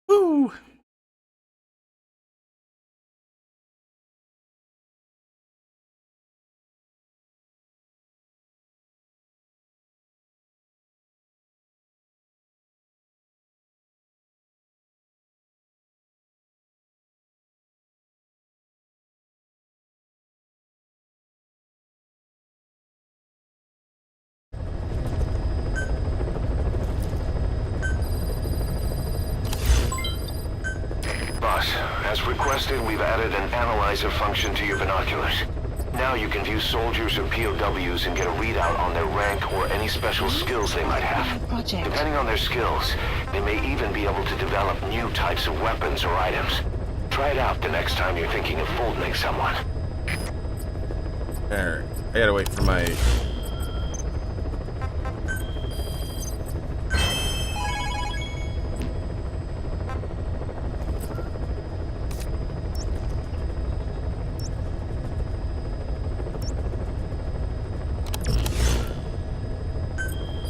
Woo! Boss, as requested, we've added an analyzer function to your binoculars. Now you can view soldiers or POWs and get a readout on their rank or any special skills they might have. Depending on their skills, they may even be able to develop new types of weapons or items. Try it out the next time you're thinking of folding someone. Alright, I gotta wait for my...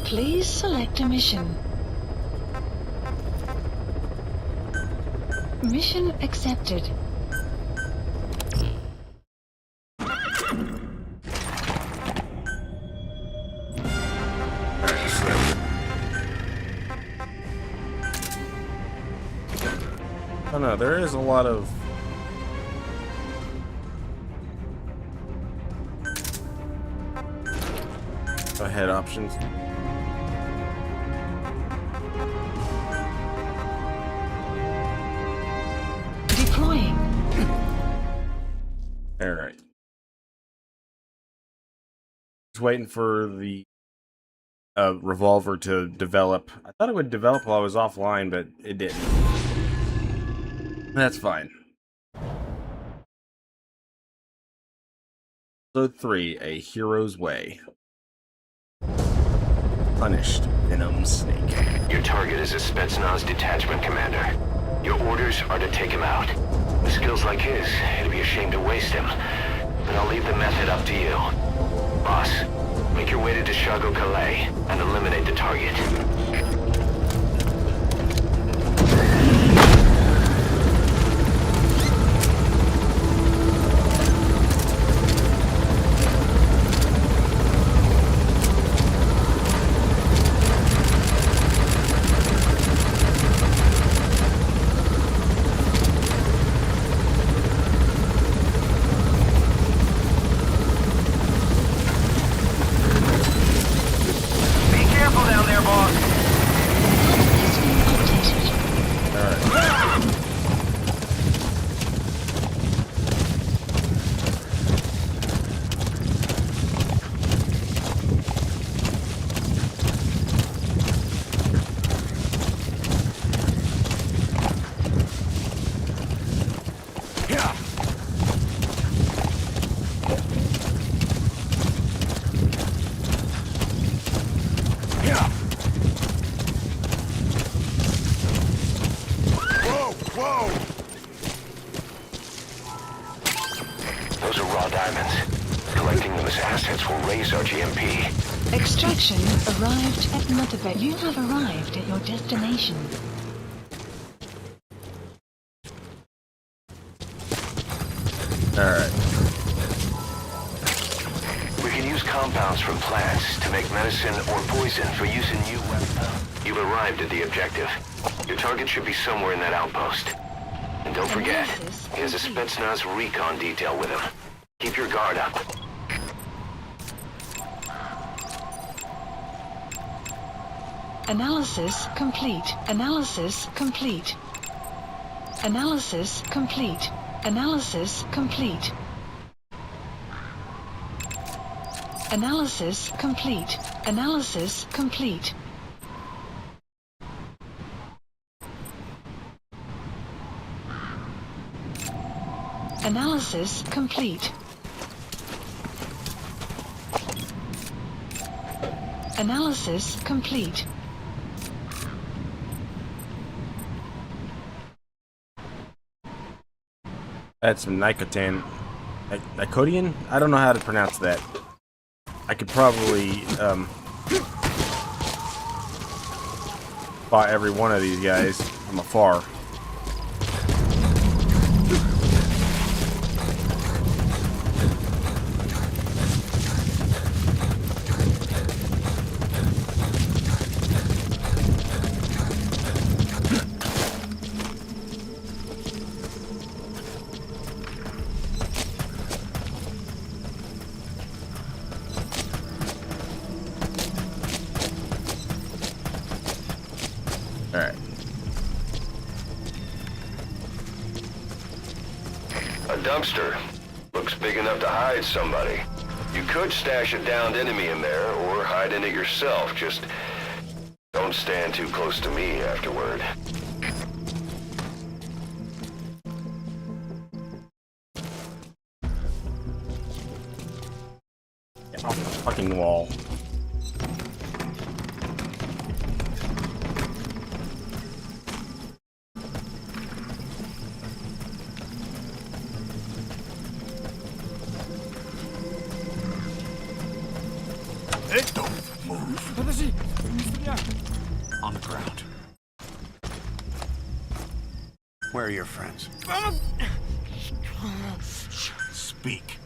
Please select a mission. Mission accepted. I don't know, there is a lot of... head options. Deploying. Alright. Just waiting for the revolver to develop. I thought it would develop while I was offline, but it didn't. That's fine. Episode 3, A Hero's Way. Punished Venom Snake. Your target is a Spetsnaz detachment commander. Your orders are to take him out. With skills like his, it'd be a shame to waste him. But I'll leave the method up to you. Boss, make your way to Deshago Calais and eliminate the target. Those are raw diamonds. Collecting them as assets will raise our GMP. Extraction arrived at Motivate. You have arrived at your destination. Alright. We can use compounds from plants to make medicine or poison for use in new weapons. You've arrived at the objective. Your target should be somewhere in that outpost. And don't forget, he has a Spetsnaz recon detail with him. Keep your guard up. Analysis complete. Analysis complete. Analysis complete. Analysis complete. Analysis complete. Analysis complete. Analysis complete. Analysis complete. That's some Nicotan. Nicodian? I don't know how to pronounce that. I could probably spot every one of these guys from afar. dumpster. Looks big enough to hide somebody. You could stash a downed enemy in there, or hide in it yourself. Just don't stand too close to me afterward. Get off the fucking wall. Don't move. Подожди, не стреляй. On the ground. Where are your friends? Speak.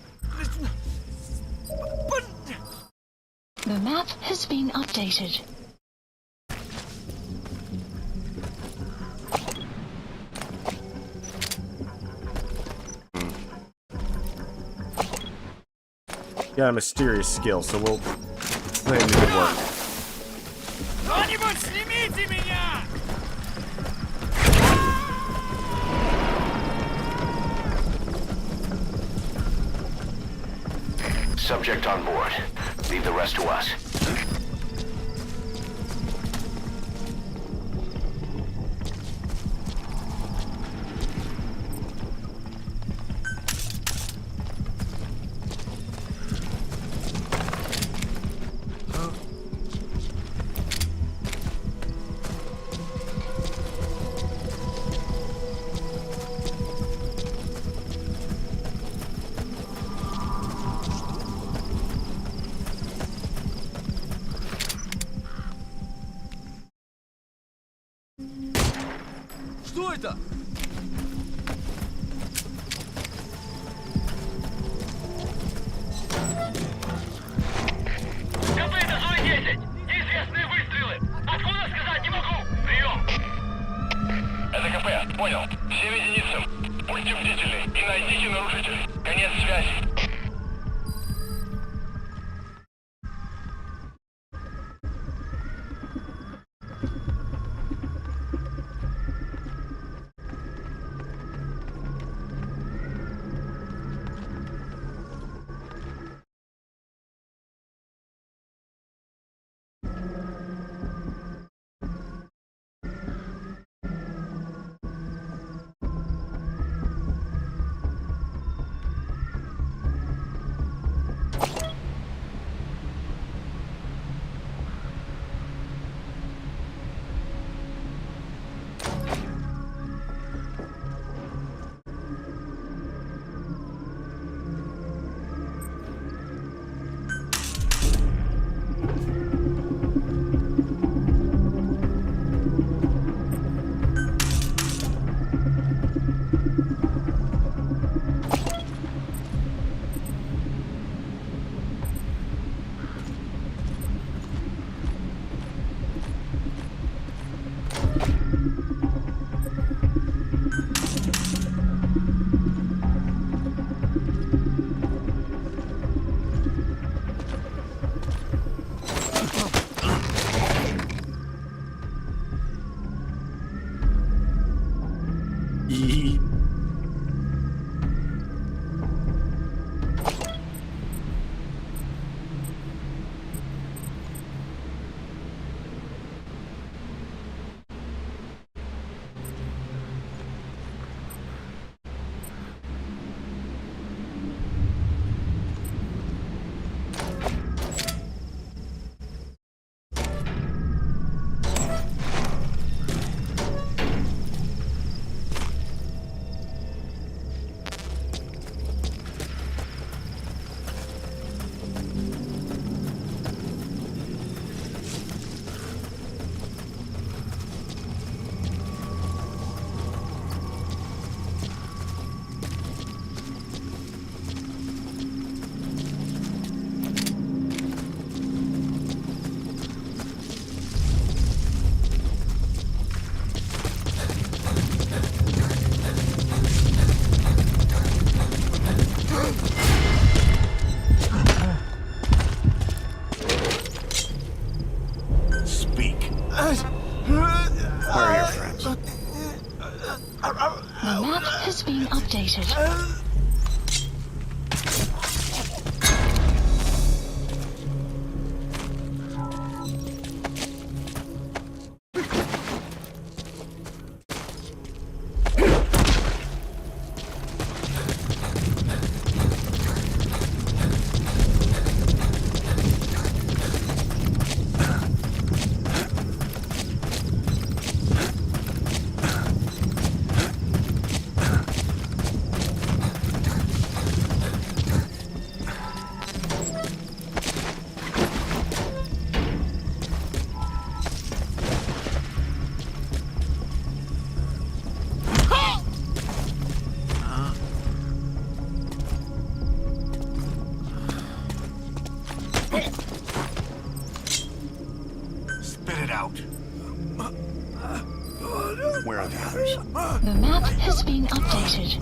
The map has been updated. Got a mysterious skill, so we'll claim the good work. Кто-нибудь снимите меня! Subject on board. Leave the rest to us. Что это? КП этажом 10. Неизвестные выстрелы. Откуда сказать не могу. Прием. Это КП. Понял. Всем единицам. Будьте бдительны и найдите нарушителей. Конец связи. Eee. Where are your friends? The map has been updated. Spit it out. Where are the others? The map has been updated.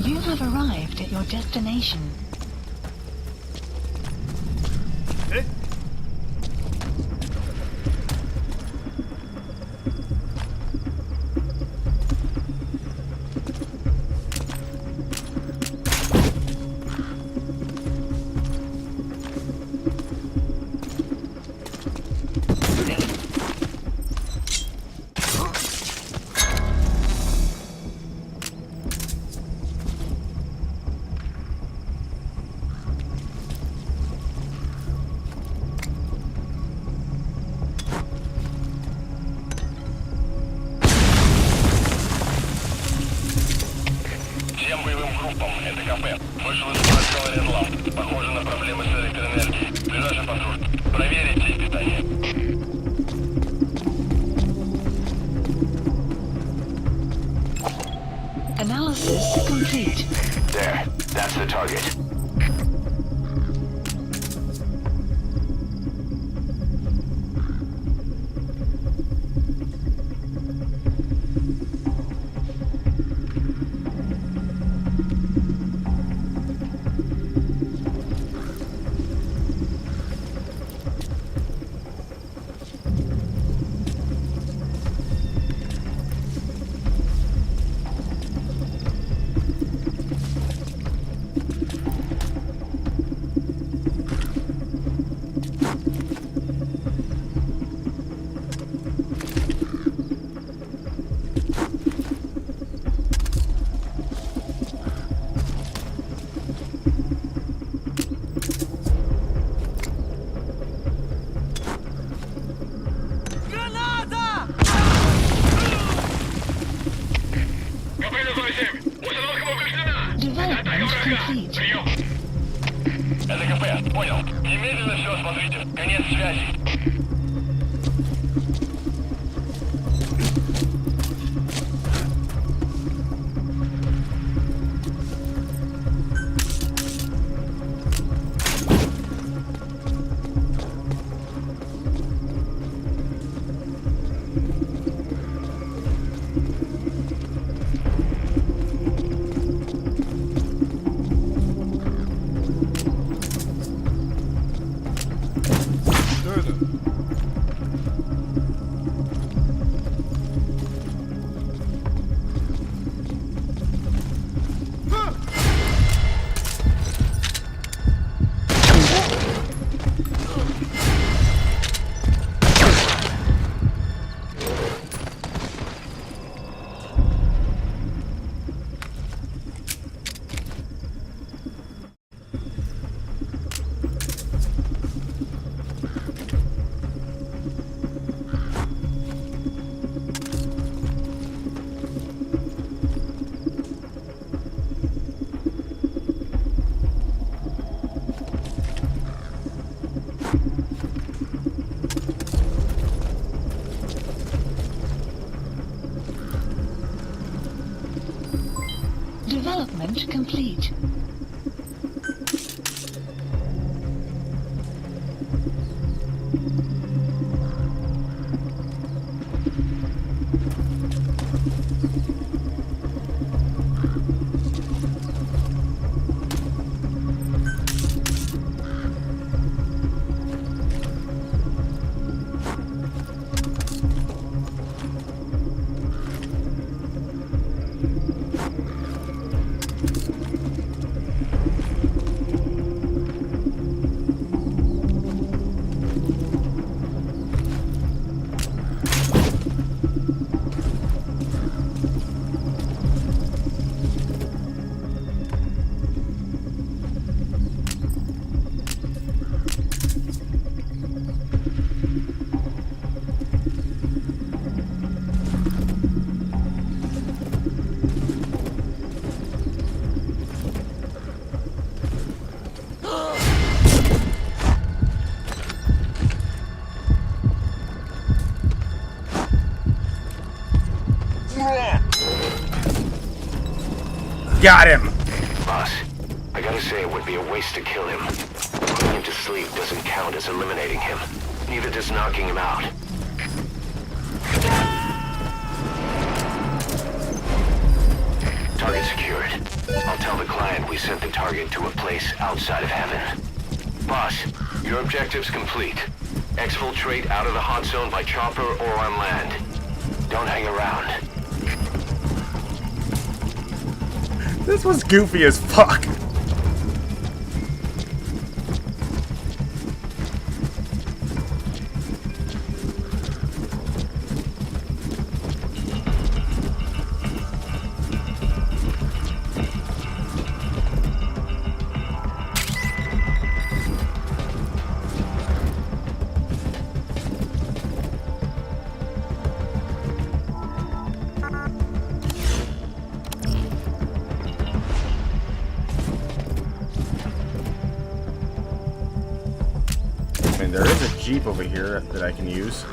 You have arrived at your destination. Всем боевым группам, это КП. Вышел из квартала Revolver. Похоже на проблемы с электроэнергией. Ближайший патруль. Проверить сеть питания. Analysis complete. There. That's the target. Development complete. Прием. Это КП. Понял. Немедленно все осмотрите. Конец связи. Development complete. Got him! Boss, I gotta say it would be a waste to kill him. Putting him to sleep doesn't count as eliminating him. Neither does knocking him out. Target secured. I'll tell the client we sent the target to a place outside of heaven. Boss, your objective's complete. Exfiltrate out of the hot zone by chopper or on land. Don't hang around. This was goofy as fuck. I mean, there is a Jeep over here that I can use.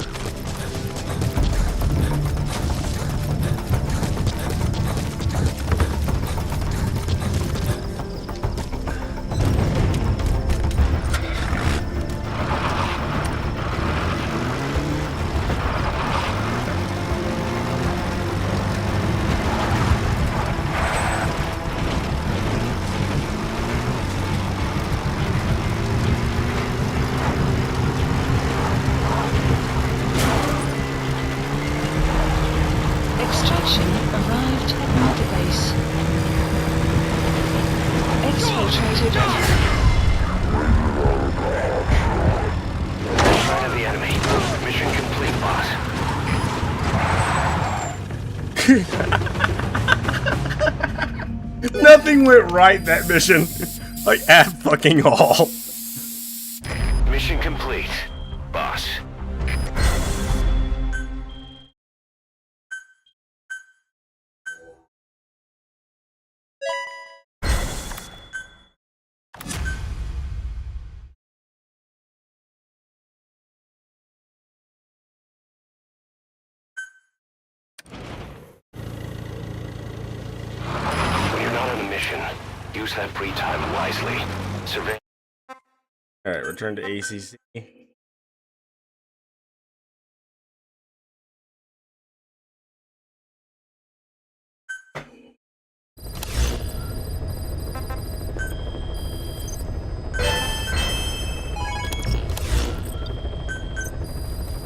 Extraction arrived at Mother Base. Exfiltrated. Sight of the enemy. Mission complete, boss. Nothing went right that mission. Like, at fucking all. Mission complete, boss. When you're not on a mission, use that free time wisely. Survey. Alright, return to ACC.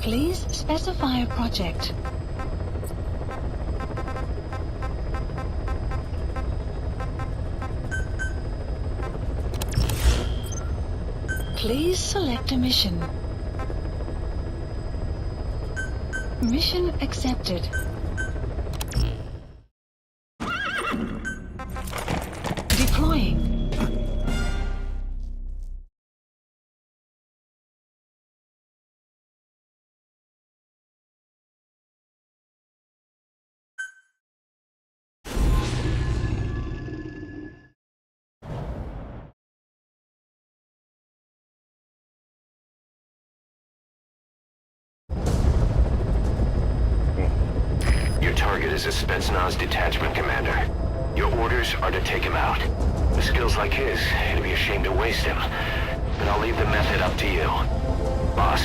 Please specify a project. Please select a mission. Mission accepted. Deploying. is a Spetsnaz detachment commander. Your orders are to take him out. With skills like his, it'd be a shame to waste him. But I'll leave the method up to you. Boss,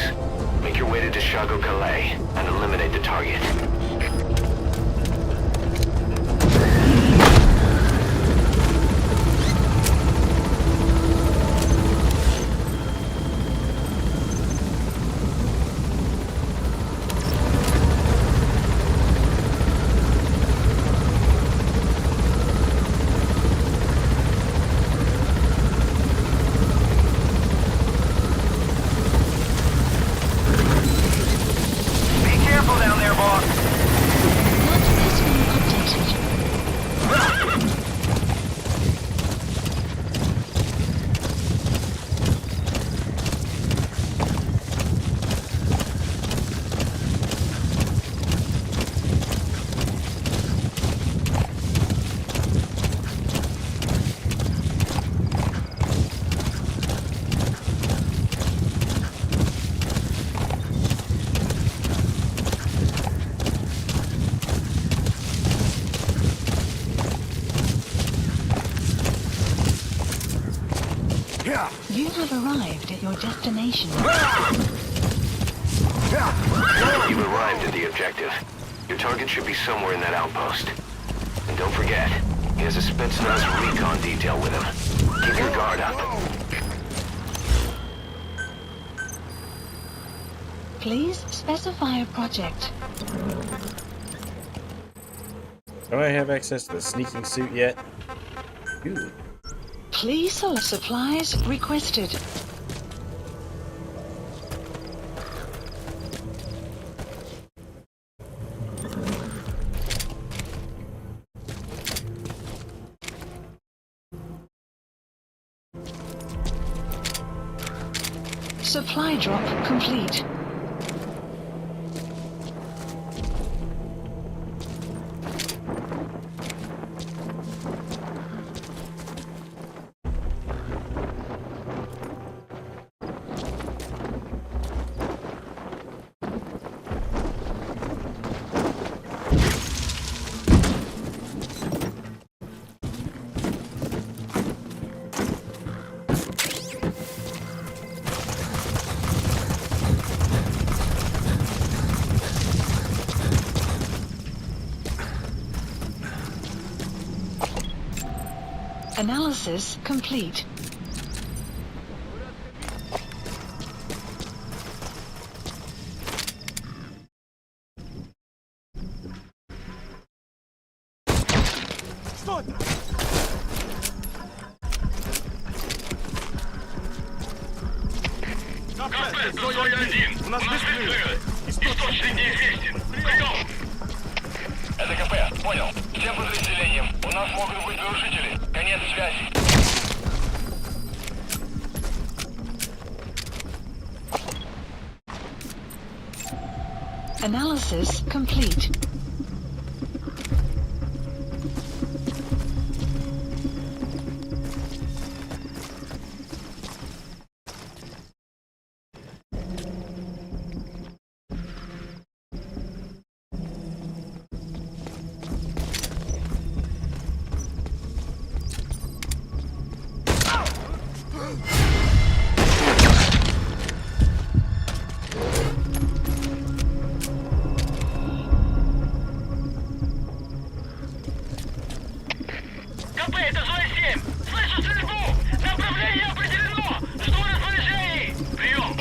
make your way to Deshago Calais and eliminate the target. What has been updated? You have arrived at your destination. You've arrived at the objective. Your target should be somewhere in that outpost. And don't forget, he has a Spetsnaz recon detail with him. Keep your guard up. Please specify a project. Do I have access to the sneaking suit yet? Ooh. Please select supplies requested. Supply drop complete. Analysis complete. Что это? КП, Зоя 1. У нас выстрелы. Источник неизвестен. Прием! Это КП, понял. Всем подразделениям. У нас могут быть нарушители. Конец связи. Analysis complete. КП, это Зоя 7. Слышу стрельбу. Направление определено. Жду распоряжений. Прием.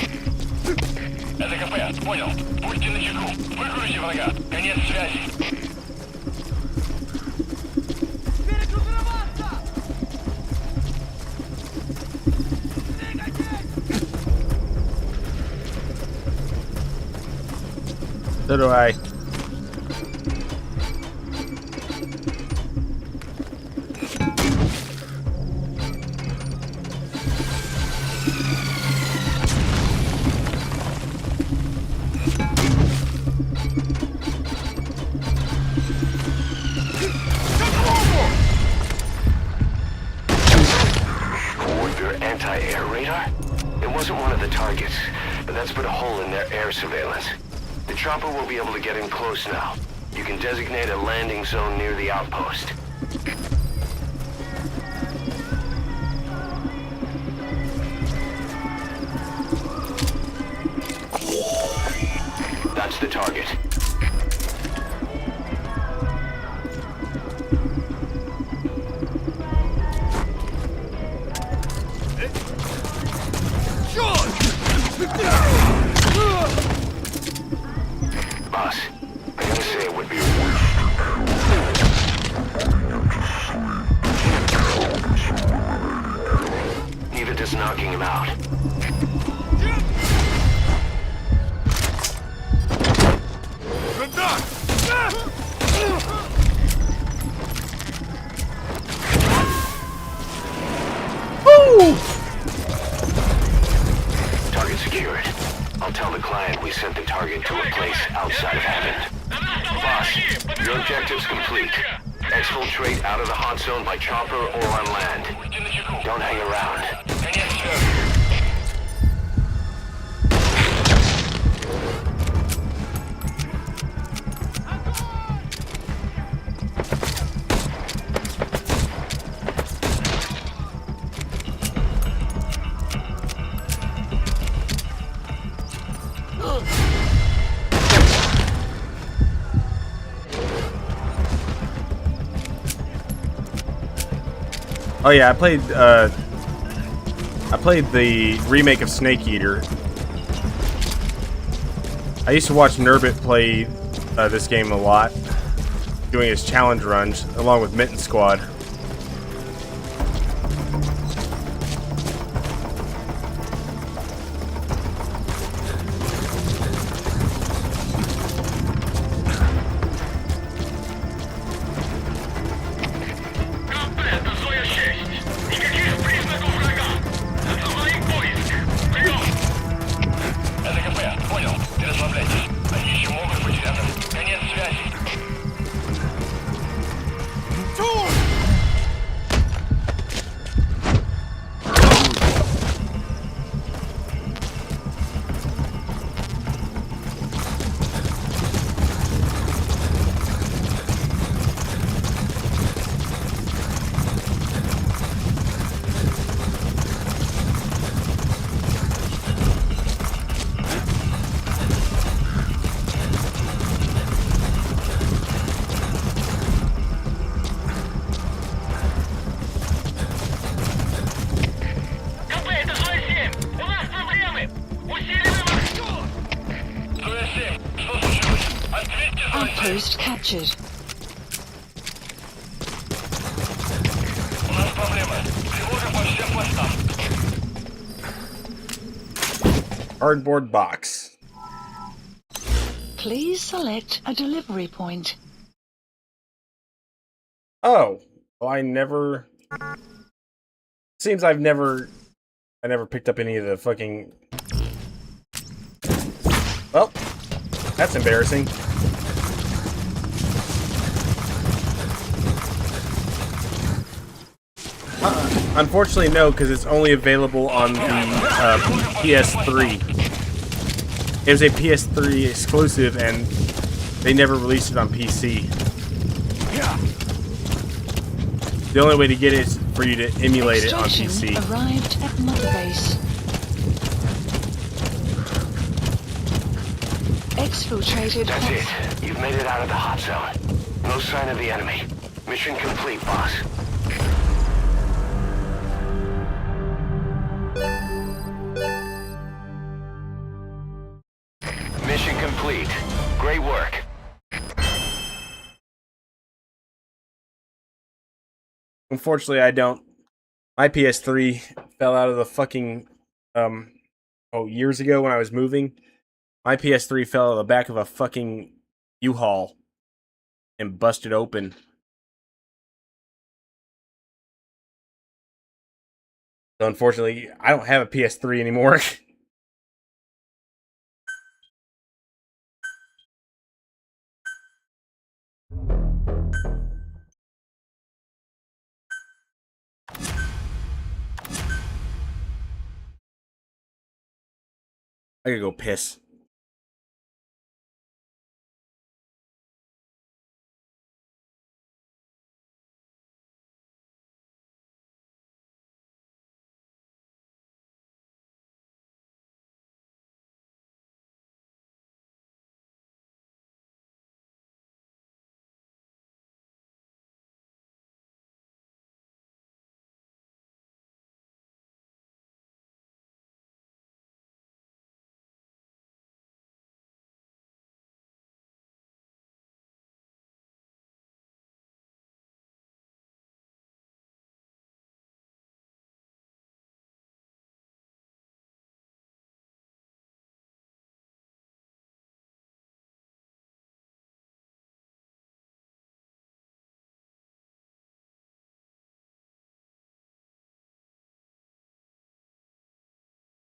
Это КП, понял. Будьте начеку. Выкройте врага. Конец связи. So do I. Anti-air radar? It wasn't one of the targets, but that's put a hole in their air surveillance. The chopper will be able to get in close now. You can designate a landing zone near the outpost. That's the target. Boss, I gotta say it would be a waste. Neither does knocking him out. Good done! Woo! Target secured. I'll tell the client we sent the target to a place outside of Hammond. Boss, your objective's complete. Exfiltrate out of the hot zone by chopper or on land. Don't hang around. Oh yeah, I played the remake of Snake Eater. I used to watch Nurbit play this game a lot, doing his challenge runs along with Mitten Squad. Это Зоя 6. Никаких признаков врага. Открываем поиск. Прием. Это КП. Понял. Не расслабляйтесь. Они еще могут быть рядом. Конец связи. КП, это Зоя 7. У нас проблемы. Усиливаем актер. Зоя 7. Что случилось? Ответьте, Зоя 7. Outpost captured. У нас проблемы. Тревога по всем постам. Cardboard box. Please select a delivery point. Oh, well, I never. Seems I never picked up any of the fucking. Well, that's embarrassing. Unfortunately, no, because it's only available on the PS3. It was a PS3 exclusive, and they never released it on PC. The only way to get it is for you to emulate it on Extraction PC. arrived at Mother Base. Exfiltrated. That's it. You've made it out of the hot zone. No sign of the enemy. Mission complete, boss. Mission complete. Great work. Unfortunately, I don't. My PS3 fell out of the fucking years ago when I was moving. My PS3 fell out of the back of a fucking U-Haul and busted open. So unfortunately, I don't have a PS3 anymore. I gotta go piss.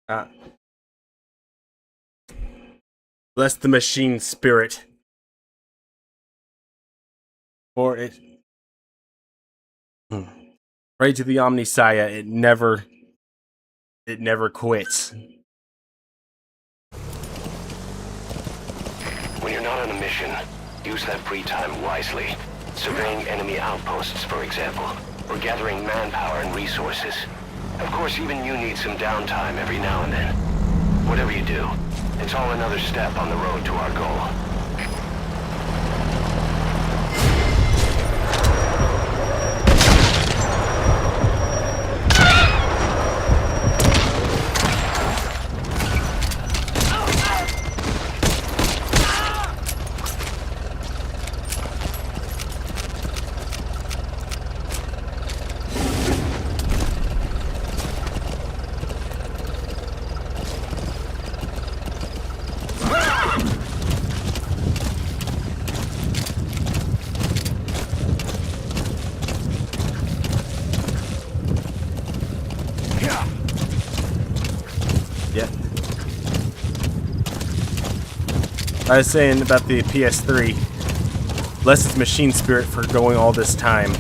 Uh, bless the machine spirit. For it. Right to the Omnisaya, it never quits. When you're not on a mission, use that free time wisely. Surveying enemy outposts, for example, or gathering manpower and resources. Of course, even you need some downtime every now and then. Whatever you do, it's all another step on the road to our goal. I was saying about the PS3. Bless its machine spirit for going all this time.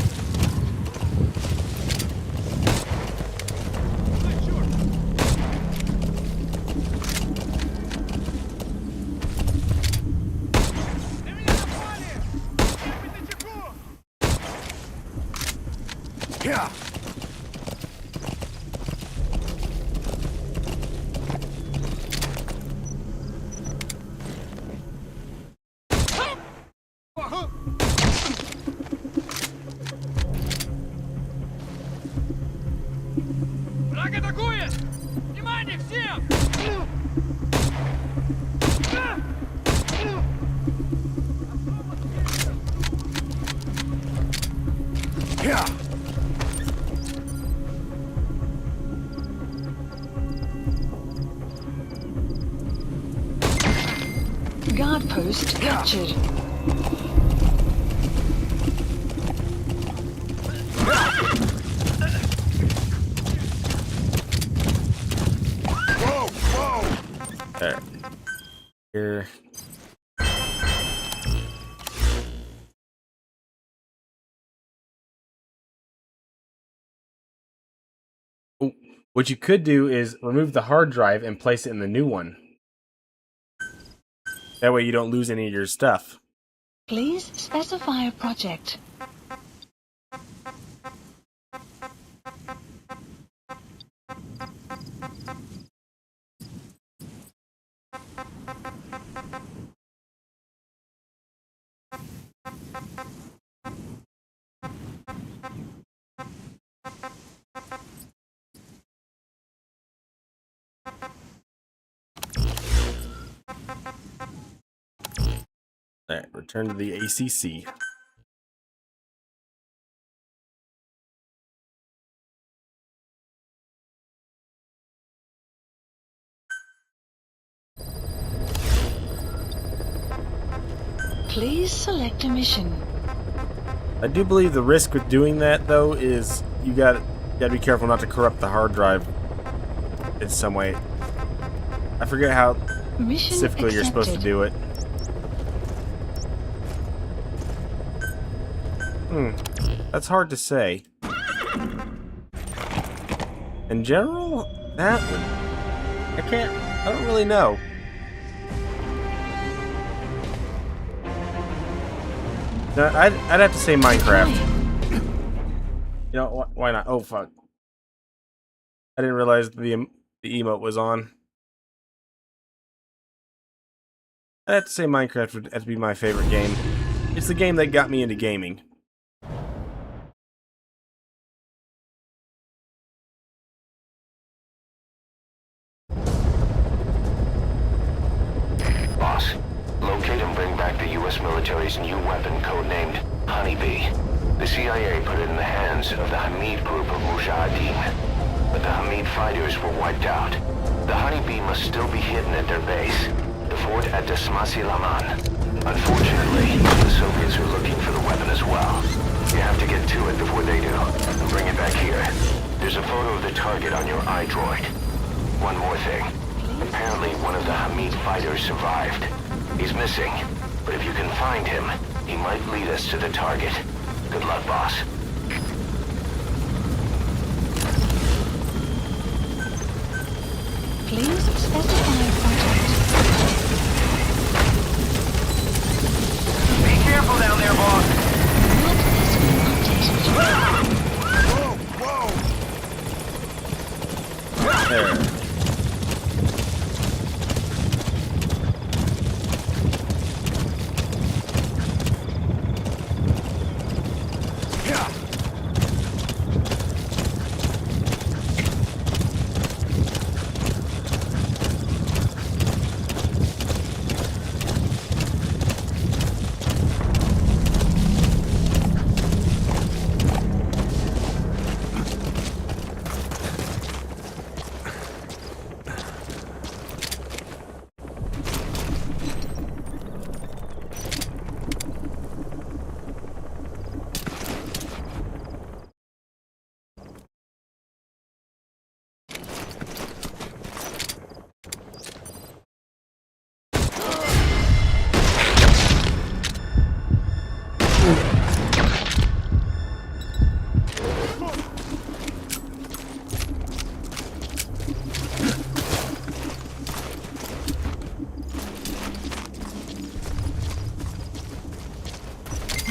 Враг атакует! Внимание всем! Guard post captured. Alright. Here. Oh, what you could do is remove the hard drive and place it in the new one. That way you don't lose any of your stuff. Please specify a project. Alright, return to the ACC. Please select a mission. I do believe the risk with doing that, though, is you gotta be careful not to corrupt the hard drive in some way. I forget how Mission specifically you're supposed to accepted. do it. That's hard to say. In general, that would... I don't really know. No, I'd have to say Minecraft. You know, why not? Oh, fuck. I didn't realize the emote was on. I'd have to say Minecraft would have to be my favorite game. It's the game that got me into gaming. Boss, locate and bring back the U.S. military's new weapon codenamed Honeybee. The CIA put it in the hands of the Hamid group of Mujahideen, but the Hamid fighters were wiped out. The Honeybee must still be hidden at their base, the fort at Desmasi Laman. Unfortunately, the Soviets are looking for the weapon as well. You have to get to it before they do, and bring it back here. There's a photo of the target on your iDroid. One more thing. Apparently one of the Hamid fighters survived. He's missing, but if you can find him, he might lead us to the target. Good luck, boss. Please specify project. Be careful down there, boss. Map has been updated.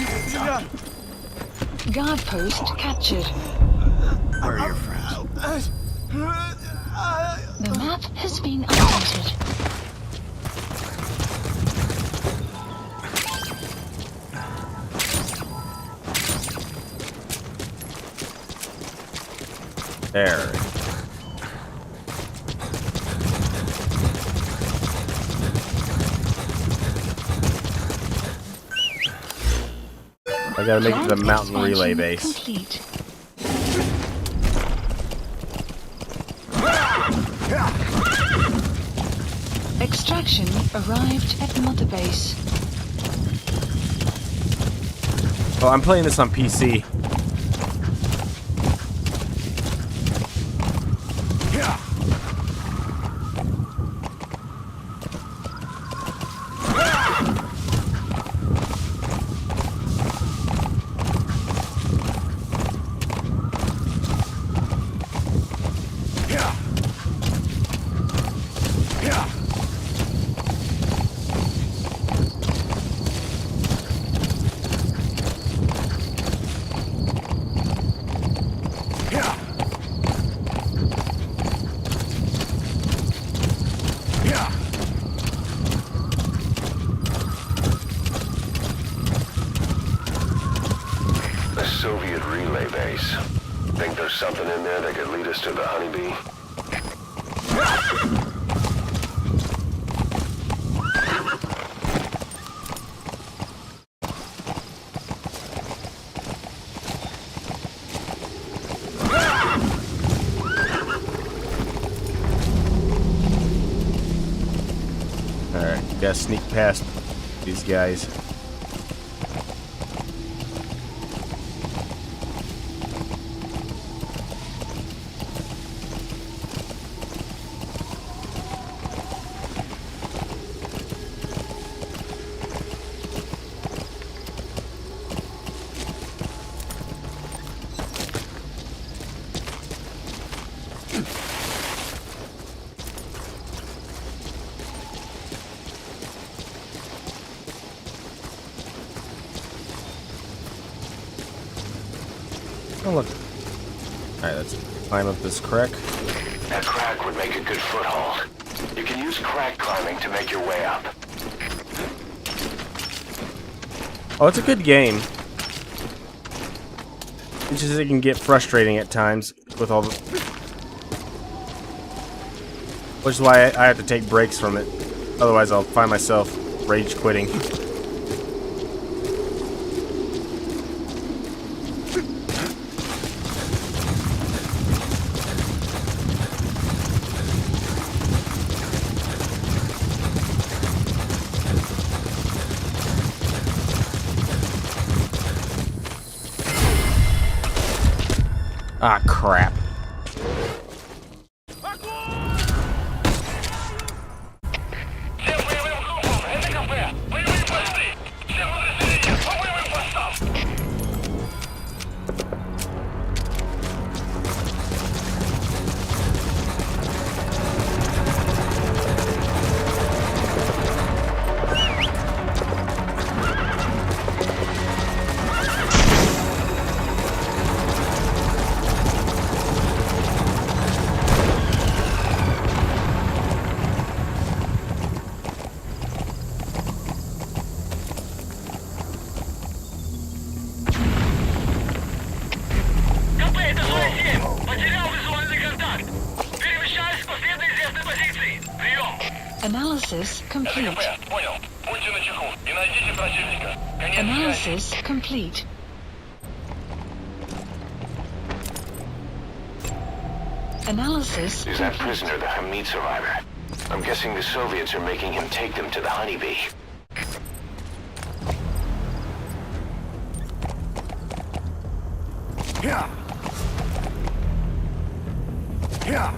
There. Guard post captured. Where are your friends? The map has been updated. There. I gotta make it to the Plant mountain relay expansion base. Complete. Extraction arrived at Mother Base. Oh, I'm playing this on PC. The Soviet relay base. Think there's something in there that could lead us to the honeybee? Alright, gotta sneak past these guys. Oh look. Alright, let's climb up this crack. That crack would make a good foothold. You can use crack climbing to make your way up. Oh, it's a good game. It's just it can get frustrating at times with all the... Which is why I have to take breaks from it. Otherwise I'll find myself rage quitting. Ah, crap. Analysis complete. СКП, понял. Будьте начеку и найдите противника. Конец связи. Analysis complete. Analysis Is that complete. prisoner the Hamid survivor? I'm guessing the Soviets are making him take them to the honeybee. Yeah. Yeah.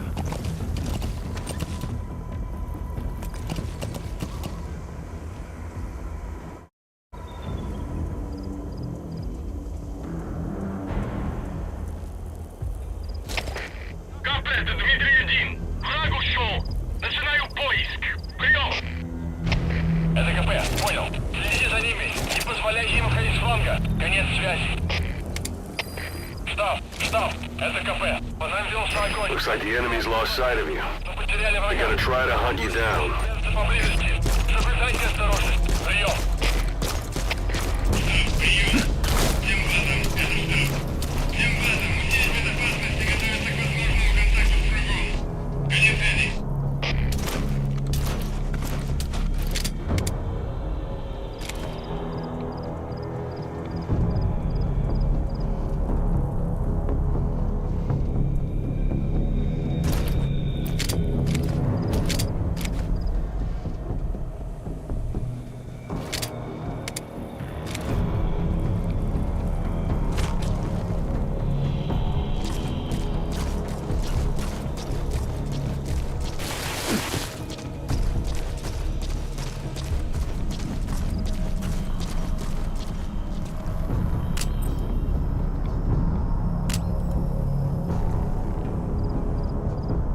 Капет, Дмитрий-1. Враг ушел. Начинаю поиск. Прием. СКП, понял. Следи за ними. Не позволяйте им ходить с фланга. Конец связи. Штаб, штаб. СКП. Возобновился огонь. Looks like the enemy's lost sight of you. Мы потеряли They're врага. gonna try to hunt you down. Поблизости. Соблюдайте осторожность. Прием.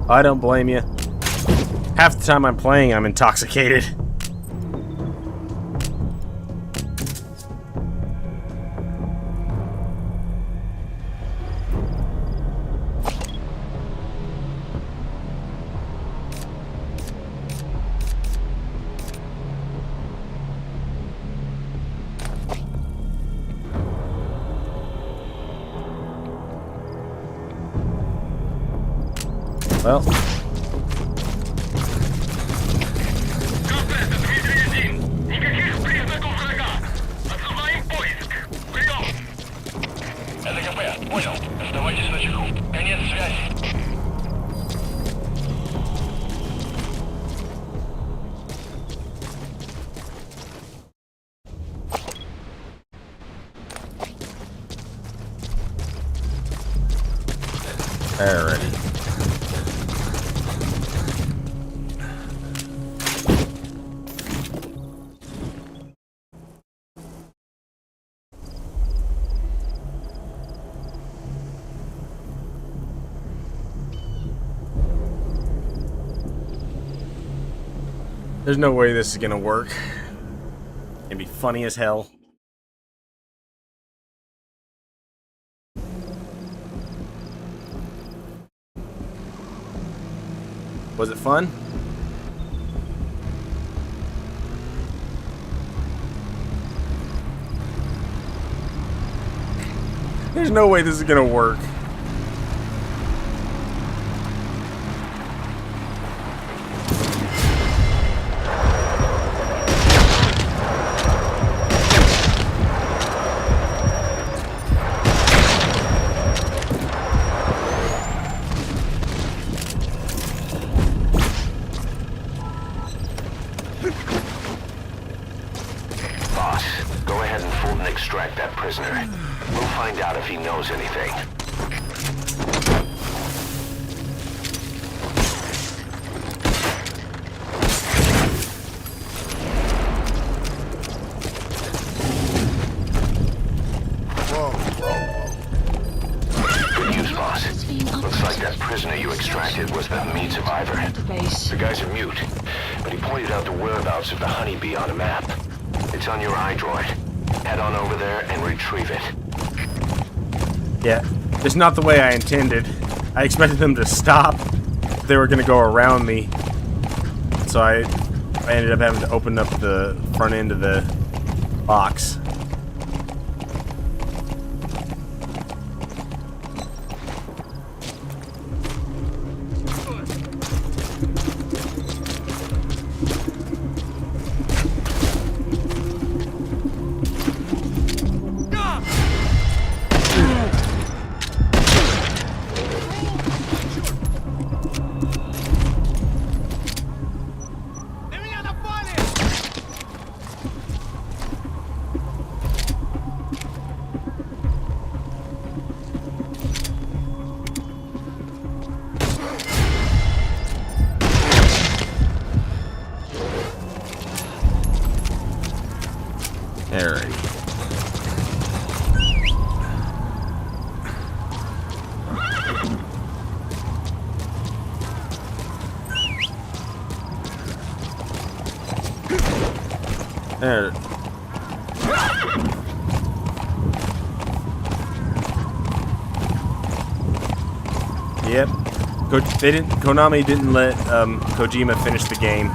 I don't blame you. Half the time I'm playing, I'm intoxicated. Well, Капет, Дмитрий-1. Никаких признаков врага. Отзываем поиск. Прием. СКП, понял. Оставайтесь начеку. Конец связи. alrighty. There's no way this is gonna work. It'd be funny as hell. Was it fun? There's no way this is gonna work. Boss, go ahead and Fulton extract that prisoner. We'll find out if he knows anything. Good news, boss. Looks like that prisoner you extracted was the Hamid survivor. Database. The guy's a mute, but he pointed out the whereabouts of the honeybee on a map. It's on your iDroid. Head on over there and retrieve it. Yeah, it's not the way I intended. I expected them to stop. They were gonna go around me. So I ended up having to open up the front end of the box. There. Yep. Konami didn't let Kojima finish the game.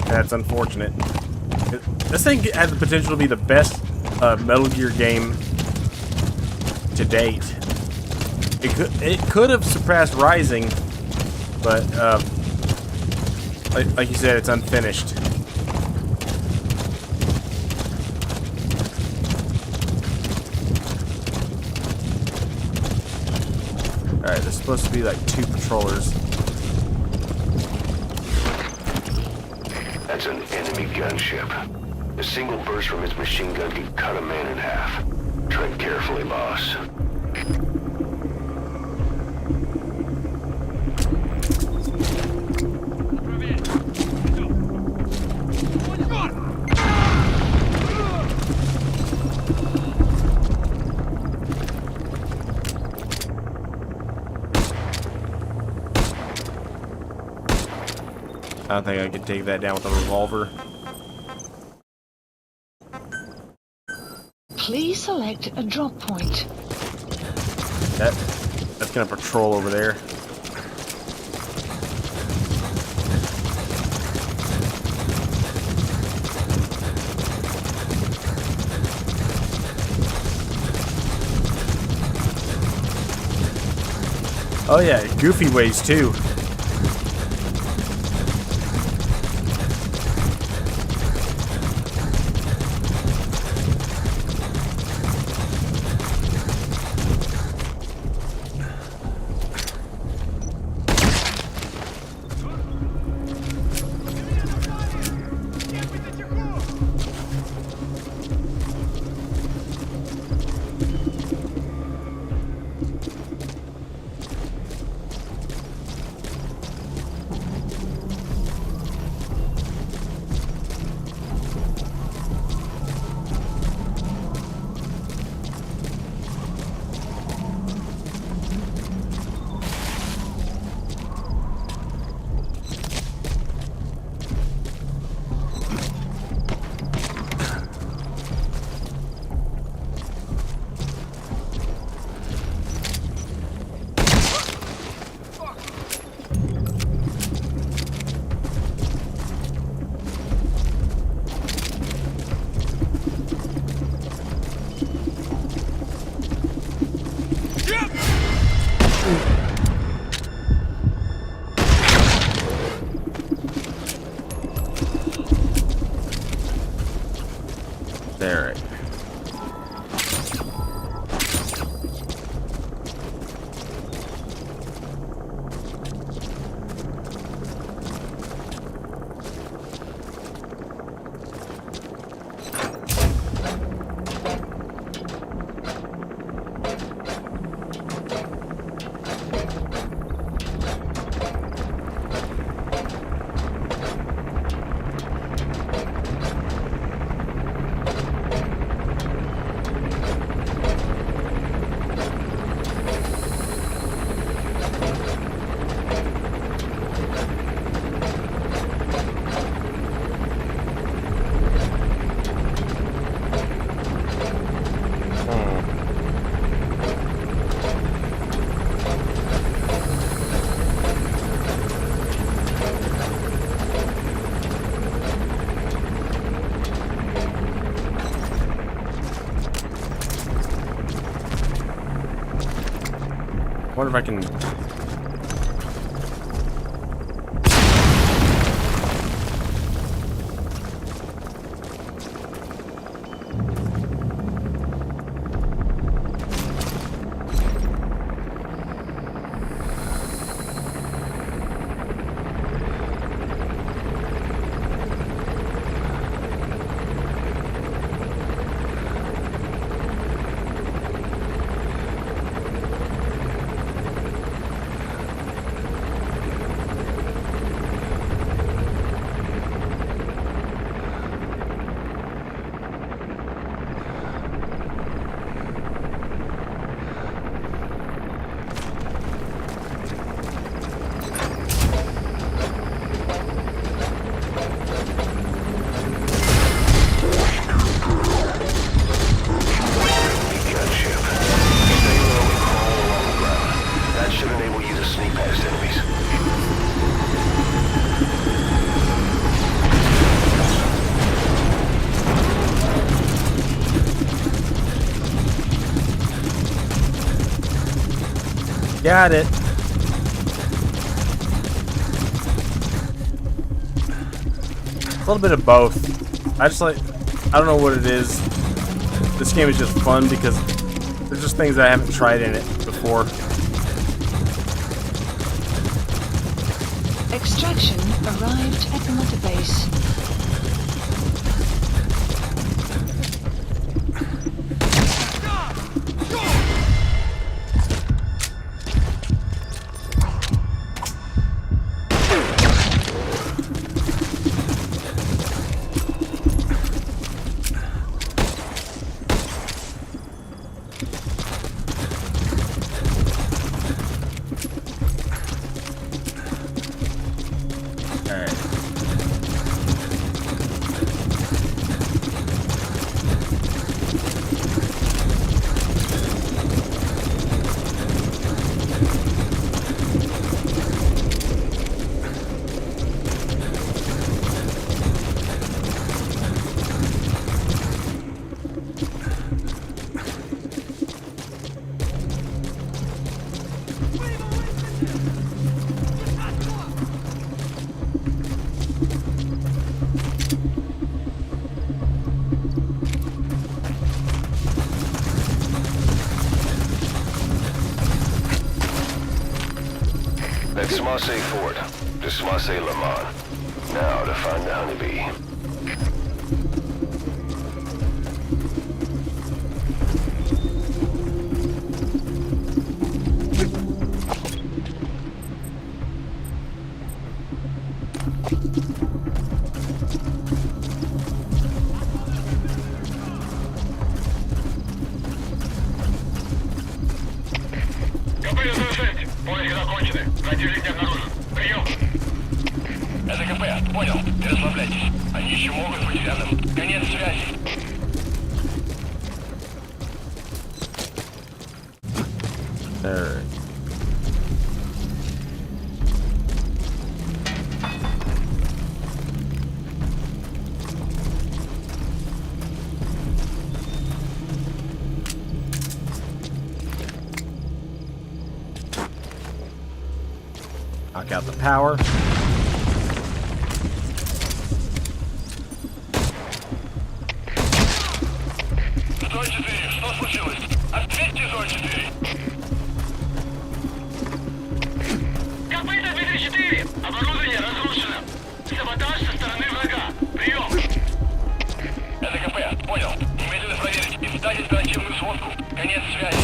That's unfortunate. This thing has the potential to be the best Metal Gear game to date. It could have surpassed Rising, but like you said, it's unfinished. Alright, there's supposed to be like 2 patrollers. That's an enemy gunship. A single burst from its machine gun can cut a man in half. Tread carefully, boss. I don't think I could take that down with a revolver. Please select a drop point. That's gonna patrol over there. Oh yeah, Goofy ways too. There. I wonder if I can... Got it. A little bit of both. I don't know what it is. This game is just fun because there's just things I haven't tried in it before. Extraction arrived at the mother base. That's Marseille Fort. This Marseille Le Mans. Now to find the honeybee. КП завершайте. Поиски закончены. Противник не обнаружен. Прием. Это КП. Понял. Не расслабляйтесь. Они еще могут быть рядом. Конец связи. Alright. Knock out the power. Зон 4. Что случилось? Ответьте, Зон 4. Копыта 234. Оборудование разрушено. Саботаж со стороны врага. Прием. Это КП. Понял. Немедленно проверить и сдать оперативную сводку. Конец связи.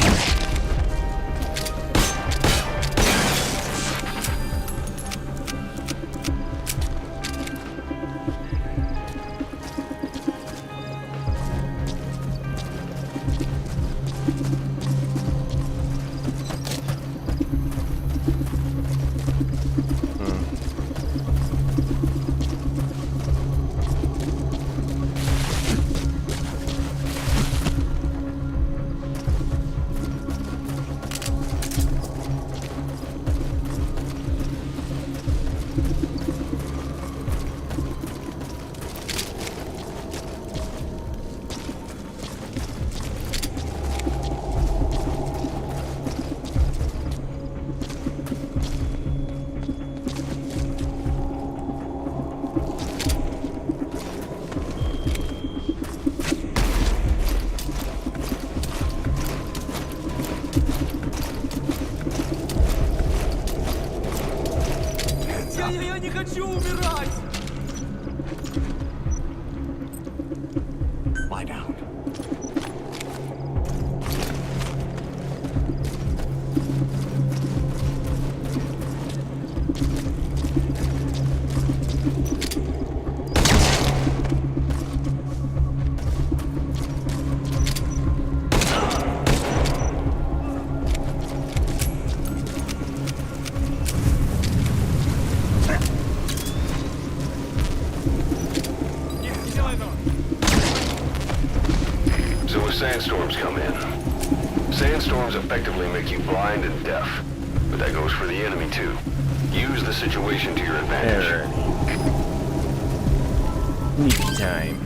Я не хочу умирать! Lie down. So when sandstorms come in, sandstorms effectively make you blind and deaf. But that goes for the enemy too. Use the situation to your advantage. Sneaky time.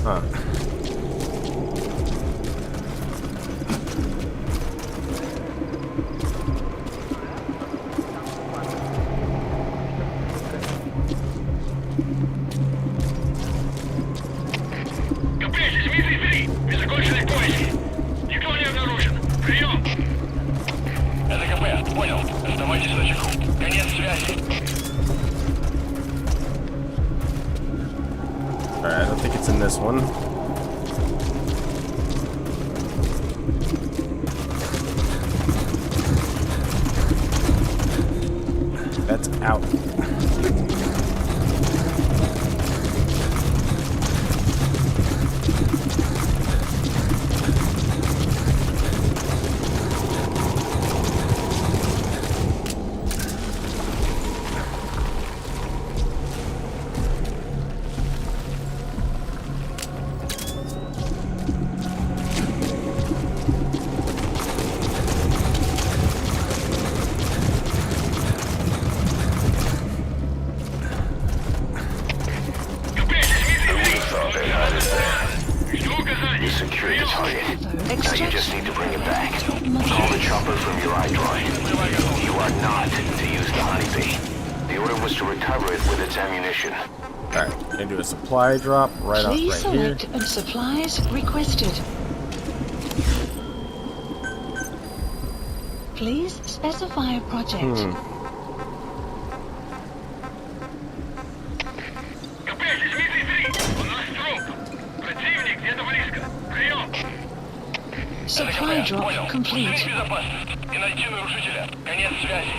Huh. Капец, Дмитрий 3! Незаконченные поиски! Никто не обнаружен! Прием! Это КП, понял. Оставайтесь на чеку. Конец связи. Alright, I don't think it's in this one. That's out. You secured the target. Now you just need to bring it back. Call the chopper from your iDroid. You are not to use the honeybee. The order was to recover it with its ammunition. Alright, gonna do a supply drop right off Please right here. select supplies requested. Please specify a project. Капец, Дмитрий 3! У нас труп! Противник где-то близко! Прием! Supply drop complete. Безопасность и найти нарушителя. Конец связи.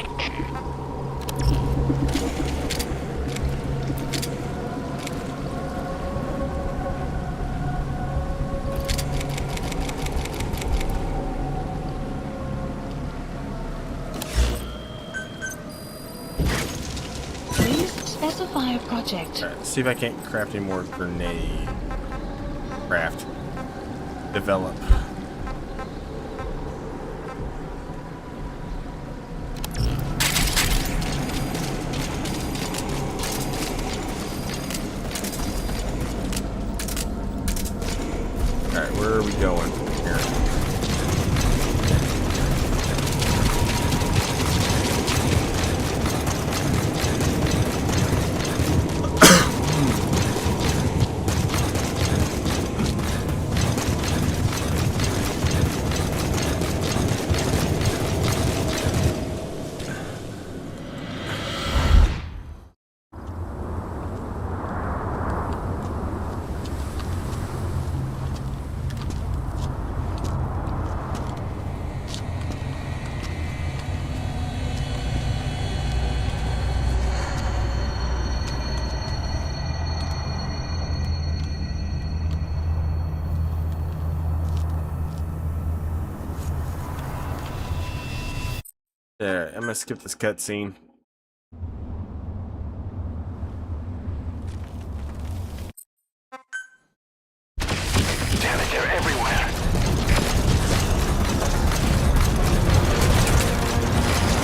Please specify a project. Alright, see if I can't craft any more grenade. Craft. Develop. Alright, where are we going here? There, I'm gonna skip this cutscene. Damn it, they're everywhere.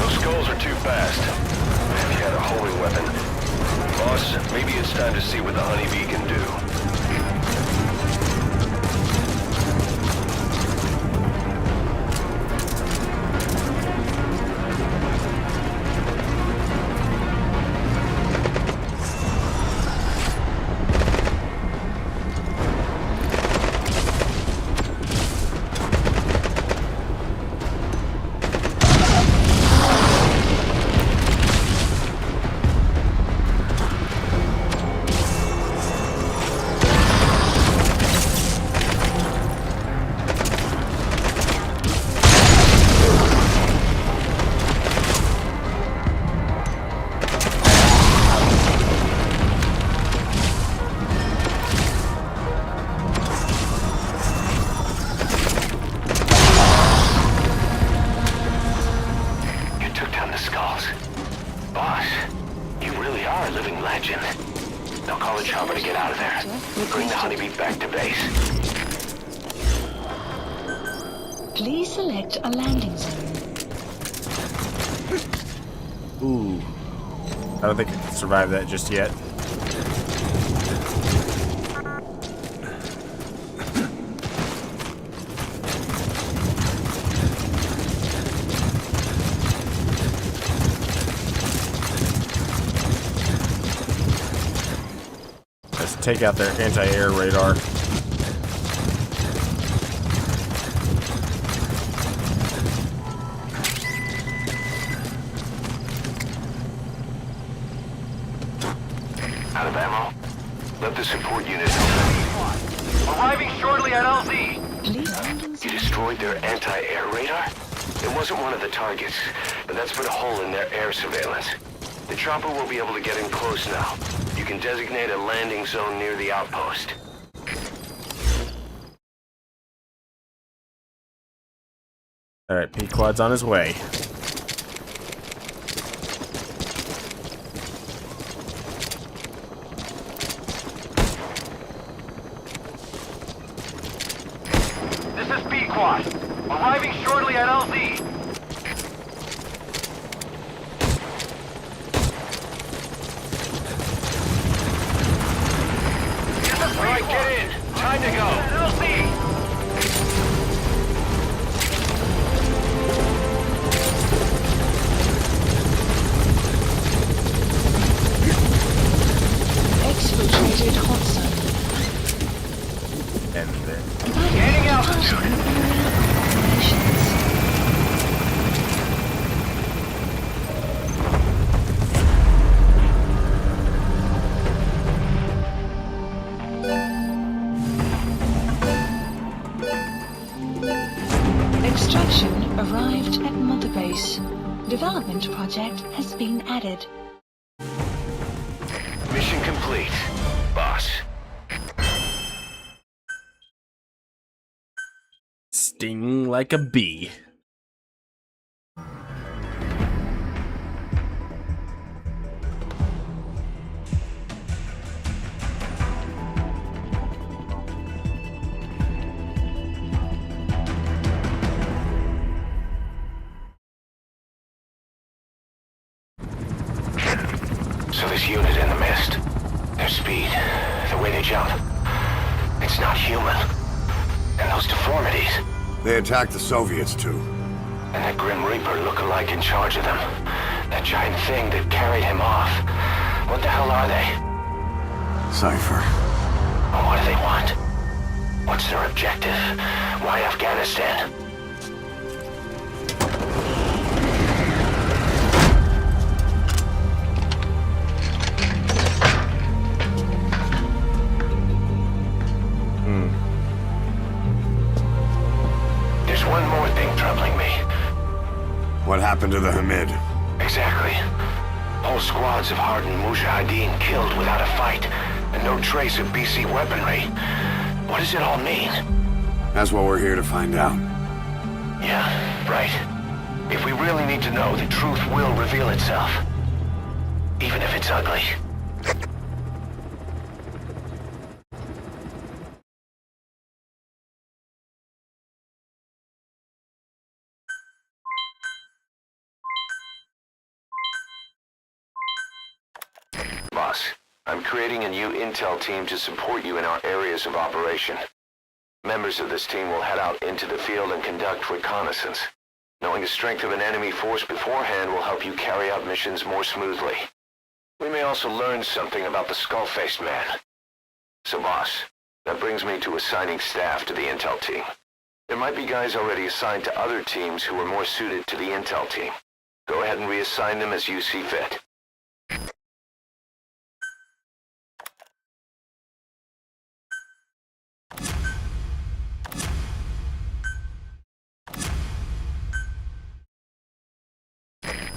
Those skulls are too fast. If you had a homing weapon. Boss, maybe it's time to see what the honeybee can do. imagine. Now call the chopper to get out of there. Bring the honeybee back to base. Please select a landing zone. Ooh. I don't think I can survive that just yet. Let's take out their anti-air radar. Out of ammo? Let the support unit know. Arriving shortly at LZ. Please landing You zone. destroyed their anti-air radar? It wasn't one of the targets, but that's put a hole in their air surveillance. The chopper will be able to get in close now. You can designate a landing zone near the outpost. Alright, P-Quad's on his way. This is B-Quad. Arriving shortly at LZ. All right, get in. Time to go. LZ. Exfiltrated hot zone. And then... Gaining Departing altitude. operations. Extraction arrived at Mother Base. Development project has been added. Mission complete, boss. Sting like a bee. So this unit in the mist, their speed, the way they jump, it's not human. And those deformities, They attacked the Soviets, too. and that Grim Reaper look-alike in charge of them. That giant thing that carried him off. What the hell are they? Cypher. And what do they want? What's their objective? Why Afghanistan? There's one more thing troubling me. What happened to the Hamid? Exactly. Whole squads of hardened Mujahideen killed without a fight, and no trace of BC weaponry. What does it all mean? That's what we're here to find out. Yeah, right. If we really need to know, the truth will reveal itself. Even if it's ugly. Boss, I'm creating a new intel team to support you in our areas of operation. Members of this team will head out into the field and conduct reconnaissance. Knowing the strength of an enemy force beforehand will help you carry out missions more smoothly. We may also learn something about the skull-faced man. So boss, that brings me to assigning staff to the intel team. There might be guys already assigned to other teams who are more suited to the intel team. Go ahead and reassign them as you see fit.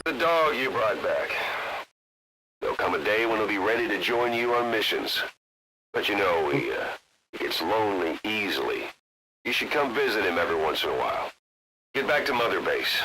The dog you brought back. There'll come a day when he'll be ready to join you on missions. But you know, he gets lonely easily. You should come visit him every once in a while. Get back to Mother Base.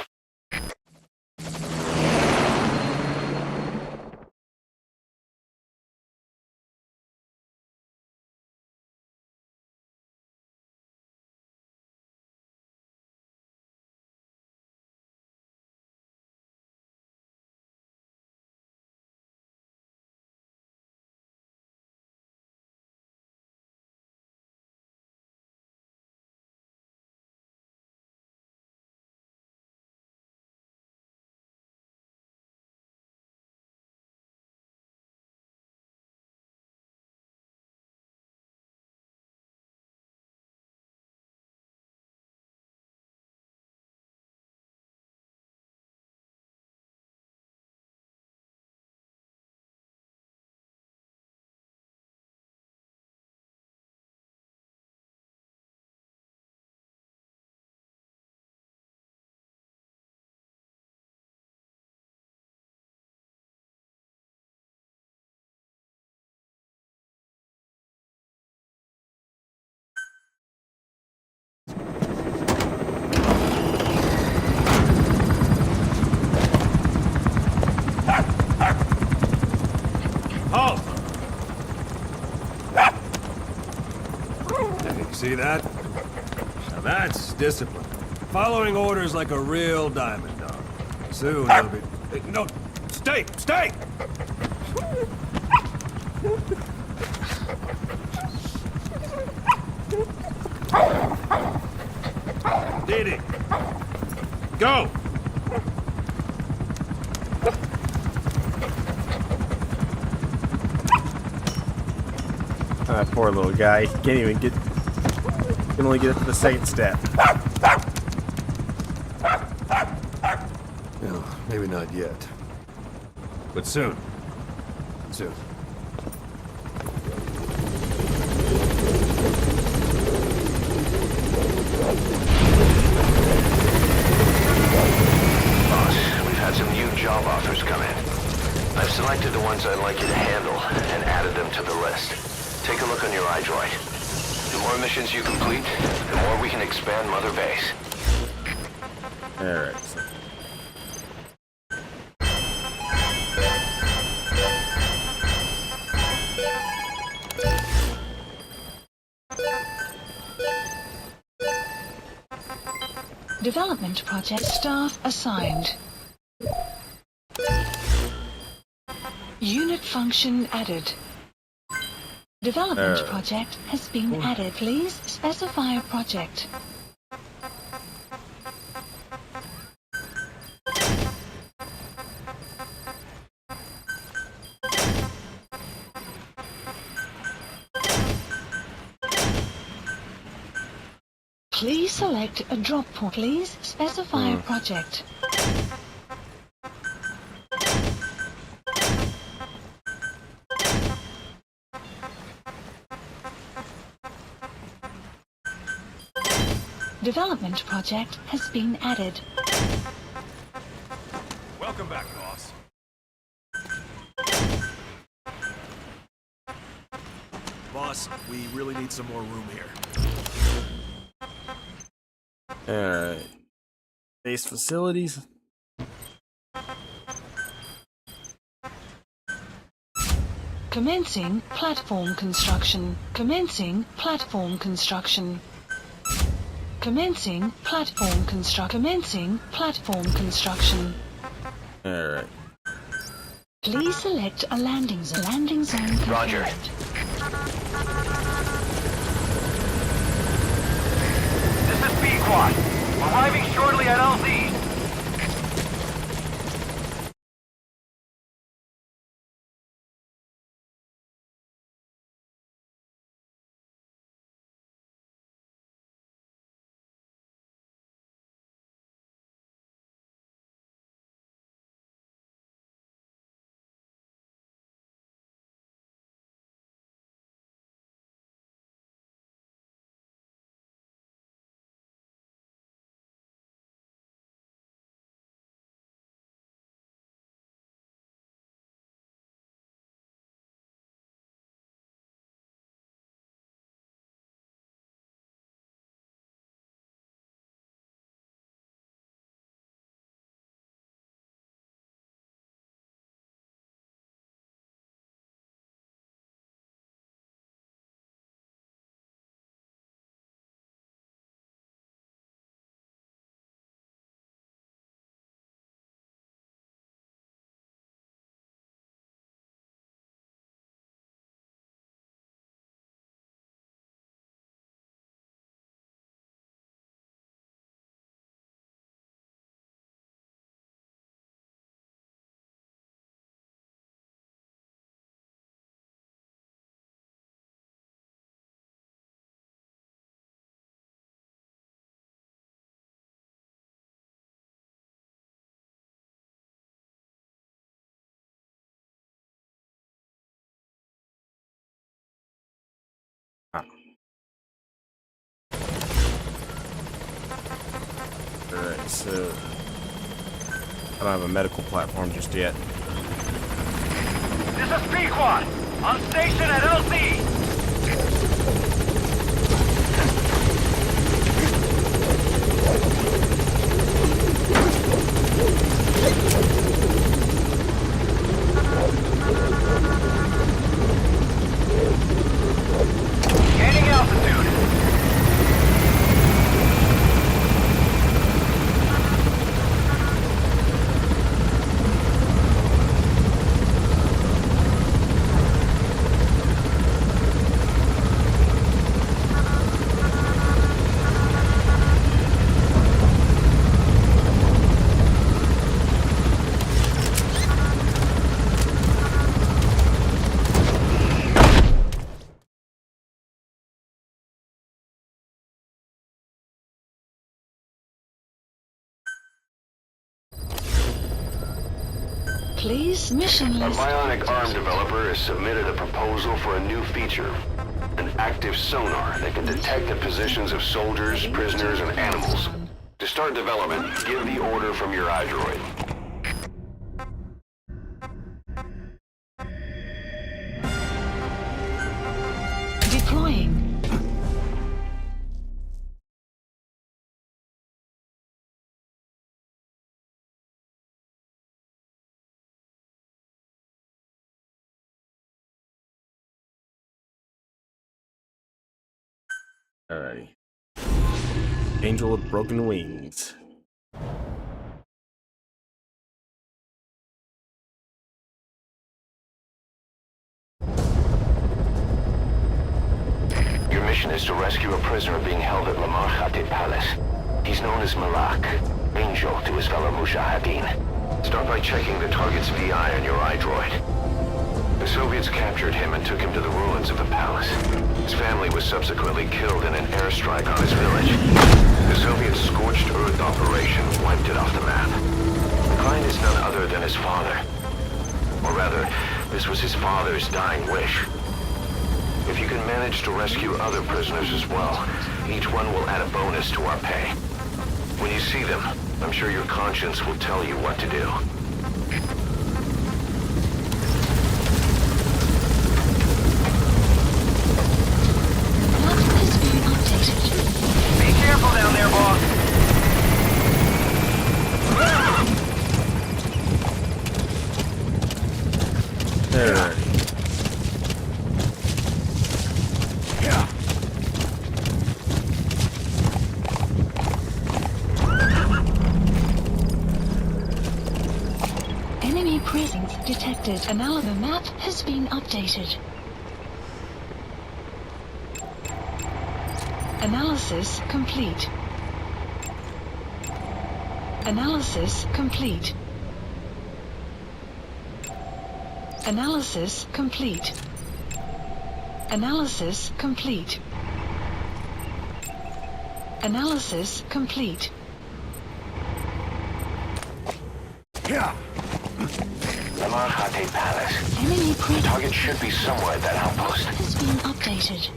That's discipline. Following orders like a real diamond dog. Soon he'll be... No, stay! Stay! Diddy! Go! That poor little guy. Can't even get... Can only get up to the second step. No, maybe not yet. But soon. Soon. Boss, we've had some new job offers come in. I've selected the ones I'd like you to handle and added them to the list. Take a look on your iDroid. The more missions you complete, the more we can expand Mother Base. Alright. Development project staff assigned. Unit function added. Development project has been added. Please specify a project. Please select a drop point. Please specify a project. Development project has been added. Welcome back, boss. Boss, we really need some more room here. Alright. Base facilities. Commencing platform construction. Commencing platform construction. Commencing platform Commencing platform construction. Alright. Please select a landing zone. Landing zone confirmed. Roger. This is B-Quad. Arriving shortly at LZ. Alright, so I don't have a medical platform just yet. This is B-Quad. On station at LZ. Gaining altitude. please. Mission A list. bionic arm developer has submitted a proposal for a new feature. An active sonar that can detect the positions of soldiers, prisoners, and animals. To start development, give the order from your iDroid. Deploying. Alrighty. Angel with broken wings. Your mission is to rescue a prisoner being held at Lamar Khatib Palace. He's known as Malak, Angel to his fellow Mujahideen. Start by checking the target's VI on your iDroid. The Soviets captured him and took him to the ruins of the palace. His family was subsequently killed in an airstrike on his village. The Soviet scorched earth operation wiped it off the map. The client is none other than his father. Or rather, this was his father's dying wish. If you can manage to rescue other prisoners as well, each one will add a bonus to our pay. When you see them, I'm sure your conscience will tell you what to do. Map has been updated. Be careful down there, boss. Alrighty. Enemy presence detected. Analysis map has been updated. Analysis complete. Analysis complete. Analysis complete. Analysis complete. Analysis complete. Lamar Khatib Palace. Enemy The presence target should be somewhere at that outpost. has been updated.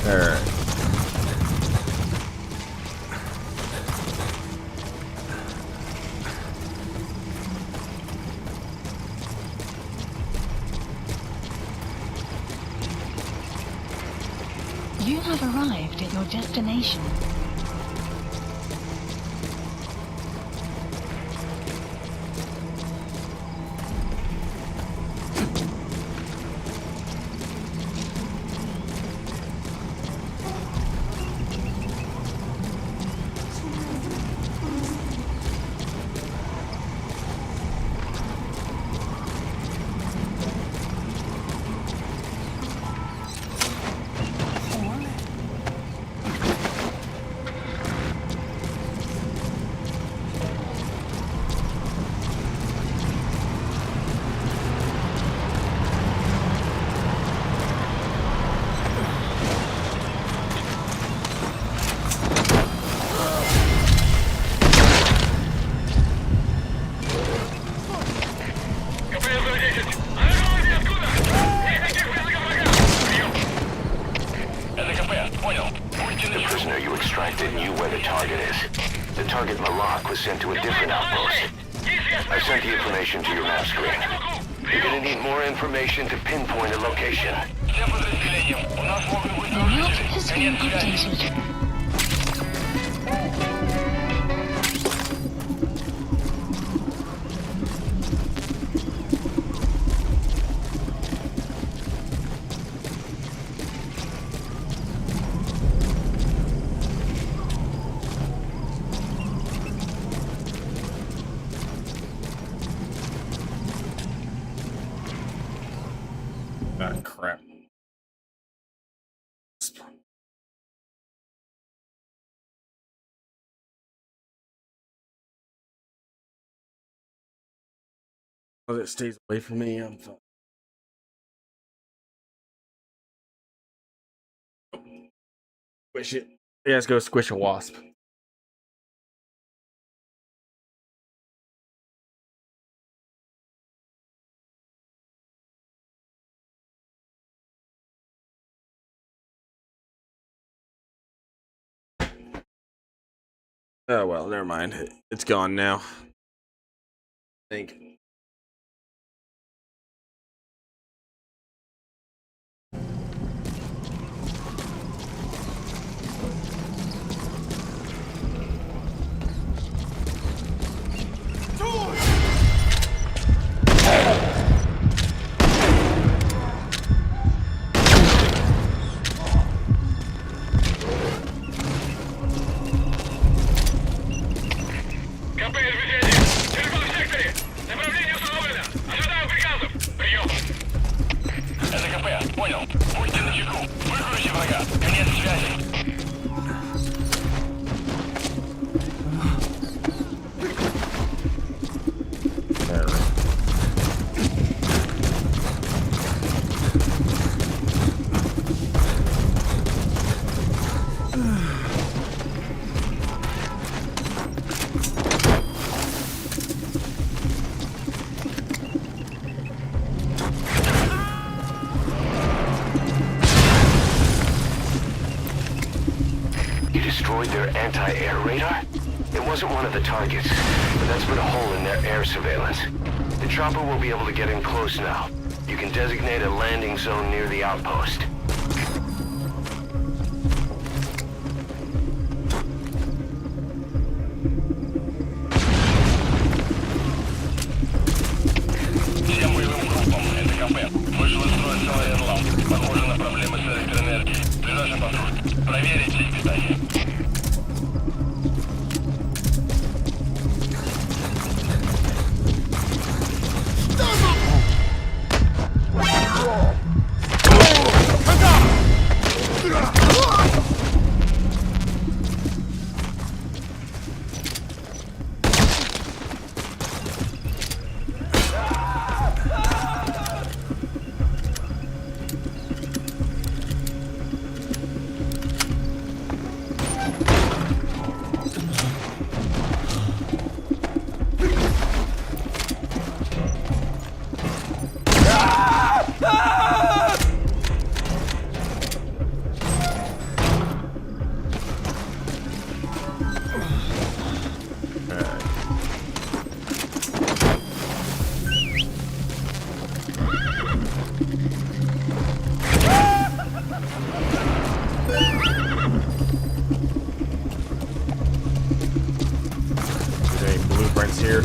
Alright. You have arrived at your destination. КПС-10. Оружие откуда? Есть таких врага врага. Прием. Это КП. Понял. Будьте The начеку. prisoner you extracted knew where the target is. The target Malak was sent to a different outpost. I sent the information to your map screen. You're gonna need more information to pinpoint a location. Всем подразделениям. У нас могут быть The map нарушители. has Конец been связи. updated. Ah, crap. long as it stays away from me, I'm fine. Squish it. Yeah, let's go squish a wasp. Oh well, never mind. It's gone now. I think. КП движение! В черепном секторе! Направление установлено! Ожидаю приказов! Прием! Это КП, понял. Будьте начеку. Выкройте врага. Конец связи. Destroyed their anti-air radar? It wasn't one of the targets, but that's put a hole in their air surveillance. The chopper will be able to get in close now. You can designate a landing zone near the outpost. Всем боевым группам, это КП. Вышел из строя целый Эрлам. Похоже на проблемы с электроэнергией. Ближайший патруль. Проверить сеть питания. Here.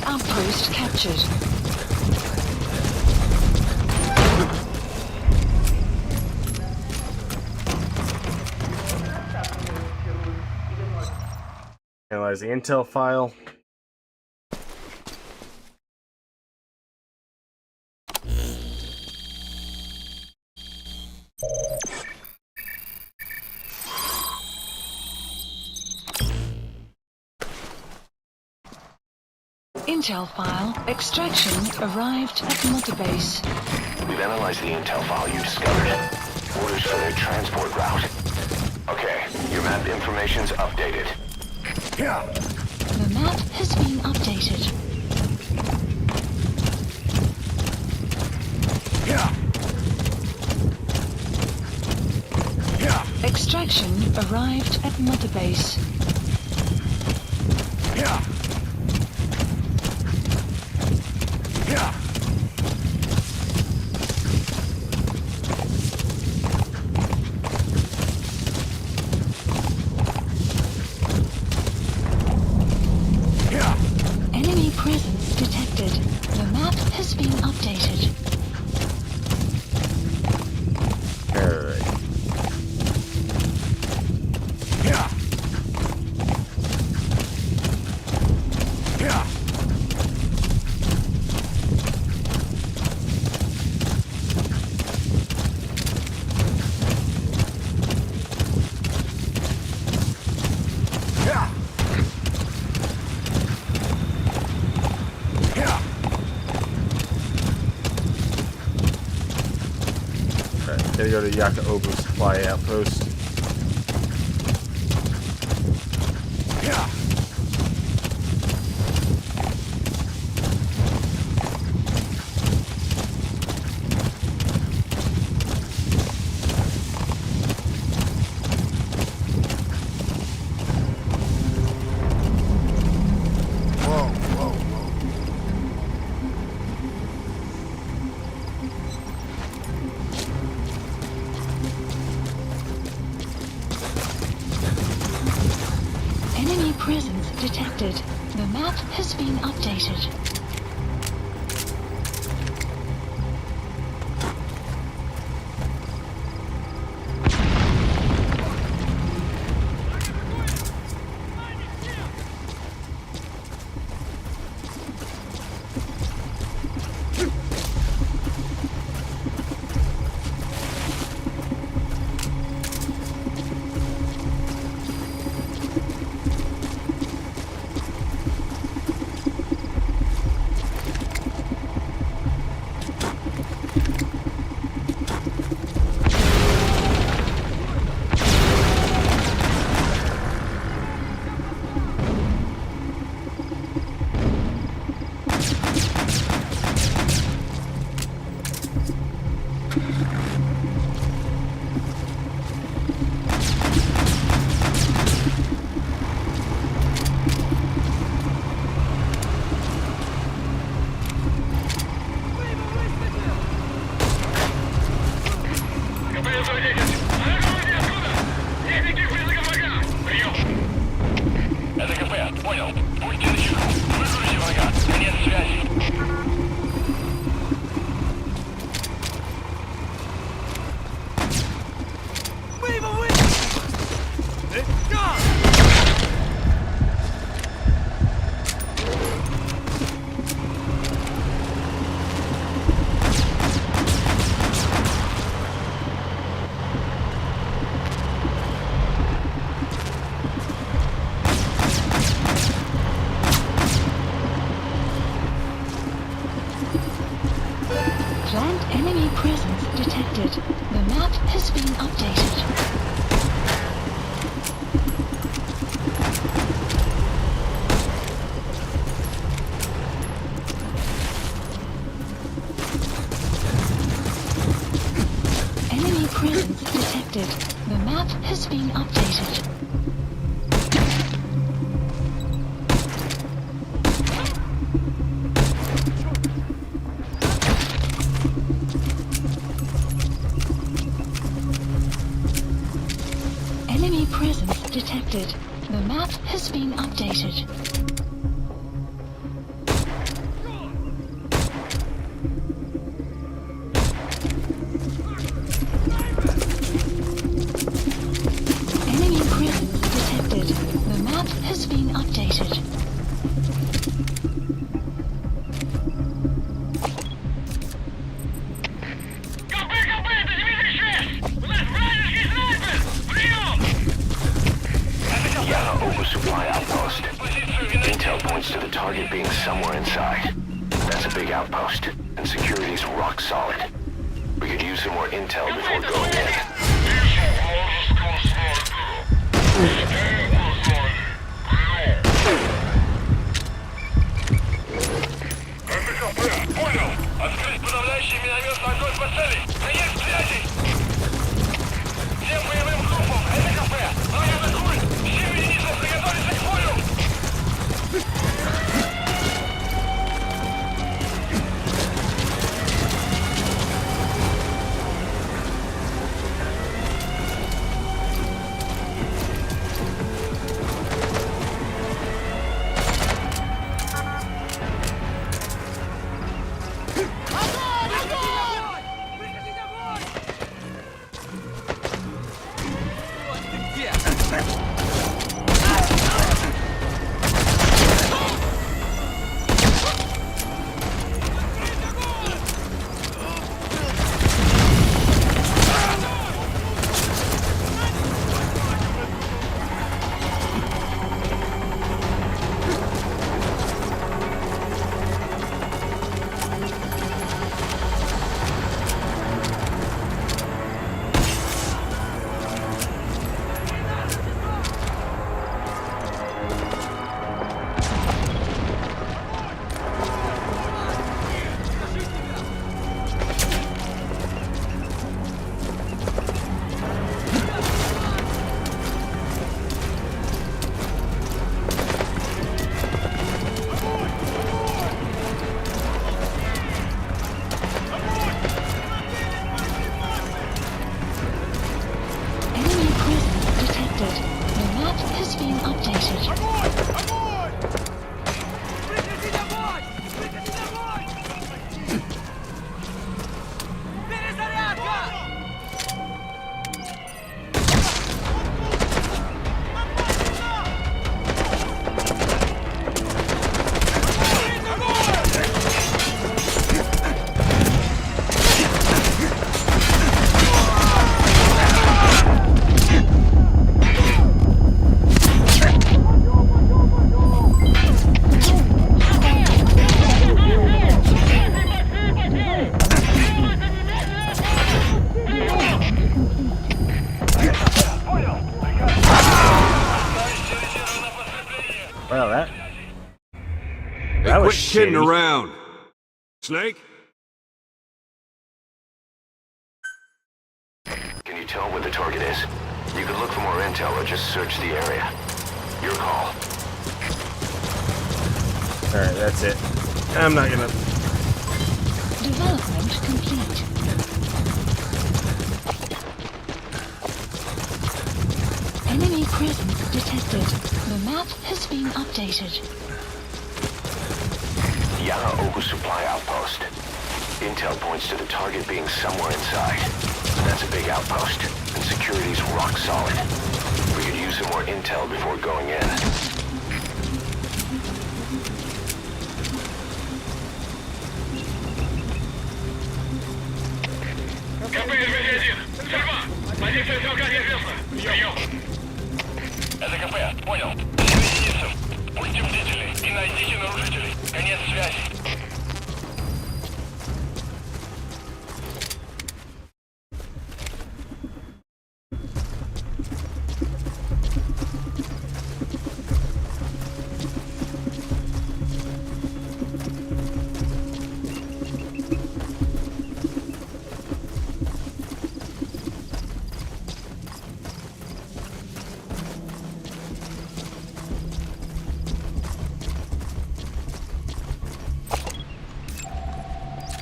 Outpost captured. Analyze the intel file. Intel file. Extraction arrived at Mother Base. We've analyzed the intel file you discovered. Orders for their transport route. Okay, your map information's updated. The map has been updated. Extraction arrived at Mother Base. Alright, gotta go to Yakaobu Supply Outpost. Enemy presence detected. The map has been updated. Это КП, понял. Будьте начеку. Выгрузите врага. Конец связи. Planned enemy presence detected. The map has been updated. Enemy presence detected. The map has been updated. Enemy presence detected. The map has been updated. Enemy presence detected. The map has been updated. КП, это Дмитрий-6! У нас вражеский снайпер! Прием! Yakaobu Supply Outpost. Intel points to the target being somewhere inside. That's a big outpost, and security's rock solid. We could use some more intel before going in. Это КП, понял. Открыть подавляющий минометный огонь по цели. Конец связи. Всем боевым группам, это КП. Враг атакует. Все единицы приготовиться к бою. kidding shitty. around. Snake? Can you tell where the target is? You can look for more intel or just search the area. Your call. Alright, that's it. I'm not gonna... Development complete. Enemy presence detected. The map has been updated. Yana Oku supply outpost. Intel points to the target being somewhere inside. That's a big outpost, and security's rock solid. We could use some more intel before going in. КП-21. Сорва! Позиция стрелка неизвестна. Прием. Это КП. Понял. 7 единицев. Будьте бдительны и найдите нарушителей. Конец связи.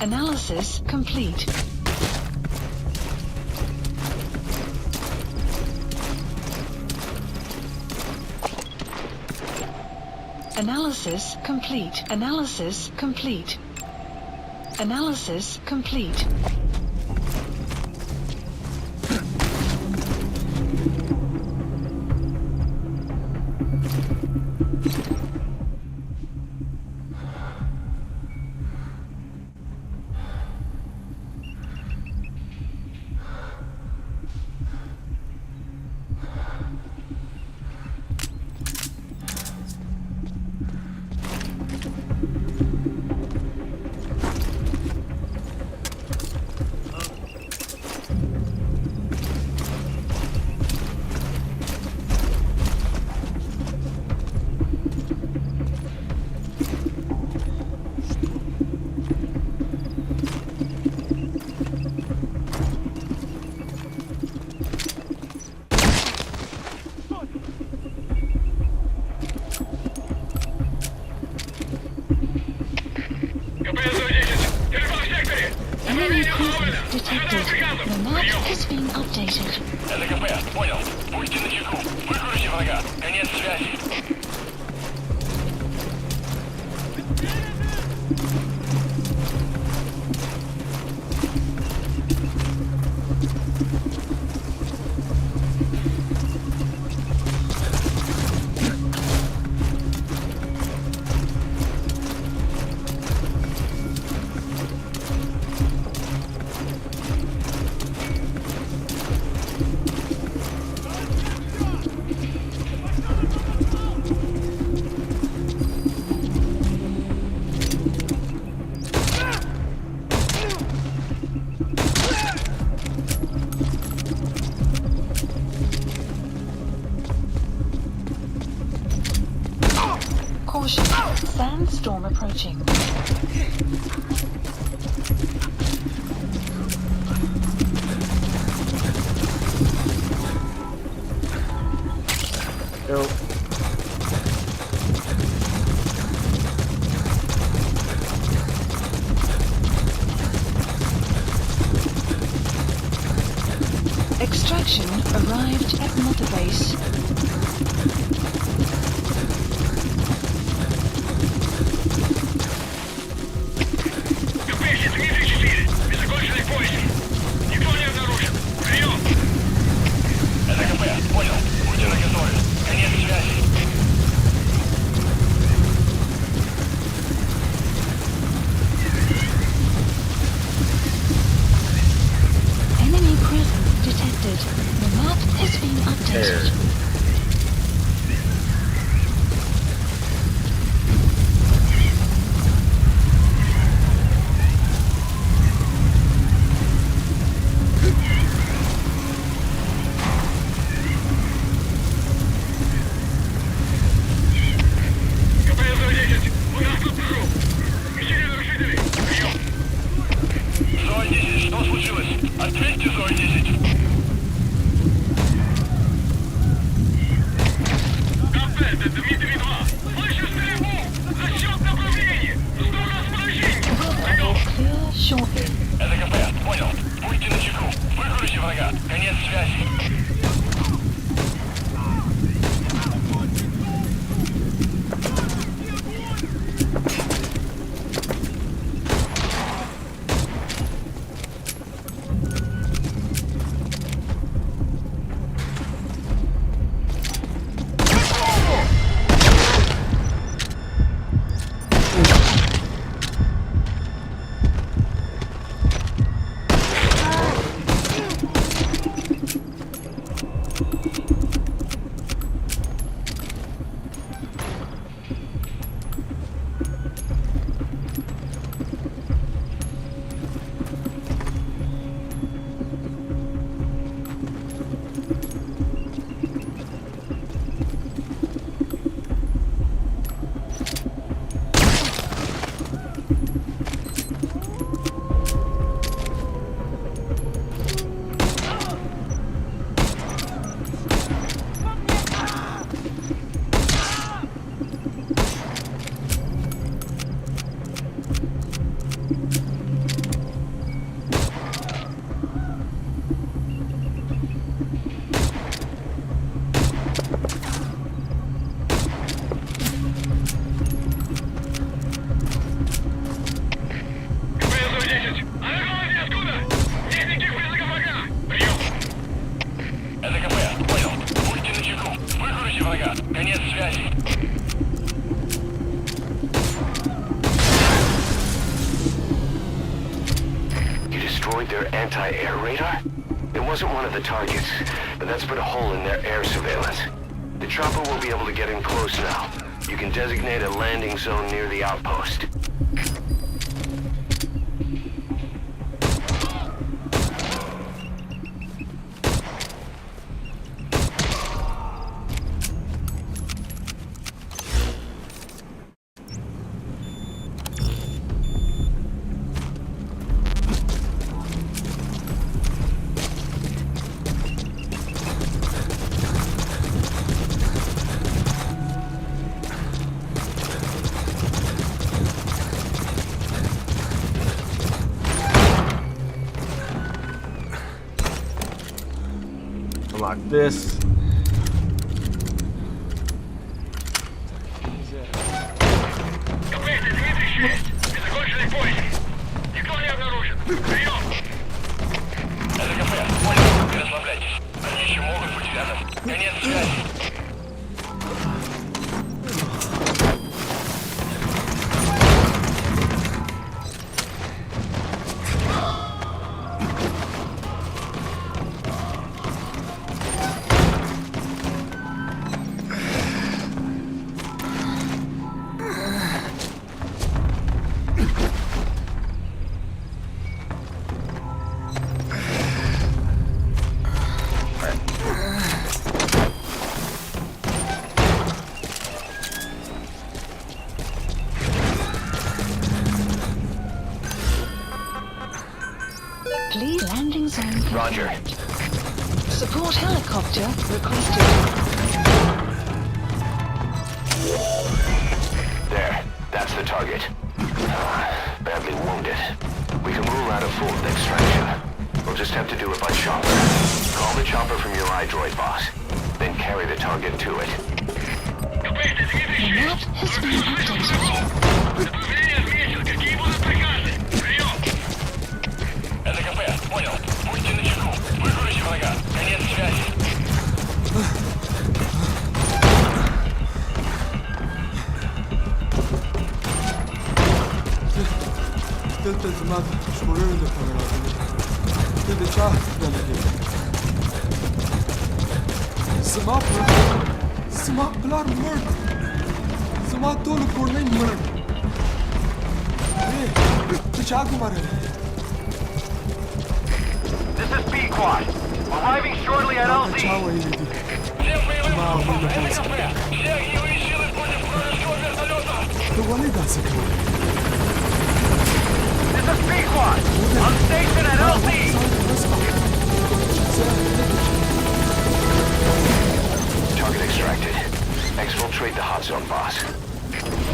Analysis complete. Analysis complete. Analysis complete. Analysis complete. Enemy presence detected. The map has been updated. Это КП. Понял. Будьте начеку. Выкройте врага. Конец связи. Caution. Sandstorm approaching. Go. Extraction arrived at Mother Base. КП-74. Незаконченный поиск. Никто не обнаружен. Прием. Это КП. Понял. Будьте наготове. Конец связи. Enemy presence detected. The map has been updated. There. КП-110. У нас тут прорыв. врага. Конец связи. Конец связи. You destroyed their anti-air radar? It wasn't one of the targets, but that's put a hole in their air surveillance. The chopper will be able to get in close now. You can designate a landing zone near the outpost. Unlock this. Капец, Дмитрий 6. Закончили поиски. Никто не обнаружен. Прием. Это КП. Понял. Не расслабляйтесь. Они еще могут быть рядом. Конец связи. Please landing zone. Roger. Support helicopter requested. There. That's the target. Badly wounded. We can rule out a full extraction. We'll just have to do it by chopper. Call the chopper from your iDroid boss. Then carry the target to it. Капец, Дмитрий 6. Map has been updated. Направление отмечен. Какие будут приказы? Прием. Это КП. Понял. Будьте начеку. Выгрузите врага. Конец связи. This is B-Quad. Arriving shortly at LZ. Всем боевым группам. Это КП. Все огневые силы против вражеского вертолета. This is B-Quad. On station at LZ. Target extracted. Exfiltrate the hot zone, boss.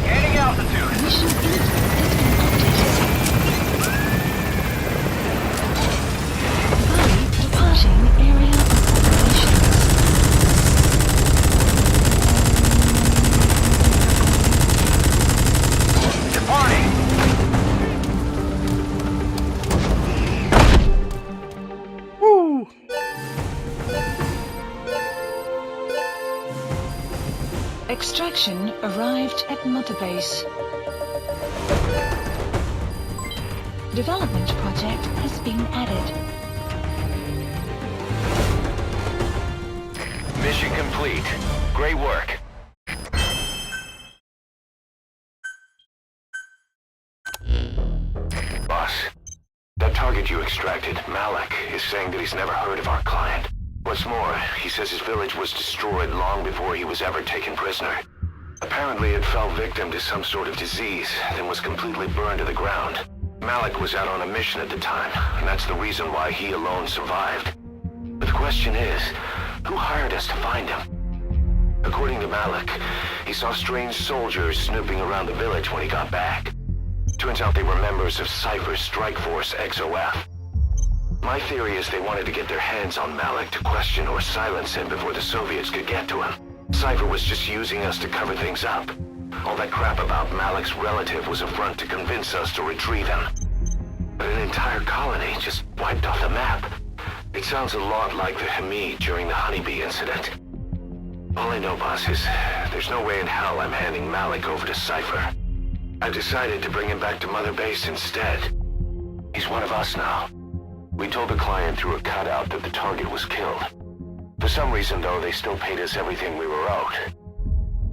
Gaining altitude. Mission info has been updated. Departing. Extraction arrived at Mother Base. Development project has been added. Mission complete. Great work. Boss, that target you extracted, Malik, is saying that he's never heard of our client. What's more, he says his village was destroyed long before he was ever taken prisoner. Apparently it fell victim to some sort of disease, then was completely burned to the ground. Malik was out on a mission at the time, and that's the reason why he alone survived. But the question is, who hired us to find him? According to Malik, he saw strange soldiers snooping around the village when he got back. Turns out they were members of Cypher's Strike Force XOF. My theory is they wanted to get their hands on Malik to question or silence him before the Soviets could get to him. Cypher was just using us to cover things up. All that crap about Malik's relative was a front to convince us to retrieve him. But an entire colony just wiped off the map. It sounds a lot like the Hamid during the Honeybee incident. All I know, boss, is there's no way in hell I'm handing Malik over to Cypher. I decided to bring him back to Mother Base instead. He's one of us now. We told the client through a cutout that the target was killed. For some reason, though, they still paid us everything we were owed.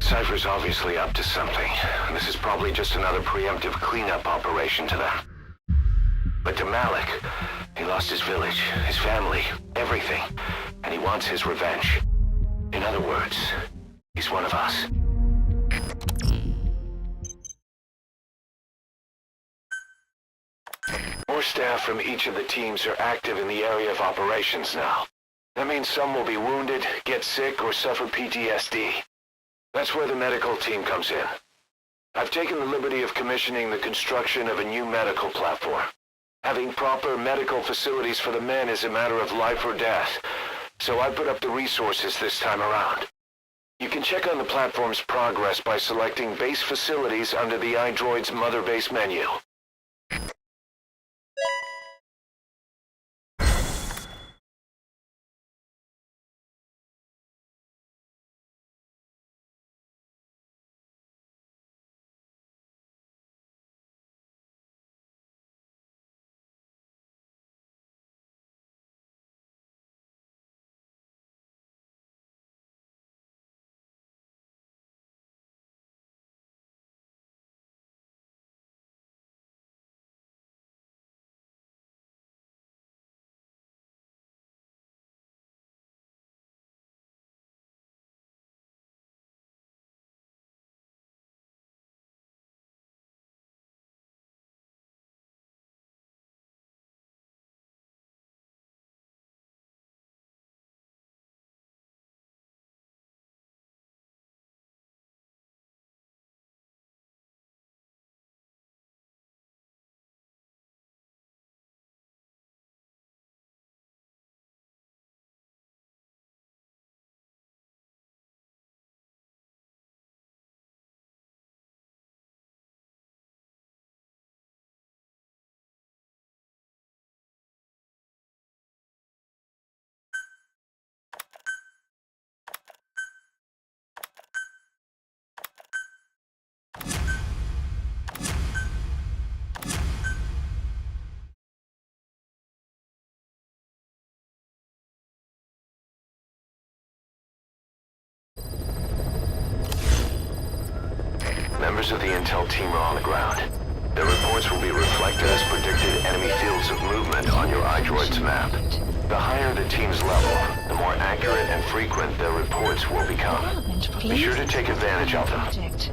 Cypher's obviously up to something, and this is probably just another preemptive cleanup operation to them. But to Malik, he lost his village, his family, everything, and he wants his revenge. In other words, he's one of us. More staff from each of the teams are active in the area of operations now. That means some will be wounded, get sick, or suffer PTSD. That's where the medical team comes in. I've taken the liberty of commissioning the construction of a new medical platform. Having proper medical facilities for the men is a matter of life or death, so I put up the resources this time around. You can check on the platform's progress by selecting Base Facilities under the iDroid's Mother Base menu. Members of the intel team are on the ground. Their reports will be reflected as predicted enemy fields of movement on your iDroid's map. The higher the team's level, the more accurate and frequent their reports will become. Be sure to take advantage of them. Project.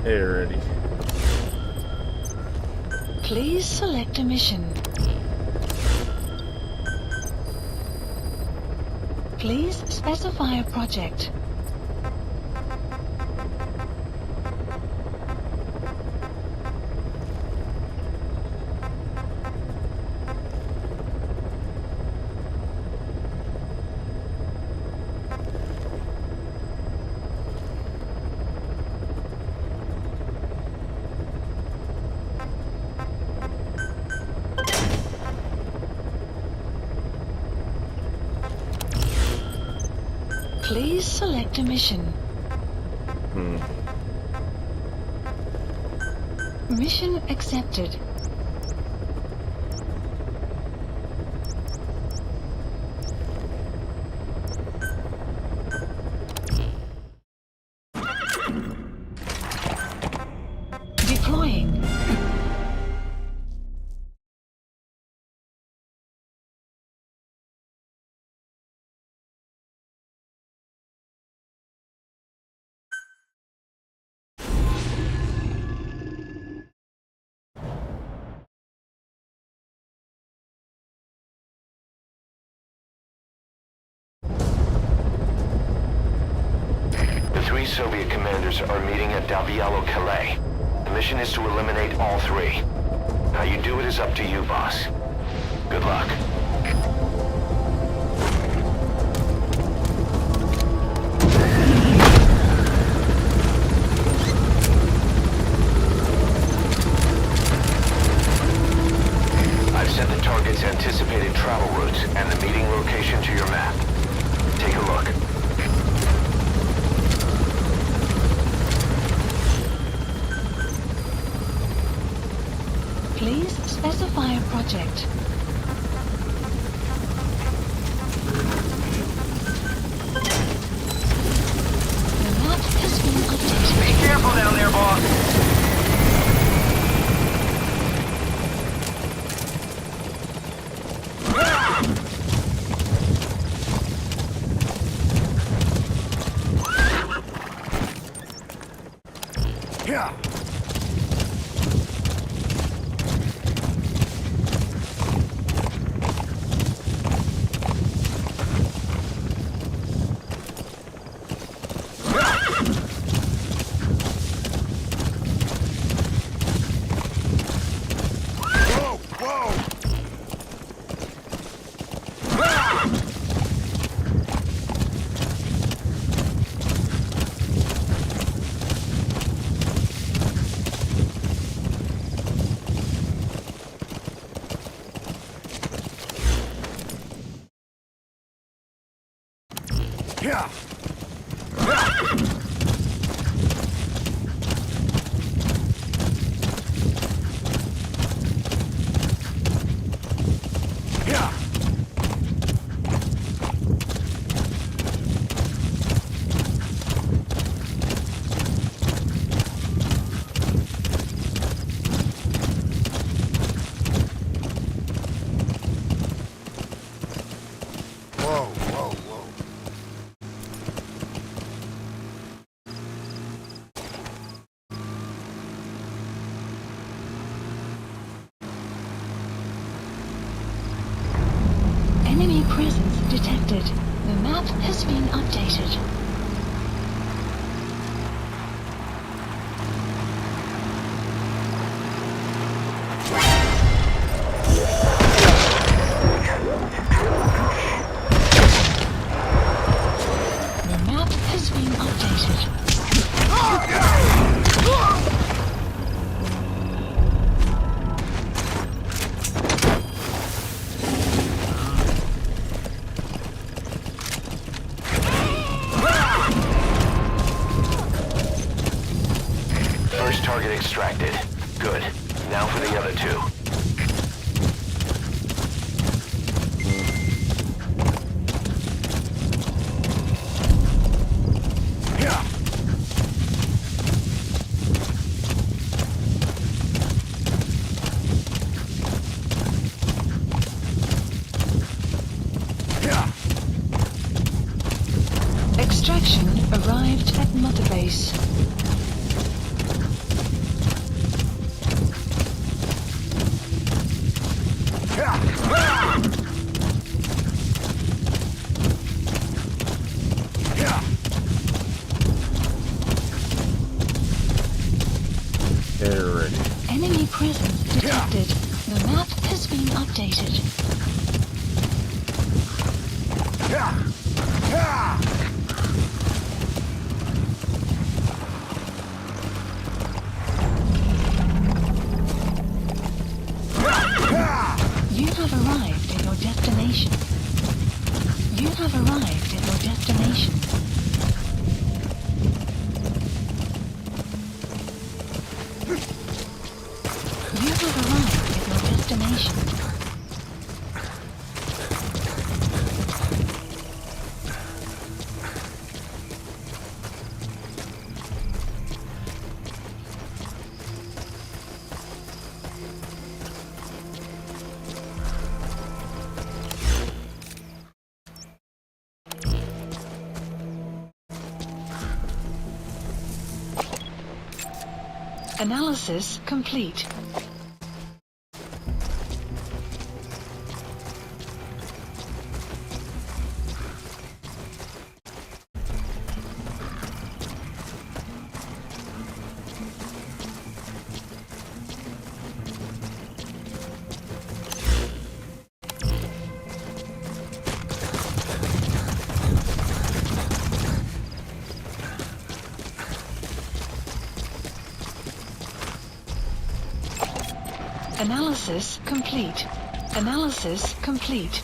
Alrighty. Please select a mission. Please specify a project. Please select a mission. Mission accepted. Deploying. The 3 Soviet commanders are meeting at Davialo Calais. The mission is to eliminate all 3. How you do it is up to you, boss. Good luck. I've sent the target's anticipated travel routes and the meeting location to your map. Take a look. Please specify a project. The map has been updated. Be careful down there, boss. Yeah. Yeah. Yeah. Whoa, whoa, whoa. Enemy presence detected. The map has been updated. The map has been updated. First target extracted. Good. Now for the other 2. Yeah. Yeah. Extraction arrived at Mother Base. presence detected. The map has been updated. You have arrived at your destination. You have arrived at your destination. You have arrived at your destination. Analysis complete. Analysis complete. Analysis complete.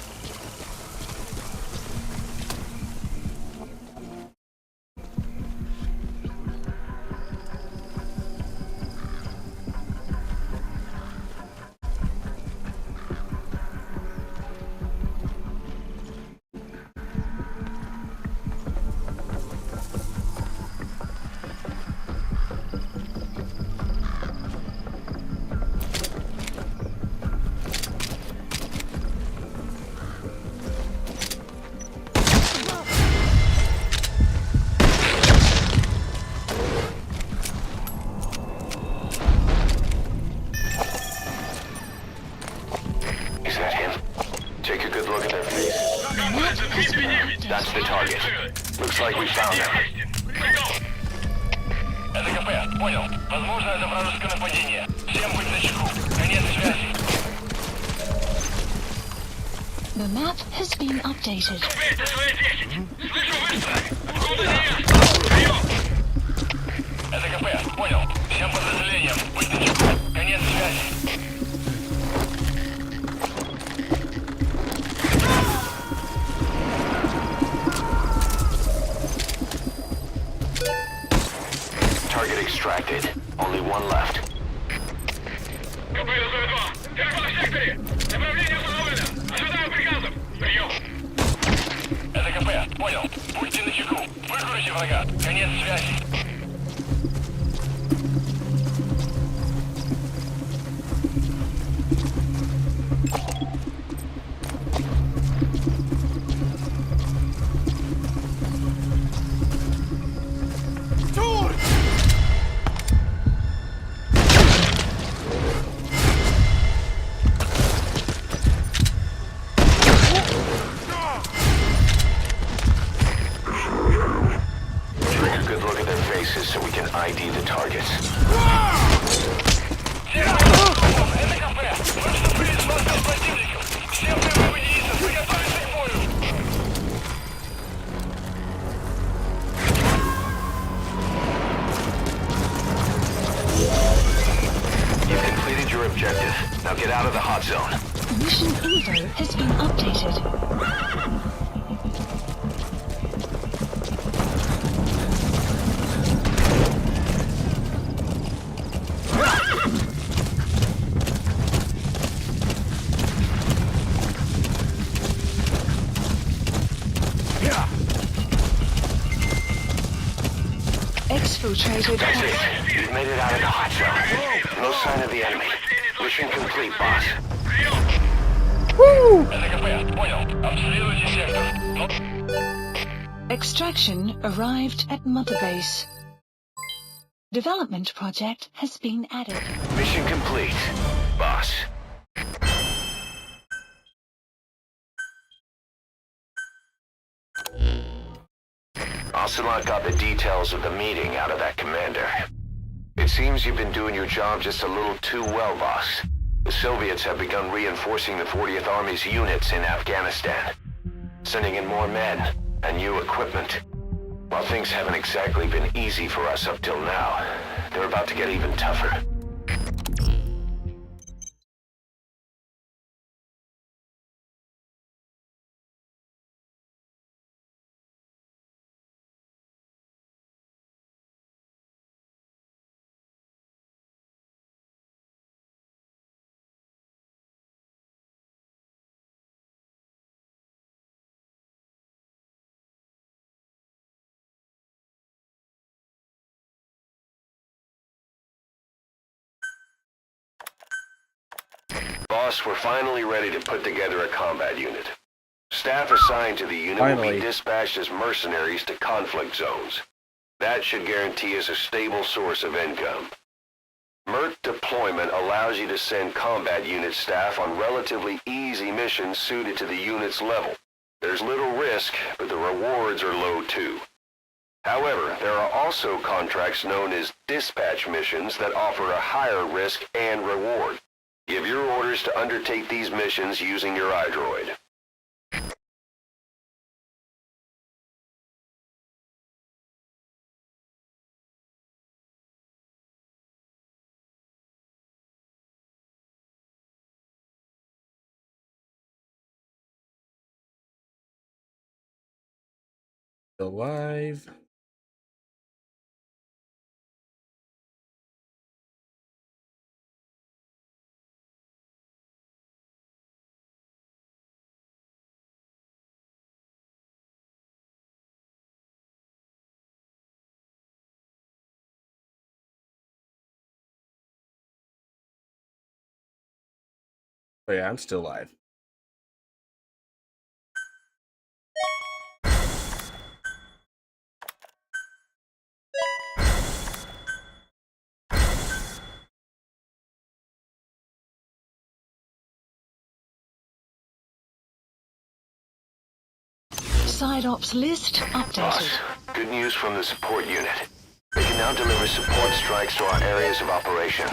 Is that him? Take a good look at their face. That's the target. Looks like we found him. Это КП, понял. Возможно, это вражеское нападение. Всем быть начеку. Конец связи. The map has been updated. Проверьте свои 10. Слышу выстрелы. Откуда не Прием. Это КП, понял. Всем подразделениям быть начеку. Конец связи. Target extracted. Only one left. КП ЛЗ-2. Термин в секторе. Направление установлено. Ожидаю приказов. Прием. Это КП, понял. Будьте начеку. Выкурите врага. Конец связи. Take a good look at their faces so we can ID the targets. Это КП. Ваш приз возглавил противников. Всем боевым единицам приготовиться к бою. You've completed your objective. Now get out of the hot zone. Mission info has been updated. Exfiltrated. That's it. You've made it out of the hot zone. No sign of the enemy. Mission complete, boss. Это КП, понял. Обследуйте сектор. Extraction arrived at Mother Base. Development project has been added. Mission complete, boss. Ocelot got the details of the meeting out of that commander. It It seems you've been doing your job just a little too well, boss. The Soviets have begun reinforcing the 40th Army's units in Afghanistan, sending in more men and new equipment. While things haven't exactly been easy for us up till now, they're about to get even tougher. Boss, we're finally ready to put together a combat unit. Staff assigned to the unit will be dispatched as mercenaries to conflict zones. That should guarantee us a stable source of income. MERT deployment allows you to send combat unit staff on relatively easy missions suited to the unit's level. There's little risk, but the rewards are low too. However, there are also contracts known as dispatch missions that offer a higher risk and reward. Give your orders to undertake these missions using your iDroid. Alive. Oh yeah, I'm still live. Side ops list updated. Boss, good news from the support unit. They can now deliver support strikes to our areas of operation.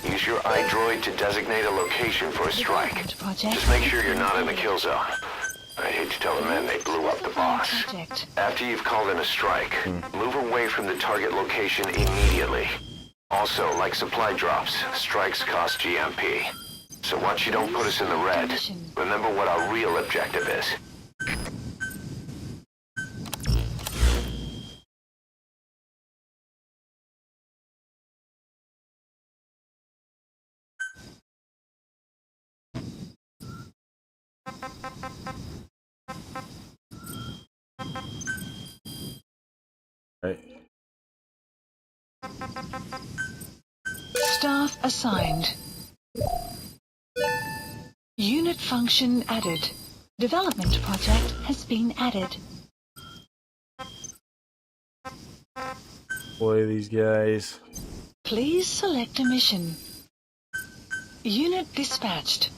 Use your iDroid to designate a location for a strike. Just make sure you're not in the kill zone. I hate to tell the men they blew up the boss. After you've called in a strike, move away from the target location immediately. Also, like supply drops, strikes cost GMP. So watch you don't put us in the red. Remember what our real objective is. Right. Staff assigned. Unit function added. Development project has been added. Boy, these guys. Please select a mission. Unit dispatched.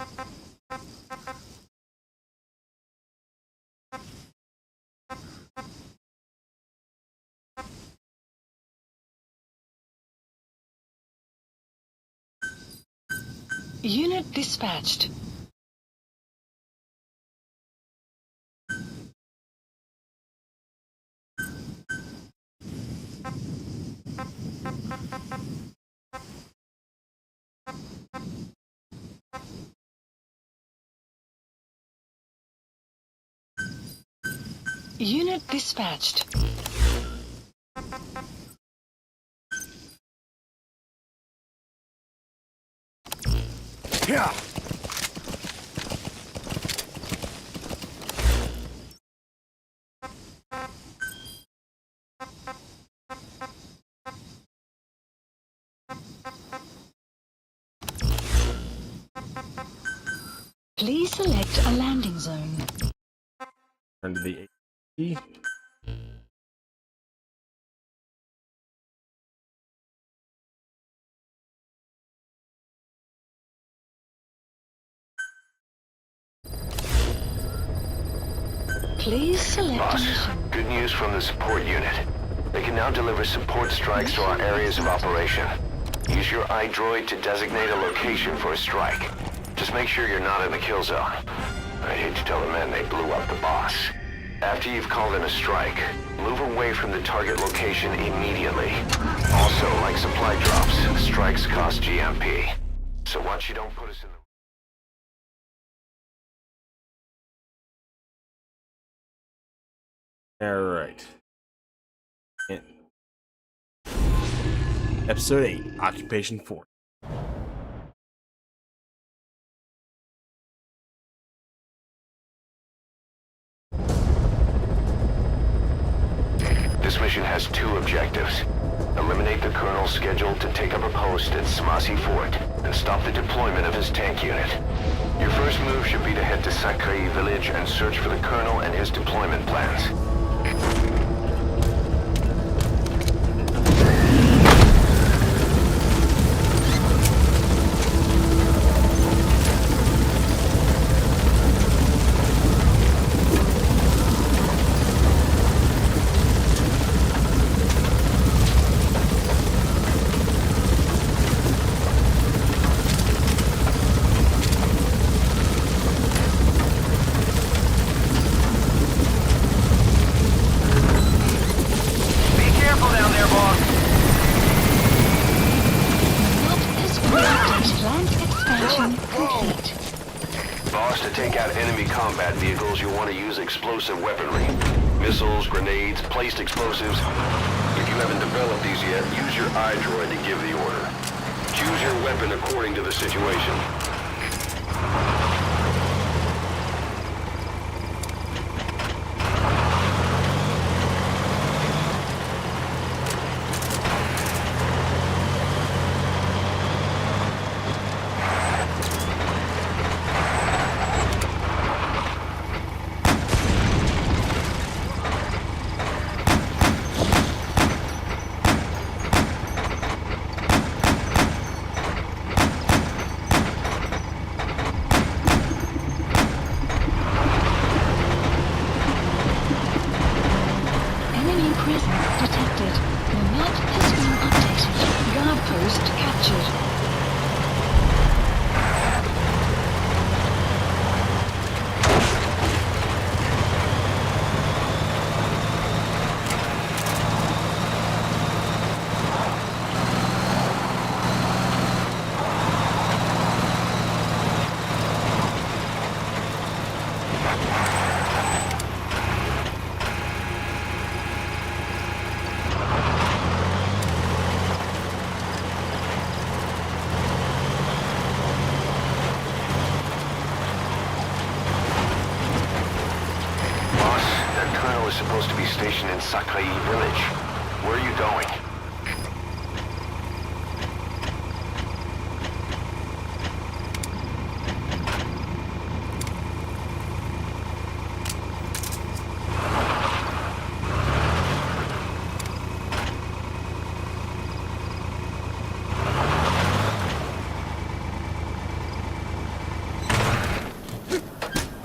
Unit dispatched. Unit dispatched. Yeah. Please select a landing zone. Under the AT. Please select a Boss, mission. good news from the support unit. They can now deliver support strikes to our areas of operation. Use your iDroid to designate a location for a strike. Just make sure you're not in the kill zone. I'd hate to tell the men they blew up the boss. After you've called in a strike, move away from the target location immediately. Also, like supply drops, strikes cost GMP. So watch you don't put us in the... Alright. Episode 8, Occupation 4. This mission has 2 objectives. Eliminate the Colonel scheduled to take up a post at Smasi Fort and stop the deployment of his tank unit. Your first move should be to head to Sakai village and search for the Colonel and his deployment plans. Explosive weaponry. Missiles, grenades, placed explosives. If you haven't developed these yet, use your iDroid to give the order. Choose your weapon according to the situation. Supposed to be stationed in Sakai village. Where are you going?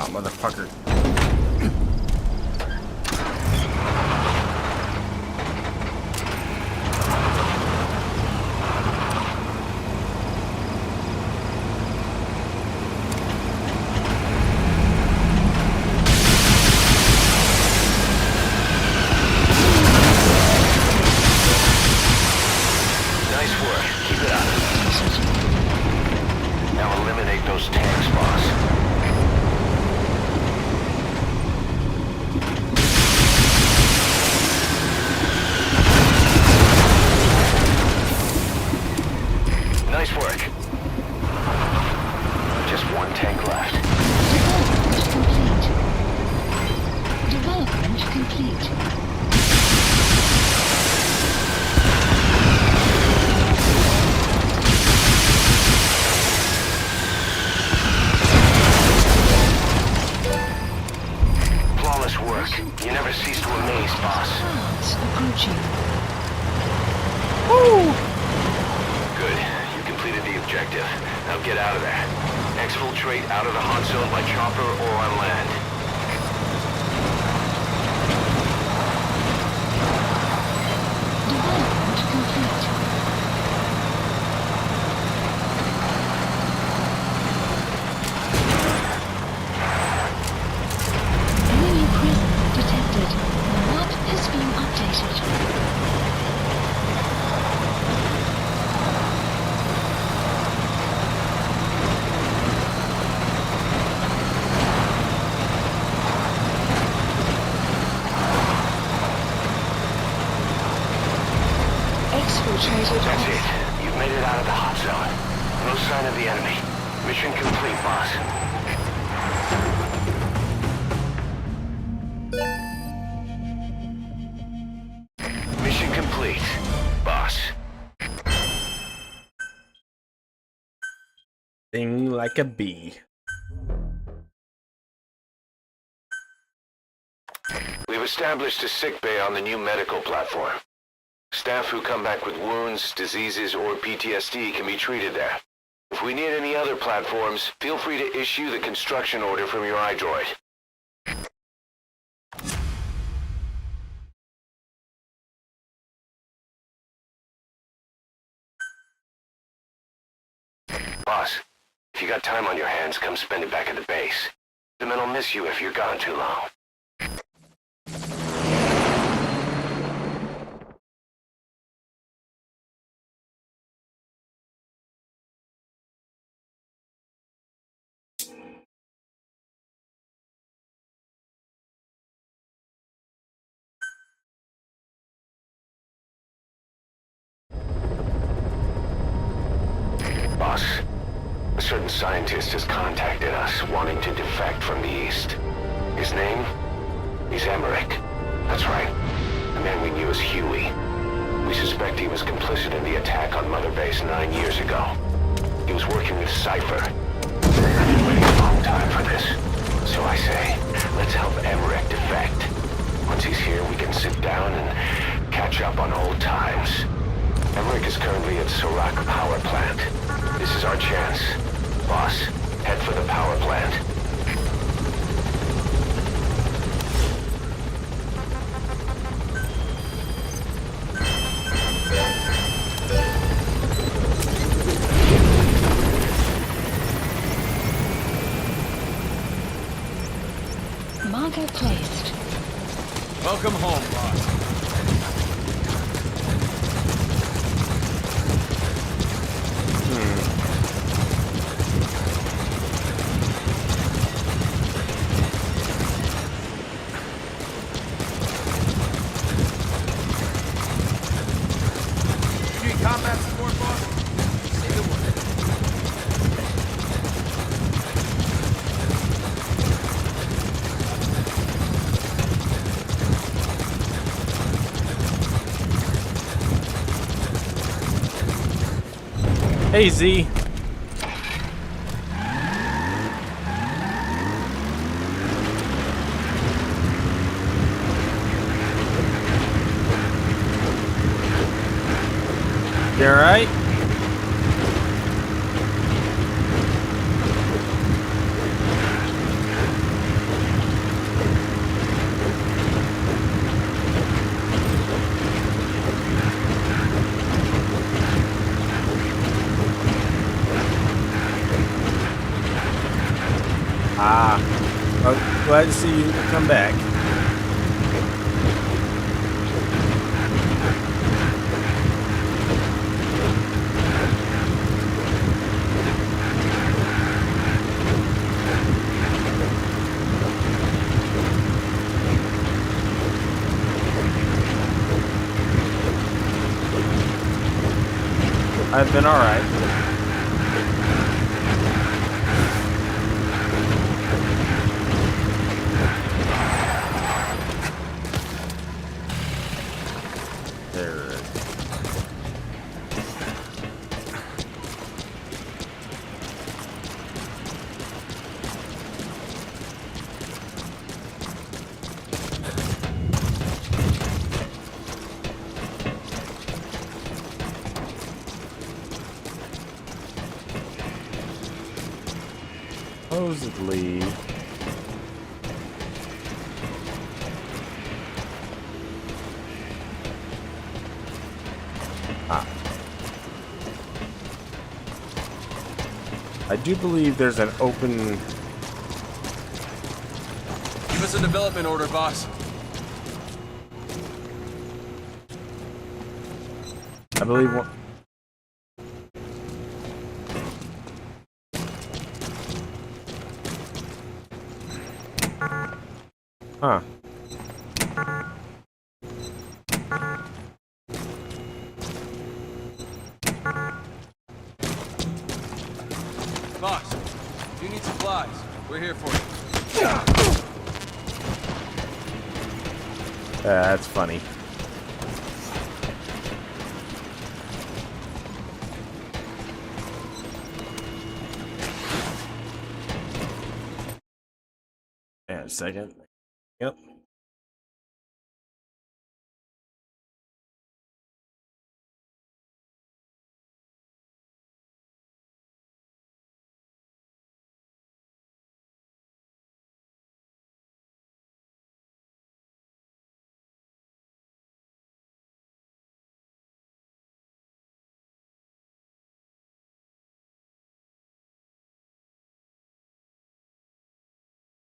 Oh, motherfucker. Exfiltrate out of the hot zone by chopper or on land. Development complete. infiltrated That's us. it. You've made it out of the hot zone. No sign of the enemy. Mission complete, boss. Mission complete, boss. Sting like a bee. We've established a sick bay on the new medical platform. Staff who come back with wounds, diseases, or PTSD can be treated there. If we need any other platforms, feel free to issue the construction order from your iDroid. Boss, if you got time on your hands, come spend it back at the base. The men will miss you if you're gone too long. Boss, a certain scientist has contacted us wanting to defect from the East. His name? He's Emmerich. That's right. The man we knew as Huey. We suspect he was complicit in the attack on Mother Base 9 years ago. He was working with Cypher. I've been waiting a long time for this. So I say, let's help Emmerich defect. Once he's here, we can sit down and catch up on old times. Emmerich is currently at Serac Power Plant. This is our chance. Boss, head for the power plant. Margo placed. Welcome home, boss. You need combat support, boss? Say the word. Hey, Z. You alright? I'm glad to see you come back. I've been alright. Supposedly. I do believe there's an open. Give us a development order, boss. I believe one. Huh. eyes. We're here for you. That's funny. And a second. Yep.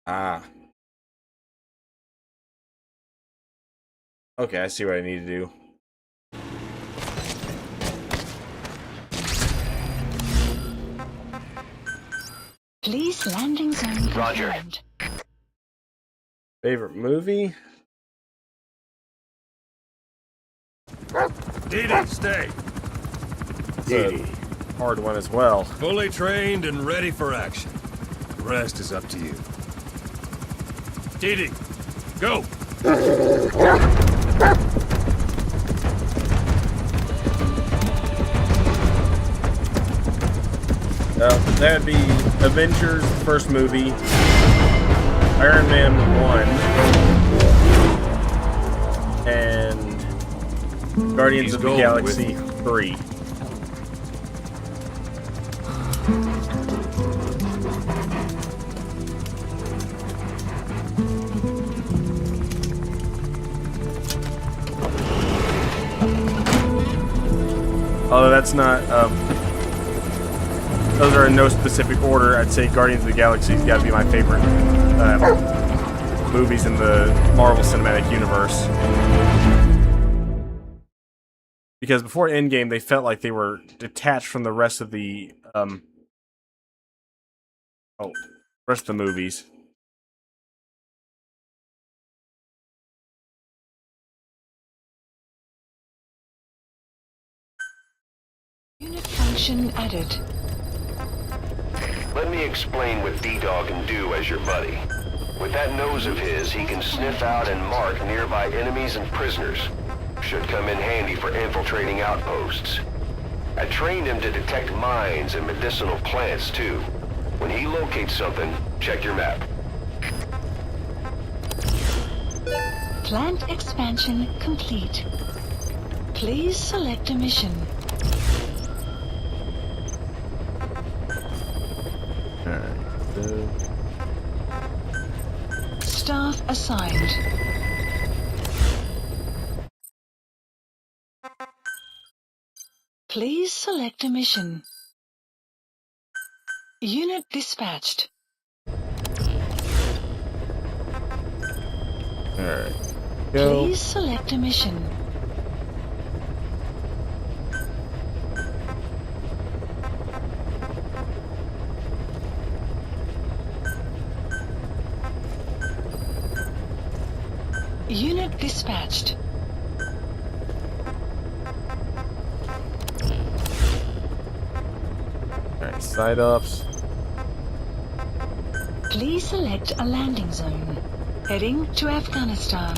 Ah. Okay, I see what I need to do. Please landing zone Roger. confirmed. Favorite movie? Didi, stay. It's a hard one as well. Fully trained and ready for action. The rest is up to you. Didi, go! That would be Avengers, the first movie, Iron Man 1, and Guardians of the Galaxy 3. Although that's not, those are in no specific order. I'd say Guardians of the Galaxy's got to be my favorite movies in the Marvel Cinematic Universe. Because before Endgame, they felt like they were detached from the rest of the rest of the movies. Unit function added. Let me explain what D-Dog can do as your buddy. With that nose of his, he can sniff out and mark nearby enemies and prisoners. Should come in handy for infiltrating outposts. I trained him to detect mines and medicinal plants, too. When he locates something, check your map. Plant expansion complete. Please select a mission. Staff assigned. Please select a mission. Unit dispatched. Alright. Go. Please select a mission. Unit dispatched. Alright, side ups. Please select a landing zone. Heading to Afghanistan.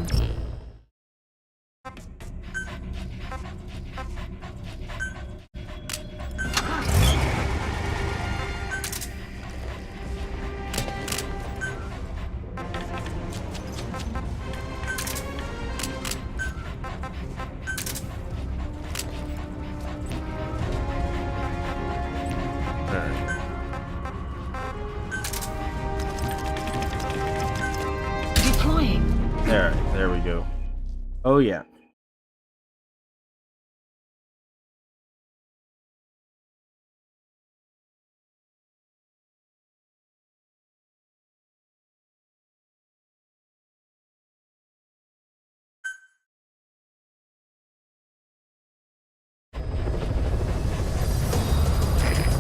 There we go. Oh yeah.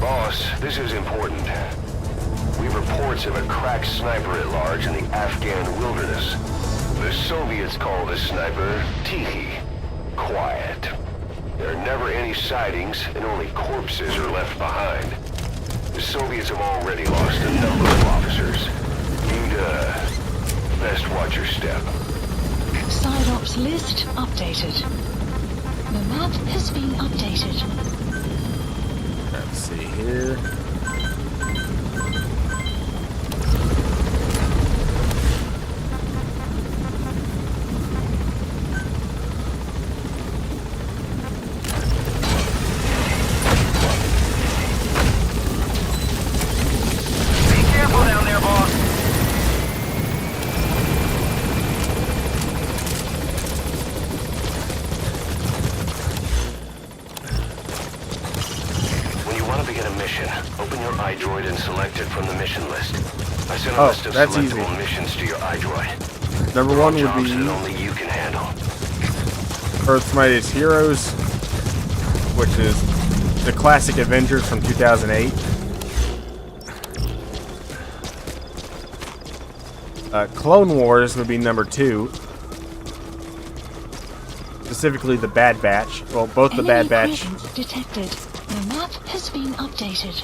Boss, this is important. We have reports of a crack sniper at large in the Afghan wilderness. The Soviets call the sniper Tiki. Quiet. There are never any sightings, and only corpses are left behind. The Soviets have already lost a number of officers. You'd, best watch your step. Side ops list updated. The map has been updated. Let's see here. Be careful down there, boss. When you want to begin a mission, open your iDroid and select it from the mission list. I sent a Oh, list of that's selectable easy. missions to your iDroid. Number one would Jobs that be only you can handle. Earth's Mightiest Heroes, which is the classic Avengers from 2008. Clone Wars would be number 2. Specifically the Bad Batch. Well, both the Bad Enemy Batch. presence detected. The map has been updated.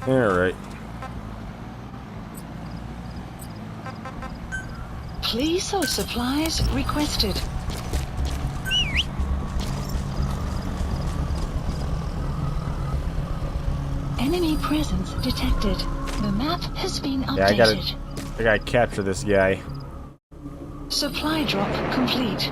Alright. Police or supplies requested. Enemy presence detected. The map has been updated. Yeah, I gotta capture this guy. Supply drop complete.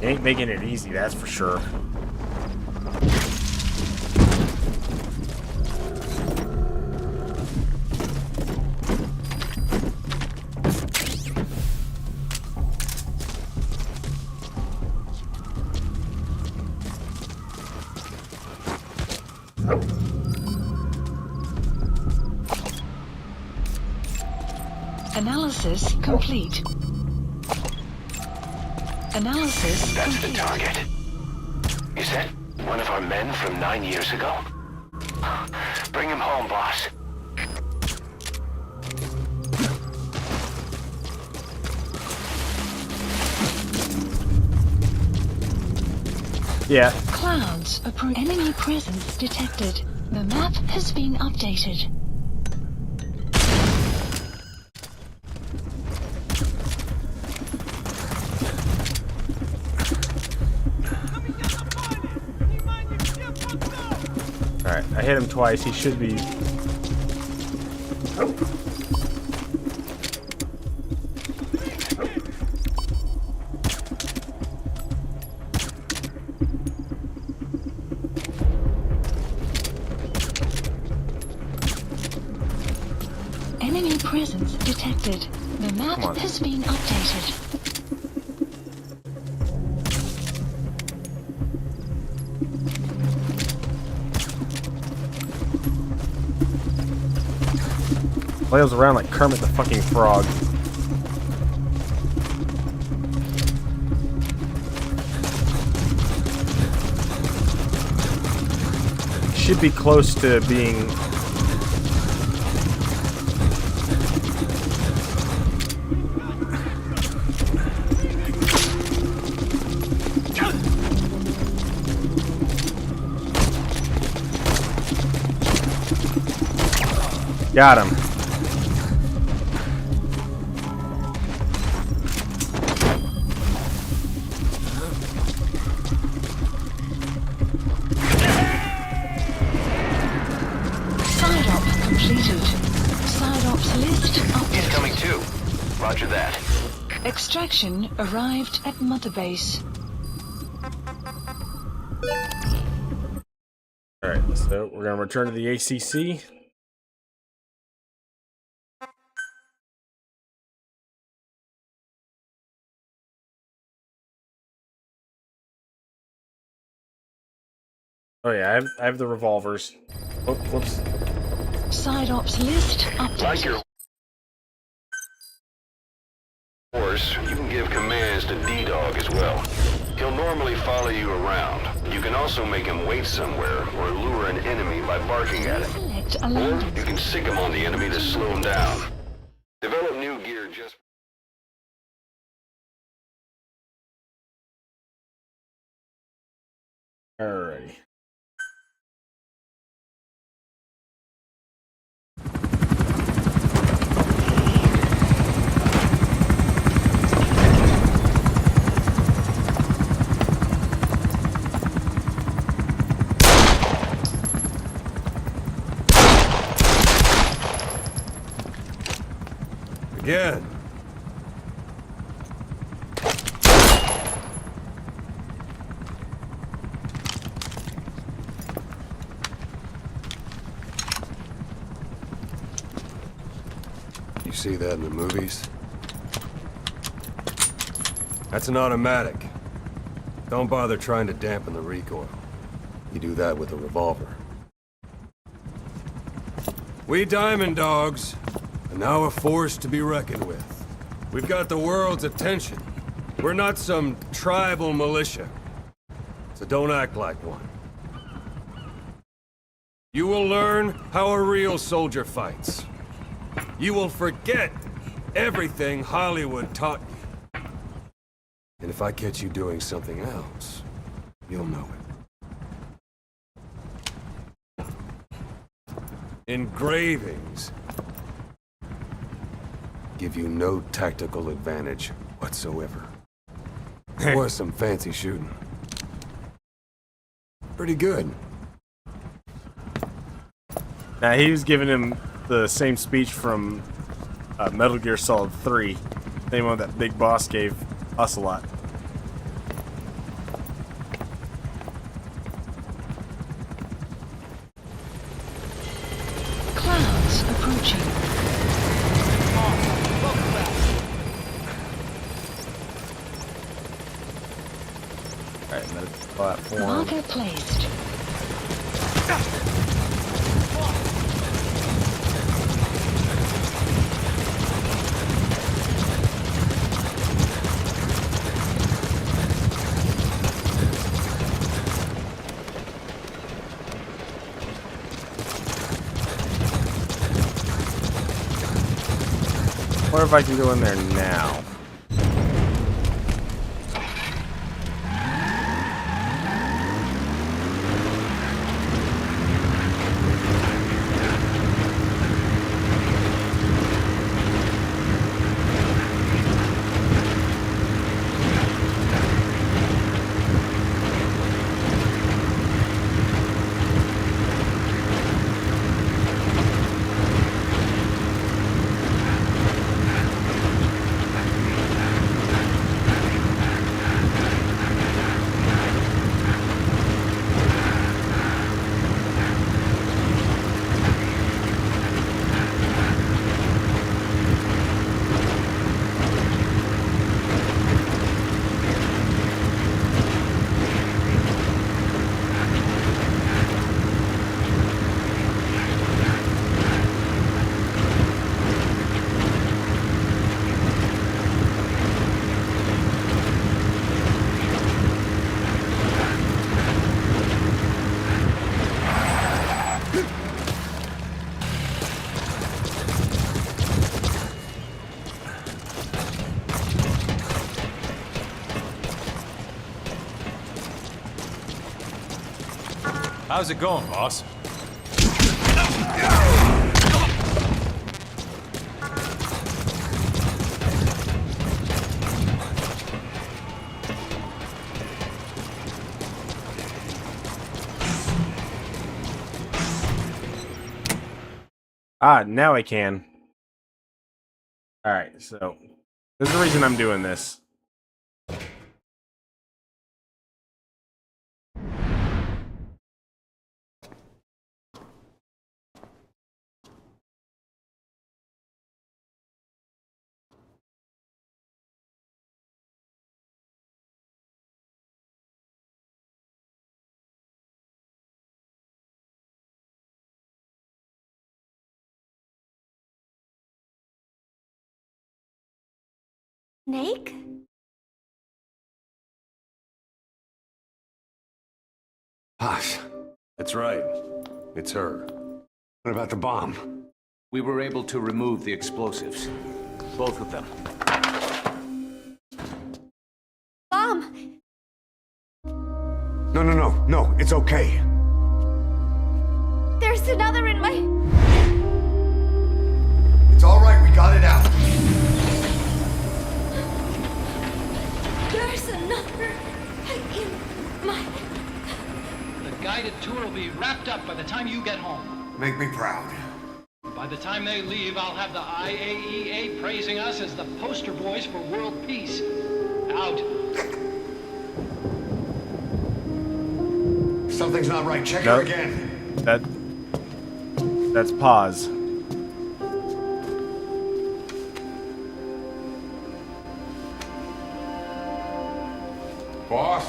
They ain't making it easy, that's for sure. Analysis complete. Analysis That's the complete. target. Is that one of our men from 9 years ago? Bring him home, boss. Yeah. Clouds approved. Enemy presence detected. The map has been updated. Alright, I hit him twice. He should be... Enemy presence detected. The map Come on. has been updated. flails around like Kermit the fucking Frog. Should be close to being Got him. Side op completed. Side ops list He's updated. coming too. Roger that. Extraction arrived at Mother Base. Alright, so we're gonna return to the ACC. Oh yeah, I have the revolvers. Oh, whoops. Side ops list Like your updated. horse, you can give commands to D-Dog as well. He'll normally follow you around. You can also make him wait somewhere or lure an enemy by barking at him. Select a Or landing. you can sick him on the enemy to slow him down. Develop new gear just... Alrighty. Again. You see that in the movies? That's an automatic. Don't bother trying to dampen the recoil. You do that with a revolver. We Diamond Dogs are now a force to be reckoned with. We've got the world's attention. We're not some tribal militia. So don't act like one. You will learn how a real soldier fights. You will forget everything Hollywood taught you. And if I catch you doing something else, you'll know it. Engravings give you no tactical advantage whatsoever. There was some fancy shooting. Pretty good. Now he was giving him the same speech from Metal Gear Solid 3. Same one that Big Boss gave Ocelot. Clouds approaching. Alright, medical platform. Marker placed. Wonder if I can go in there now. How's it going, boss? Ah, now I can. Alright, so there's a reason I'm doing this. Snake? Hush. That's right. It's her. What about the bomb? We were able to remove the explosives. Both of them. Bomb! No, it's okay. There's another in my... It's all right, we got it out. There's another in my... The guided tour will be wrapped up by the time you get home. Make me proud. By the time they leave, I'll have the IAEA praising us as the poster boys for world peace. Out. Something's not right. Check Nope. her again. That's pause. Boss?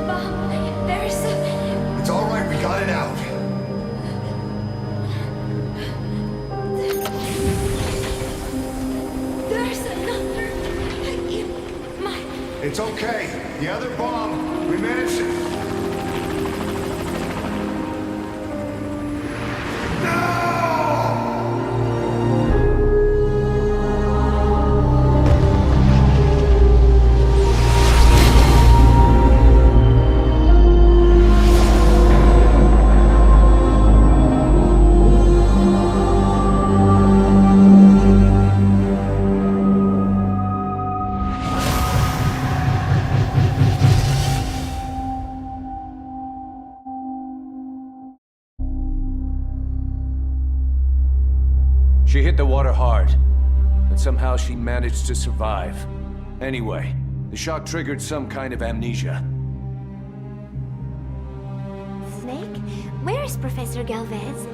Bomb! There's a... It's all right, we got it out. There's another in my... It's okay. The other bomb, we managed to... She hit the water hard, but somehow she managed to survive. Anyway, the shock triggered some kind of amnesia. Snake? Where is Professor Galvez?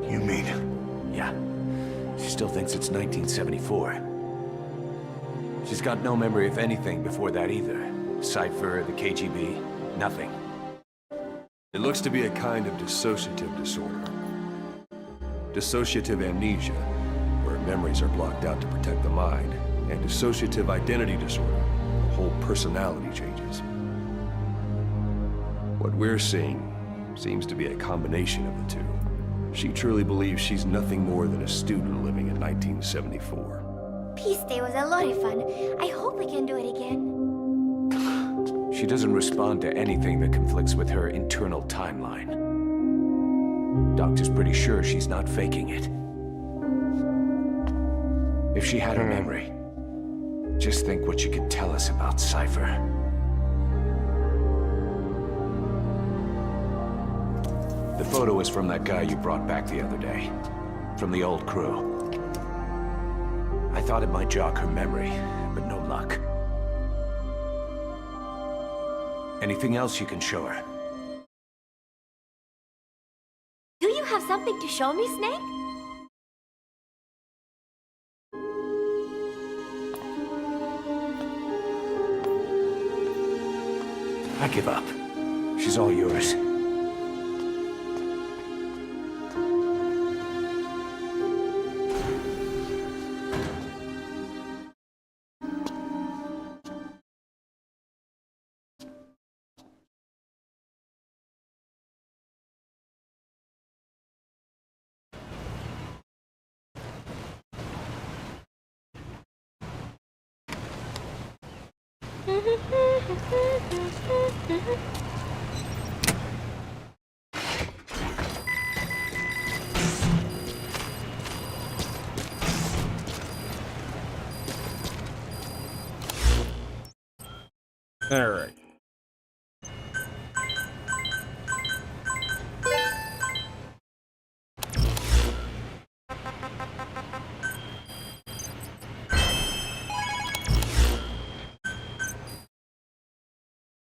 You mean... Yeah, she still thinks it's 1974. She's got no memory of anything before that either. Cypher, the KGB, nothing. It looks to be a kind of dissociative disorder. Dissociative amnesia, where memories are blocked out to protect the mind, and dissociative identity disorder, where whole personality changes. What we're seeing seems to be a combination of the two. She truly believes she's nothing more than a student living in 1974. Peace Day was a lot of fun. I hope we can do it again. She doesn't respond to anything that conflicts with her internal timeline. Doctor's pretty sure she's not faking it. If she had her memory, just think what she could tell us about Cypher. The photo is from that guy you brought back the other day. From the old crew. I thought it might jog her memory, but no luck. Anything else you can show her? Do you have something to show me, Snake? I give up. She's all yours. All right.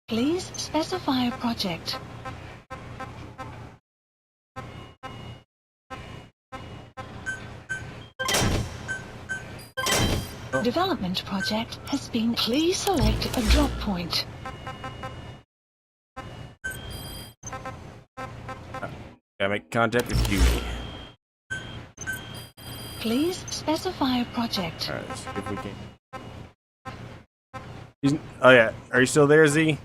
Please specify a project. Development project has been. Please select a drop point. Gotta make contact with Huey. Please specify a project. Alright, let's see if we can. Oh yeah, are you still there, Z?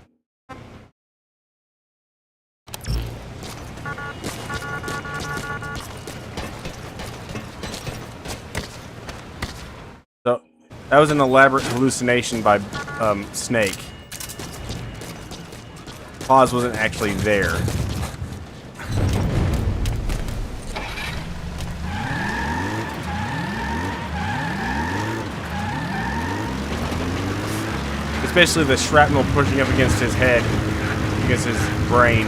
So, that was an elaborate hallucination by Snake. Paz wasn't actually there. Especially the shrapnel pushing up against his head, against his brain.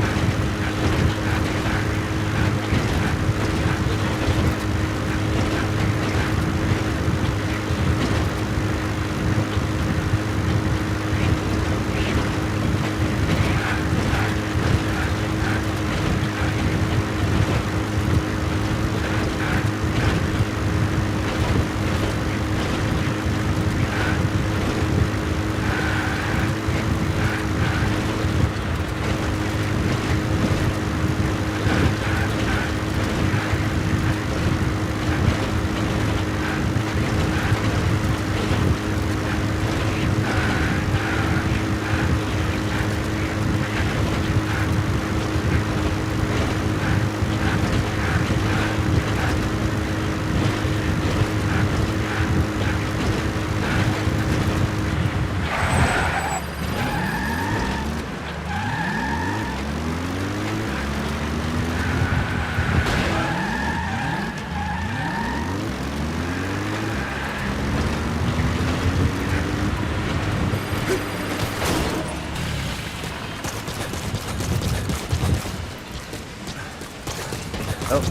Oh,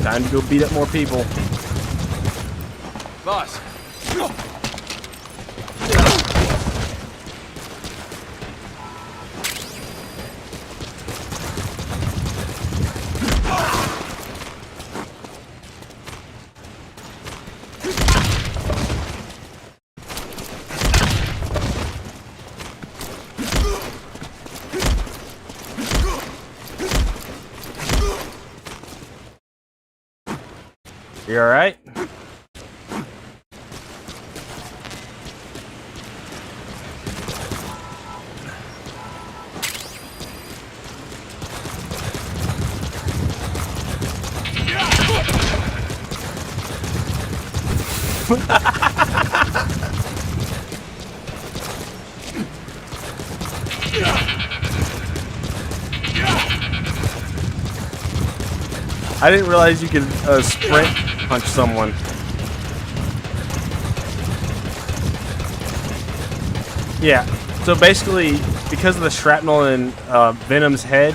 time to go beat up more people. Boss. You alright? I didn't realize you could sprint punch someone. Yeah, so basically, because of the shrapnel in Venom's head,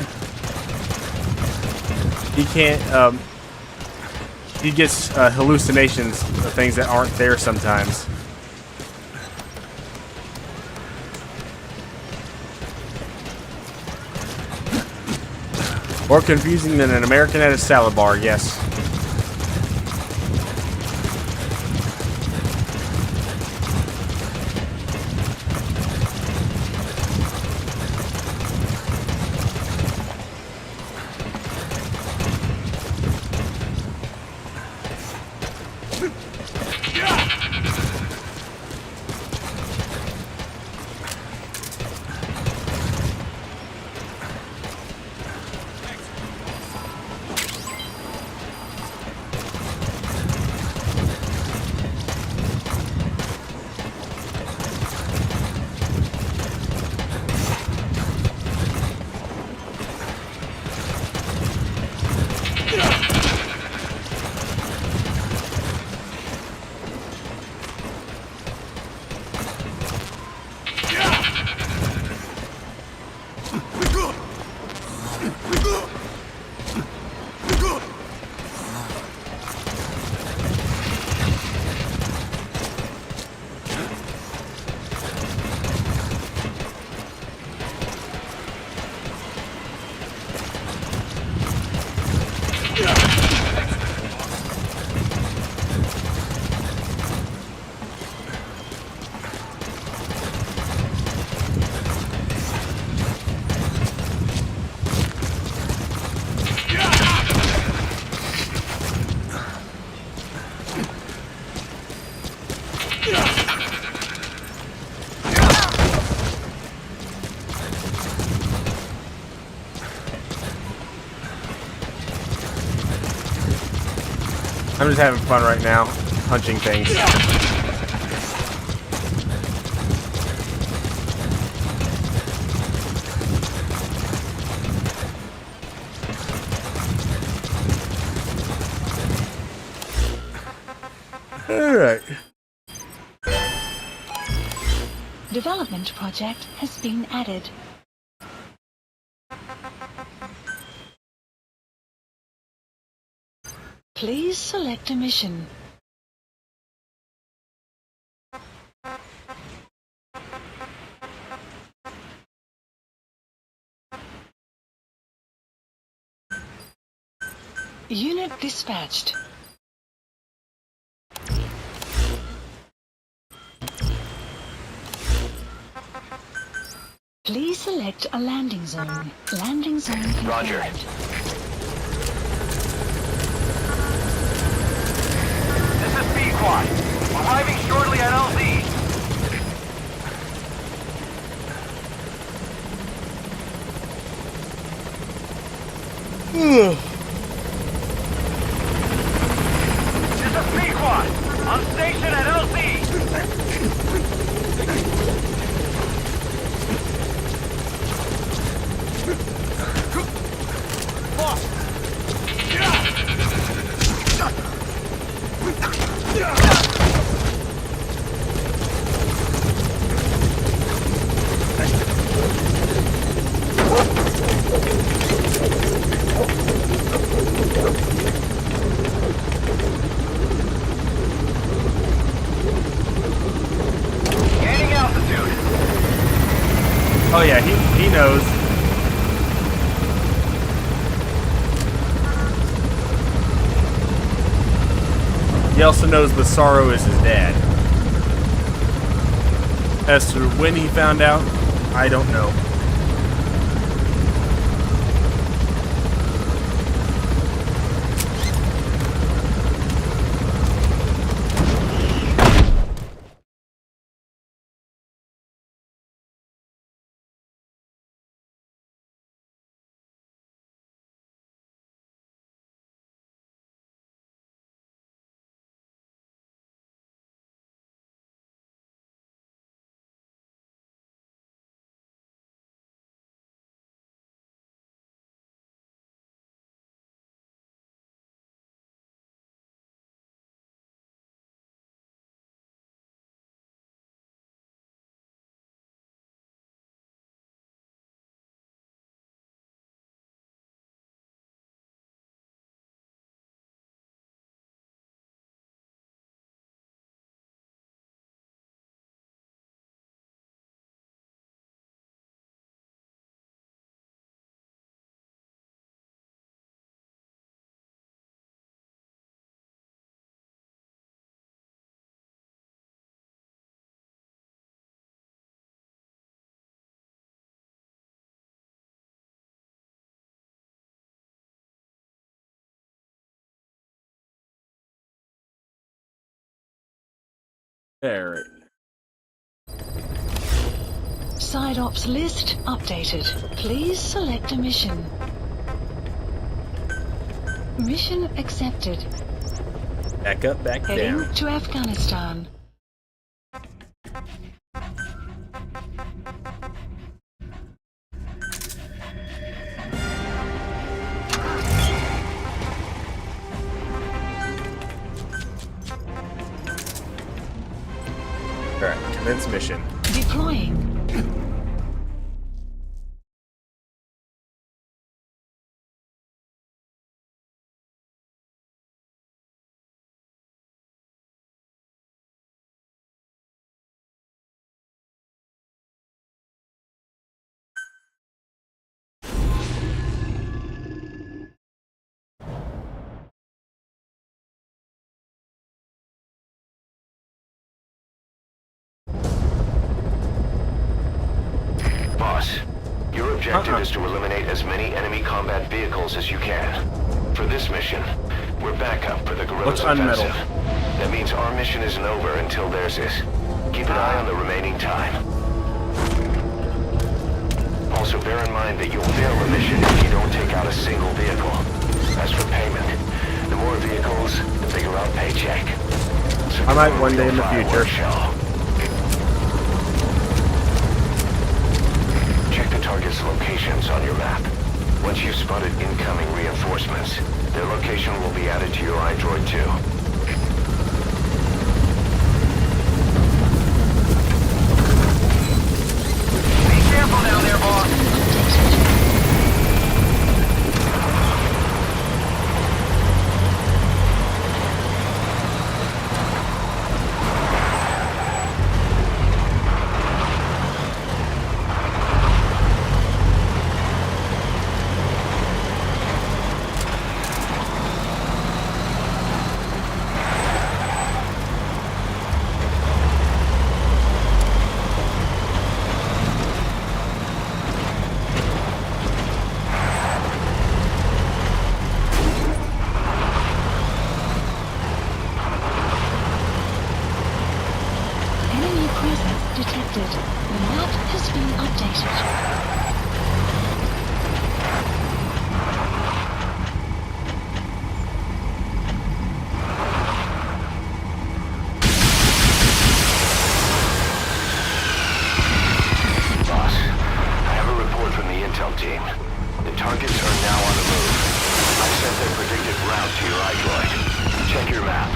he can't, he gets hallucinations of things that aren't there sometimes. More confusing than an American at a salad bar, yes. I'm just having fun right now, punching things. Alright. Development project has been added. Please select a mission. Unit dispatched. Please select a landing zone. Landing zone confirmed. Roger. This is B-Quad. Arriving shortly at LZ. This is B-Quad. On station at LZ. Gaining altitude. Oh yeah, he knows. He also knows the Sorrow is his dad. As to when he found out, I don't know. Alright. Side ops list updated. Please select a mission. Mission accepted. Back up, back Heading down. to Afghanistan. Alright, commence mission. Deploying. Boss, your objective is to eliminate as many enemy combat vehicles as you can. For this mission, we're backup for the guerrillas' What's unmetal? offensive. That means our mission isn't over until theirs is. Keep an eye on the remaining time. Also bear in mind that you'll fail the mission if you don't take out a single vehicle. As for payment, The more vehicles, the bigger our paycheck. I might one day in the future. Check the target's locations on your map. Once you've spotted incoming reinforcements, their location will be added to your iDroid too. Be careful down there, boss. Enemy presence detected. The map has been updated. Boss, I have a report from the intel team. The targets are now on the move. I've sent their predicted route to your iDroid. Check your map.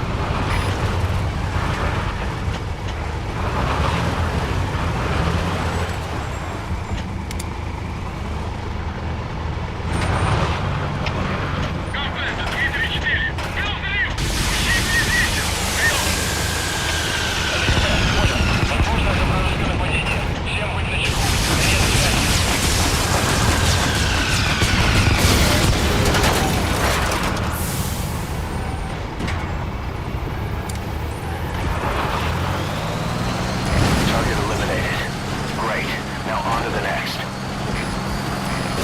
Контента 334. Плюс залив. Ущелье известен. Возможно, это вражеское нападение. Всем быть начеку. Конец связи. Target eliminated. Great. Now on to the next.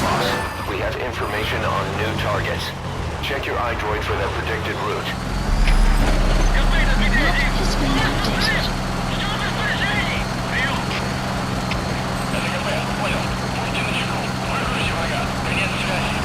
Boss, we have information on new targets. Check your iDroid for their predicted route. Контента The map 331. has been updated. Ждем распоряжений. Прием. ЛКП, понял. Будьте начеку. Выгрузите врага. Конец связи.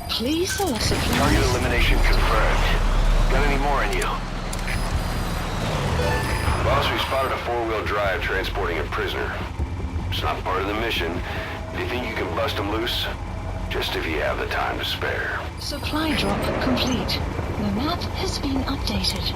Please select Target supplies. elimination confirmed. Got any more in you? Boss, we spotted a four-wheel drive transporting a prisoner. It's not part of the mission. Do you think you can bust him loose? Just if you have the time to spare. Supply drop complete. The map has been updated.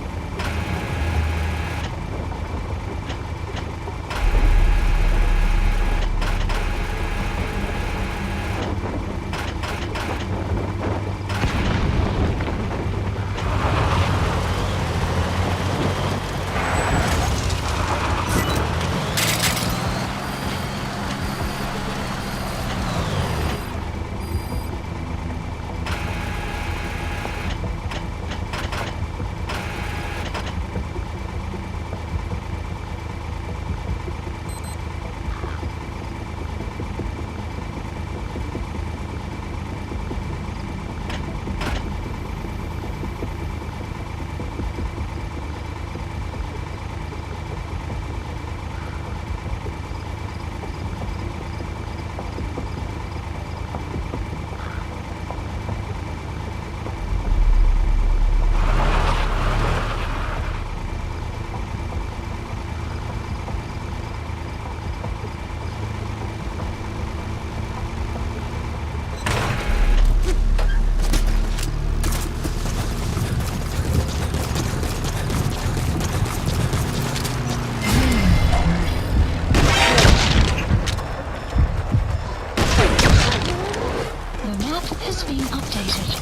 been updated.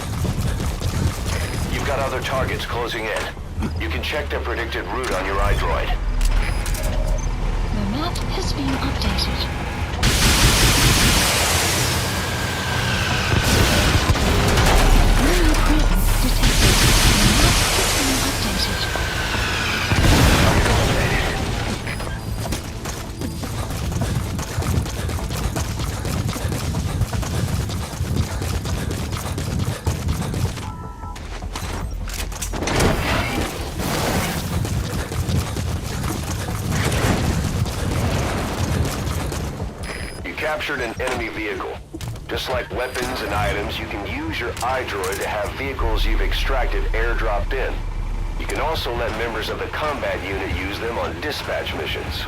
You've got other targets closing in. You can check their predicted route on your iDroid. The map has been updated. Enemy presence detected. The map has been updated. Target eliminated. Captured an enemy vehicle. Just like weapons and items, you can use your iDroid to have vehicles you've extracted airdropped in. You can also let members of the combat unit use them on dispatch missions.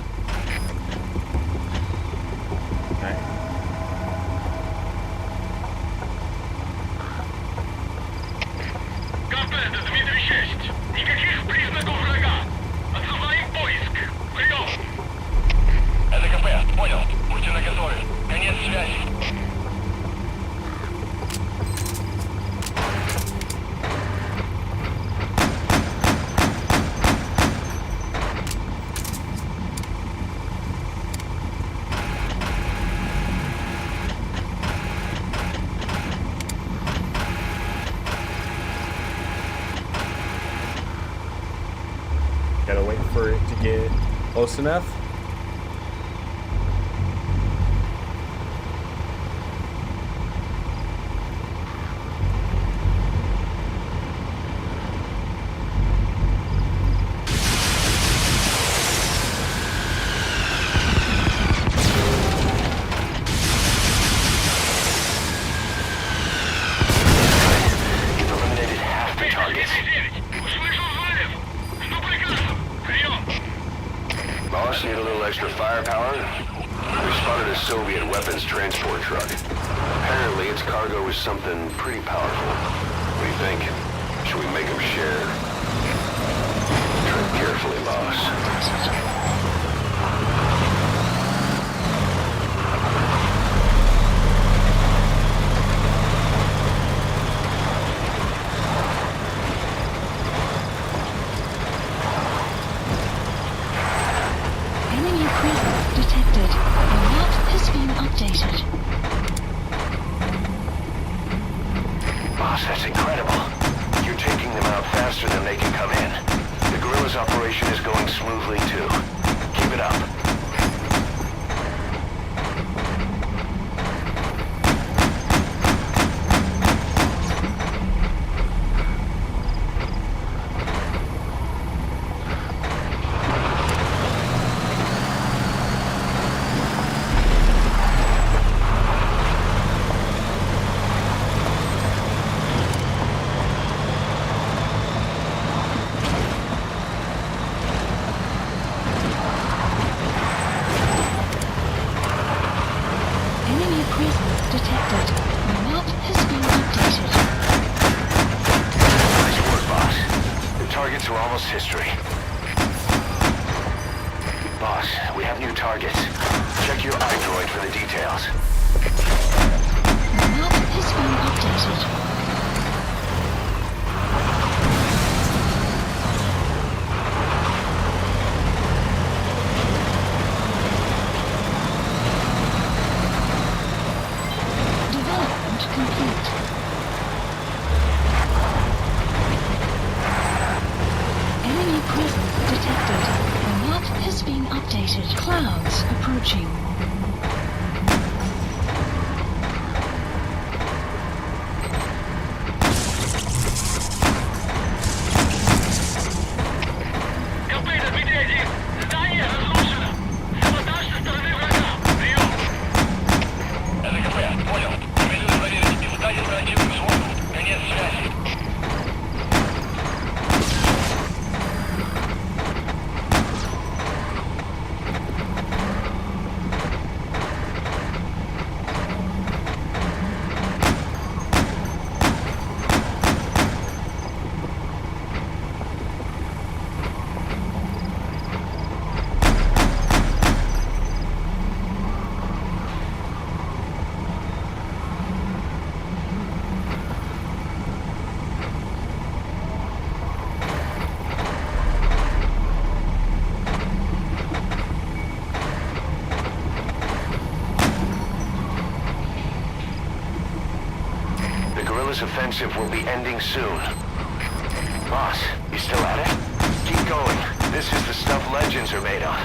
Контакт, Дмитрий-6. Никаких признаков врага. Отзываем поиск. Прием. ЭДКП, понял. Будьте наготове. Конец связи. Gotta wait for it to get close enough. You've eliminated half the targets. Услышал взрыв. Жду приказов. Прием. Boss, need a little extra firepower? We spotted a Soviet weapons transport truck. Apparently, its cargo is something pretty powerful. What do you think? Should we make them share? Tread carefully, boss. Enemy presence detected. The map has been updated. Boss, that's incredible. You're taking them out faster than they can come in. The guerrillas operation is going smoothly, too. Keep it up. Enemy presence detected. The map has been updated. Nice work, boss. The targets are almost history. Boss, we have new targets. Check your iDroid for the details. The map has been updated. Development complete. Enemy presence detected. The map has been updated. Clouds approaching. Контакт, Дмитрий-1. Здание разрушено. Саботаж со стороны врага. Прием. ЭДКП, понял. Немедленно проверить. Издать оперативную сводку. Конец связи. guerrillas' offensive will be ending soon. Boss, you still at it? Keep going. This is the stuff legends are made of.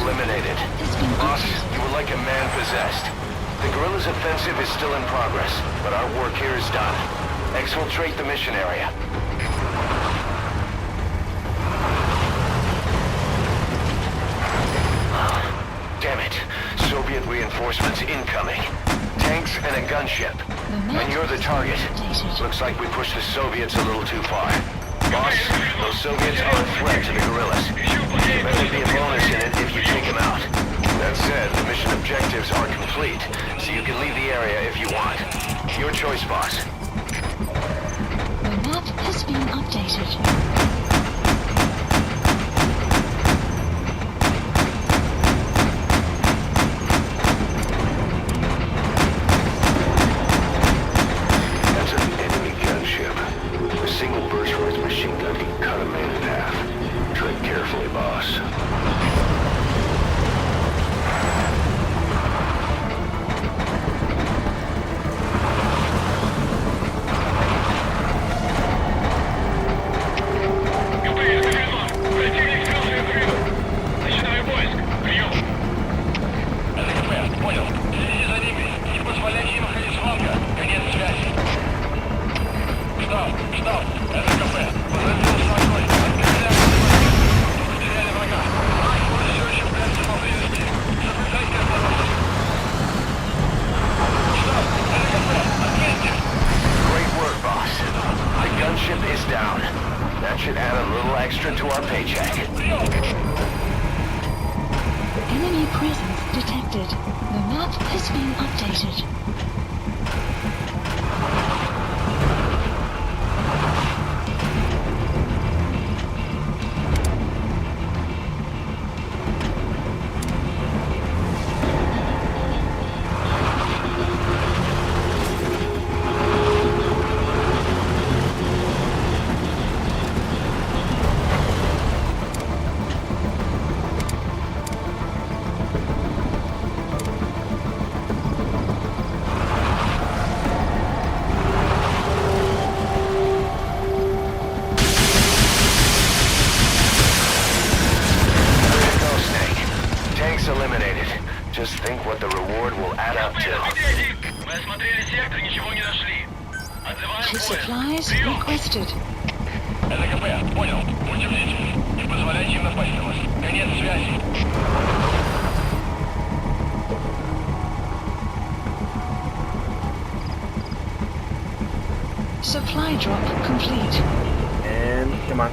Eliminated. Boss, you were like a man possessed. The guerrillas' offensive is still in progress, but our work here is done. Exfiltrate the mission area. Damn it. Soviet reinforcements incoming. Tanks and a gunship. And you're the target. Looks like we pushed the Soviets a little too far. Boss, those Soviets are a threat to the guerrillas. There better be a bonus in it if you take them out. That said, the mission objectives are complete, so you can leave the area if you want. Your choice, boss. The map has been updated. Enemy presence detected. The map has been updated. Eliminated. Just think what the reward will add up to. Supplies requested. ЛКП, понял. Будьте бдительны. Не позволяйте им напасть на вас. Конец связи. Supply drop complete. And come on.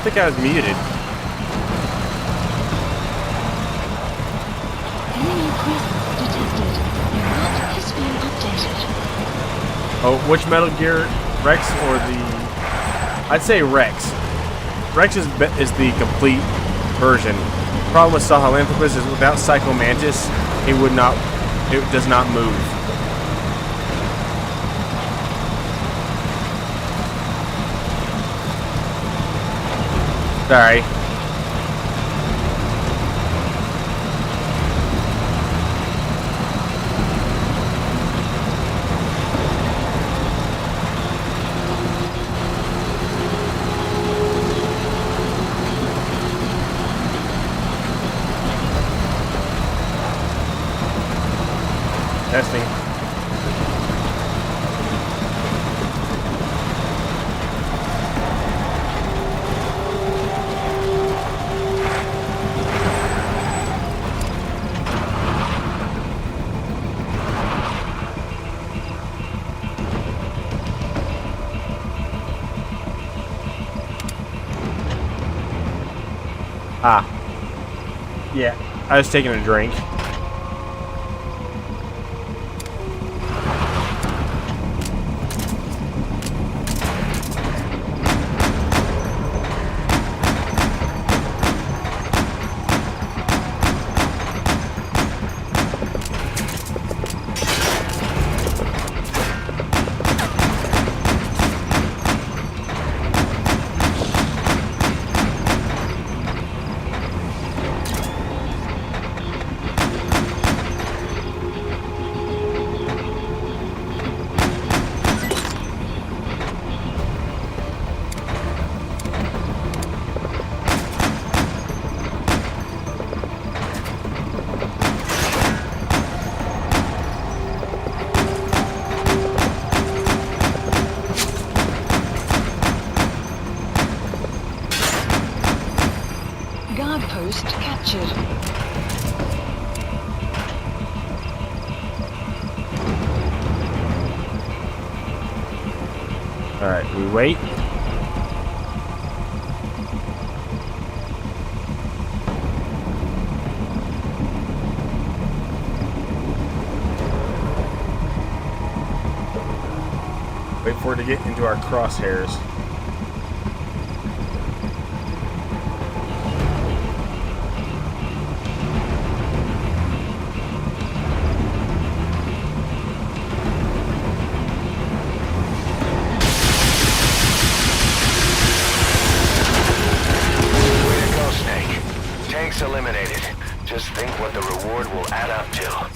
think I was muted. Enemy presence detected. Your map is being updated. Oh, which Metal Gear, Rex or the? I'd say Rex. Rex is the complete version. The problem with Sahelanthropus is without Psycho Mantis, it does not move. Sorry. Testing. Ah. Yeah, I was taking a drink. Guard post captured. Alright, we wait. Wait for it to get into our crosshairs. Eliminated. Just think what the reward will add up to.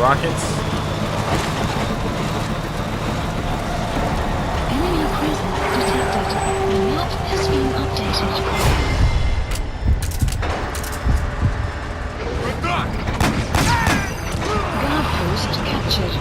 Rockets. Guard post captured.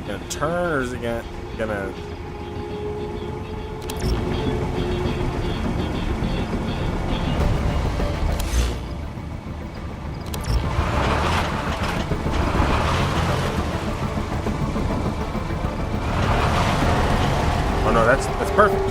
Gonna turn or is it gonna Oh no, that's perfect.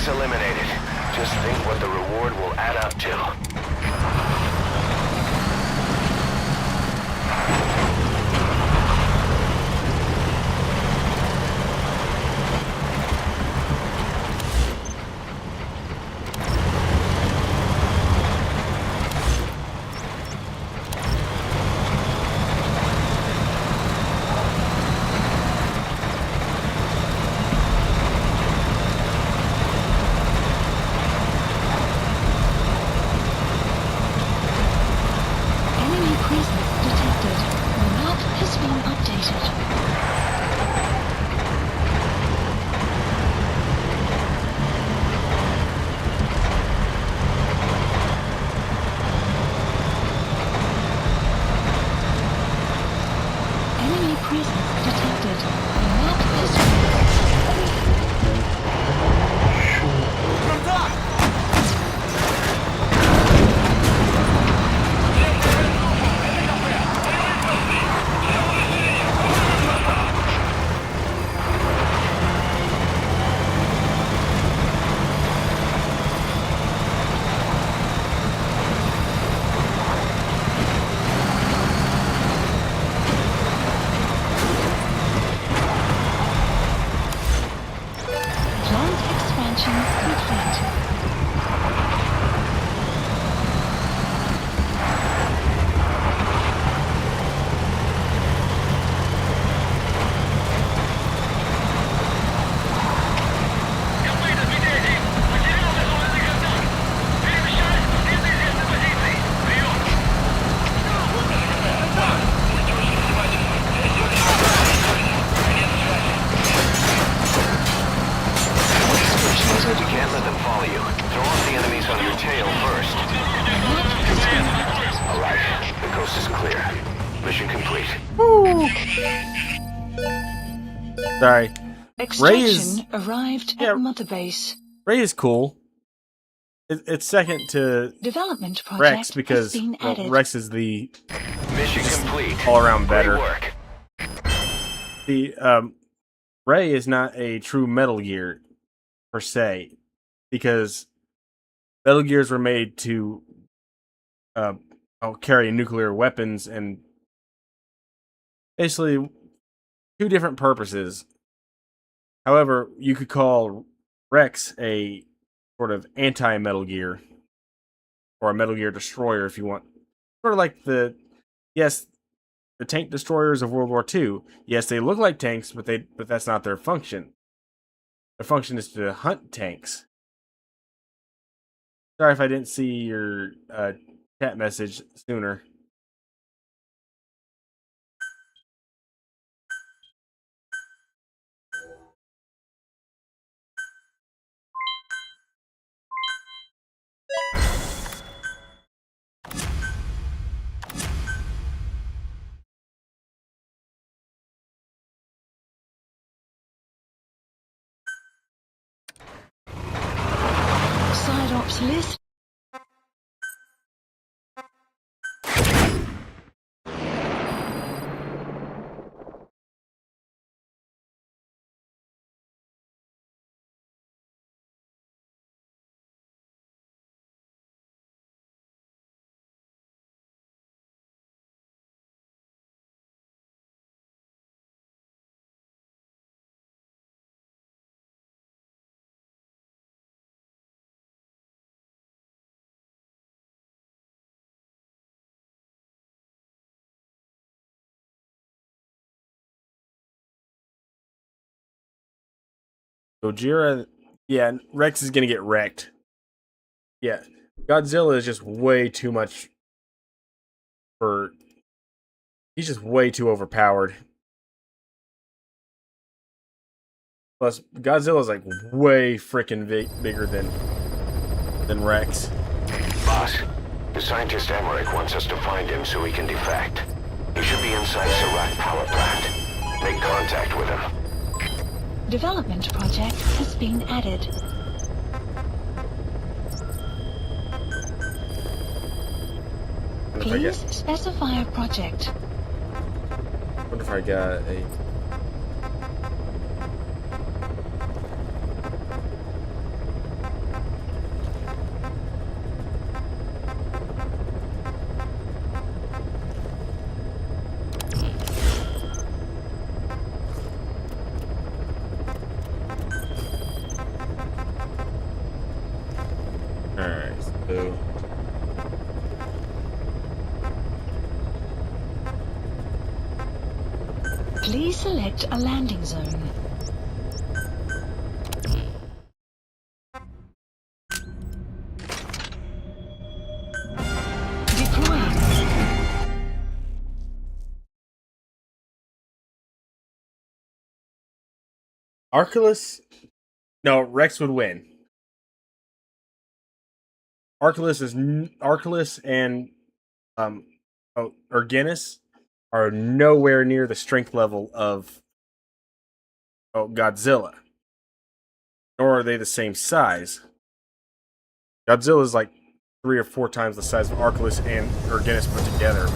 Eliminated. Just think what the reward will add up to. Enemy presence detected. Your map has been updated. Enemy presence detected. Your map has been plant expansion complete. Компания, отведите! Потерял визуальный контакт! Перемещаюсь в неизвестной позиции! Прием! You can't let them follow you. Throw off the enemies on your tail first. Alright, the coast is clear. Mission complete. Sorry. Extraction arrived yeah. at Mother Base. Ray is cool. It's second to Development project Rex has because been added. Rex is the Mission complete. all around Great better. work. The Ray is not a true Metal Gear per se, because Metal Gears were made to carry nuclear weapons and basically two different purposes. However, you could call Rex a sort of anti-Metal Gear or a Metal Gear destroyer if you want. Sort of like the tank destroyers of World War II. Yes, they look like tanks, but that's not their function. Their function is to hunt tanks. Sorry if I didn't see your chat message sooner. Side ops list. Gojira, yeah, Rex is gonna get wrecked. Yeah, Godzilla is just way too much for. He's just way too overpowered. Plus, Godzilla's like way freaking bigger than Rex. Boss, the scientist Emmerich wants us to find him so he can defect. He should be inside Sarat power plant. Make contact with him. Development project has been added. Please specify a project. I wonder if I got a. Alright, so. Please select a landing zone. Deploying. Arculus? No, Rex would win. Arculus and Erginus are nowhere near the strength level of Godzilla. Nor are they the same size. Godzilla is like 3 or 4 times the size of Arculus and Erginus put together.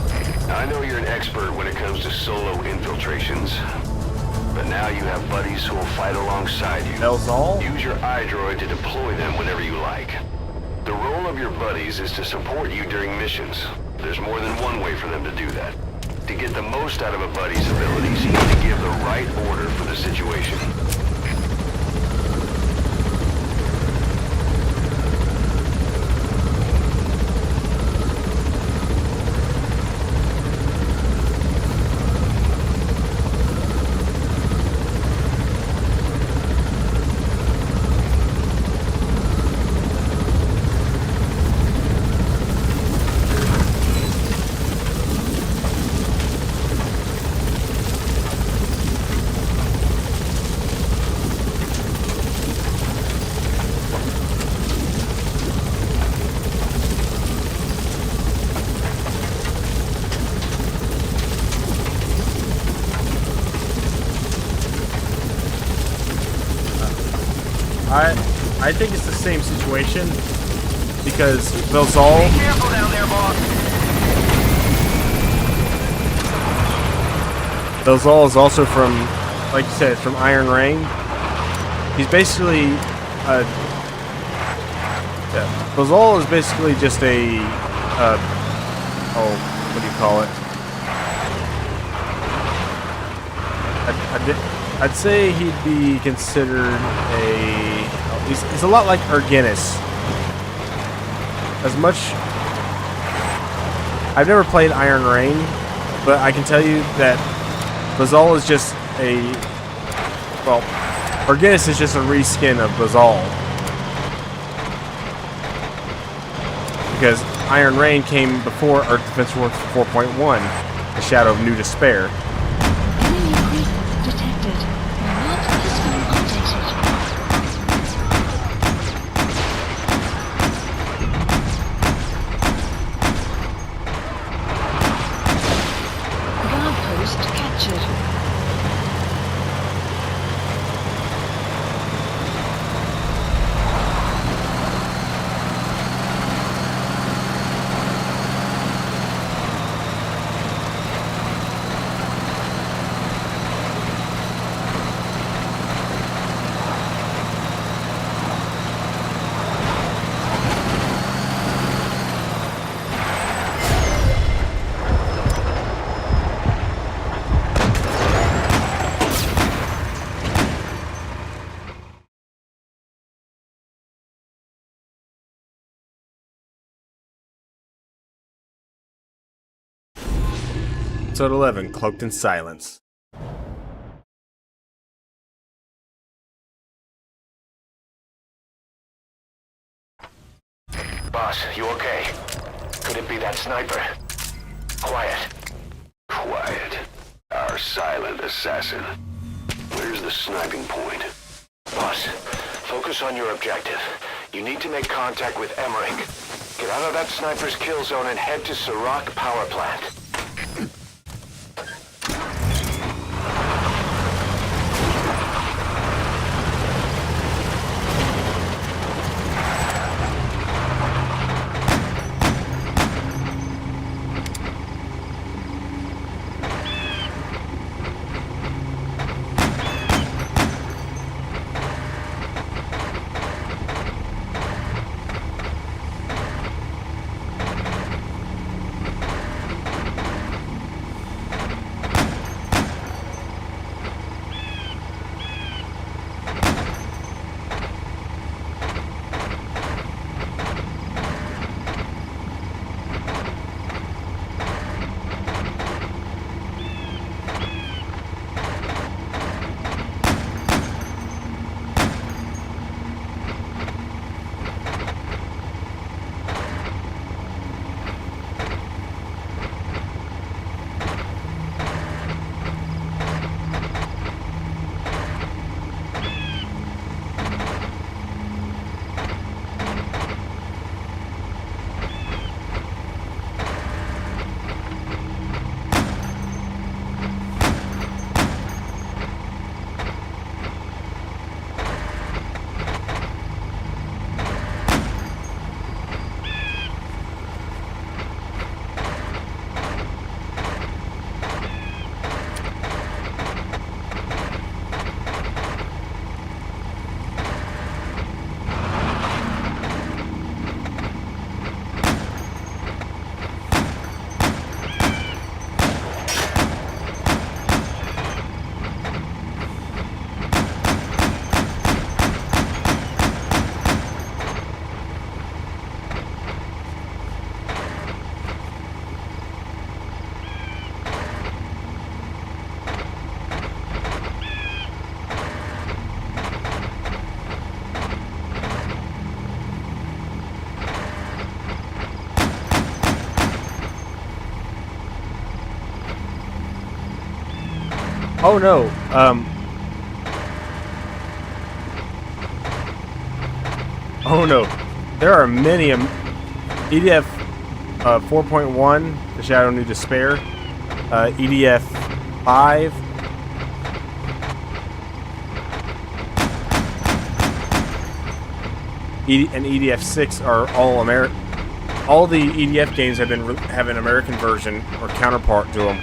I know you're an expert when it comes to solo infiltrations, but now you have buddies who will fight alongside you. Belzal? Use your iDroid to deploy them whenever you like. The role of your buddies is to support you during missions. There's more than one way for them to do that. To get the most out of a buddy's abilities, you need to give the right order for the situation. I think it's the same situation because Belzal. Be careful down there, boss. Belzal is also from like you said, it's from Iron Rain. He's basically Bazal is basically just a what do you call it? I'd say he'd be considered he's a lot like Erginus. As much, I've never played Iron Rain, but I can tell you that Bazal is just Erginus is just a reskin of Bazal. Because Iron Rain came before Earth Defense Force 4.1, The Shadow of New Despair. Enemy creep detected. Not system updated. Guard post captured. Episode 11, Cloaked in Silence. Boss, you okay? Could it be that sniper? Quiet. Quiet. Our silent assassin. Where's the sniping point? Boss, focus on your objective. You need to make contact with Emmerich. Get out of that sniper's kill zone and head to Serac power plant. Oh no, oh no, there are many EDF 4.1, The Shadow of New Despair, EDF 5, and EDF 6 are all American. All the EDF games have an American version or counterpart to them.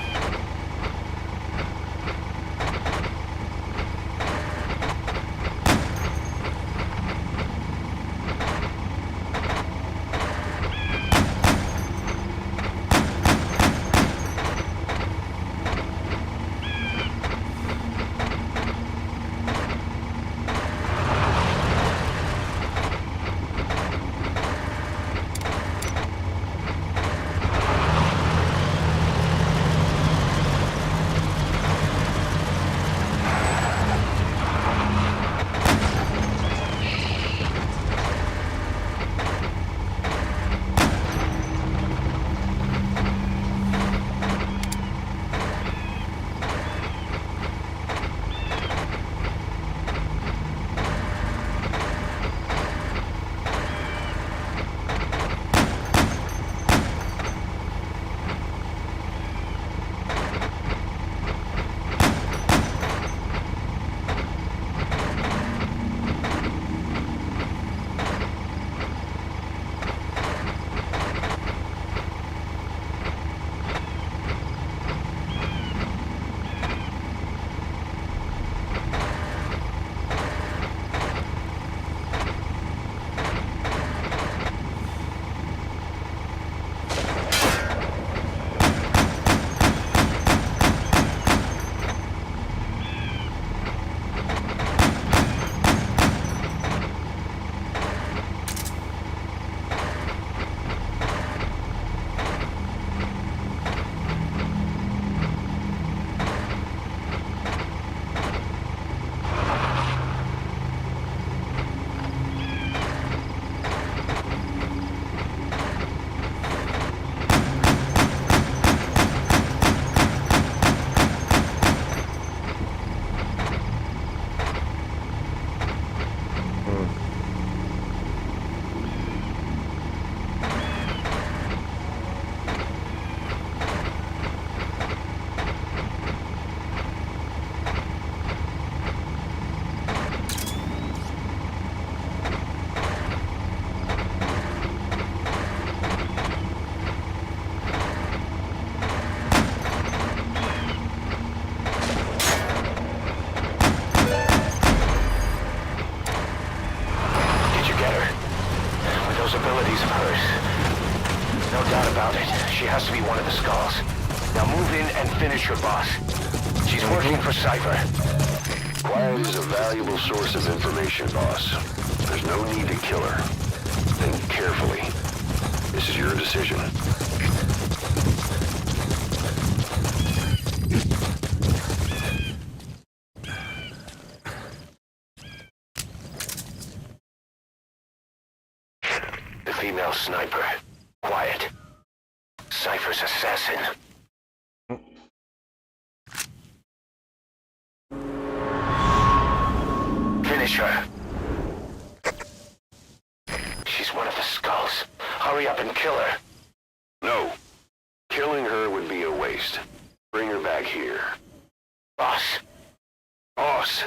your boss. She's working for Cypher. Quiet is a valuable source of information, boss. There's no need to kill her. Think carefully. This is your decision. The female sniper. Quiet. Cypher's assassin. Finish her. She's one of the skulls. Hurry up and kill her. No. Killing her would be a waste. Bring her back here. Boss. Boss!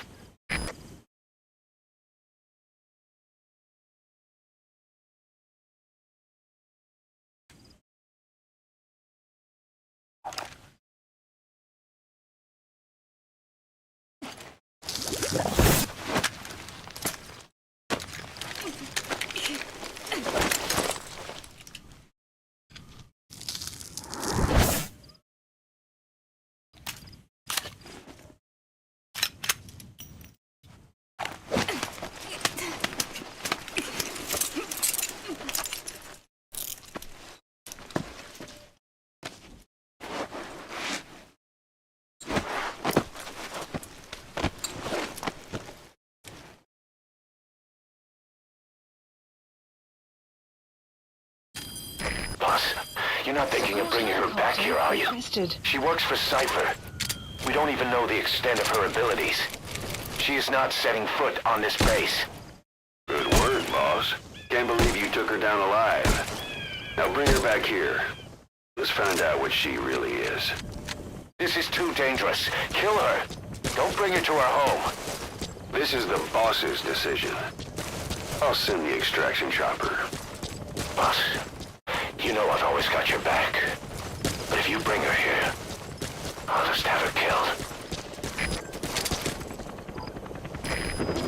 Boss, you're not thinking of bringing her back here, are you? She works for Cypher. We don't even know the extent of her abilities. She is not setting foot on this base. Good word, boss. Can't believe you took her down alive. Now bring her back here. Let's find out what she really is. This is too dangerous. Kill her. Don't bring her to our home. This is the boss's decision. I'll send the extraction chopper. Boss, you know I've always got your back. But if you bring her here, I'll just have her killed.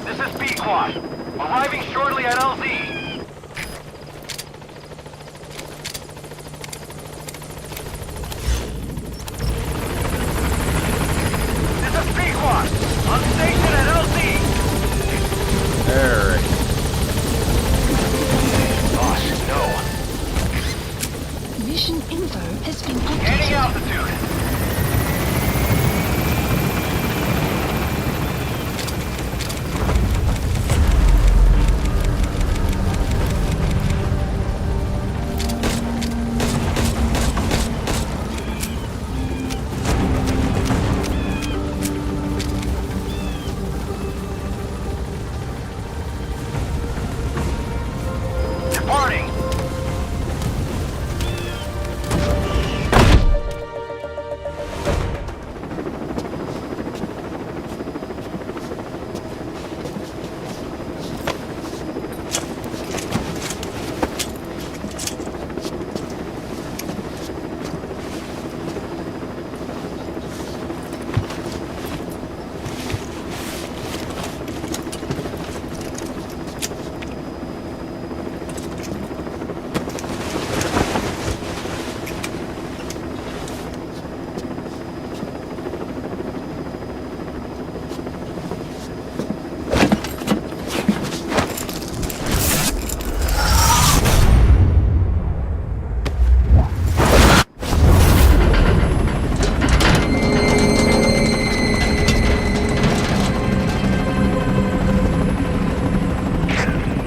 This is B-Quad. Arriving shortly at LZ. This is B-Quad. On station at LZ. Alright. Boss, no. Mission info has been updated. Gaining altitude. Departing.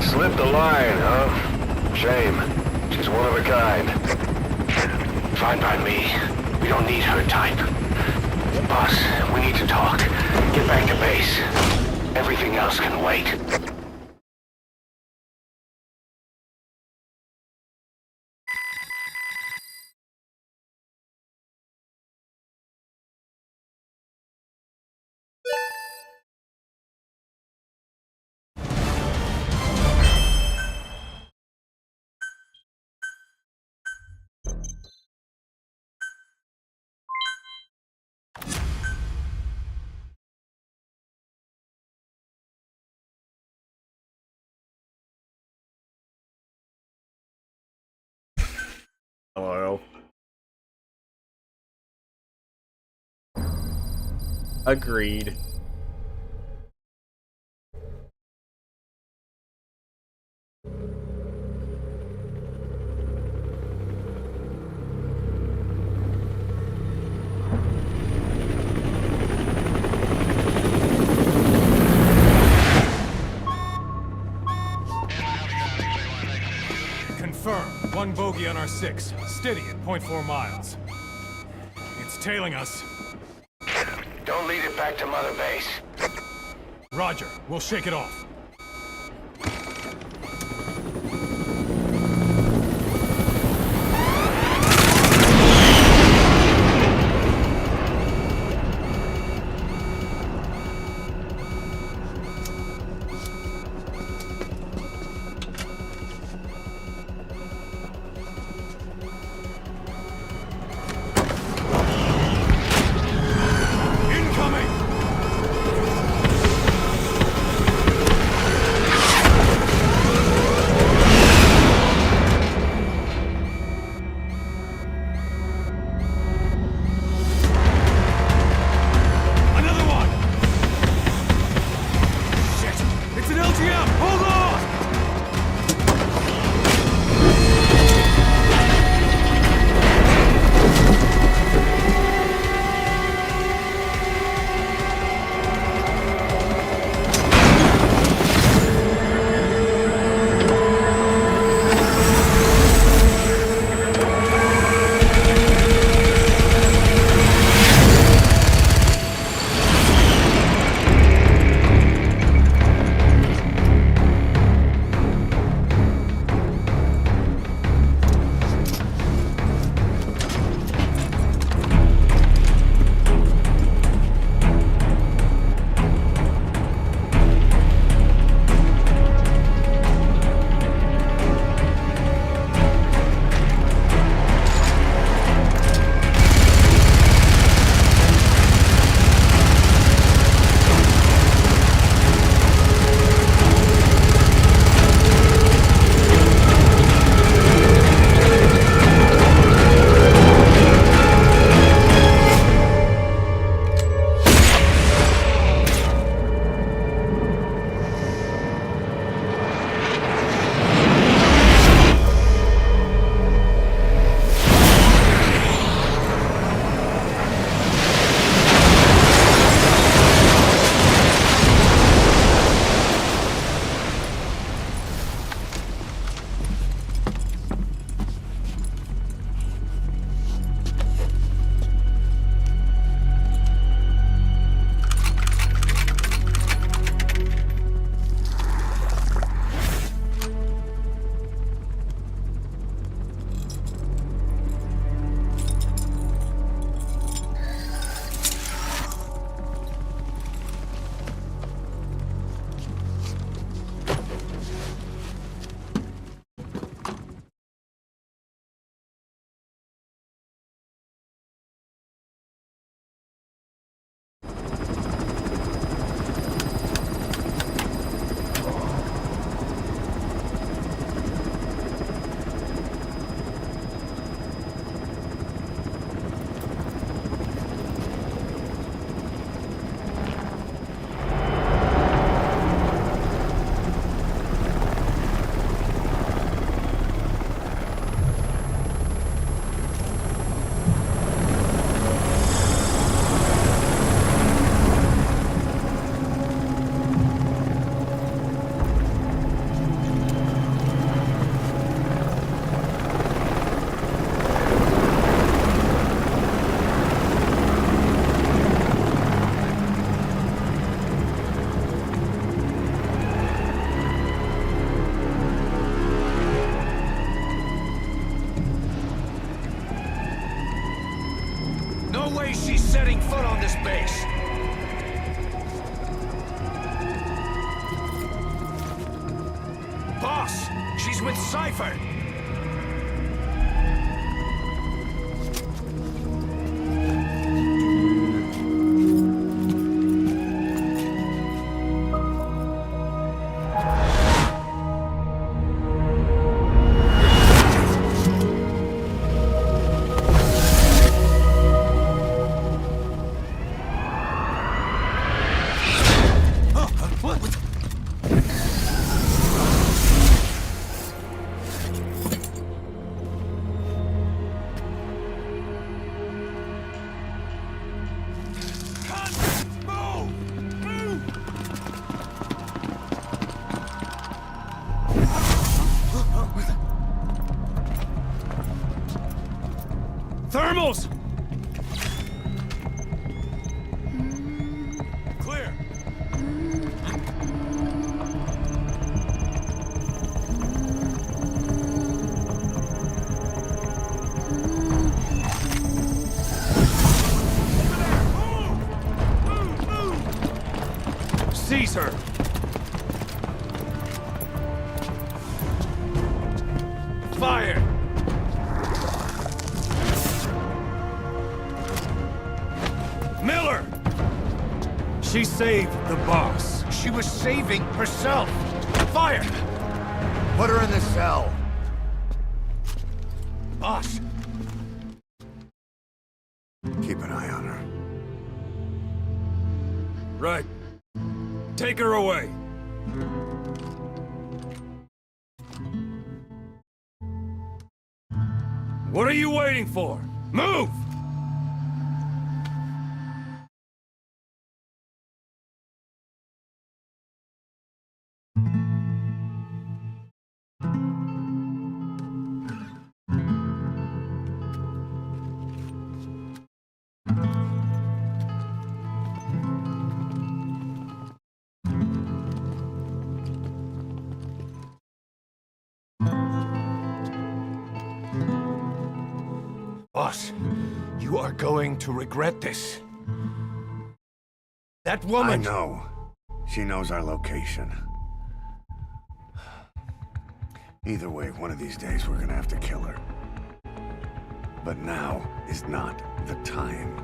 Slipped the line, huh? Shame. She's one of a kind. Fine by me. We don't need her type. Boss, we need to talk. Get back to base. Everything else can wait. Hello. Agreed. Confirm. One bogey on our 6. Steady at 0.4 miles. It's tailing us. Don't lead it back to Mother Base. Roger. We'll shake it off. way she's setting foot on this base! Boss! She's with Cypher! Signals! Clear. Seize her! Fire! Miller! She saved the boss. She was saving herself. Fire! Put her in the cell. Boss. Keep an eye on her. Right. Take her away. What are you waiting for? Move! Boss, you are going to regret this. That woman... I know. She knows our location. Either way, one of these days we're gonna have to kill her. But now is not the time.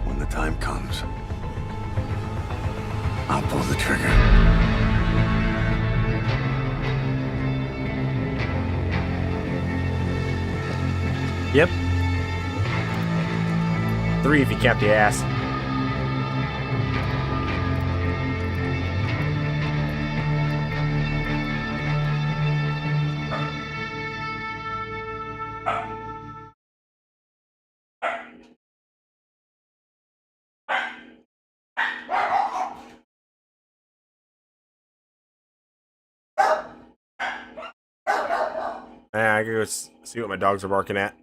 When the time comes, I'll pull the trigger. Yep. 3 if you count the ass. I gotta go see what my dogs are barking at.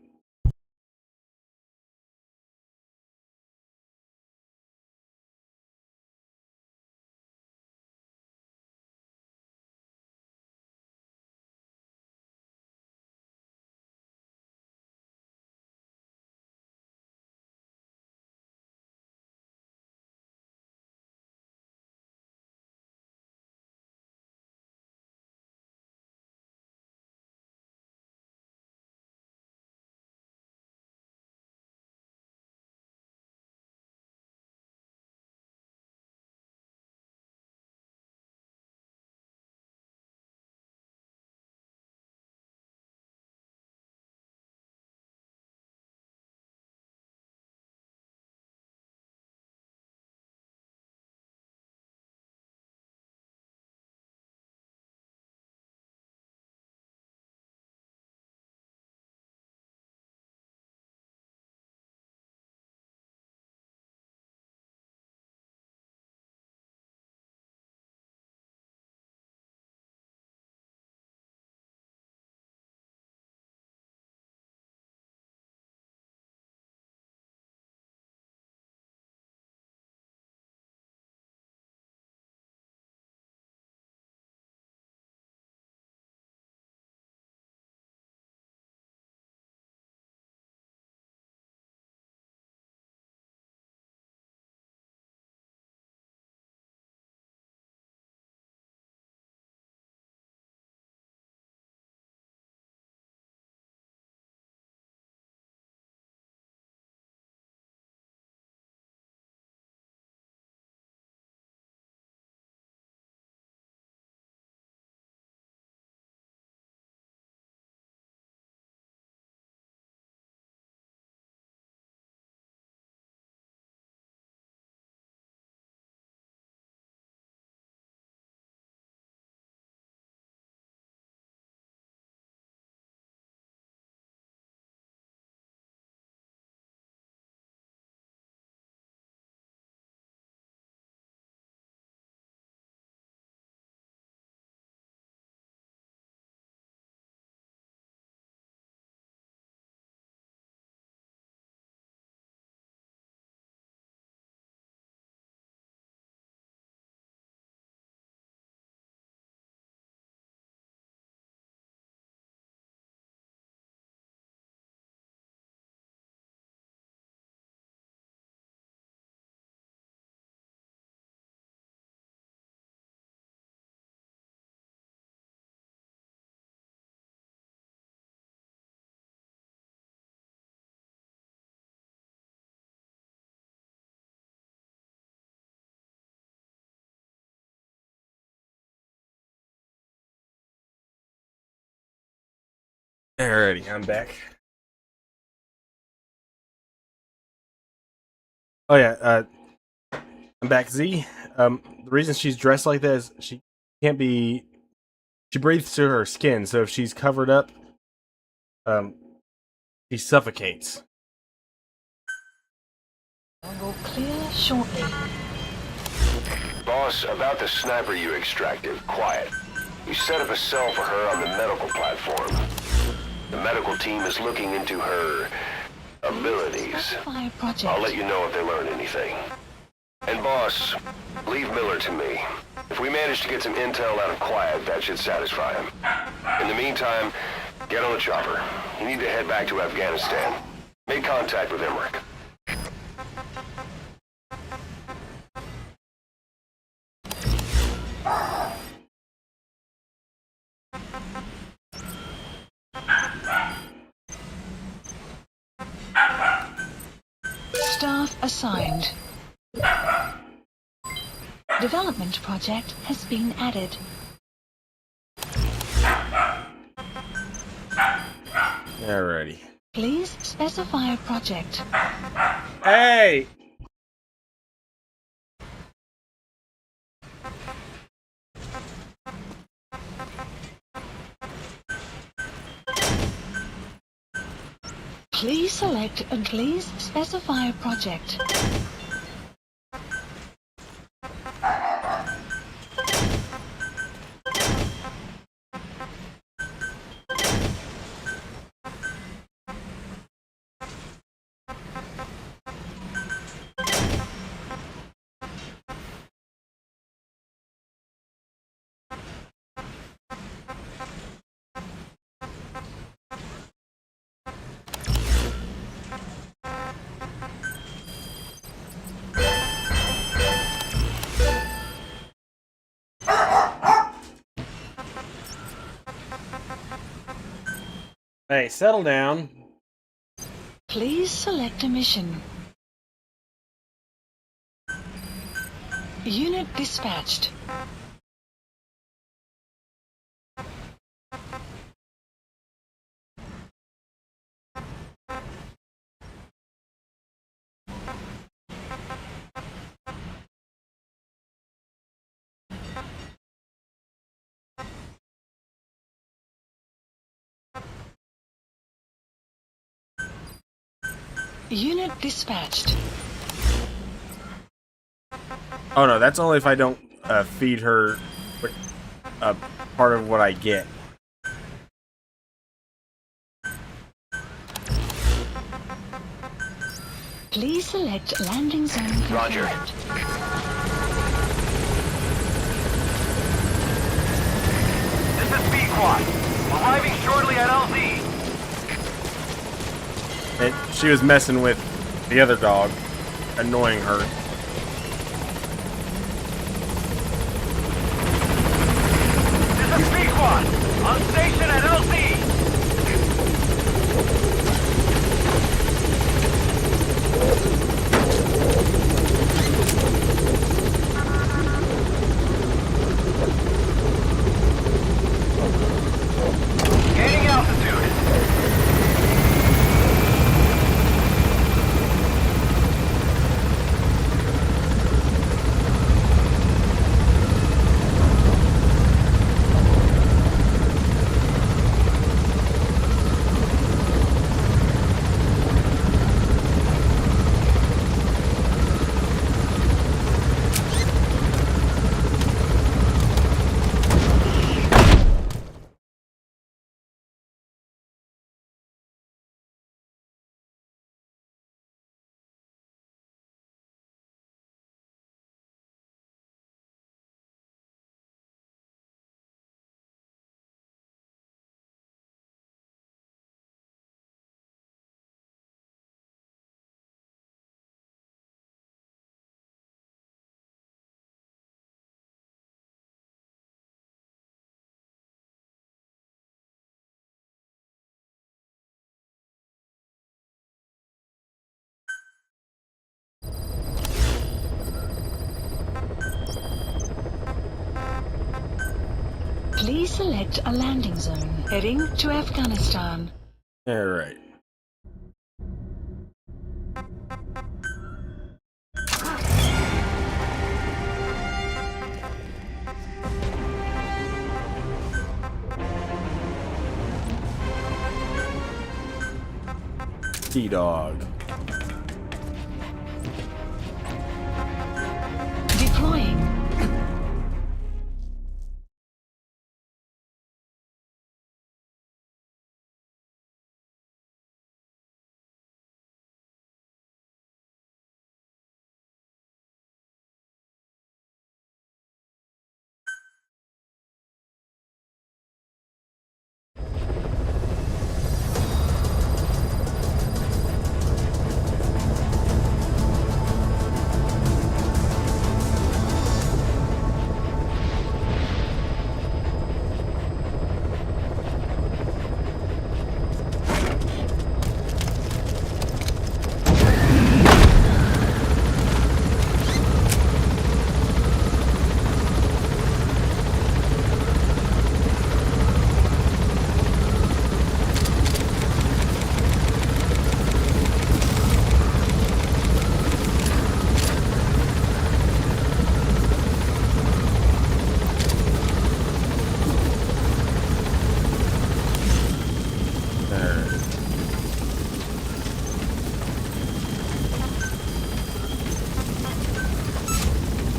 Alrighty, I'm back. Oh yeah, I'm back. Z. The reason she's dressed like that is she can't be. She breathes through her skin, so if she's covered up, she suffocates. Will clear shortly. Boss, about the sniper you extracted, quiet. You set up a cell for her on the medical platform. The medical team is looking into her abilities. I'll let you know if they learn anything. And boss, leave Miller to me. If we manage to get some intel out of Quiet, that should satisfy him. In the meantime, get on the chopper. You need to head back to Afghanistan. Make contact with Emmerich. Staff assigned. Development project has been added. Alrighty. Please specify a project. Hey! Please select and please specify a project. Hey, settle down. Please select a mission. Unit dispatched. Unit dispatched. Oh no, that's only if I don't feed her part of what I get. Please select landing zone confirmed. Roger. This is B-Quad. Arriving shortly at LZ. She was messing with the other dog, annoying her. This is B-Quad. On station at LZ. Gaining altitude. Please select a landing zone. Heading to Afghanistan. All right. T-Dog. Deploying.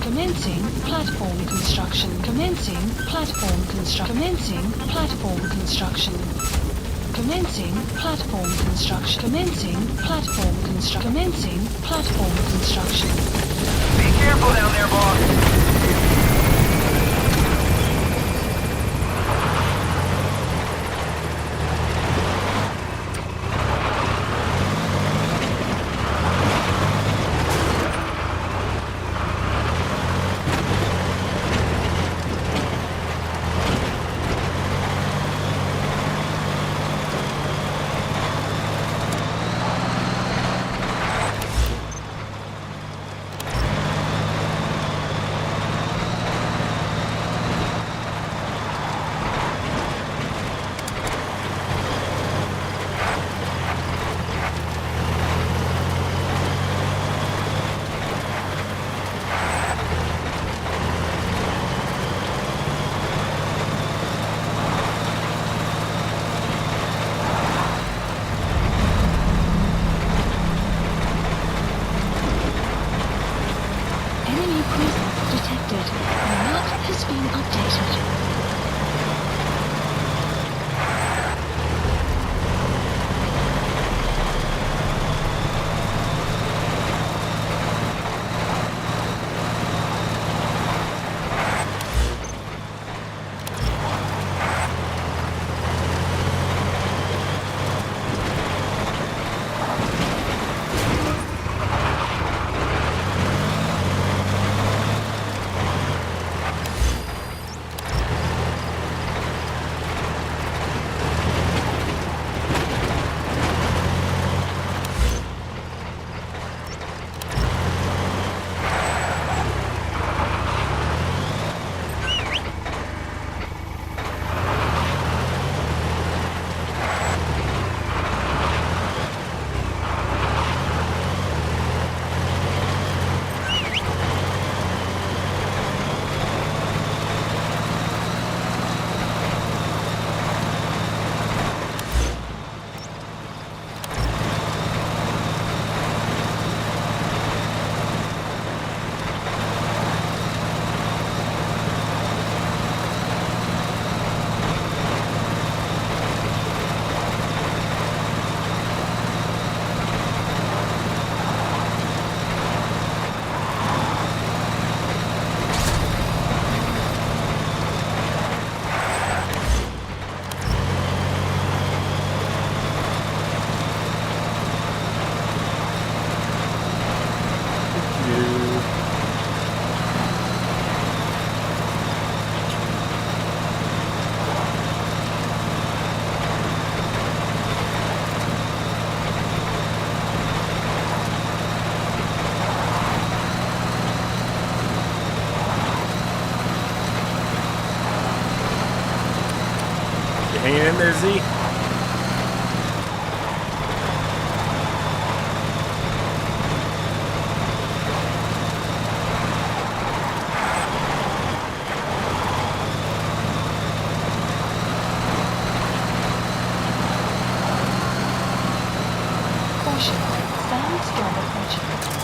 Commencing platform construction. Commencing platform construction. Commencing platform construction. Commencing platform construction. Commencing platform construction. Commencing platform construction. Be careful down there, boss. Construction. Very strong approaching.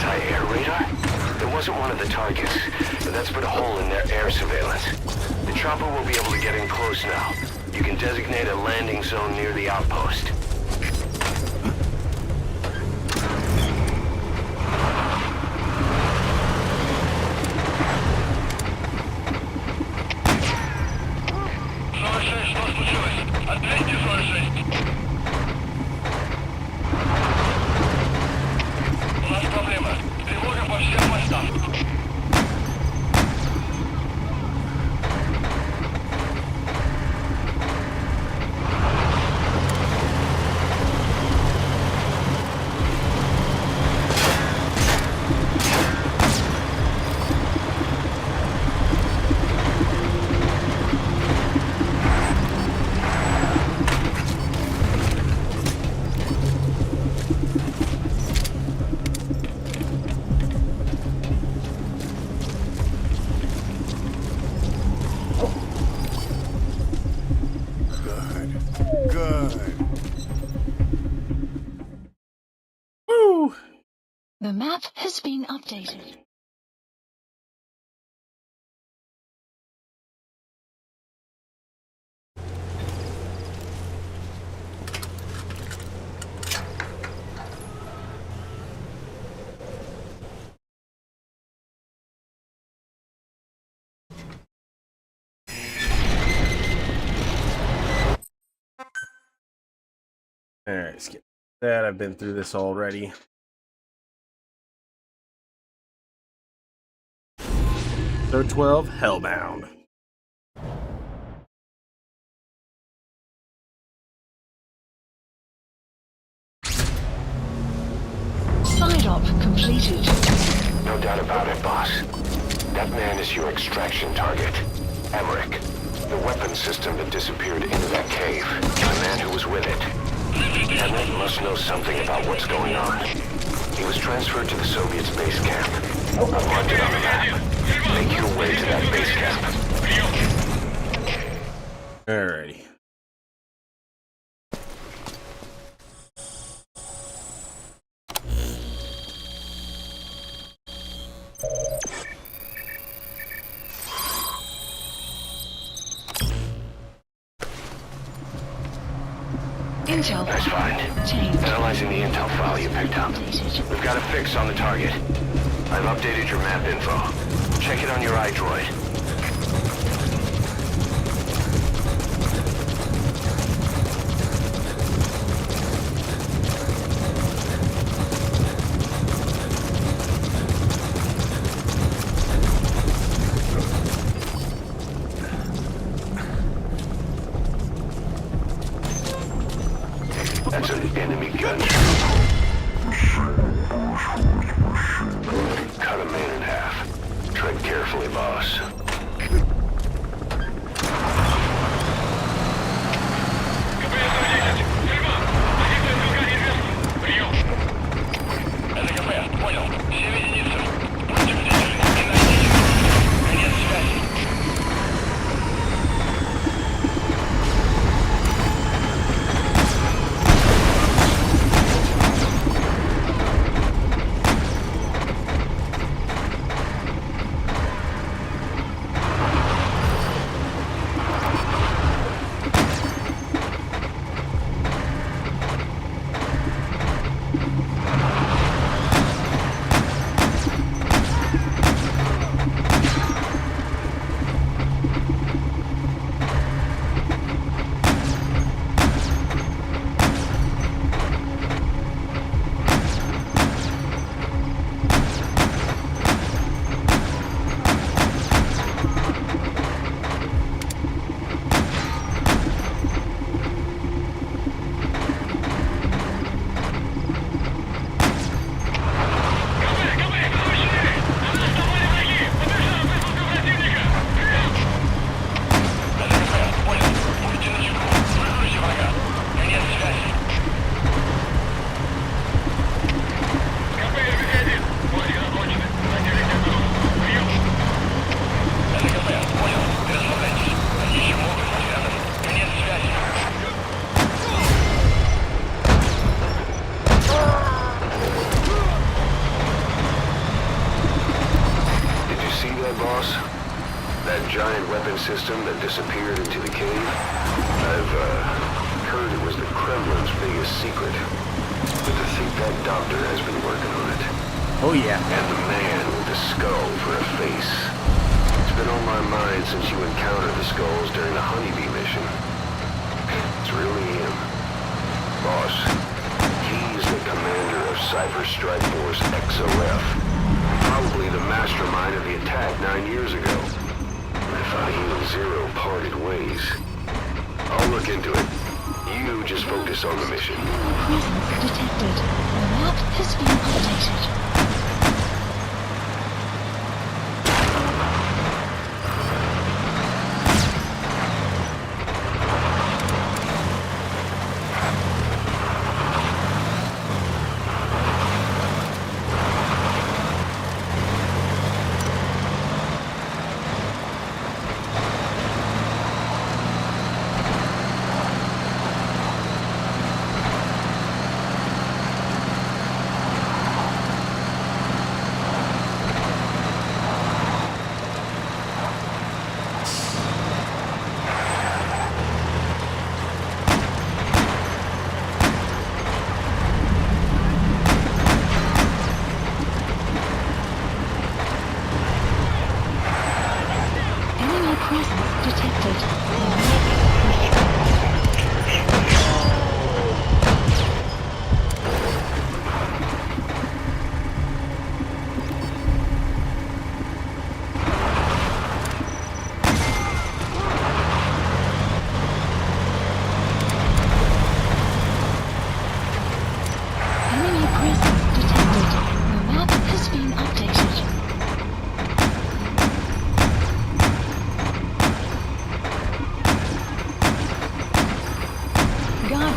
anti-air radar? There wasn't one of the targets, but that's put a hole in their air surveillance. The chopper will be able to get in close now. You can designate a landing zone near the outpost. The map has been updated. Alright, skip that. I've been through this already. So 12, Hellbound. Side op completed. No doubt about it, boss. That man is your extraction target. Emmerich. The weapons system that disappeared into that cave. The man who was with it. Emmerich must know something about what's going on. He was transferred to the Soviets' base camp. I've marked it on the map. Make your way to that base camp. Alrighty. Intel. That's fine. Analyzing the intel file you picked up. We've got a fix on the target. I've updated your map info. Check it on your iDroid. That's an enemy gunship. Cut a man in half. Tread carefully, boss. Это КП, понял. Все в единицу. Будьте бдительны и найдите. Конец связи. That giant weapon system that disappeared into the cave? I've heard it was the Kremlin's biggest secret. But to think that doctor has been working on it. Oh yeah. And the man with the skull for a face. It's been on my mind since you encountered the skulls during the Honeybee mission. It's really him. Boss, he's the commander of Cypher Strike Force XOF. Probably the mastermind of the attack 9 years ago. I thought he and Zero parted ways. I'll look into it. You just focus on the mission. Presence detected. The map has been updated.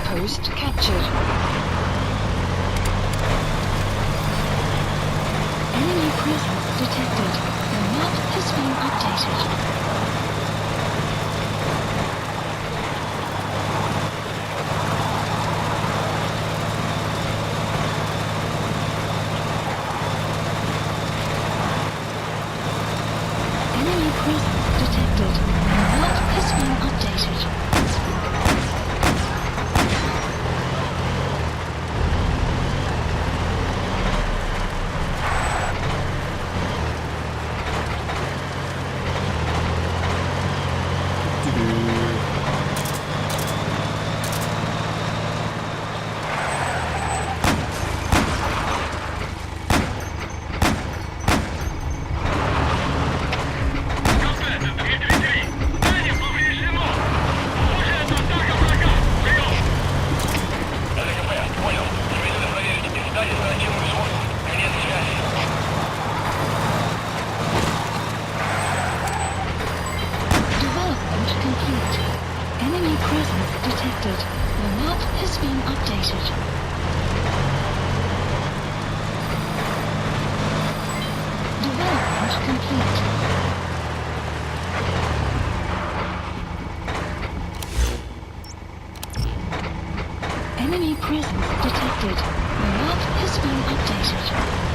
Post captured. Enemy presence detected. The map has been updated. presence detected. The map has been updated. Development complete. Enemy presence detected. The map has been updated.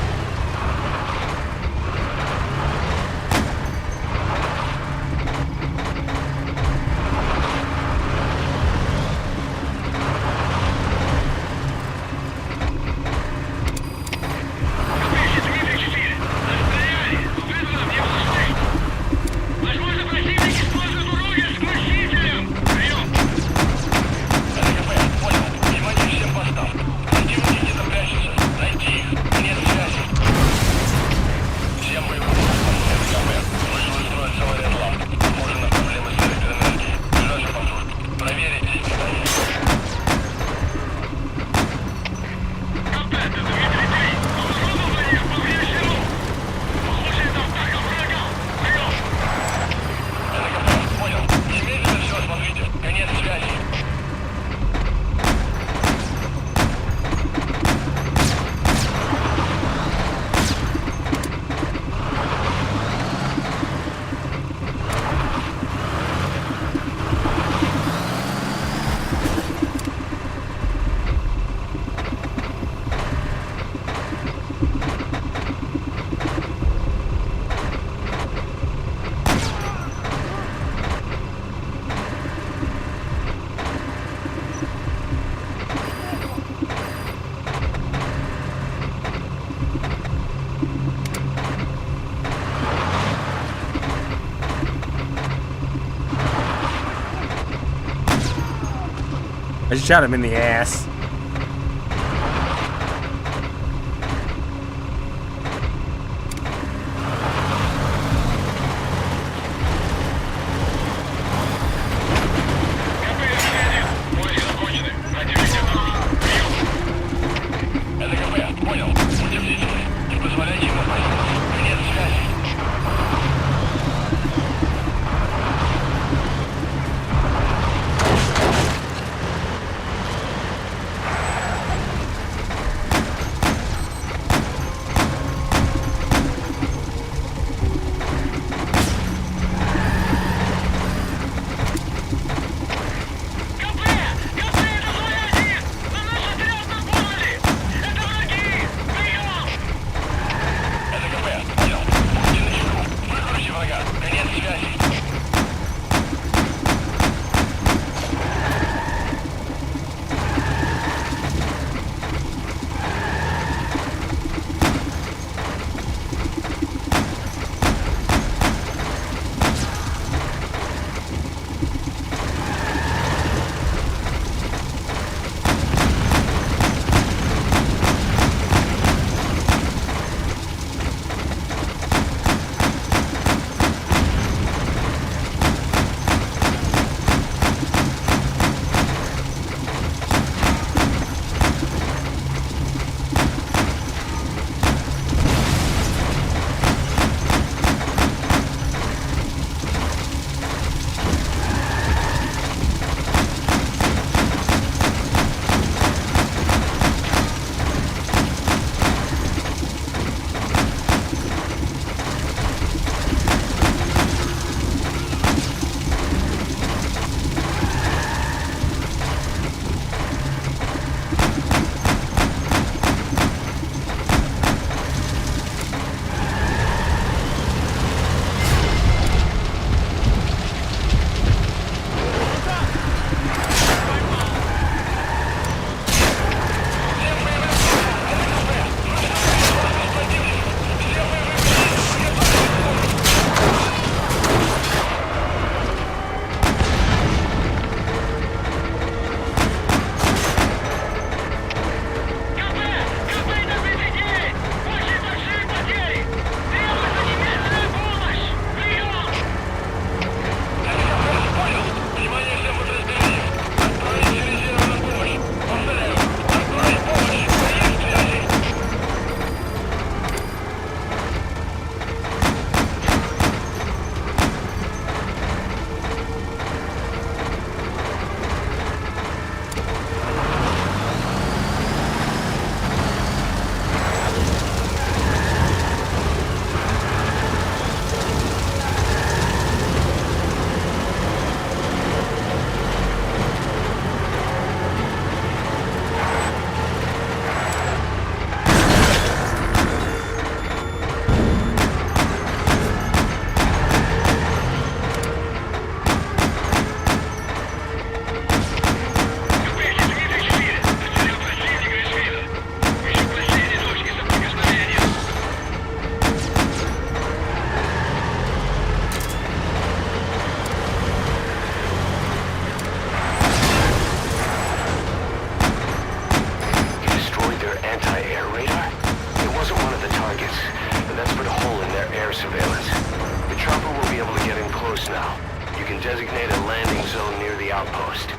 I just shot him in the ass. Designate a landing zone near the outpost.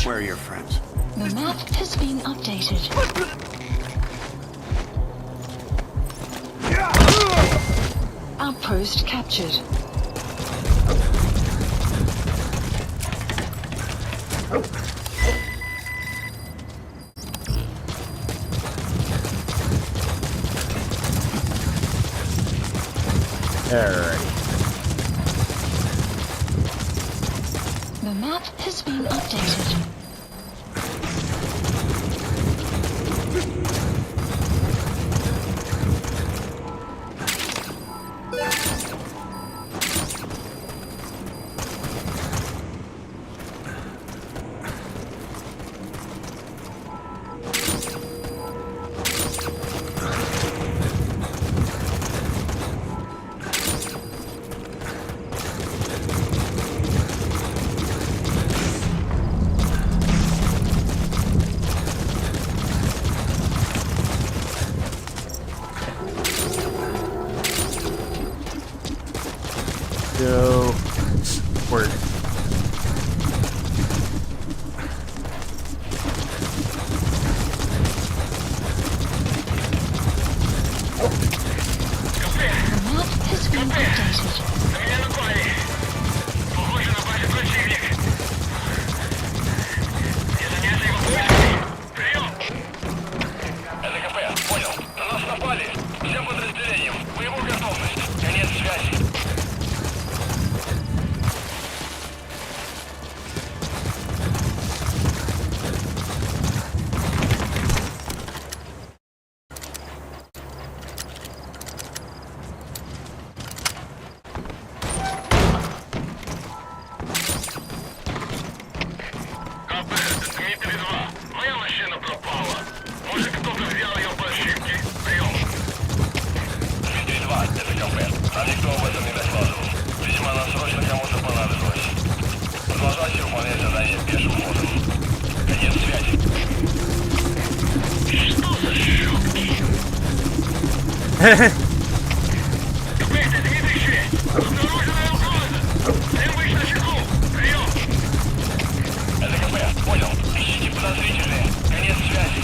Where are your friends? The map has been updated. Outpost captured. Alrighty. The map has been updated. Go. Word. The map has been updated. Меня напали. Похоже на базе противник. Не заняться его поисками. Прием! Это КП, понял. На нас напали. Всем подразделениям. Боевую готовность. Конец связи. КП, это Дмитрий 2. Моя машина пропала. Может, кто-то взял ее по ошибке? Прием. Дмитрий 2, это КП. Нам никто об этом не рассказывал. Видимо, она срочно кому-то понадобилась. Продолжайте выполнять задание пешим ходом. Конец связи. Что за шутки? КП, это Дмитрий 6. Обнаружена угроза. Всем быть на чеку. Прием. Это КП, понял. Ищите подозрительные. Конец связи.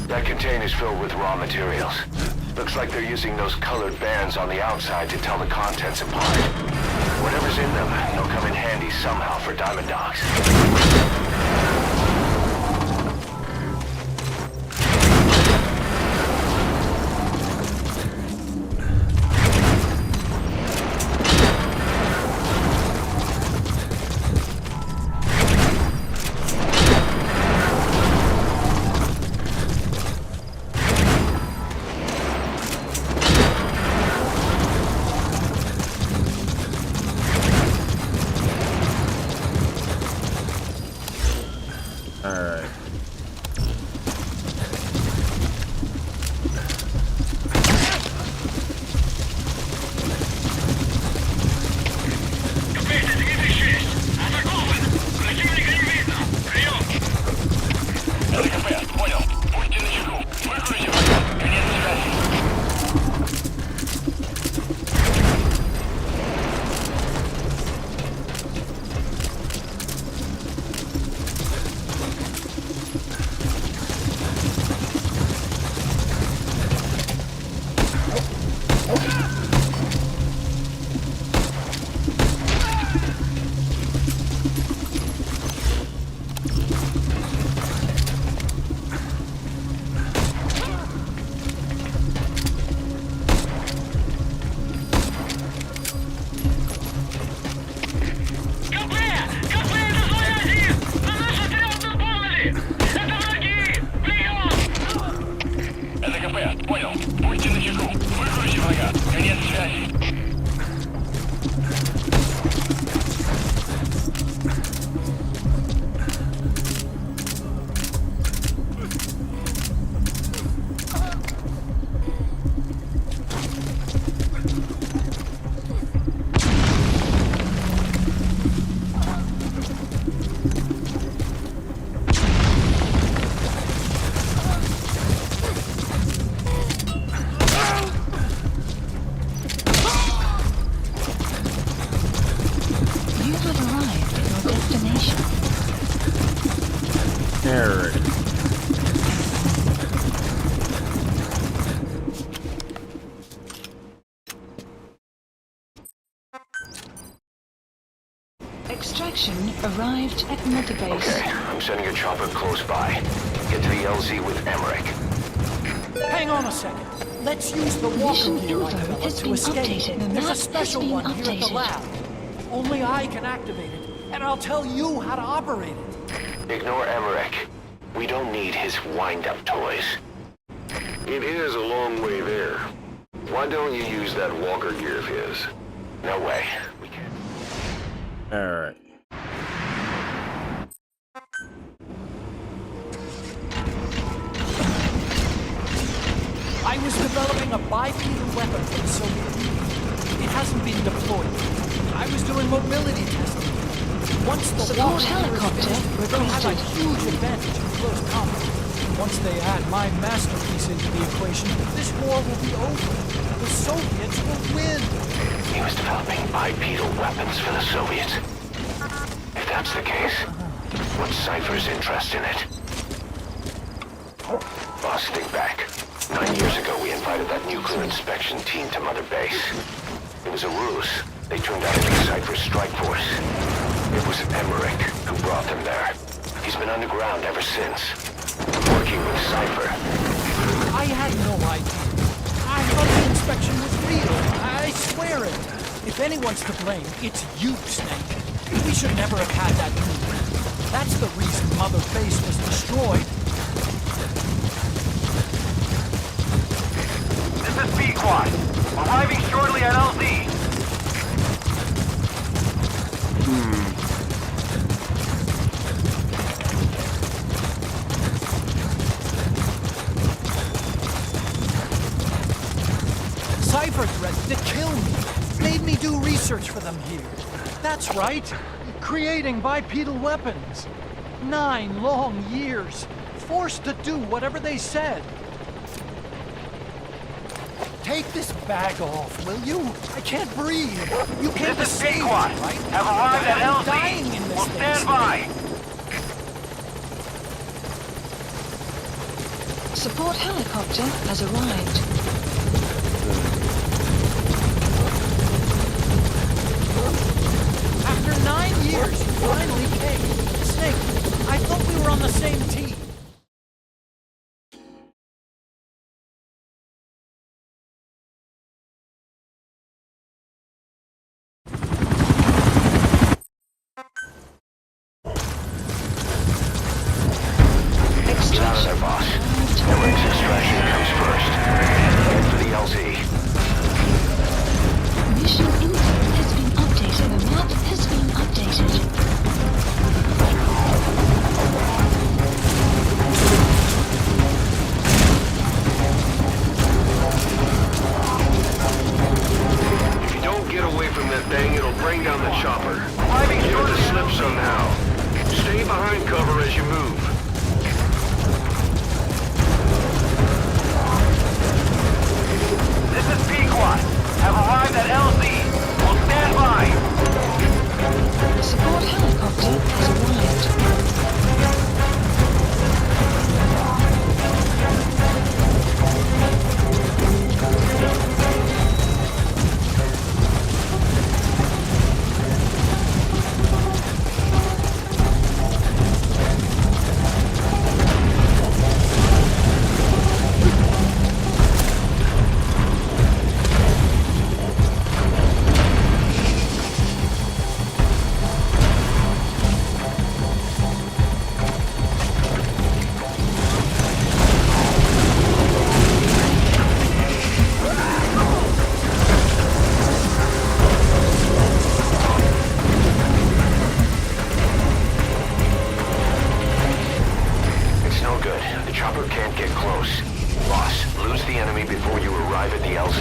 That container's filled with raw materials. Looks like they're using those colored bands on the outside to tell the contents apart. Whatever's in them, they'll come in handy somehow for Diamond Dogs. Alright. КП, это Дмитрий 6. Атакован. Противника не видно. Прием. Это КП, понял. Будьте начеку. Выкройте врага. Конец связи. КП! КП, это зона 1! На наш отряд напали! Это враги! Прием! Это КП, понял. Будьте начеку. Выкройте врага. Конец связи. You have arrived at your destination. Alrighty. Arrived at Mother Base. Okay, I'm sending a chopper close by. Get to the LZ with Emmerich. Hang on a second. Let's use the walker Mission gear I info developed has to been escape. updated. The There's map a special has been one here at the updated. lab. Only I can activate it, and I'll tell you how to operate it. Ignore Emmerich. We don't need his wind-up toys. It is a long way there. Why don't you use that walker gear of his? No way. We can't. Alright. I was developing a bipedal weapon for the Soviet Union. It hasn't been deployed. I was doing mobility testing. Once the Support walker gear is helicopter finished, they'll have a requested. huge advantage in close combat. Once they add my masterpiece into the equation, this war will be over. The Soviets will win. He was developing bipedal weapons for the Soviets. If that's the case, what's Cypher's interest in it? Boss, think back. 9 years ago, we invited that nuclear inspection team to Mother Base. It was a ruse. They turned out to be Cypher's strike force. It was Emmerich who brought them there. He's been underground ever since, working with Cypher. I had no idea. I thought the inspection was real. I swear it. If anyone's to blame, it's you, Snake. We should never have had that nuke. That's the reason Mother Base was destroyed. This is B-Quad. Arriving shortly at LZ. Cypher threatened to kill me. Made me do research for them here. That's right. Creating bipedal weapons. 9 long years. Forced to do whatever they said. Take this bag off, will you? I can't breathe. You can't This is save me, B-Quad. right? Have arrived at I'm LZ. dying in this We'll thing. stand by. Support helicopter has arrived. After 9 years, you finally came. Snake, I thought we were on the same team. Get out of there, boss. Emmerich's extraction comes first. Head for the LZ. Mission info has been updated. The map has been updated. If you don't get away from that thing, it'll bring down the chopper. Get it to slip somehow. Stay behind cover as you move. This is P-Quad. Have arrived at LZ. We'll stand by. Support helicopter has arrived. It's no good. The chopper can't get close. Boss, lose the enemy before you arrive at the LZ.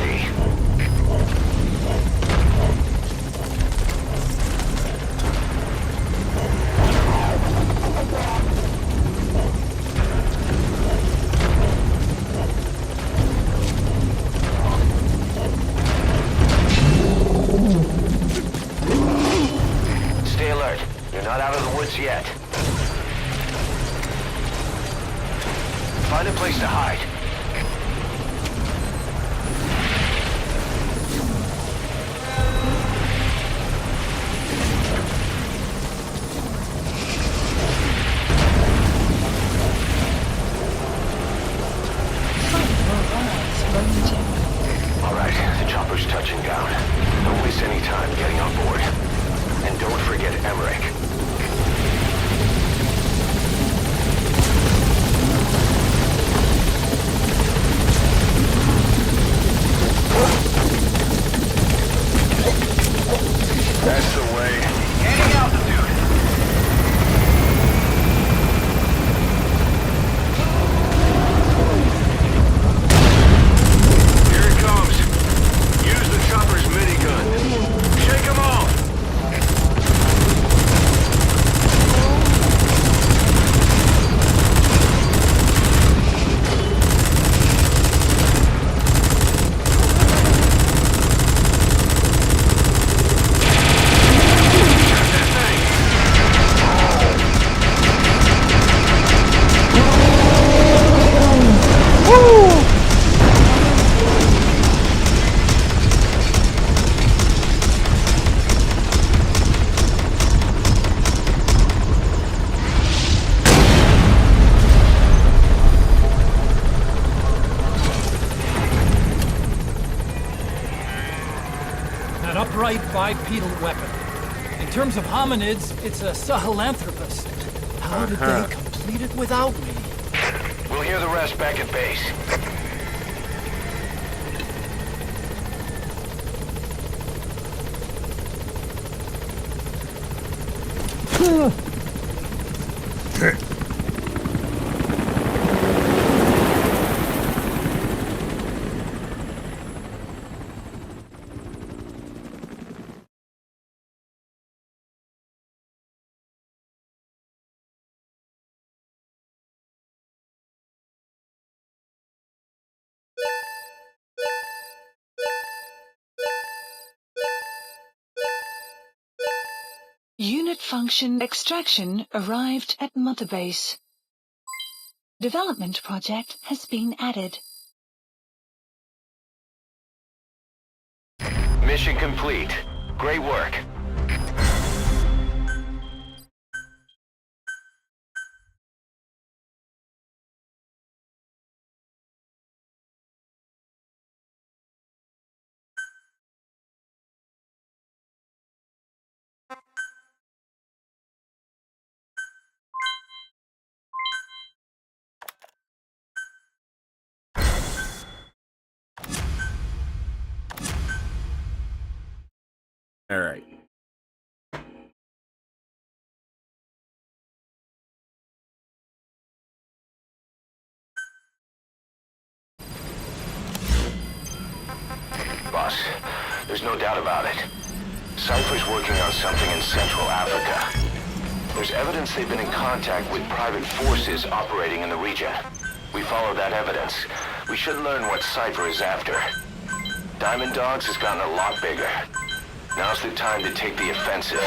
Stay alert. You're not out of the woods yet. Find a place to hide. upright bipedal weapon. In terms of hominids, it's a Sahelanthropus. How did they complete it without me? We'll hear the rest back at base. Unit function extraction arrived at Mother Base. Development project has been added. Mission complete. Great work. All right. Boss, there's no doubt about it. Cypher's working on something in Central Africa. There's evidence they've been in contact with private forces operating in the region. We follow that evidence. We should learn what Cypher is after. Diamond Dogs has gotten a lot bigger. Now's the time to take the offensive.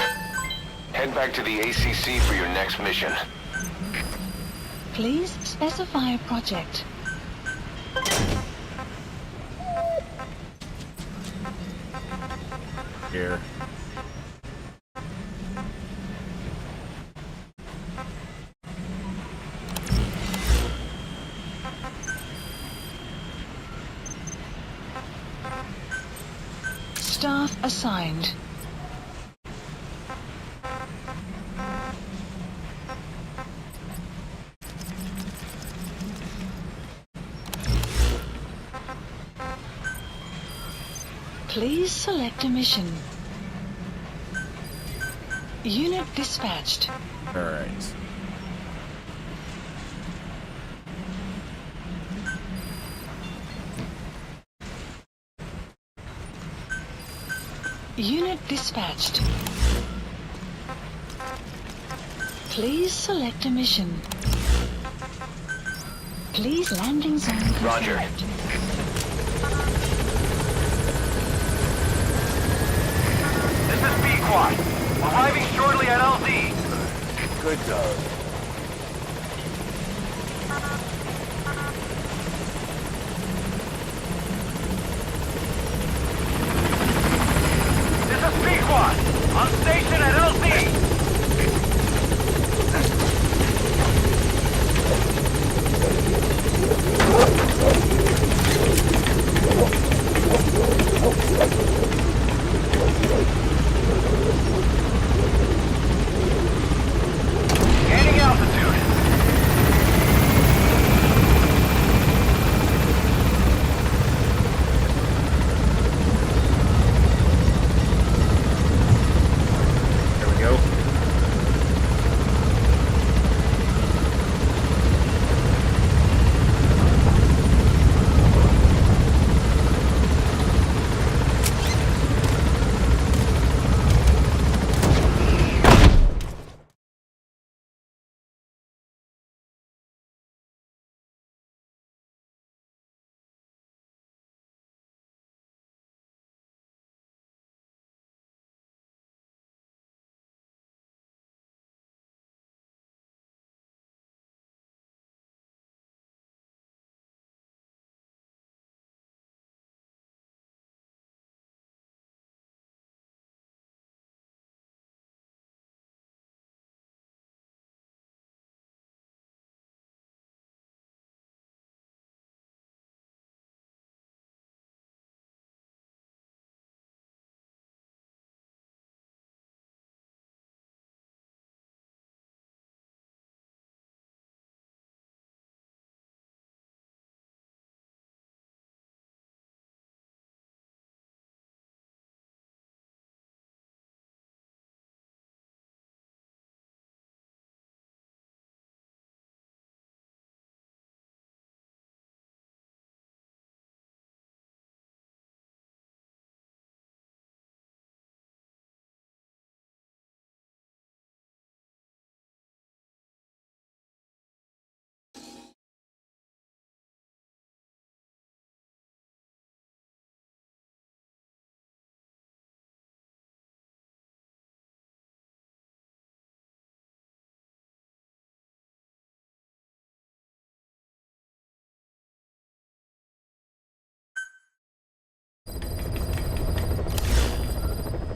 Head back to the ACC for your next mission. Please specify a project. Here. Staff assigned. Please select a mission. Unit dispatched. All right. Unit dispatched. Please select a mission. Please landing zone confirmed. Roger. This is B-Quad. Arriving shortly at LZ. Good dog. This is B-Quad. On station at LZ.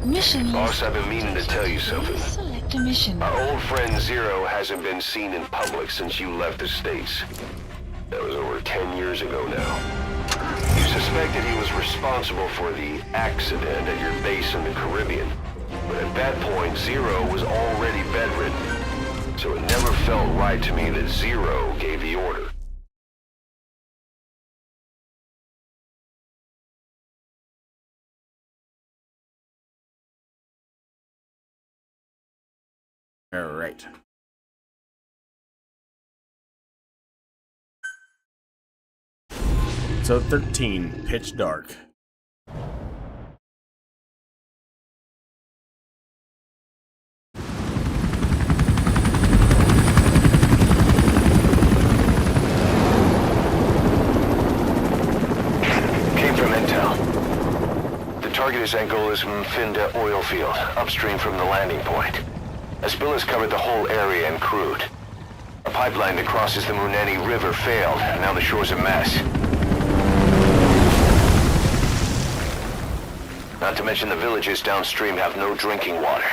Mission Boss, list. I've been meaning to tell you something. Select a mission. Our old friend Zero hasn't been seen in public since you left the States. That was over 10 years ago now. You suspected he was responsible for the accident at your base in the Caribbean. But at that point, Zero was already bedridden. So it never felt right to me that Zero gave the order. All right. So 13, pitch dark. Came from intel. The target is Angola's Mfinda oil field, upstream from the landing point. A spill has covered the whole area and crude. A pipeline that crosses the Muneni River failed, and now the shore's a mess. Not to mention the villages downstream have no drinking water.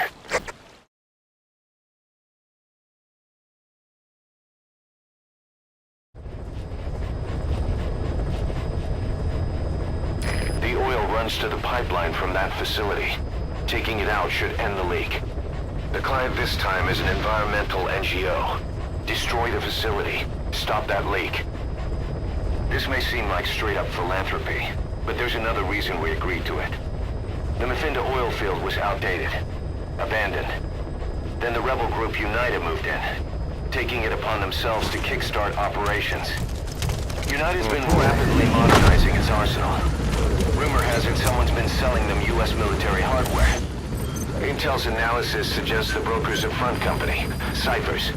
The oil runs to the pipeline from that facility. Taking it out should end the leak. The client this time is an environmental NGO. Destroy the facility. Stop that leak. This may seem like straight-up philanthropy, but there's another reason we agreed to it. The Mfinda oil field was outdated, abandoned. Then the rebel group United moved in, taking it upon themselves to kickstart operations. United's been rapidly modernizing its arsenal. Rumor has it someone's been selling them U.S. military hardware. Intel's analysis suggests the broker's a front company, Ciphers.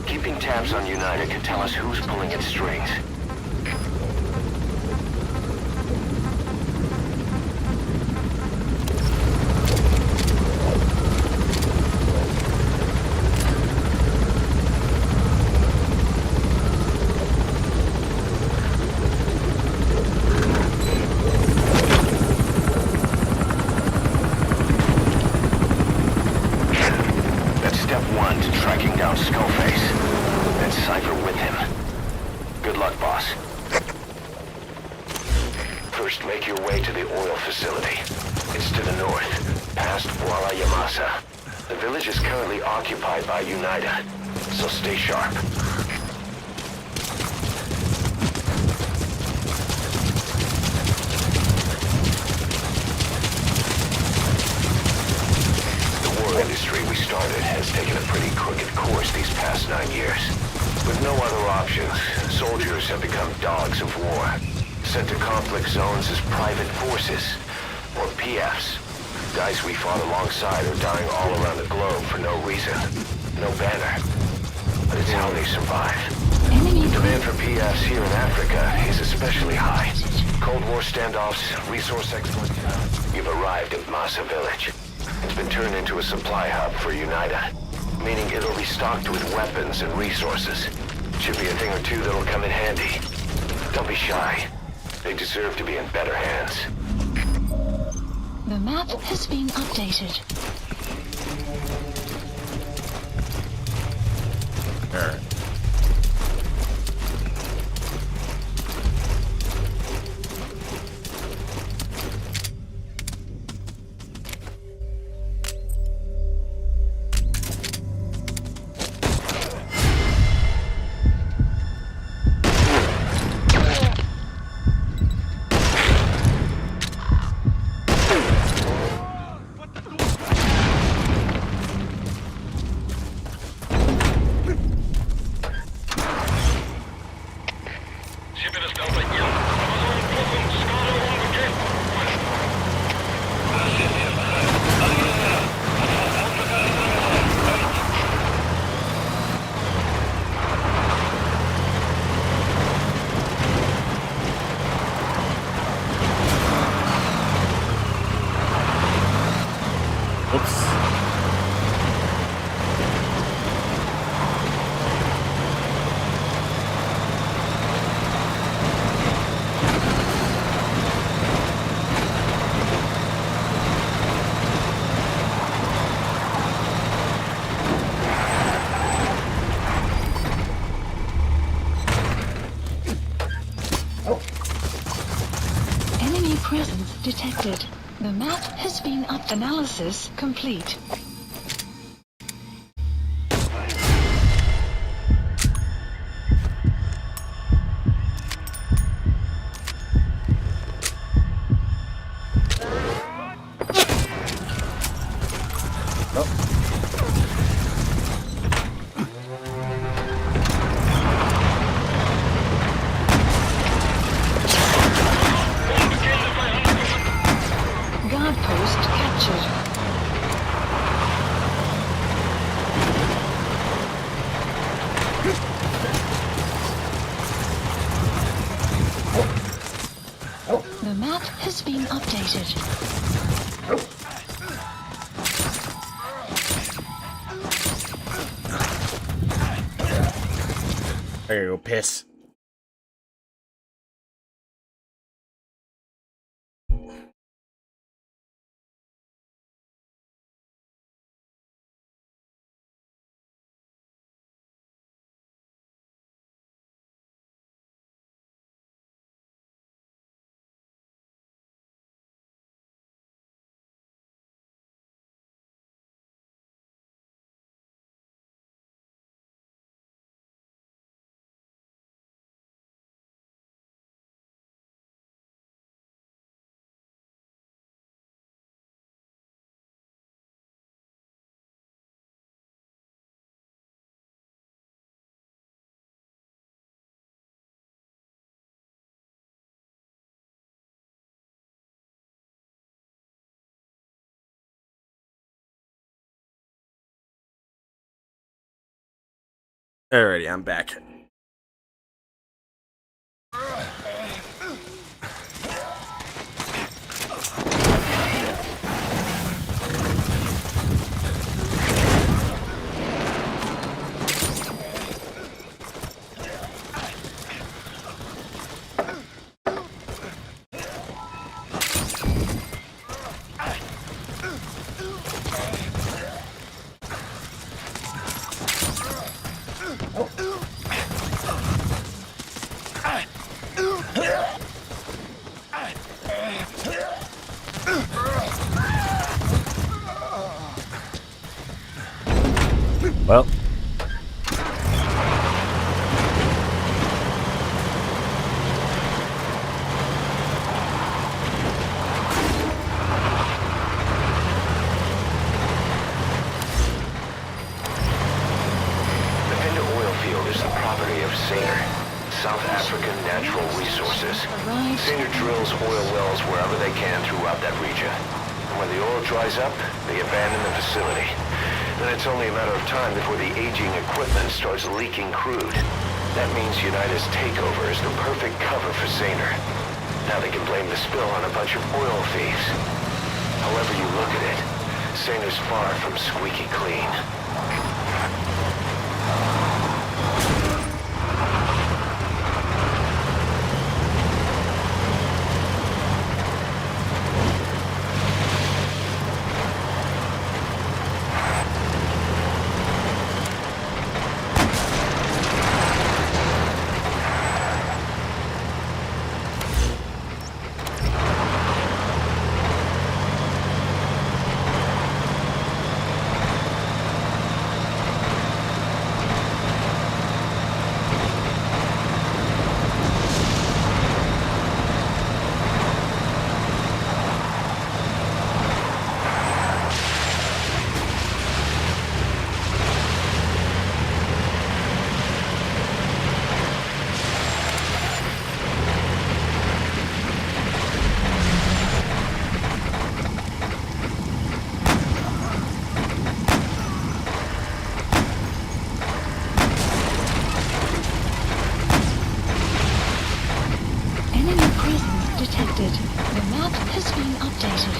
Keeping tabs on United could tell us who's pulling its strings. So stay sharp. The war industry we started has taken a pretty crooked course these past 9 years. With no other options, soldiers have become dogs of war, sent to conflict zones as private forces, or PFs. Guys we fought alongside are dying all around the globe for no reason. No banner. But it's how they survive. Demand for PFs here in Africa is especially high. Cold War standoffs, resource exploitation. You've arrived at Massa Village. It's been turned into a supply hub for Unida, meaning it'll be stocked with weapons and resources. Should be a thing or two that'll come in handy. Don't be shy. They deserve to be in better hands. The map has been updated. Alright. Enemy presence detected. The map has been up. Analysis complete. Guard post captured. The map has been updated. There you go, piss. Alrighty, I'm back. Well. South African Natural Resources. Senior drills oil wells wherever they can throughout that region. And when the oil dries up, they abandon the facility. Then it's only a matter of time before the aging equipment starts leaking crude. That means United's takeover is the perfect cover for Saner. Now they can blame the spill on a bunch of oil thieves. However you look at it, Saner's far from squeaky clean. detected. The map has been updated.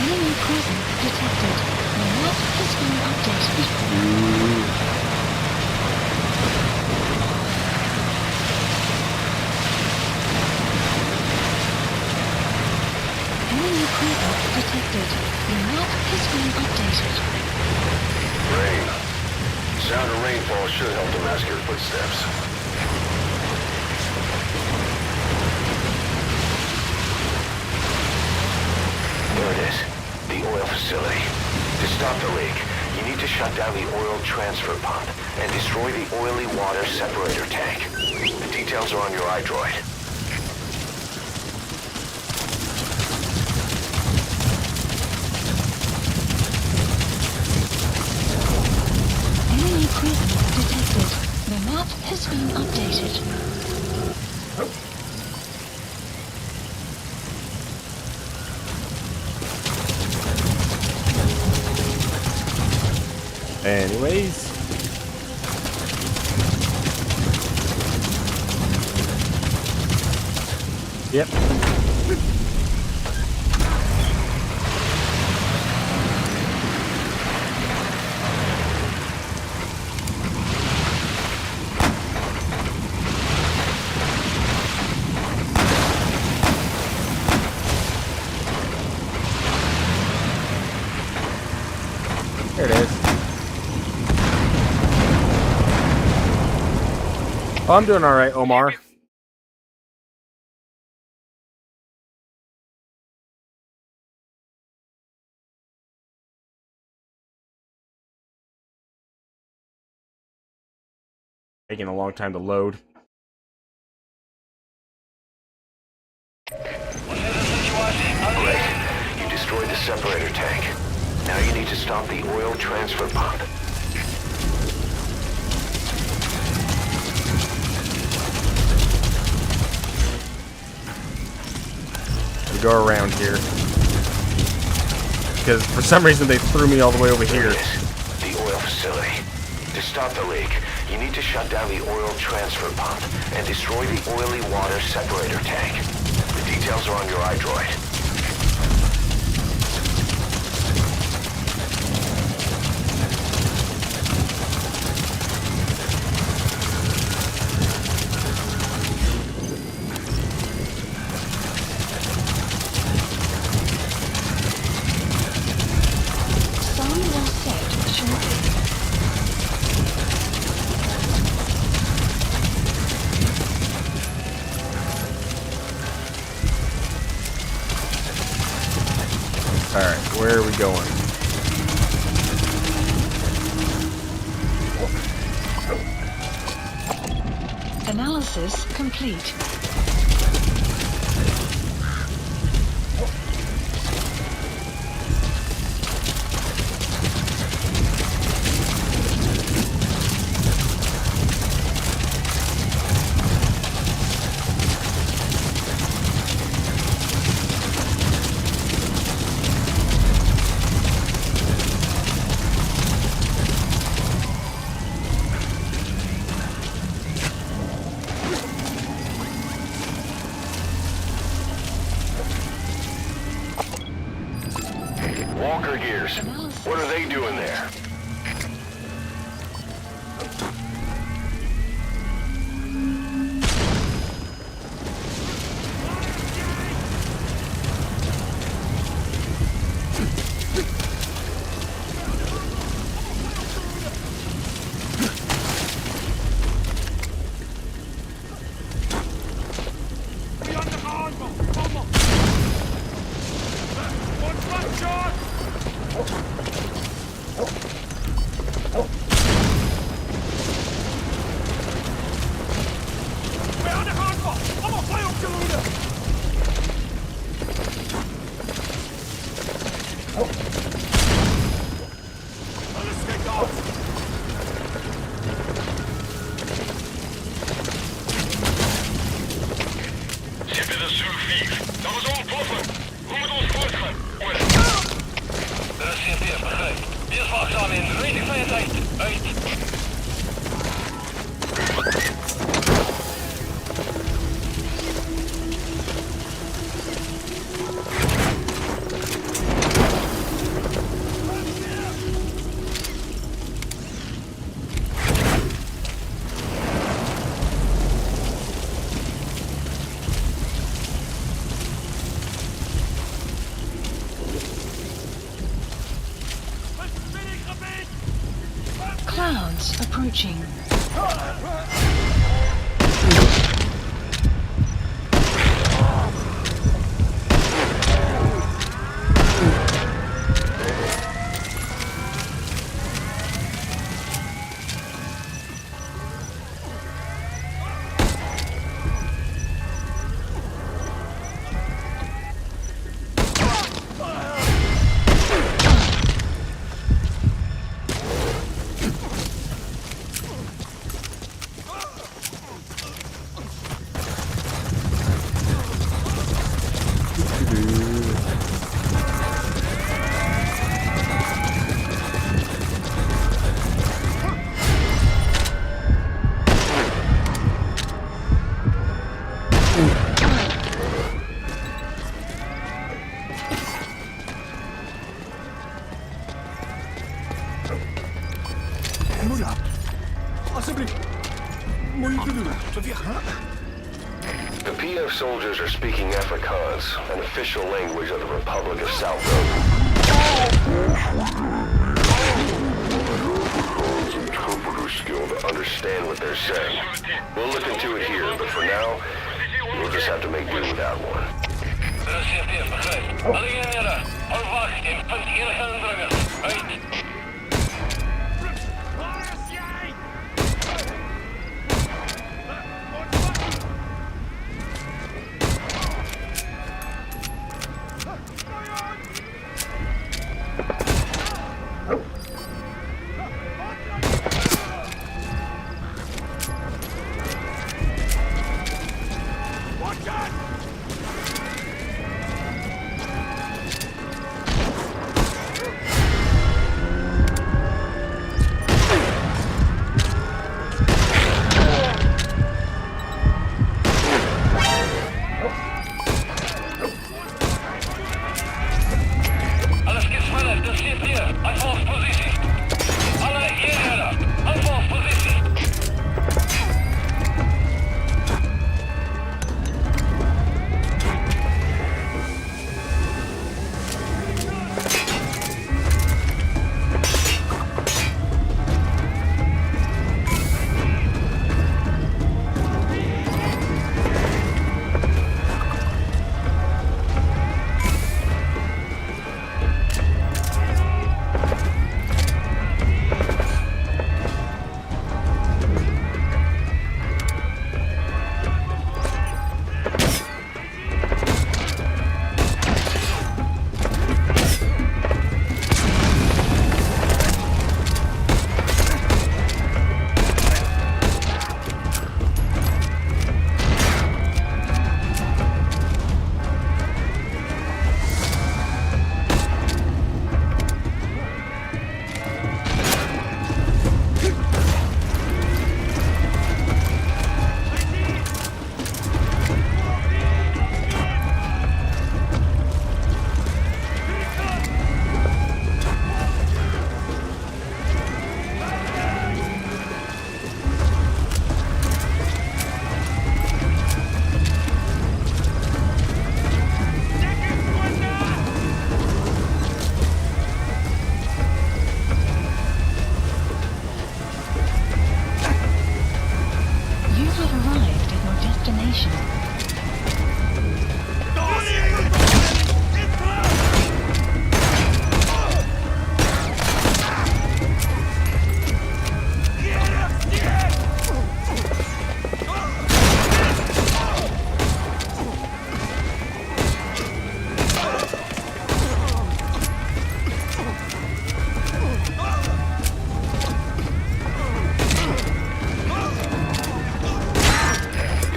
Enemy presence detected. The map has been updated. equipment detected. The map has been updated. Rain. Sound of rainfall should help to mask your footsteps. There it is. The oil facility. To stop the leak, you need to shut down the oil transfer pump and destroy the oily water separator tank. The details are on your iDroid. Enemy equipment detected. The map has been updated. Anyways. Yep. There it is. Oh, I'm doing all right, Omar. Taking a long time to load. Great. You destroyed the separator tank. Now you need to stop the oil transfer pump. We go around here. Because for some reason they threw me all the way over here. The oil facility. To stop the leak, you need to shut down the oil transfer pump and destroy the oily water separator tank. The details are on your iDroid. Sun will set shortly. Alright, where are we going? Analysis complete. Walker gears. What are they doing there? Coordinates approaching. The PF soldiers are speaking Afrikaans, an official language of the Republic of South interpreter skill to understand what they're saying. We'll look into it here, but for now, we'll just have to make do without one.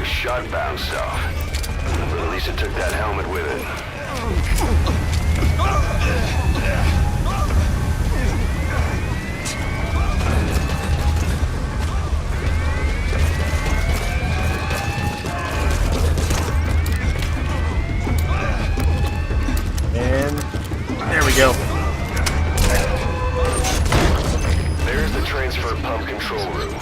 Shot-bound stuff. But at least it took that helmet with it. And there we go. There's the transfer pump control room.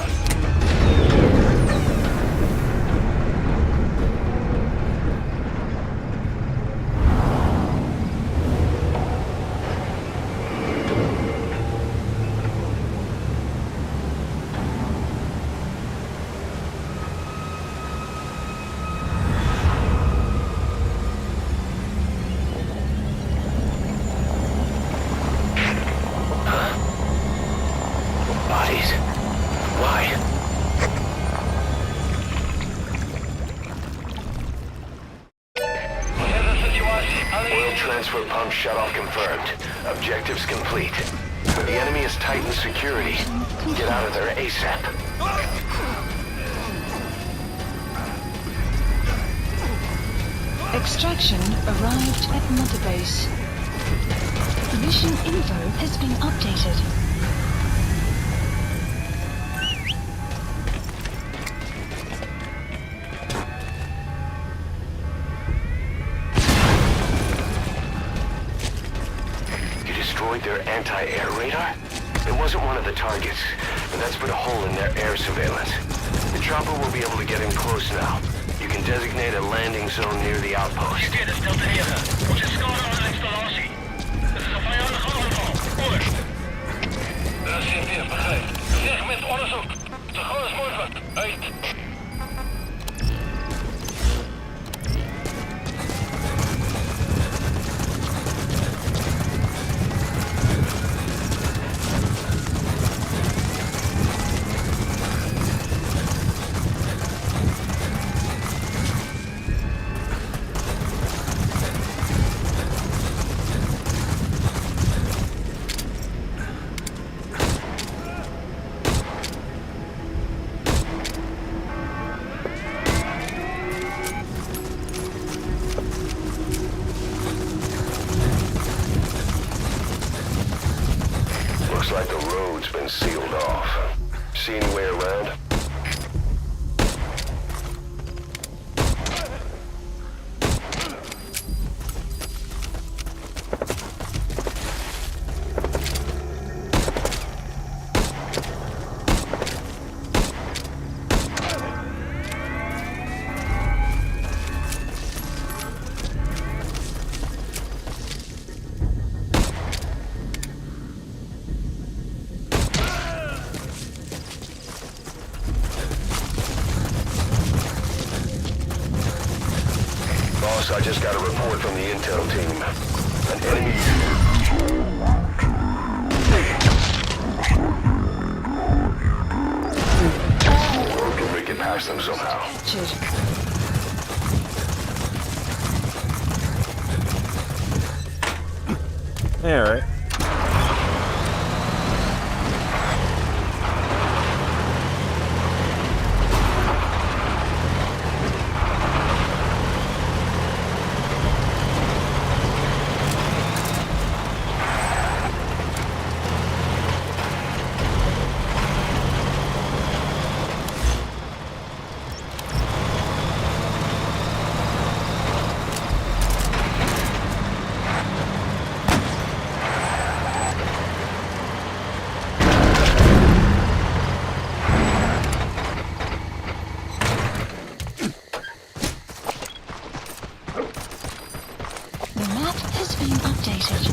transfer pump shutoff confirmed. Objectives complete. The enemy has tightened security. Get out of there ASAP. Extraction arrived at Mother Base. Mission info has been updated. You destroyed their anti-air radar? It wasn't one of the targets, but that's put a hole in their air surveillance. The chopper will be able to get in close now. You can designate a landing zone near the outpost. Dit is Delta 9. Ons is skade aan de installatie. Dit is een vijandige aanval. Over. CFD, begrijp. Segment onderzoek. Zo gauw als mogelijk. Uit. Looks like the road's been sealed off. See any way around? Boss, I just got a report from the intel team. An enemy... We can pass them somehow. Alright. The map has been updated.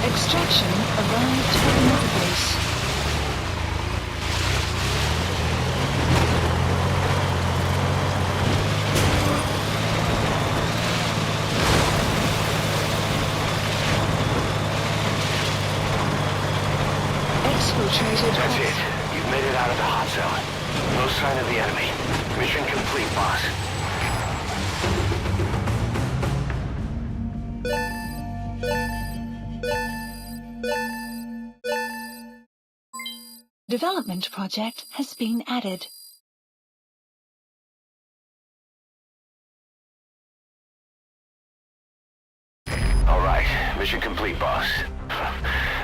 Extraction arrived at Mother Base. Exfiltrated. That's it. You've made it out of the hot zone. No sign of the enemy. Mission complete, boss. Development project has been added. All right. Mission complete, boss.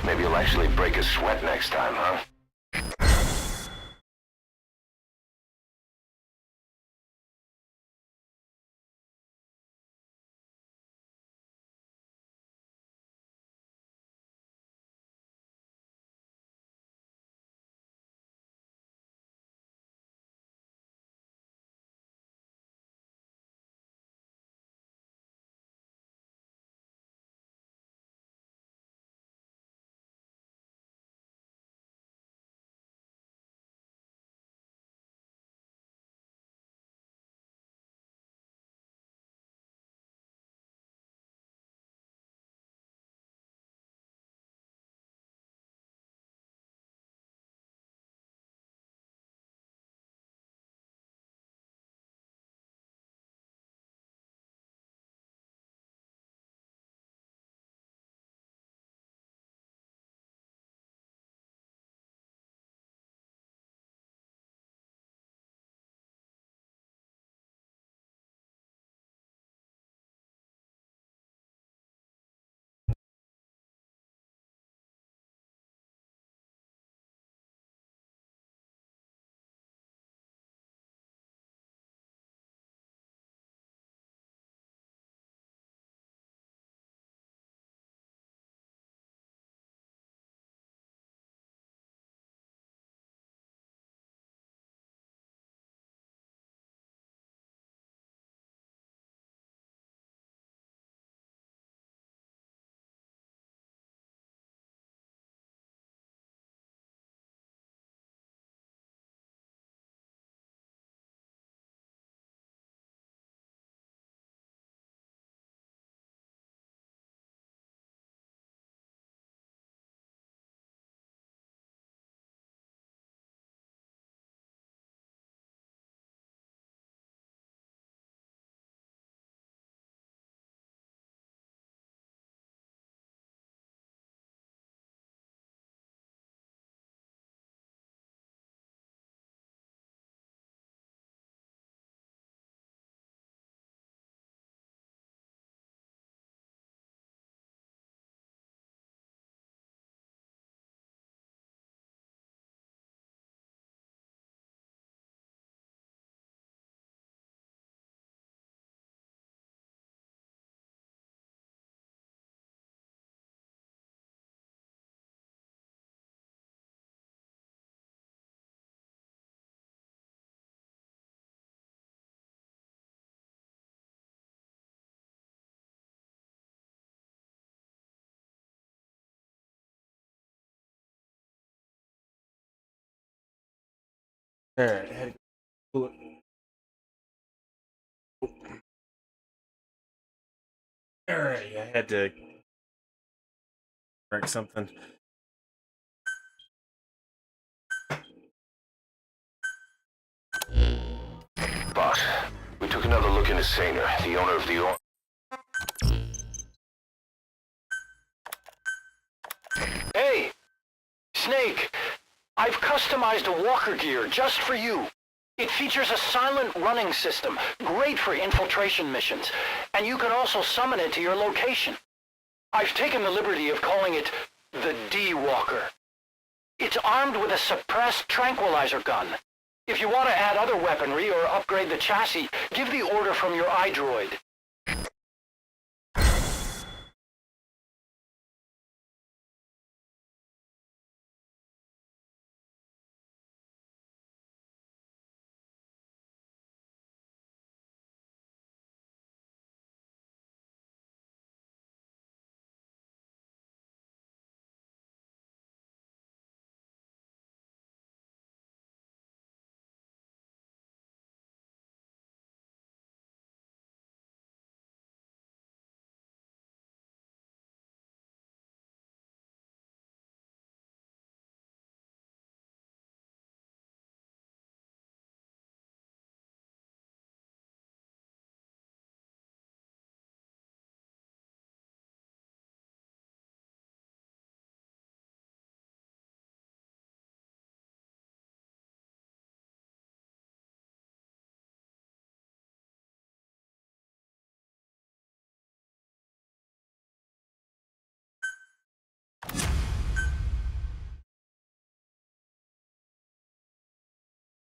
Maybe you'll actually break a sweat next time, huh? Alright, had to pull it. Alright, I had to correct something. Boss, we took another look into Saner, the owner of the Hey! Snake! I've customized a walker gear just for you. It features a silent running system, great for infiltration missions, and you can also summon it to your location. I've taken the liberty of calling it the D-Walker. It's armed with a suppressed tranquilizer gun. If you want to add other weaponry or upgrade the chassis, give the order from your iDroid.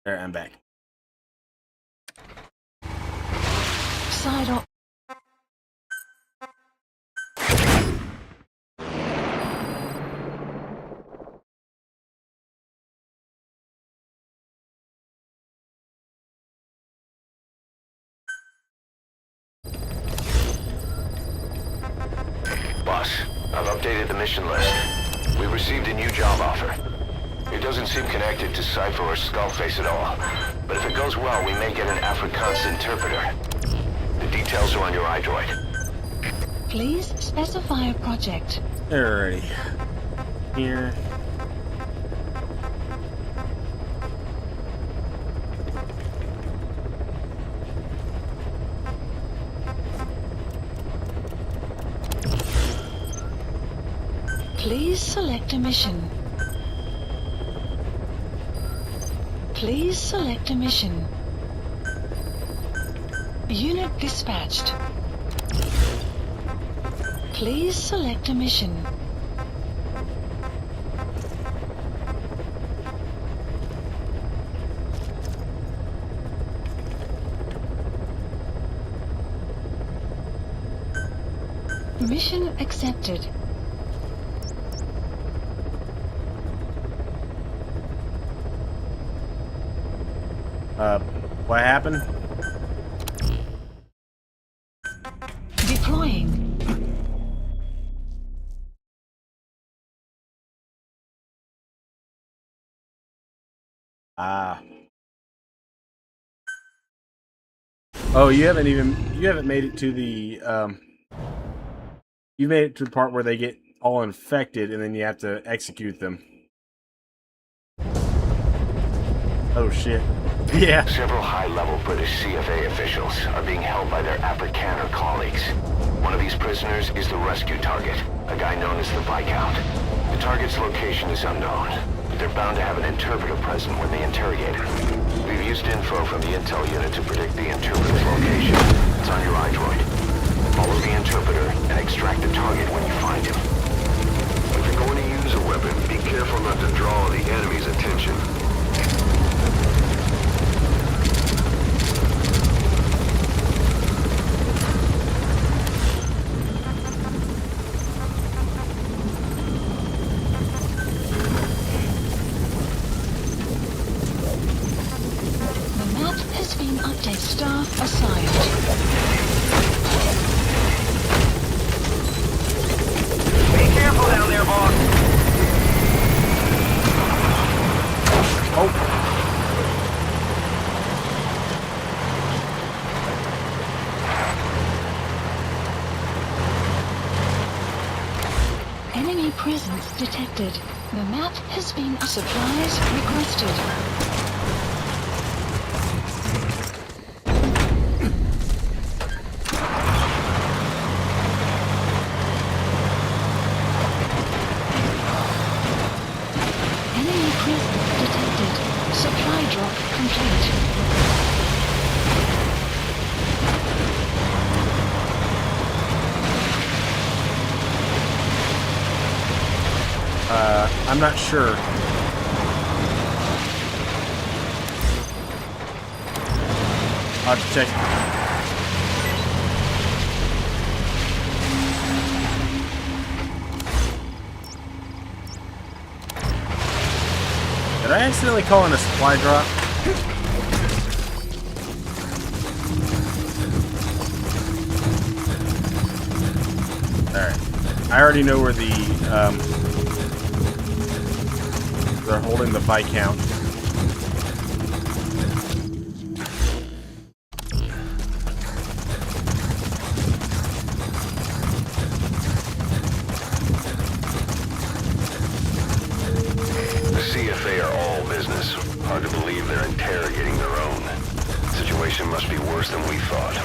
Alright, I'm back. Side op. Boss, I've updated the mission list. We received a new job offer. It doesn't seem connected to Cypher or Skullface at all, but if it goes well, we may get an Afrikaans interpreter. The details are on your iDroid. Please specify a project. Alrighty. Here. Please select a mission. Please select a mission. Unit dispatched. Please select a mission. Mission accepted. What happened? Deploying. Oh, you haven't made it to the you made it to the part where they get all infected and then you have to execute them. Oh shit. Yeah. Several high-level British CFA officials are being held by their Afrikaner colleagues. One of these prisoners is the rescue target, a guy known as the Viscount. The target's location is unknown, but they're bound to have an interpreter present when they interrogate him. We've used info from the intel unit to predict the interpreter's location. It's on your iDroid. Follow the interpreter and extract the target when you find him. If you're going to use a weapon, be careful not to draw the enemy's attention. Update staff assigned. Be careful down there, boss. Oh. presence detected. The map has been supplies requested. Enemy presence detected. Supply drop complete. I'm not sure. I'll have to check. Did I accidentally call in a supply drop? Alright. I already know where the, they're holding the Viscount. The CFA are all business. Hard to believe they're interrogating their own. Situation must be worse than we thought.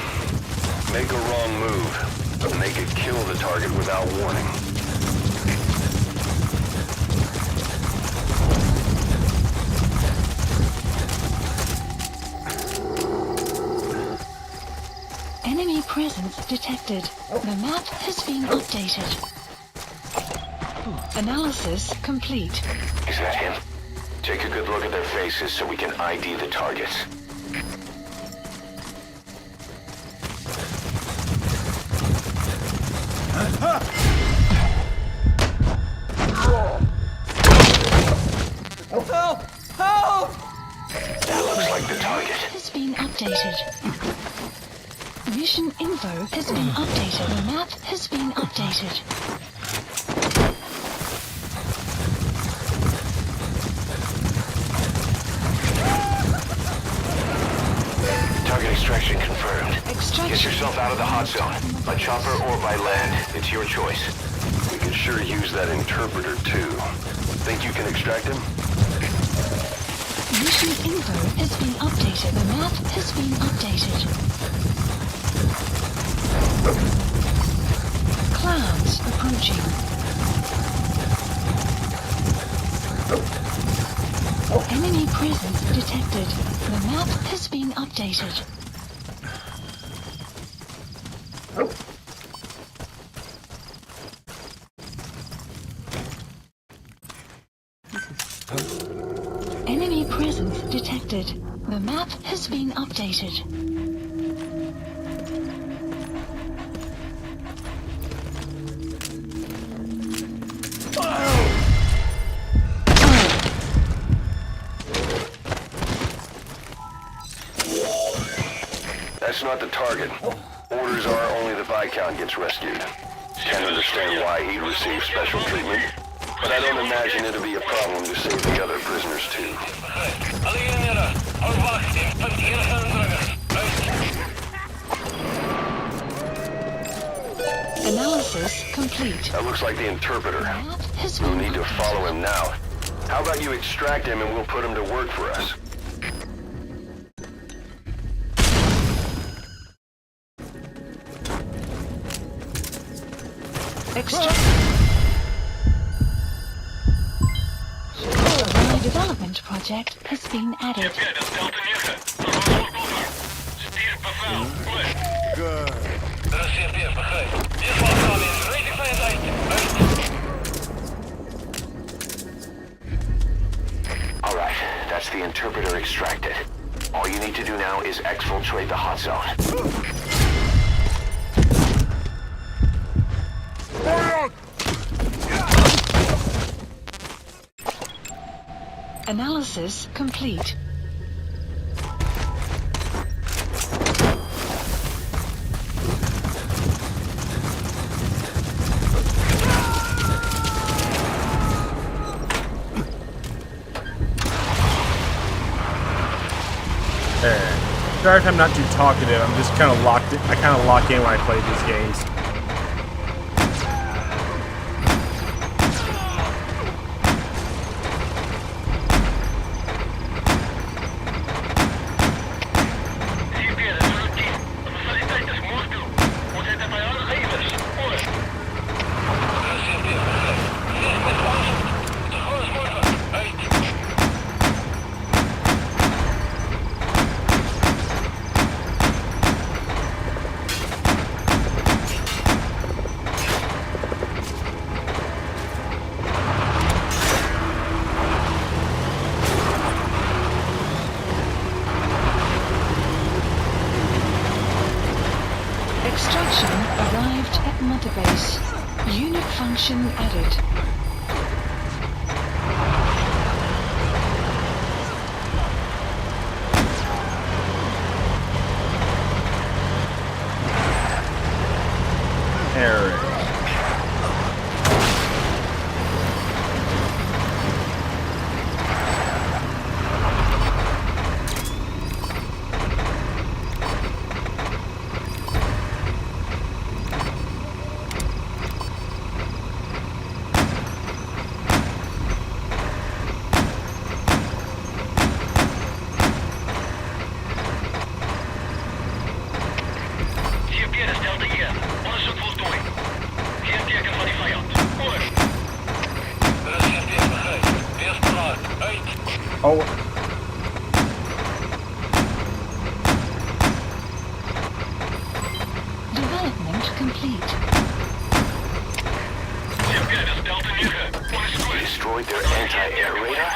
Make a wrong move, and they could kill the target without warning. Enemy presence detected. The map has been updated. Analysis complete. Is that him? Take a good look at their faces so we can ID the targets. Help! Help! That looks like the target. Has been updated. Mission info has been updated. The map has been updated. Target extraction confirmed. Get yourself out of the hot zone. By chopper or by land, it's your choice. We could sure use that interpreter too. Think you can extract him? Mission info has been updated. The map has been updated. Clouds approaching. Enemy presence detected. The map has been updated. Enemy presence detected. The map has been updated. That's not the target. Orders are only the Viscount gets rescued. Can't understand why he'd receive special treatment, but I don't imagine it'll be a problem to save the other prisoners too. Analysis complete. That looks like the interpreter. We'll need to follow him now. How about you extract him and we'll put him to work for us? A development project has been added. Good. Alright, that's the interpreter extracted. All you need to do now is exfiltrate the hot zone. Analysis complete. Sorry if I'm not too talkative. I'm just kind of locked in. I kind of lock in when I play these games. arrived at Mother Base. Unit function added. Eric. Oh. Development complete. You destroyed their anti-air radar?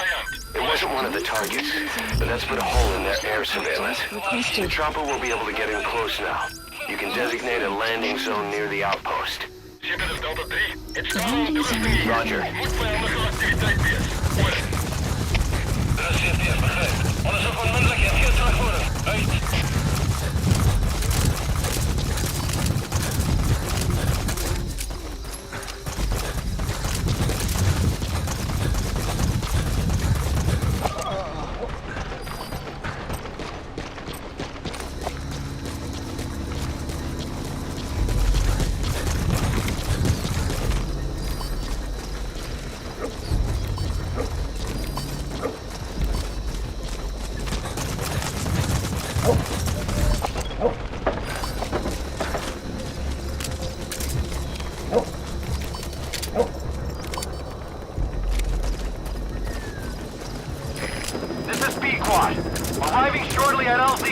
It wasn't one of the targets, but that's put a hole in their air surveillance. The chopper will be able to get in close now. You can designate a landing zone near the outpost. Roger. Arriving shortly at LZ.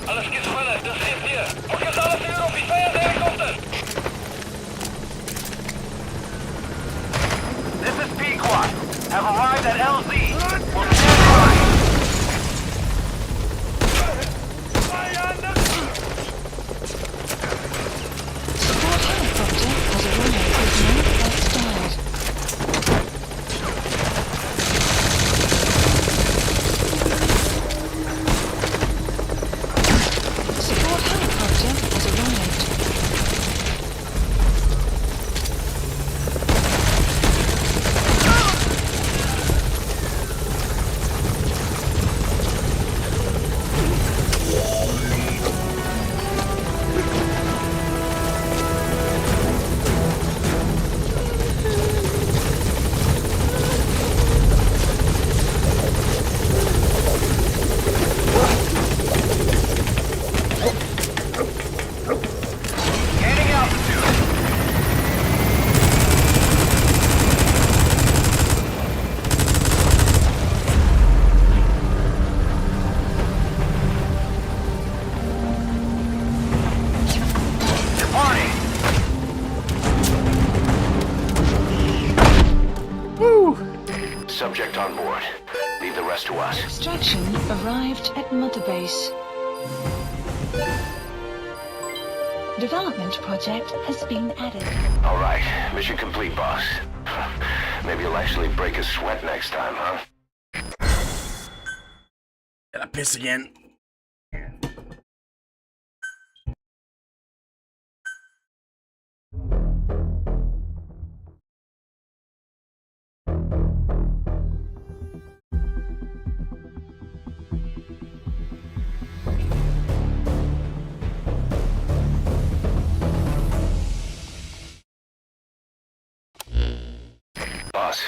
Alles geht's weiter, das hilft hier. Fokus alles in Europa, ich feiere Helikopter. This is Pequod. Have arrived at LZ. We'll stand by. Support helicopter has arrived with northwest died. Support helicopter has arrived. Gaining altitude. Departing. Subject on board. Leave the rest to us. Extraction arrived at Mother Base. Development project has been added. All right. Mission complete, boss. Maybe you'll actually break a sweat next time, huh? Gotta piss again. Boss,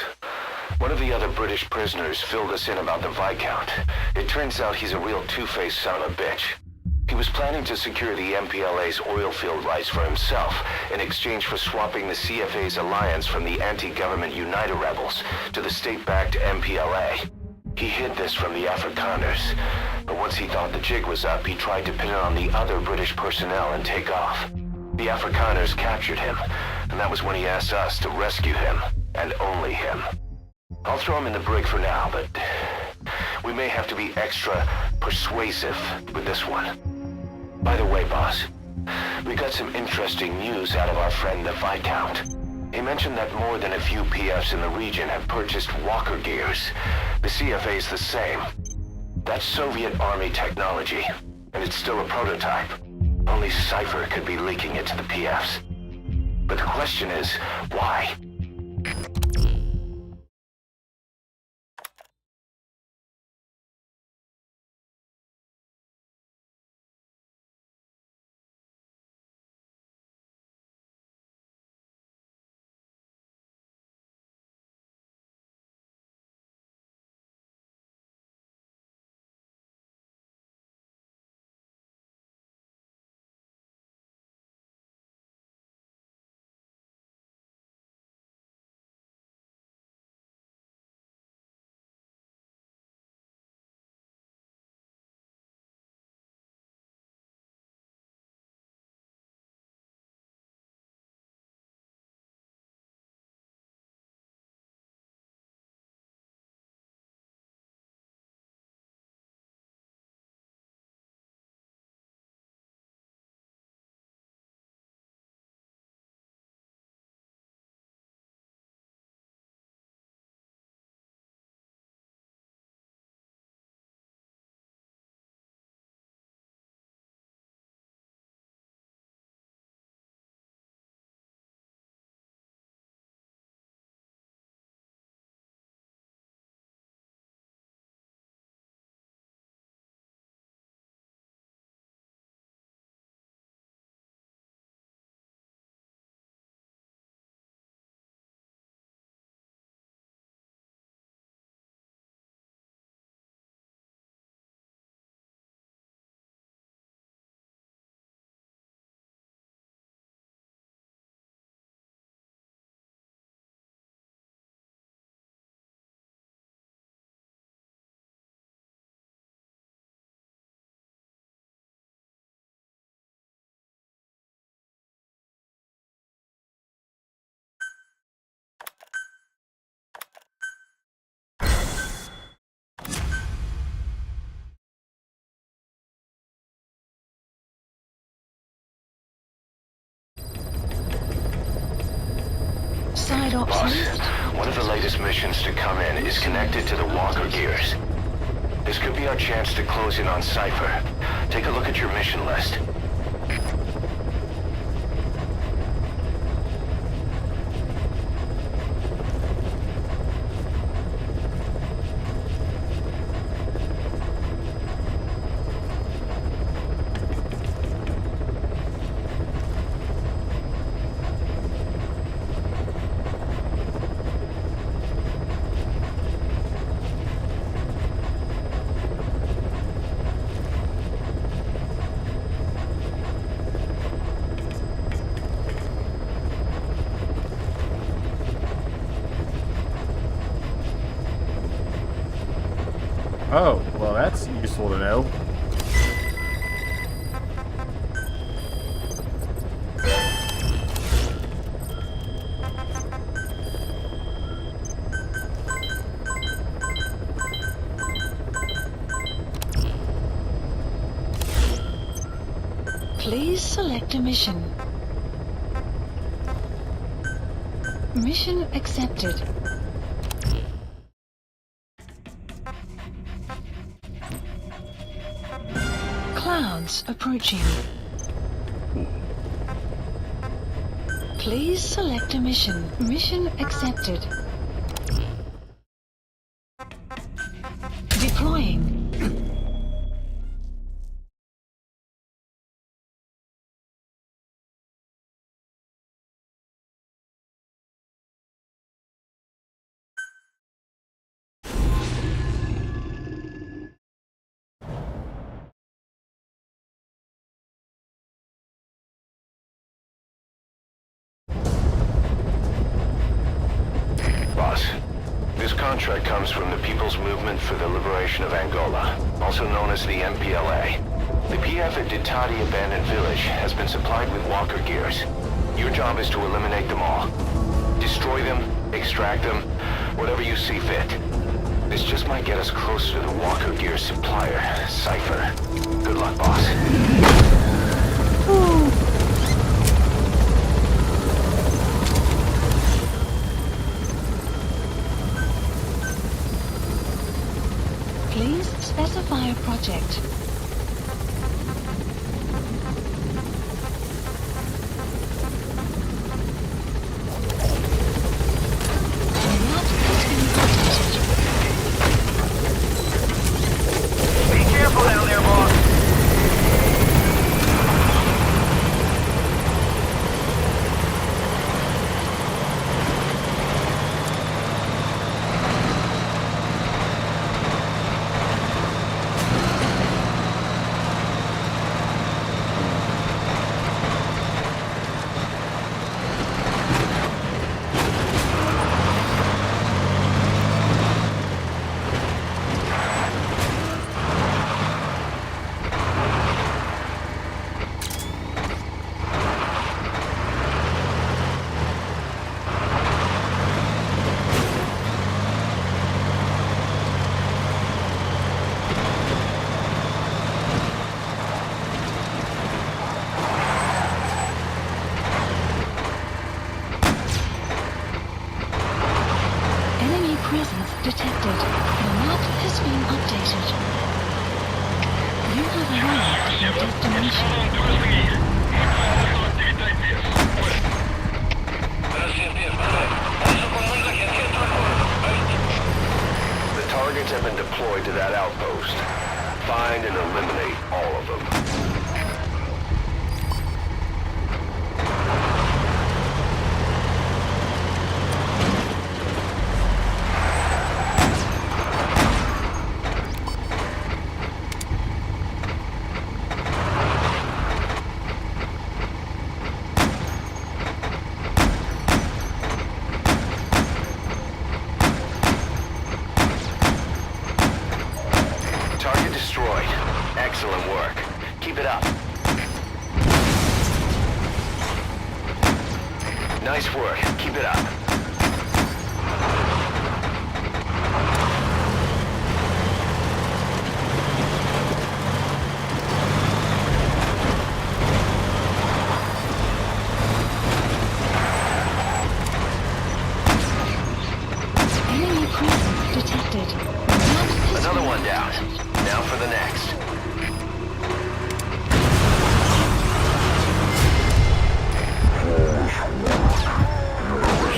one of the other British prisoners filled us in about the Viscount. It turns out he's a real two-faced son of a bitch. He was planning to secure the MPLA's oil field rights for himself in exchange for swapping the CFA's alliance from the anti-government United rebels to the state-backed MPLA. He hid this from the Afrikaners, but once he thought the jig was up, he tried to pin it on the other British personnel and take off. The Afrikaners captured him, and that was when he asked us to rescue him, and only him. I'll throw him in the brig for now, but we may have to be extra persuasive with this one. By the way, boss, We got some interesting news out of our friend the Viscount. He mentioned that more than a few PFs in the region have purchased walker gears. The CFA's the same. That's Soviet Army technology, and it's still a prototype. Only Cypher could be leaking it to the PFs. But the question is, why? Boss, one of the latest missions to come in is connected to the walker gears. This could be our chance to close in on Cypher. Take a look at your mission list. Oh, well, that's useful to know. Please select a mission. Mission accepted. Clouds approaching. Please select a mission. Mission accepted. Deploying. This contract comes from the People's Movement for the Liberation of Angola, also known as the MPLA. The PF at Ditati Abandoned Village has been supplied with walker gears. Your job is to eliminate them all. Destroy them, extract them, whatever you see fit. This just might get us closer to the walker gear supplier, Cypher. Good luck, boss. Ooh. Please specify a project. Be careful down there, boss. Presence detected. The map has been updated. You have arrived at your destination. The targets have been deployed to that outpost. Find and eliminate all of them. Target destroyed. Excellent work. Keep it up. Nice work. Keep it up. Enemy presence detected. Another one down. Now for the next.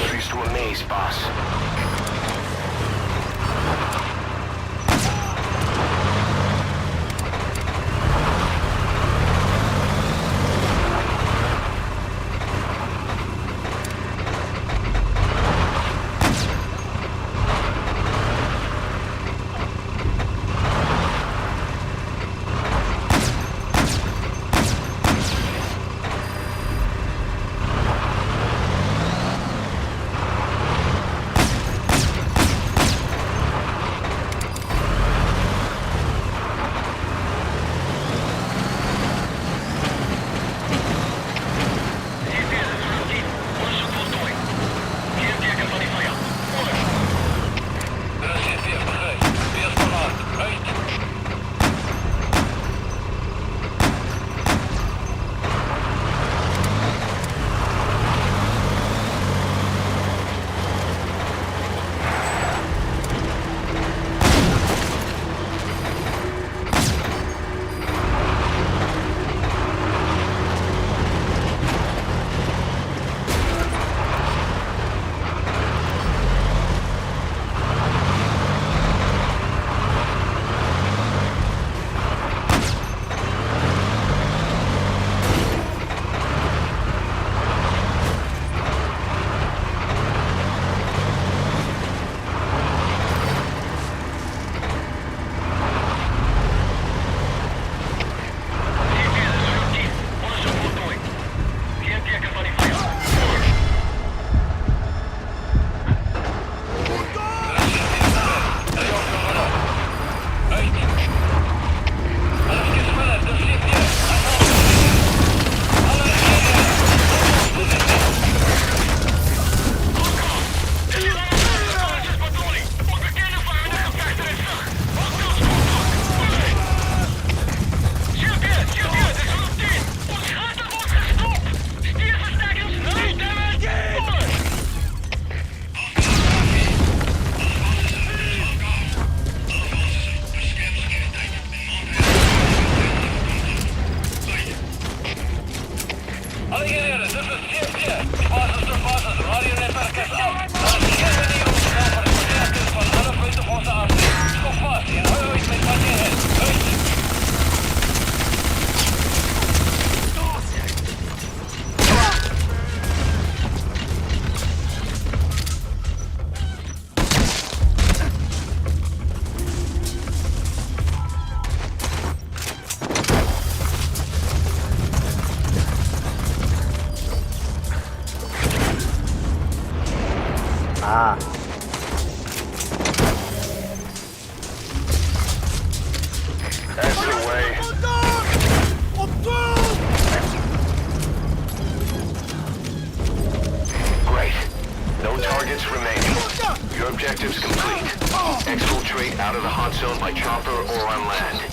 Cease to amaze, boss. out by chopper or on land.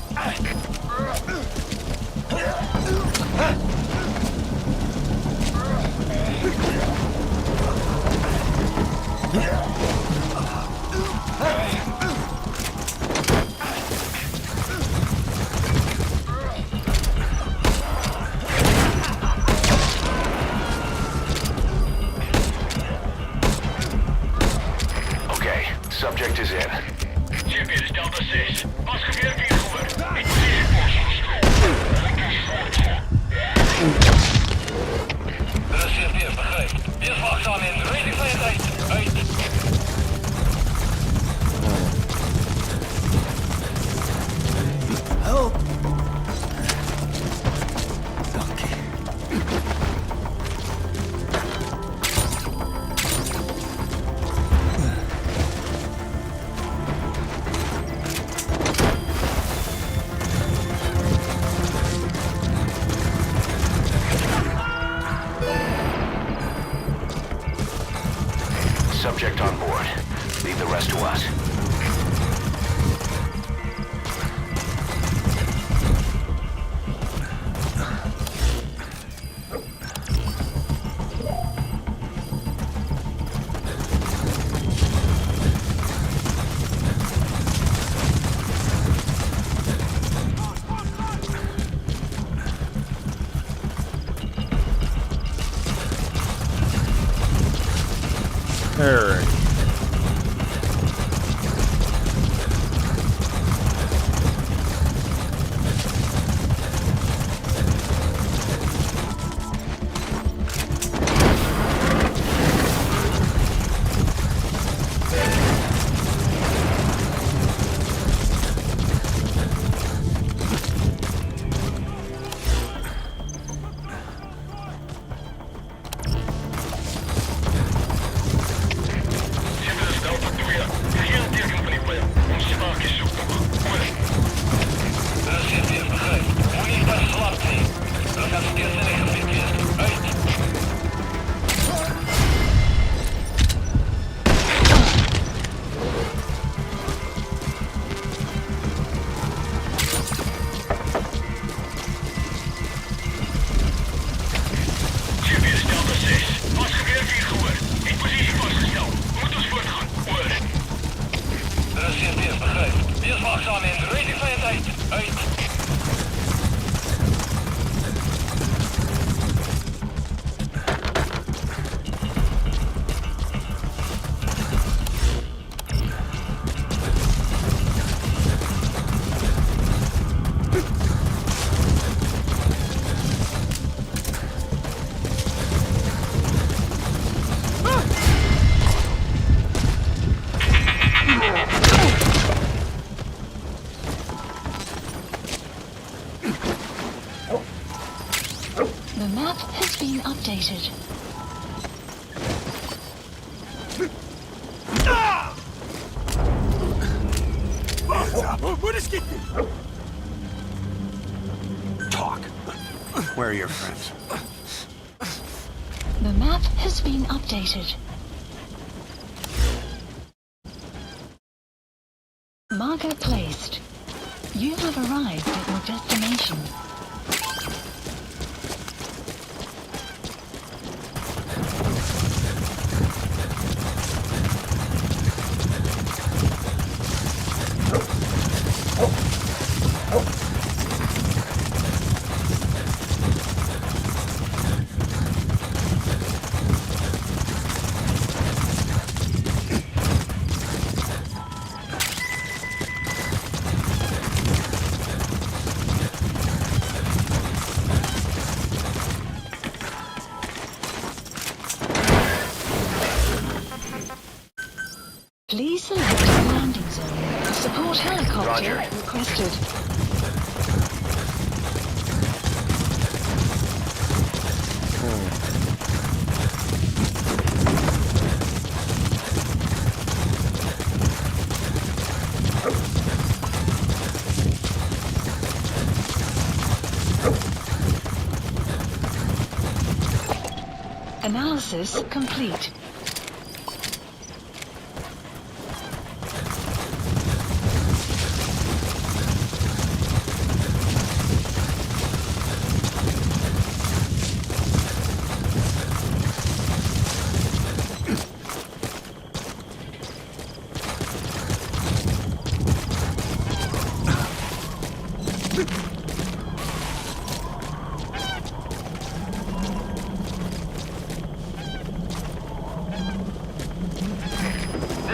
Okay, subject is in. Теперь Delta 6. Ваш верхний хумор. И Рассердец, хай. Без вахсами. Ready for attack. Help! Subject on board. Leave the rest to us. Alright. The map has been updated. Talk. Where are your friends? The map has been updated. Marker placed. You have arrived at your destination. Please select a landing zone. Support helicopter Roger. requested. Analysis complete. This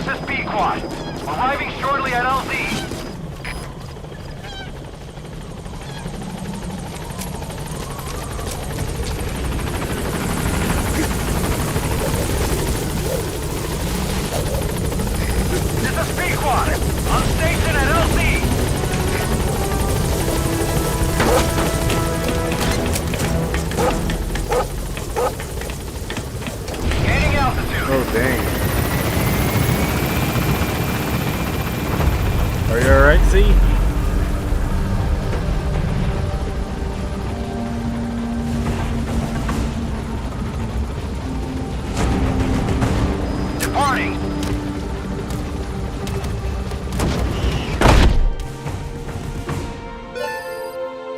is B-Quad. Arriving shortly at LZ. This is B-Quad. On station at LZ. Gaining altitude. Oh, dang. Are you alright, Z? Departing.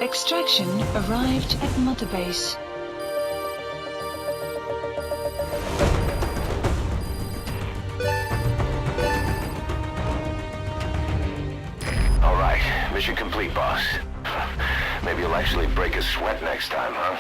Extraction arrived at Mother Base. All right, mission complete, boss. Maybe you'll actually break a sweat next time, huh?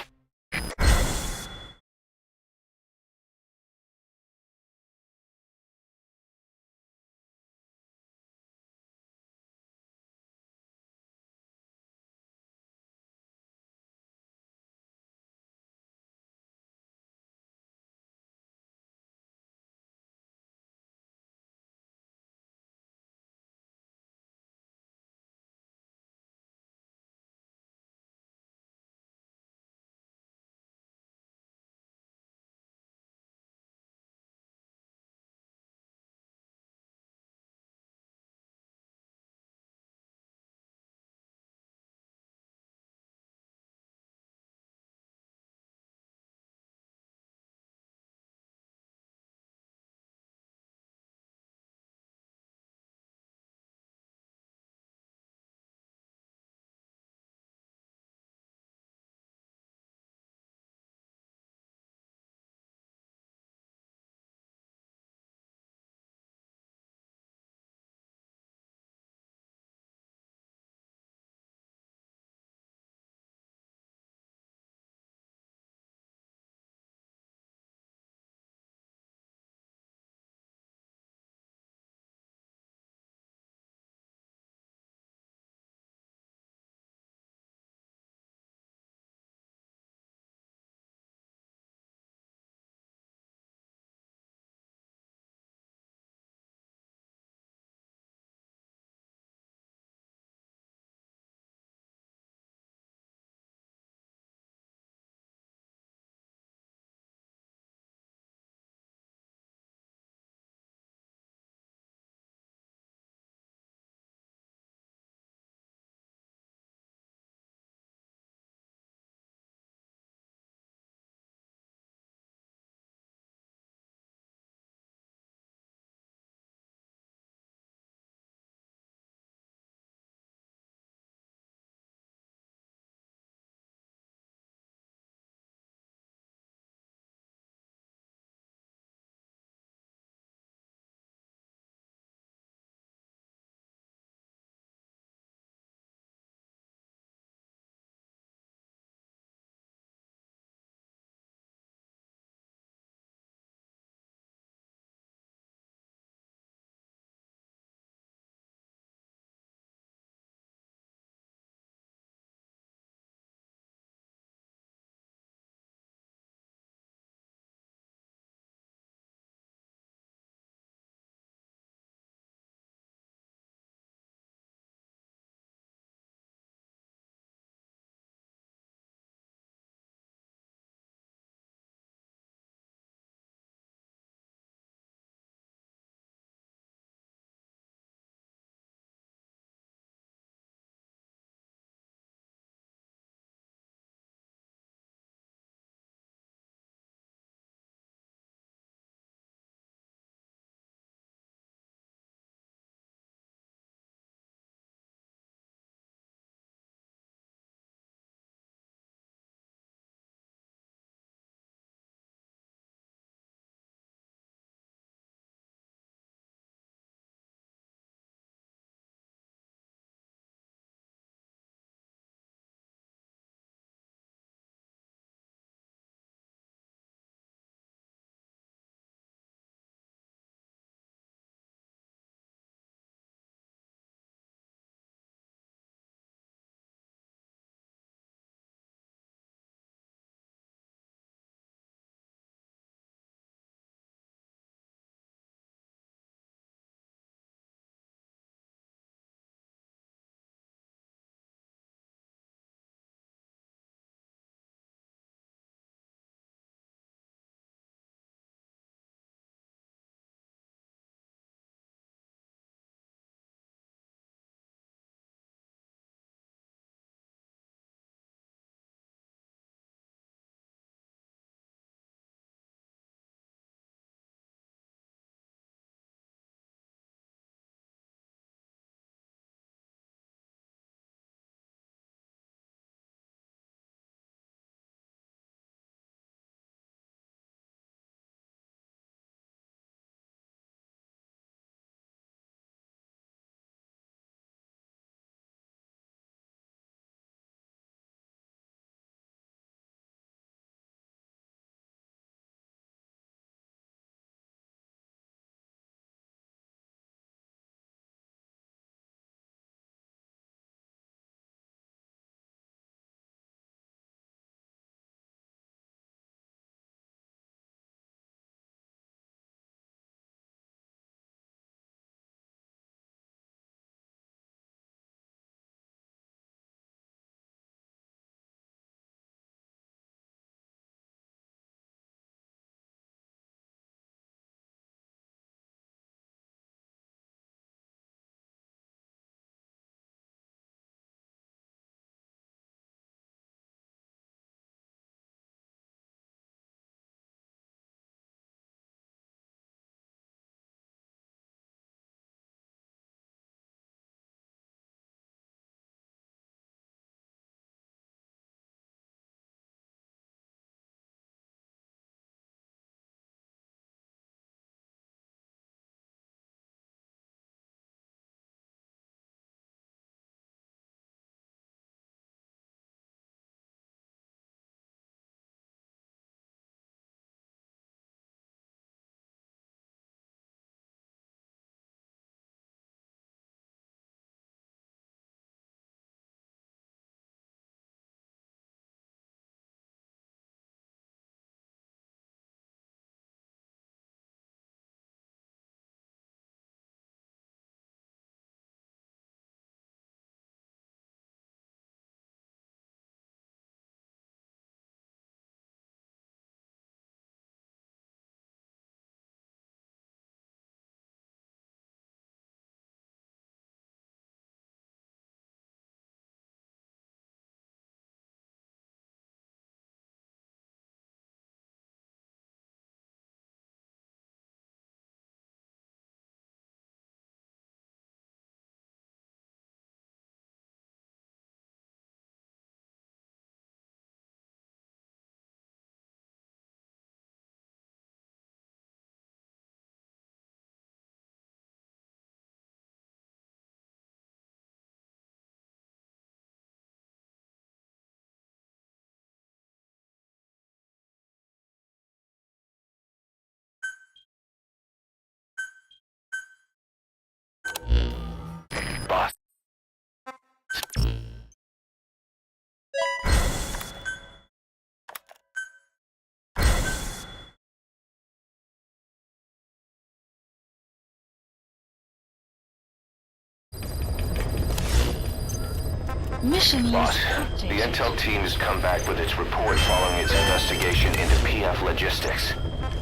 Mission Boss, list the updated. intel team has come back with its report following its investigation into PF logistics.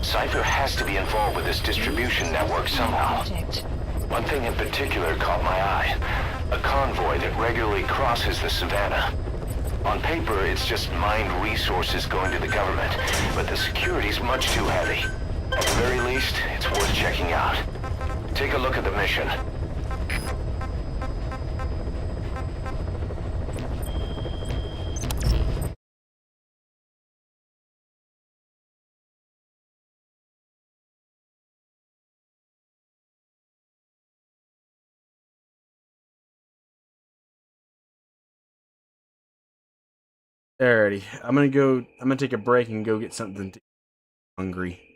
Cypher has to be involved with this distribution network somehow. Project. One thing in particular caught my eye. A convoy that regularly crosses the savannah. On paper, it's just mined resources going to the government, but the security's much too heavy. At the very least, it's worth checking out. Take a look at the mission. Alrighty, I'm gonna take a break and go get something to eat. Hungry.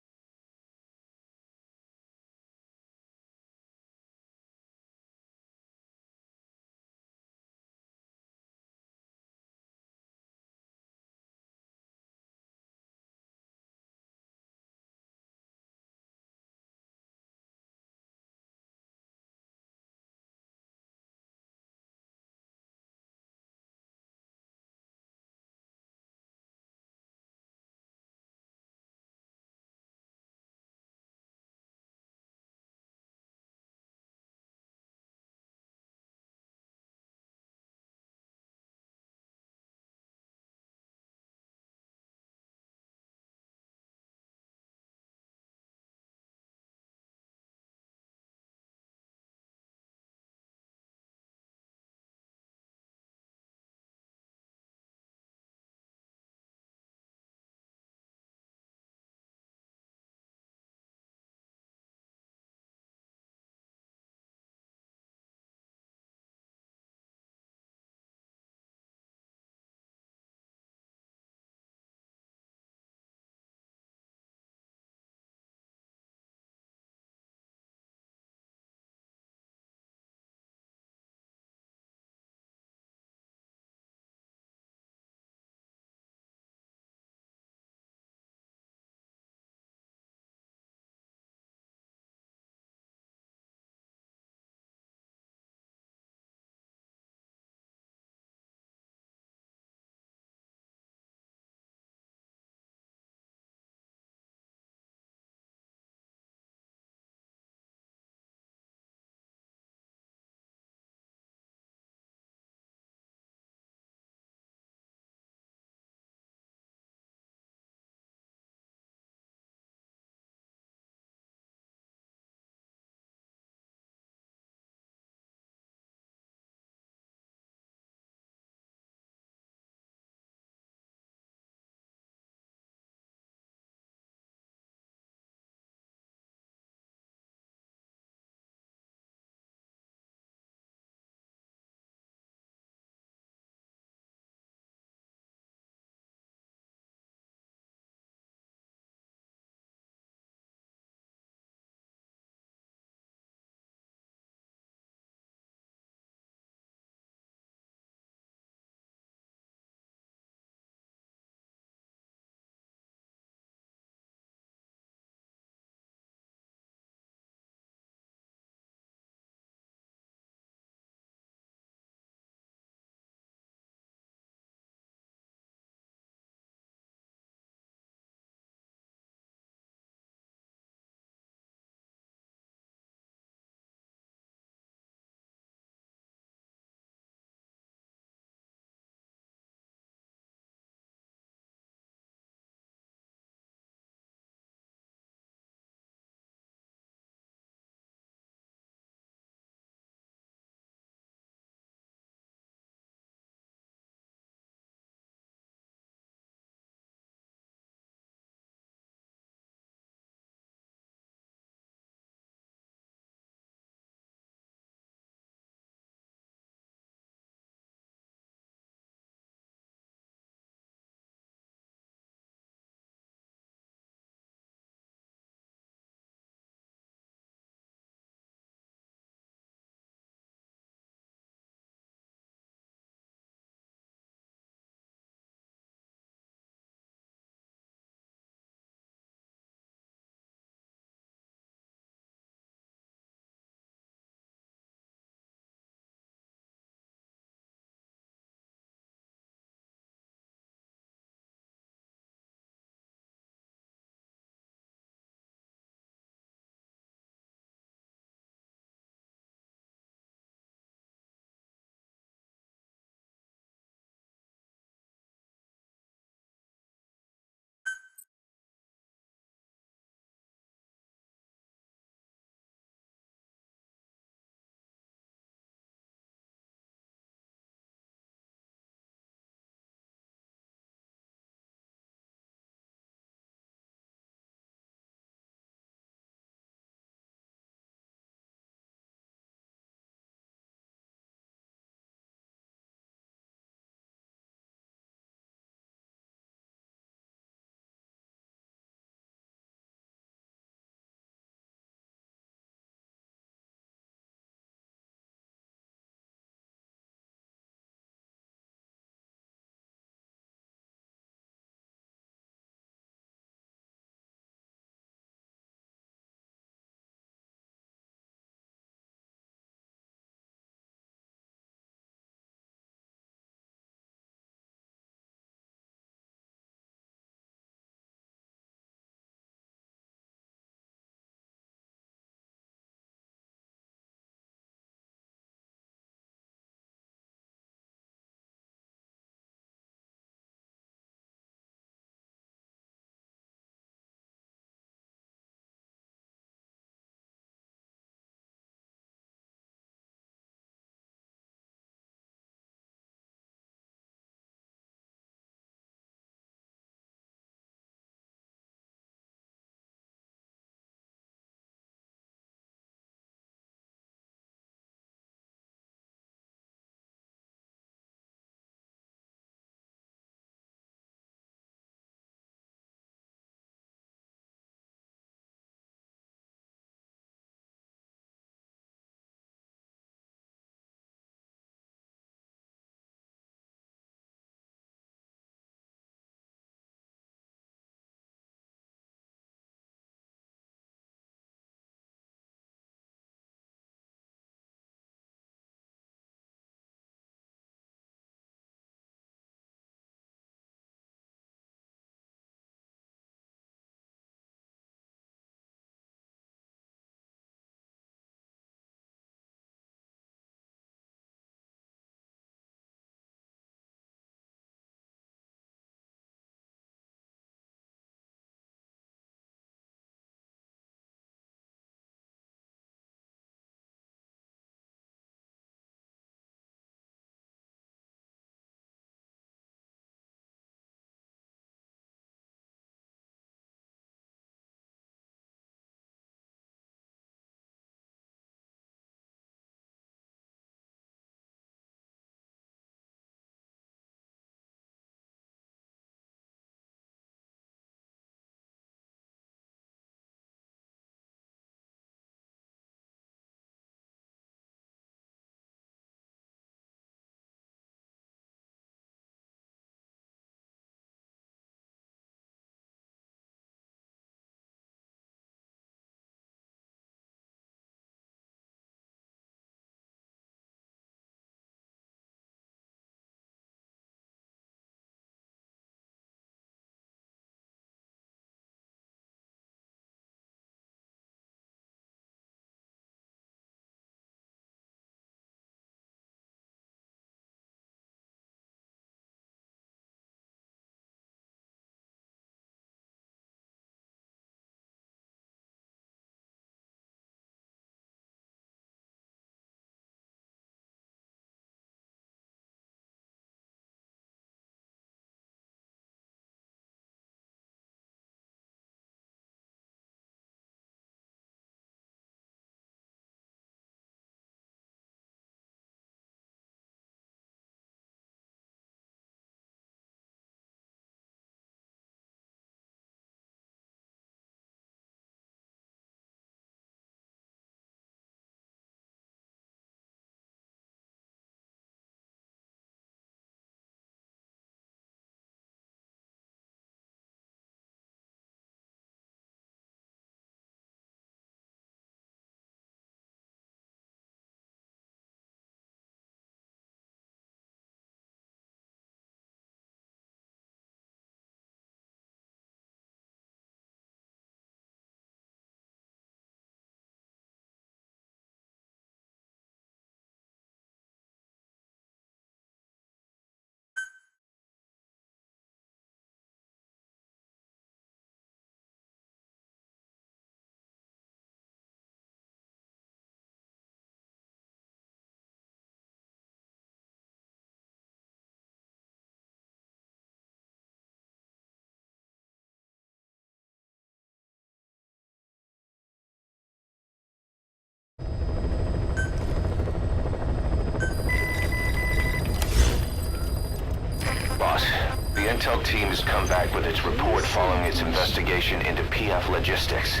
intel team has come back with its report following its investigation into PF logistics.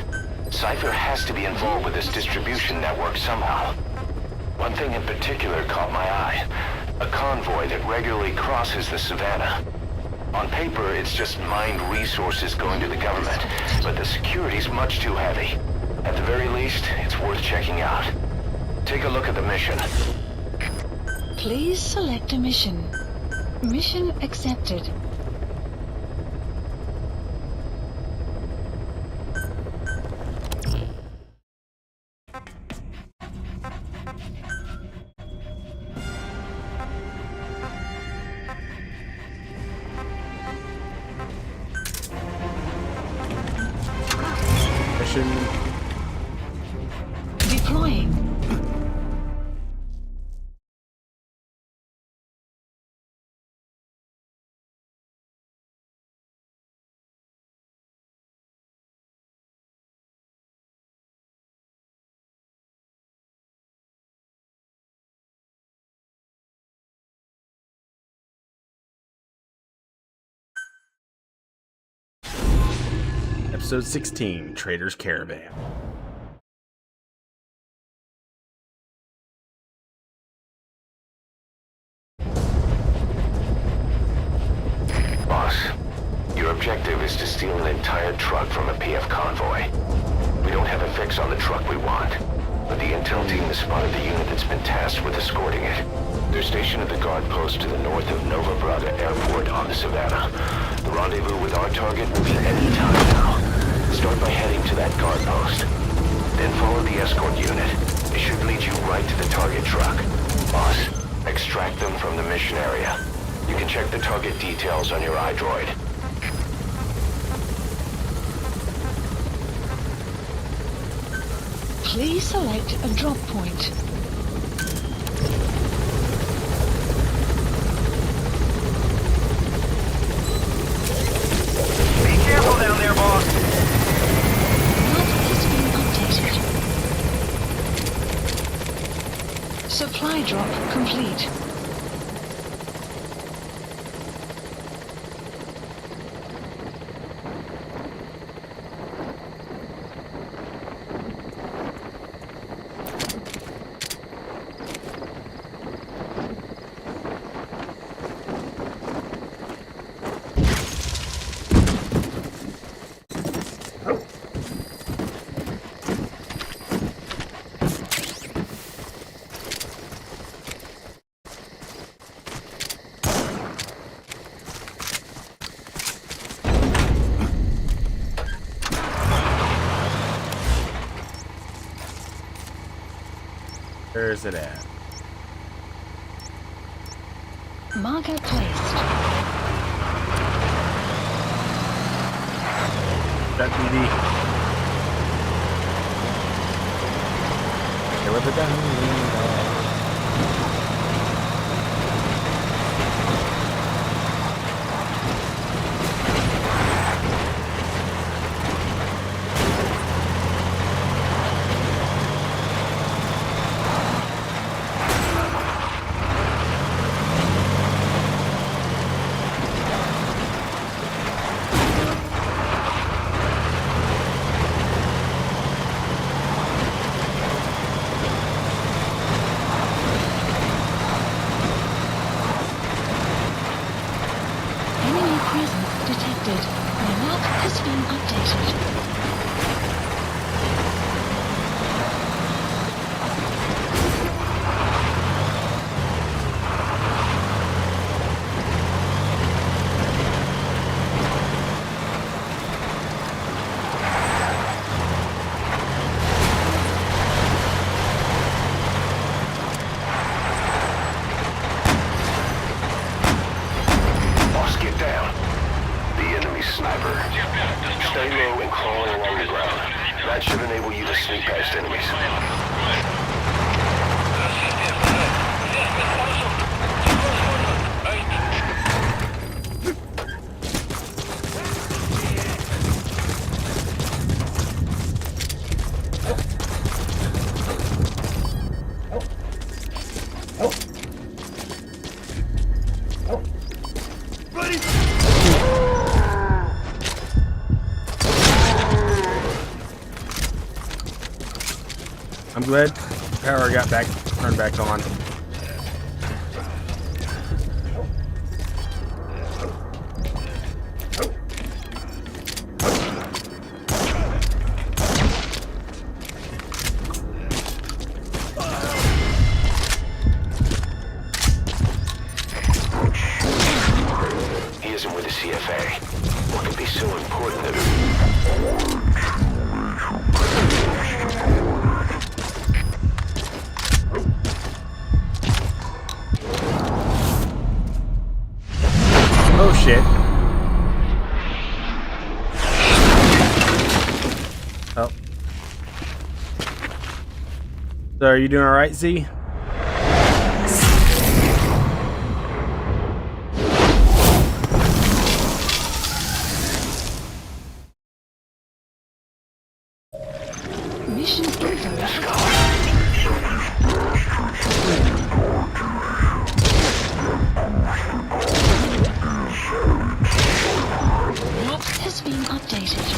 Cypher has to be involved with this distribution network somehow. One thing in particular caught my eye. A convoy that regularly crosses the savannah. On paper, it's just mined resources going to the government, but the security's much too heavy. At the very least, it's worth checking out. Take a look at the mission. Please select a mission. Mission accepted. Mission deploying. Episode 16, Trader's Caravan. Boss, your objective is to steal an entire truck from a PF convoy. We don't have a fix on the truck we want, but the intel team has spotted the unit that's been tasked with escorting it. They're stationed at the guard post to the north of Nova Braga Airport on the Savannah. The rendezvous with our target will be any time now. Start by heading to that guard post. Then follow the escort unit. It should lead you right to the target truck. Boss, extract them from the mission area. You can check the target details on your iDroid. Please select a drop point. Be careful down there, boss. Map has been updated. Supply drop complete. Where is it at? Marker placed. That BD. Here with the gun. Detected. The map has been updated. Boss, get down. The enemy sniper. Stay low and crawl along the ground. That should enable you to sneak past enemies. I'm glad power got turned back on. He isn't with the CFA. What could be so important that... Oh shit. Oh. So are you doing alright, Z? Mission info. Map has been updated.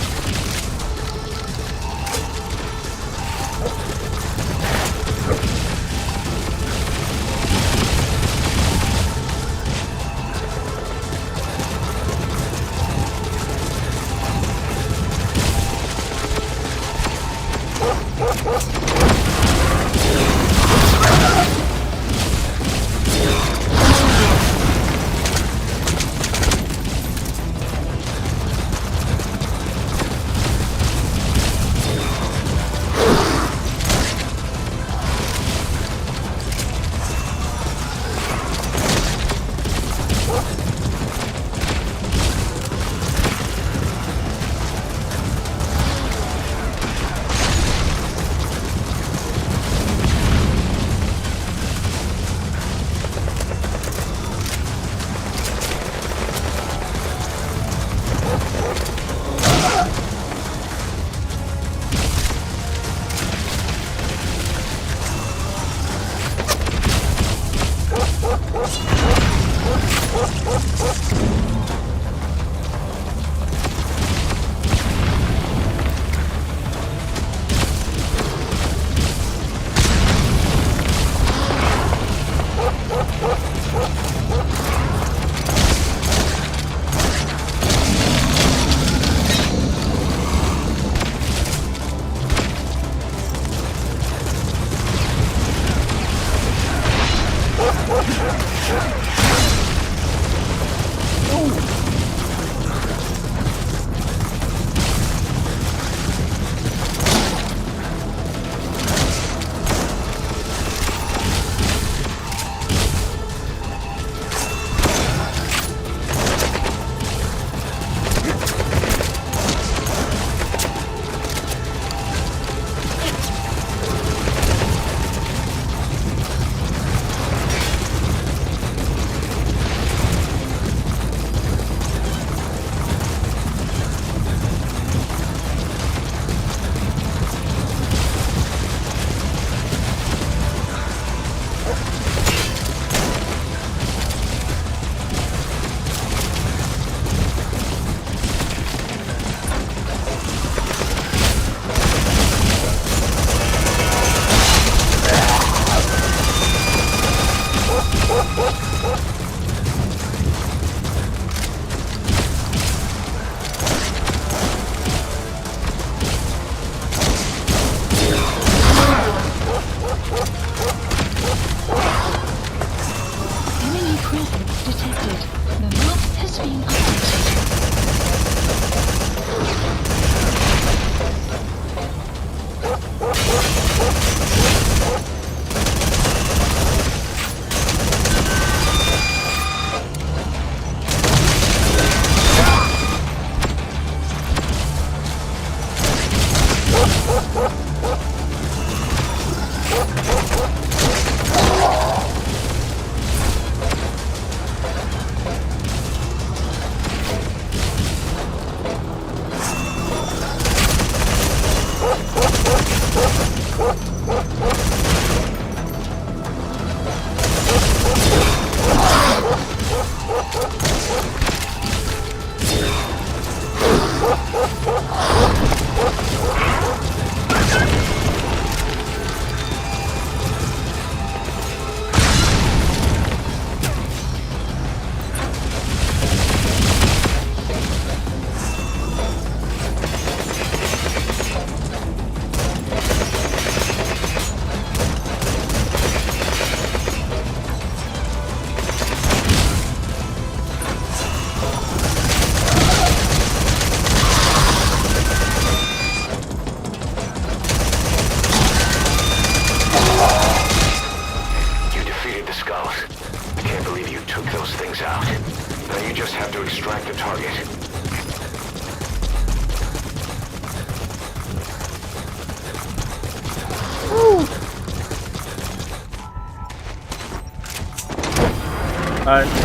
have to extract the target.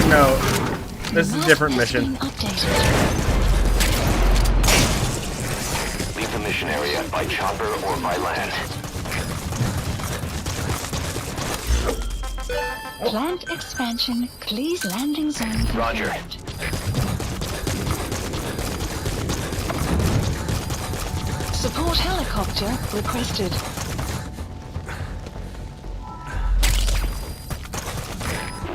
No. This is a different mission. Leave the mission area by chopper or by land. Plant expansion. Please landing zone confirmed. Roger. Support helicopter requested.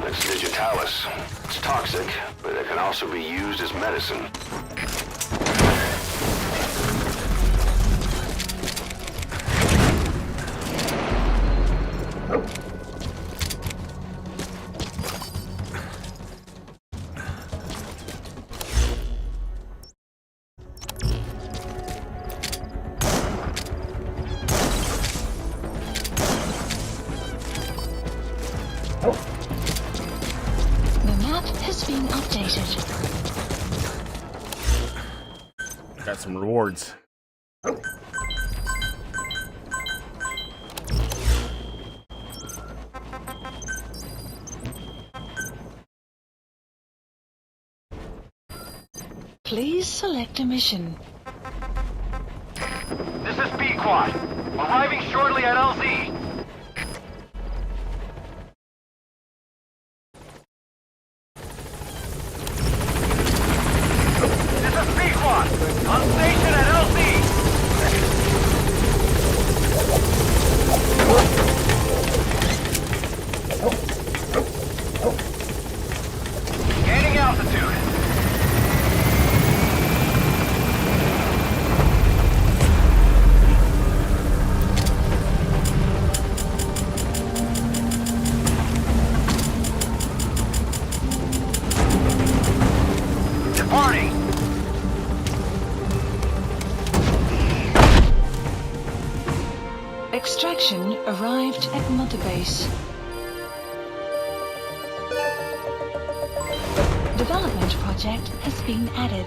It's digitalis. It's toxic, but it can also be used as medicine. The map has been updated. Got some rewards. Please select a mission. This is B-Quad. Arriving shortly at LZ. This is B-Quad. On station at LZ. Gaining altitude. Departing. Extraction arrived at Mother Base. Development project has been added.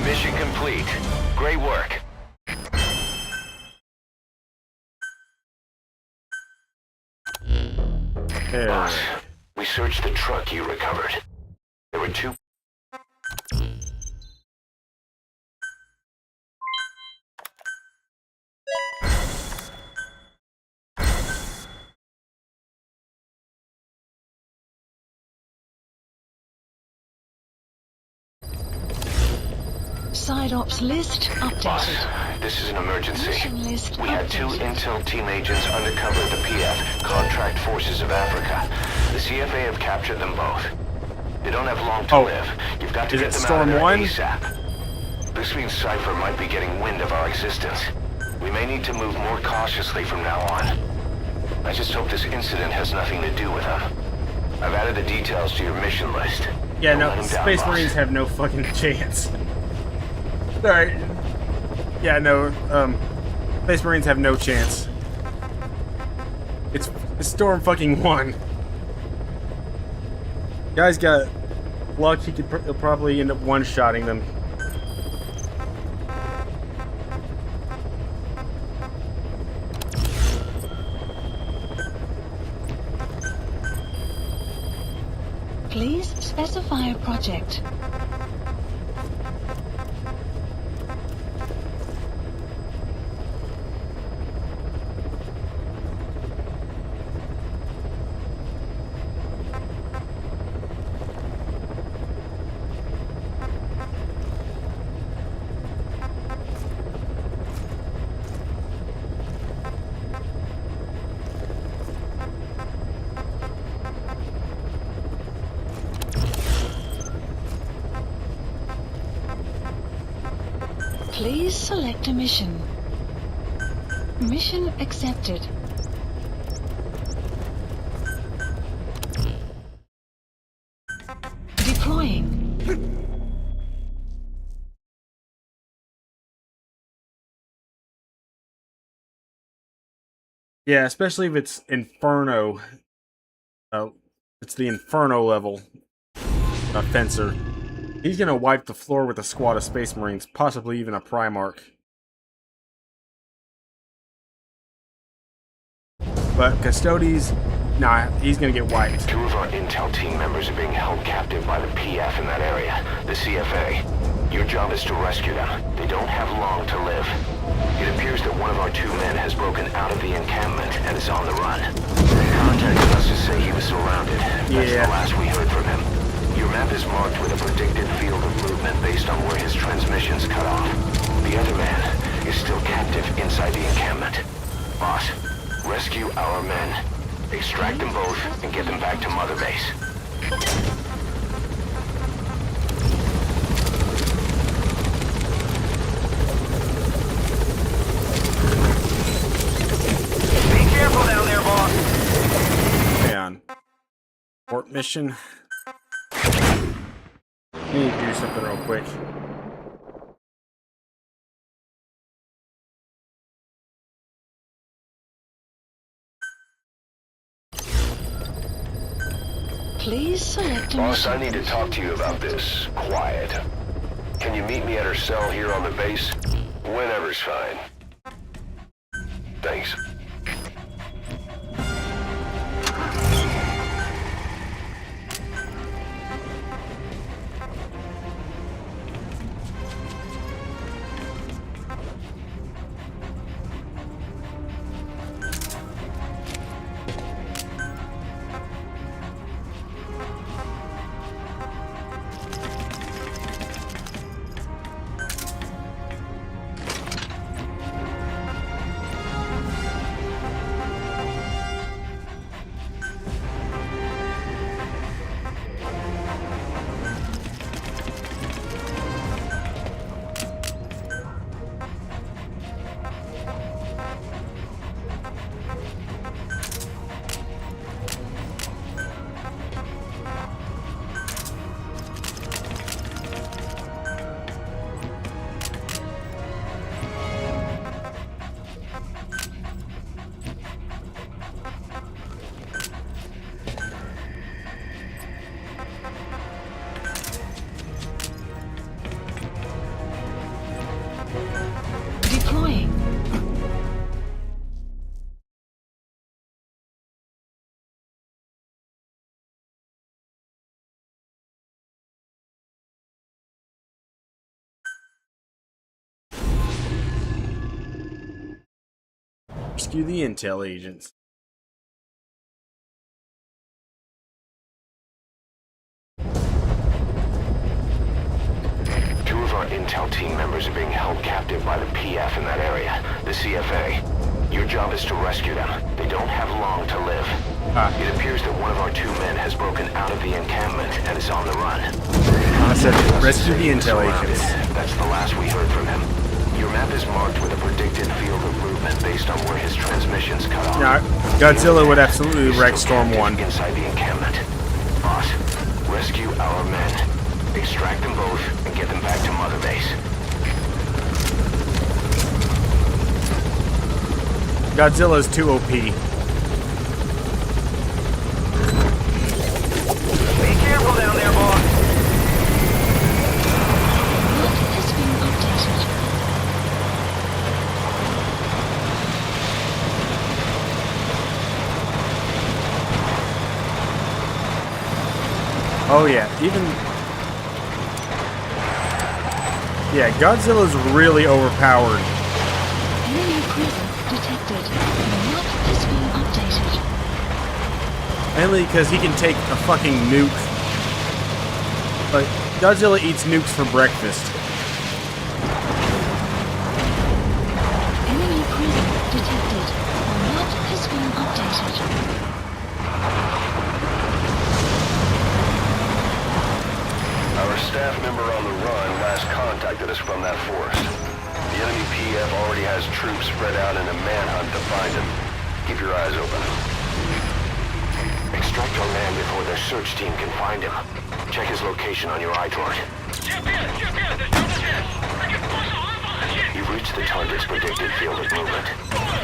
Mission complete. Great work. Boss, we searched the truck you recovered. There were two... Side ops list updated. Boss, this is an emergency. Mission list We had two updated. intel team agents undercover at the PF, Contract Forces of Africa. The CFA have captured them both. They don't have long to live. You've got to Is get it them Storm out of there 1? ASAP. This means Cypher might be getting wind of our existence. We may need to move more cautiously from now on. I just hope this incident has nothing to do with them. I've added the details to your mission list. Yeah, Don't no, let 'em down, Space boss. Marines have no fucking chance. Alright. Yeah, no, Space Marines have no chance. It's Storm fucking 1. Guy's got luck, he'll probably end up one-shotting them. Please specify a project. Please select a mission. Mission accepted. Deploying. Yeah, especially if it's Inferno. It's the Inferno level. a fencer. He's gonna wipe the floor with a squad of Space Marines, possibly even a Primarch. But Custodes, nah, he's gonna get wiped. 2 of our intel team members are being held captive by the PF in that area, the CFA. Your job is to rescue them. They don't have long to live. It appears that one of our 2 men has broken out of the encampment and is on the run. He contacted us to say he was surrounded. That's the last we heard from him. Your map is marked with a predicted field of movement based on where his transmissions cut off. The other man is still captive inside the encampment. Boss, rescue our men. Extract them both and get them back to Mother Base. Be careful down there, boss. Hang on. Port mission. I need to do something real quick. Please select a Boss, I mission. need to talk to you about this. Quiet. Can you meet me at her cell here on the base? Whenever's fine. Thanks. Deploying. Rescue the intel agents. Our intel team members are being held captive by the PF in that area, the CFA. Your job is to rescue them. They don't have long to live. It appears that one of our 2 men has broken out of the encampment and is on the run. I said rescue the intel agents. That's the last we heard from him. Your map is marked with a predicted field of movement based on where his transmissions cut off. Now, Godzilla would absolutely wreck Storm 1. Inside the encampment. Boss, rescue our men. Extract them both and get them back to Mother Base. Godzilla's too OP. Be careful down there, boss. Map has been updated. Oh yeah, yeah, Godzilla's really overpowered. Enemy presence detected. Map has been updated. Mainly because he can take a fucking nuke. But Godzilla eats nukes for breakfast. Enemy presence detected. Map has been updated. Our staff member on the run last contacted us from that forest. The enemy PF already has troops spread out in a manhunt to find him. Keep your eyes open. Extract our man before their search team can find him. Check his location on your iTorch. You've reached the target's predicted field of movement.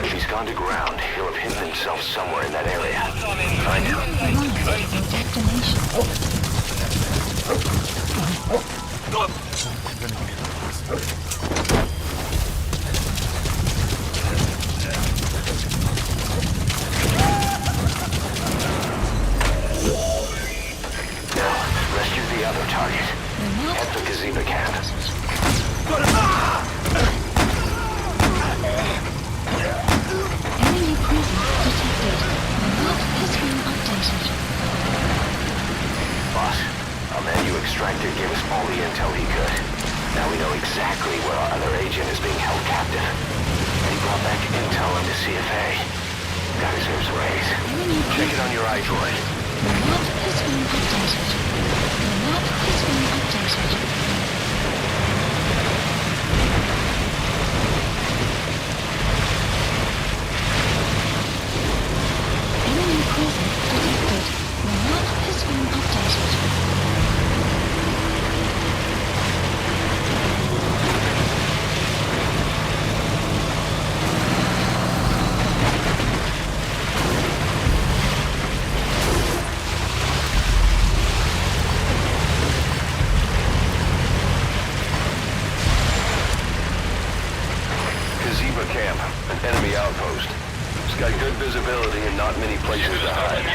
If he's gone to ground, he'll have hidden himself somewhere in that area. Find him. Destination. Rescue the other target. At the gazebo camp. Enemy presence detected. The map has been updated. Boss, our man you extracted gave us all the intel he could. Now we know exactly where our other agent is being held captive. And he brought back intel into CFA. Guy deserves a raise. Check it on your iDroid. The map has been updated. The map has been updated. Enemy presence detected. The map has been updated. Gazebo camp, an enemy outpost. It's got good visibility and not many places to hide.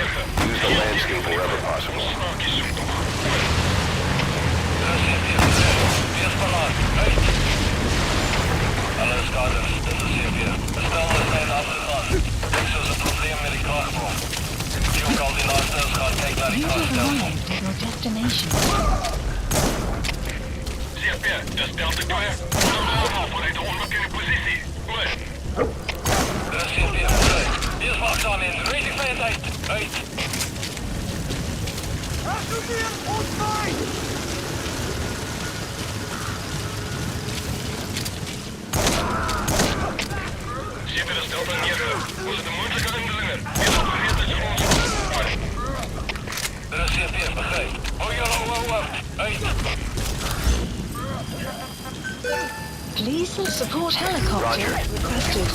Use the landscape wherever possible. Alle skadade, det är CP. Bestämmer sig en afterman. Det är så problem med det kvartbom. Jag aldrig någonstans har tecknat i You have kvartbom. arrived at your destination. CP, just down the door. For it all look in position. Good. Det är CP, good. Here's what's on in. Ready for it, eight. CP, det står på ner. Och det är mycket underlingar. Det är så vet det från. Det är CP, besked. Wow. Eight. Lethal support helicopter requested.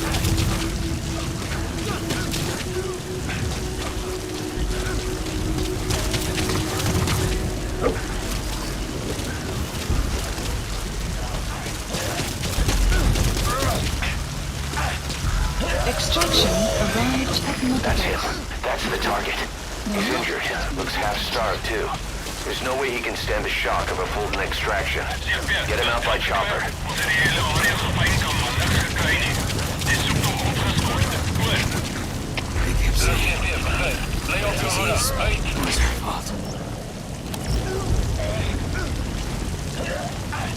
Extraction arrived at Mother That's him. Base. That's the target. He's injured. Looks half-starved, too. There's no way he can stand the shock of a full extraction. Get him out by chopper.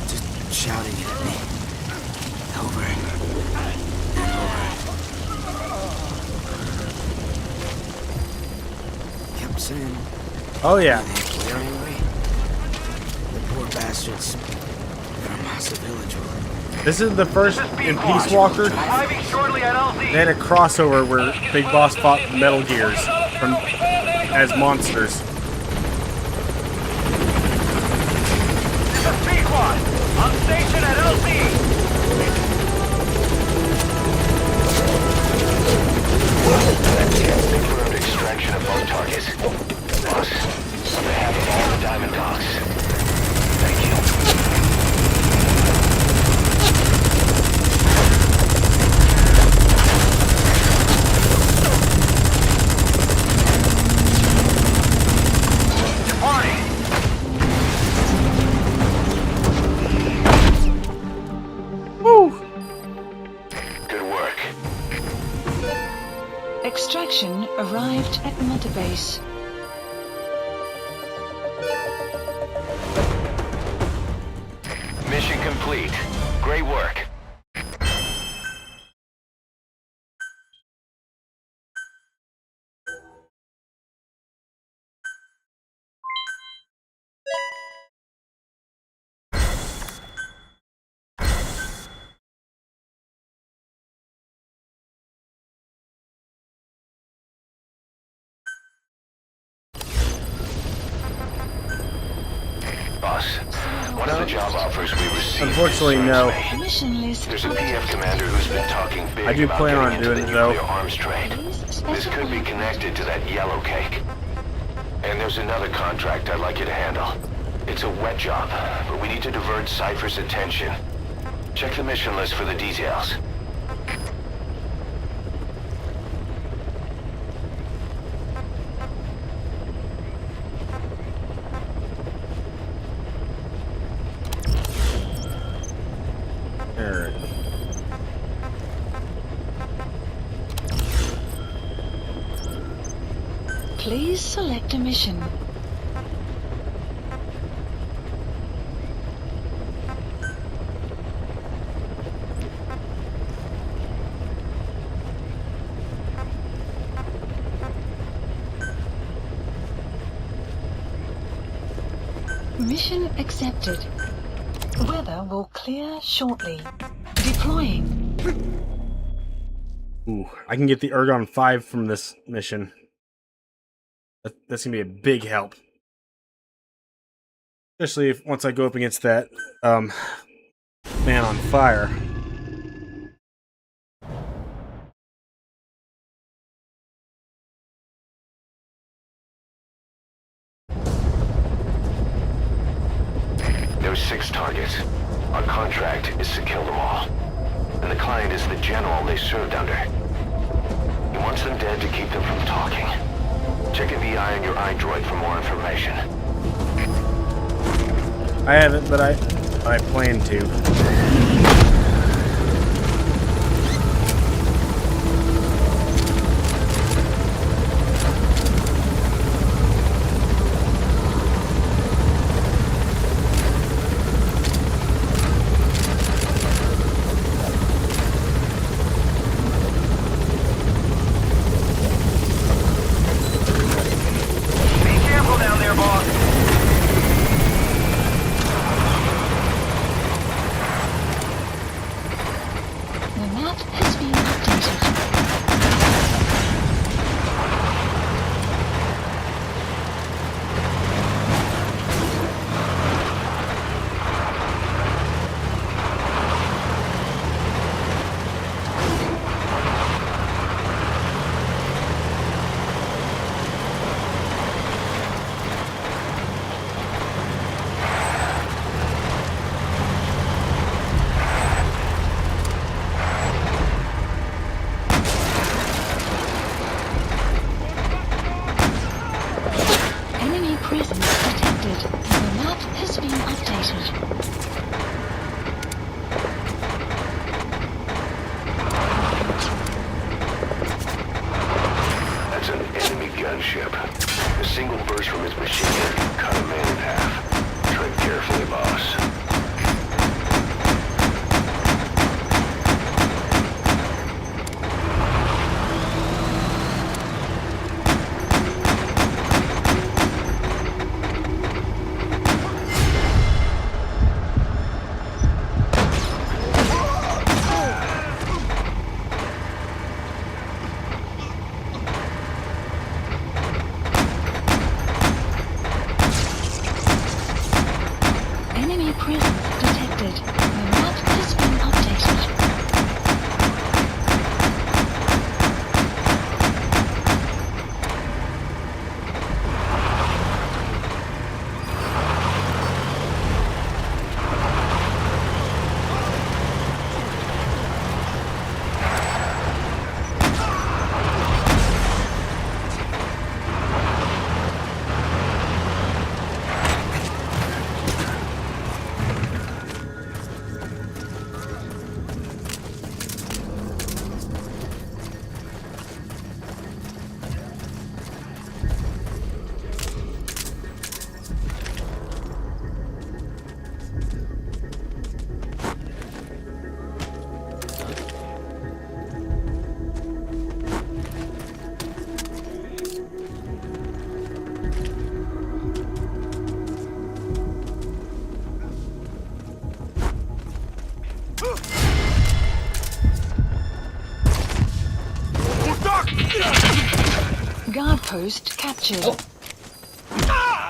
Just shouting it at me. Over and over. Kept saying, Oh yeah. clear anyway. The poor bastards got a massive village over. This is the first in Peace Walker. They had a crossover where Big Boss fought Metal Gears as monsters. On station at LC. Confirmed extraction of both targets. Boss, on behalf of all the Diamond Dogs, thank you. Good work. Extraction arrived at Mother Base. Mission complete. Great work. Boss, one of the job offers we received. Unfortunately, no. Mission list. There's a PF commander who's been talking big I do about plan on getting into doing the it, though. nuclear arms trade. This could be connected to that yellow cake. And there's another contract I'd like you to handle. It's a wet job, but we need to divert Cypher's attention. Check the mission list for the details. Alright. Please select a mission. Mission accepted. Weather will clear shortly. Deploying. Ooh, I can get the Ergon 5 from this mission. That's gonna be a big help. Especially if once I go up against that man on fire. There's 6 targets. Our contract is to kill them all. And the client is the general they served under. He wants them dead to keep them from talking. Check a VI on your iDroid for more information. I haven't, but I plan to. Gunship. A single burst from its machine gun can cut a man in half. Tread carefully, boss. Guard post captured.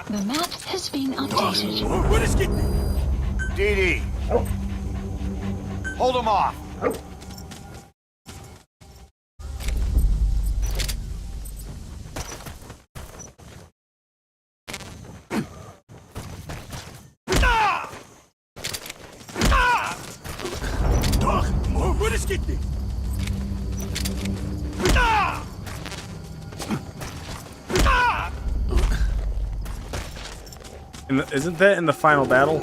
The map has been updated. What is it? DD. Hold him off. Isn't that in the final battle?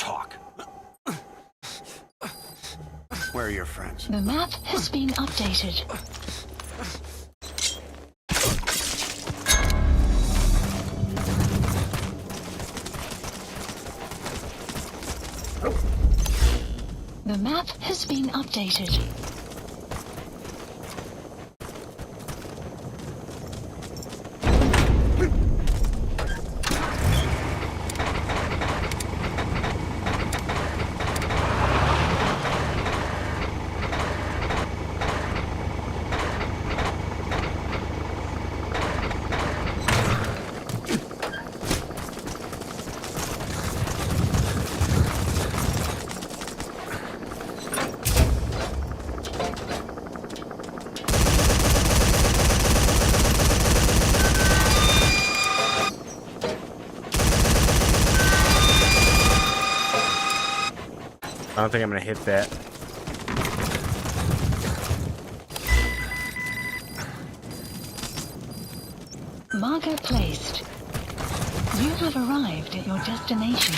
Talk. Where are your friends? The map has been updated. The map has been updated. I don't think I'm gonna hit that. Marker placed. You have arrived at your destination.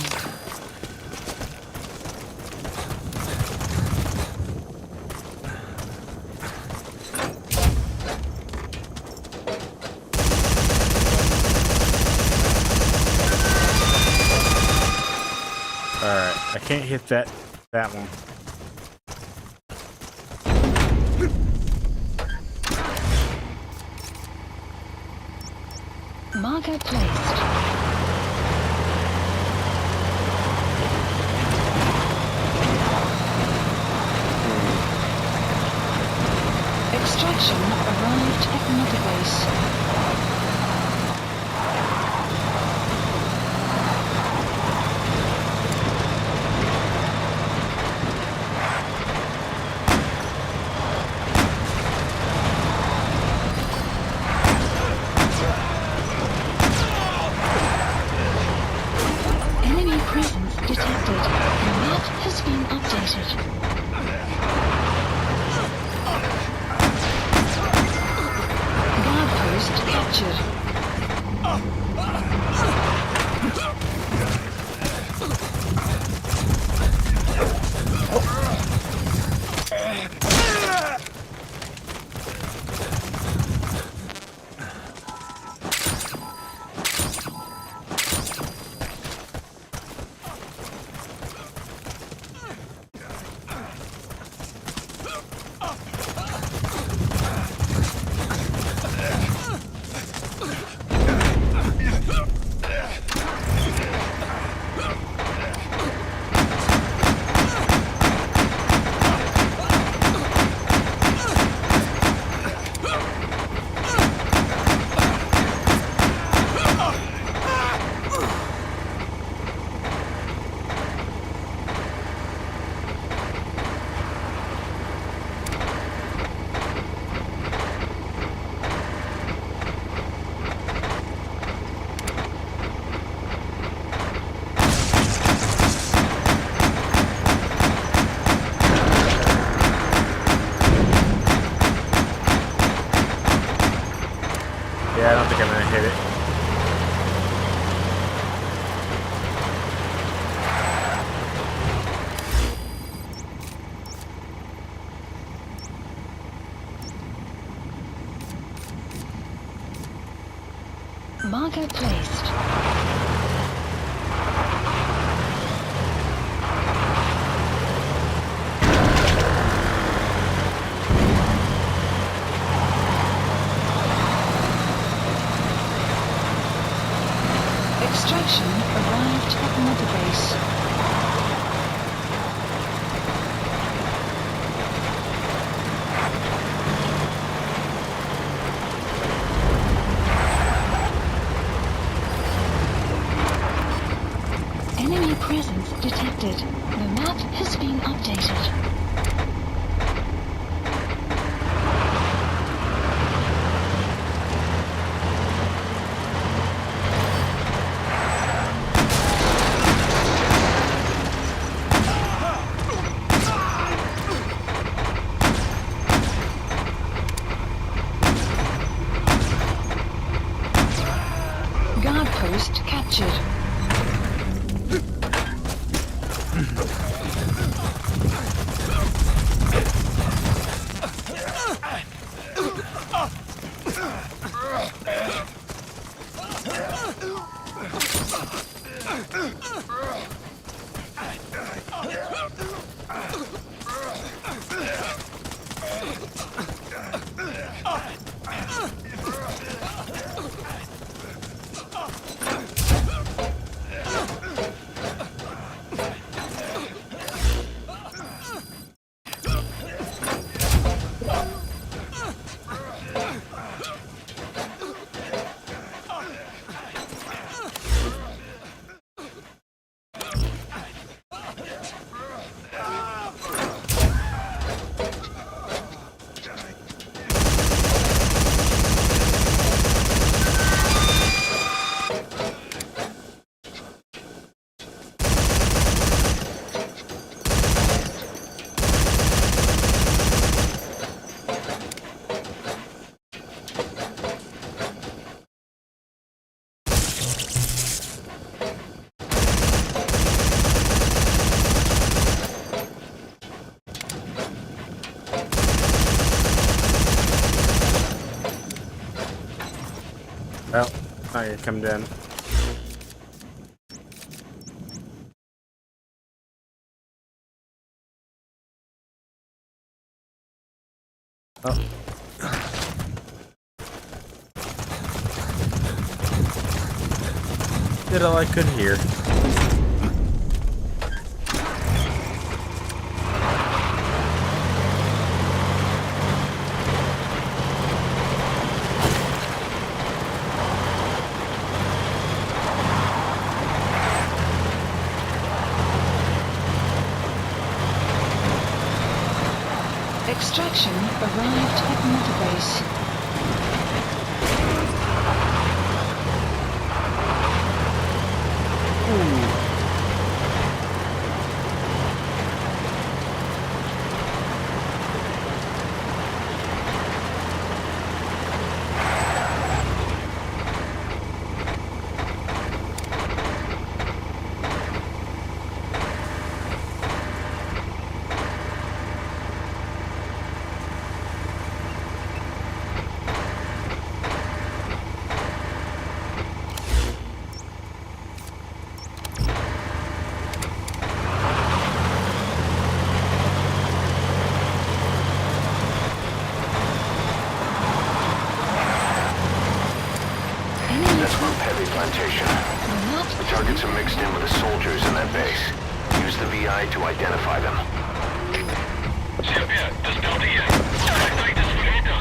Alright, I can't hit that one. Marker placed. Extraction arrived at Mother Base. Presence detected. The map has been updated. Guard post captured. Yeah, I don't think I'm gonna hit it. Marker placed. Extraction arrived at Mother Base. Enemy presence detected. The map has been updated. Well, now you're coming down. Oh. Did all I could hear. Extraction arrived at Mother Base. Plantation. The targets are mixed in with the soldiers in that base. Use the VI to identify them. CP, dat is Delta hier. Tijd is vergeten.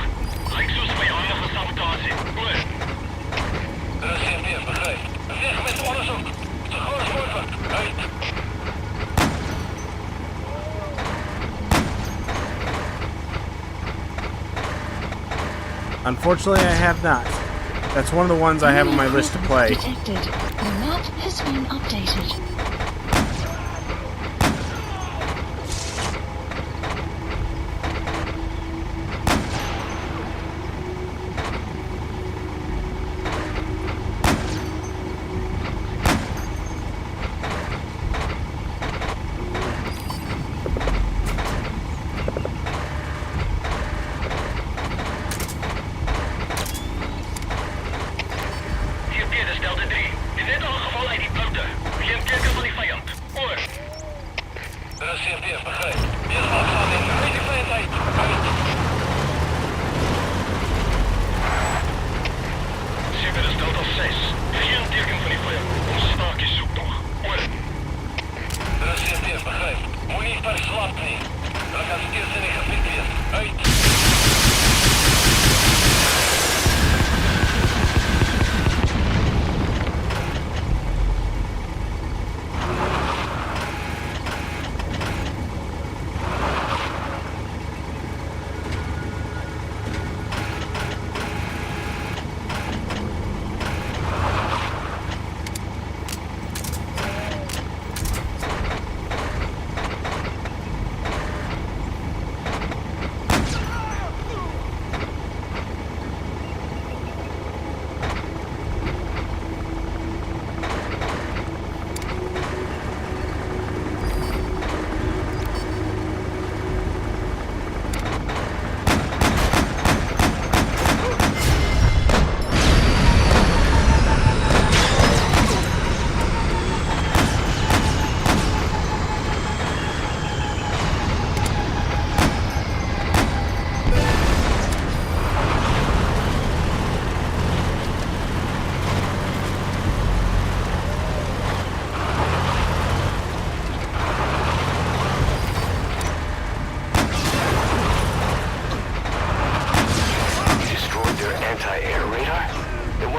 Lijkt zoals vijandige sabotage. Goed. CP, begrijp. Weg met onderzoek. Zo gauw als mogelijk. Uit. Unfortunately, I have not. That's one of the ones I have on my list to play. Detected. The map has been updated.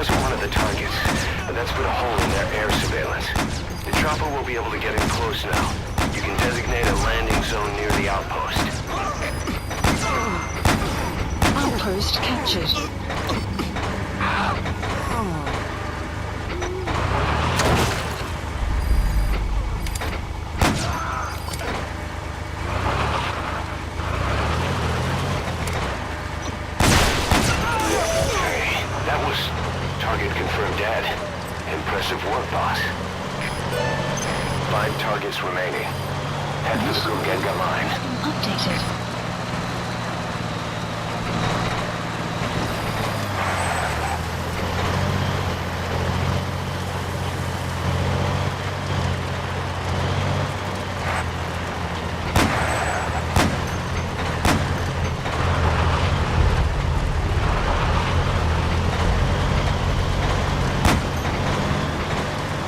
wasn't one of the targets, but that's put a hole in their air surveillance. The chopper will be able to get in close now. You can designate a landing zone near the outpost. Outpost captured. That was target confirmed dead. Impressive work, boss. 5 targets remaining. Head for the Gurgenga line. Updated.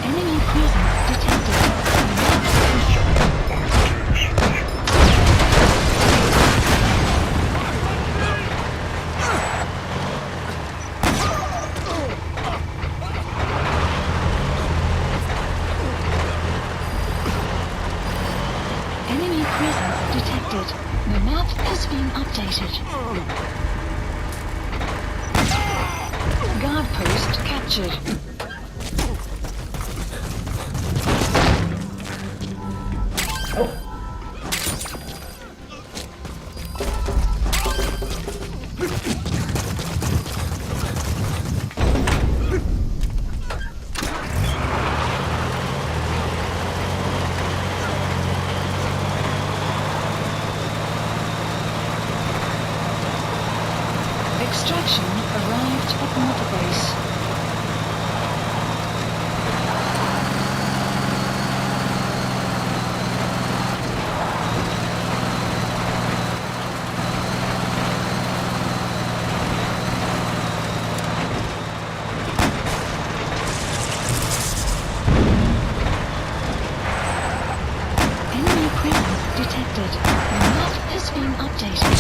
Enemy presence detected. Enemy presence detected. The map has been updated. Guard post captured. Extraction arrived at Mother Base. Enemy presence detected. The map has been updated.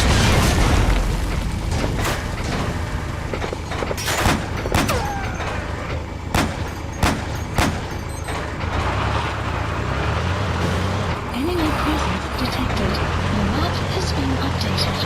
Enemy presence detected. The map has been updated.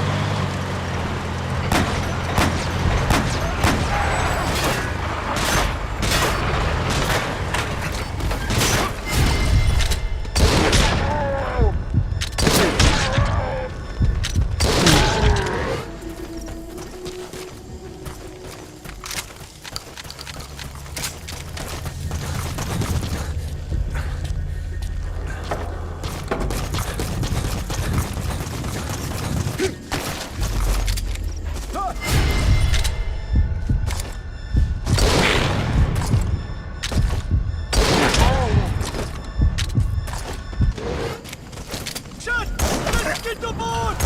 Get the board!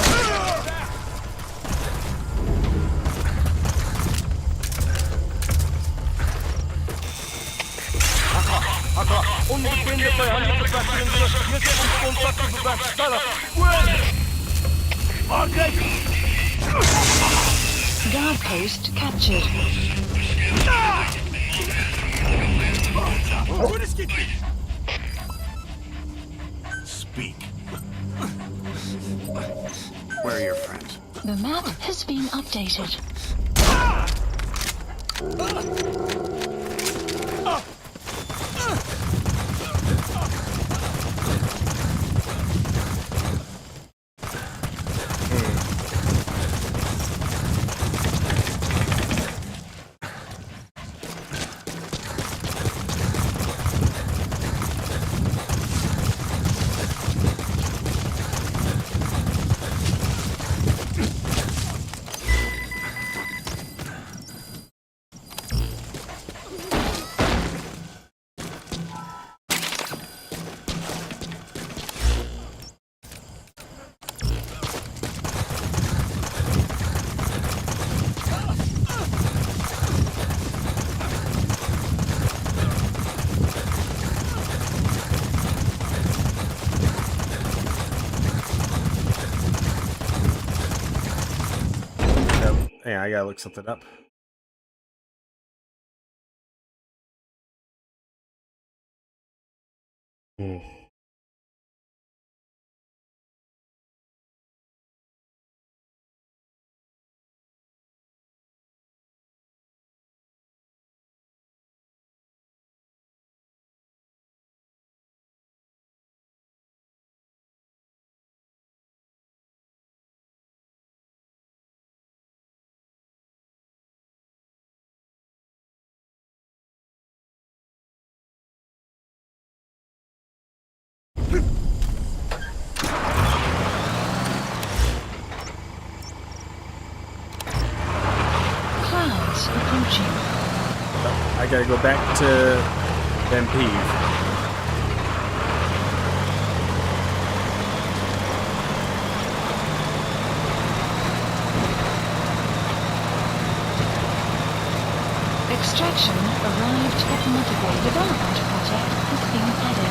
Guard post captured. Speak. Where are your friends? The map has been updated. Yeah, I gotta look something up. Hmm. Clouds approaching. I gotta go back to Van Peeve. Extraction arrived at Motorway. Development project has been added.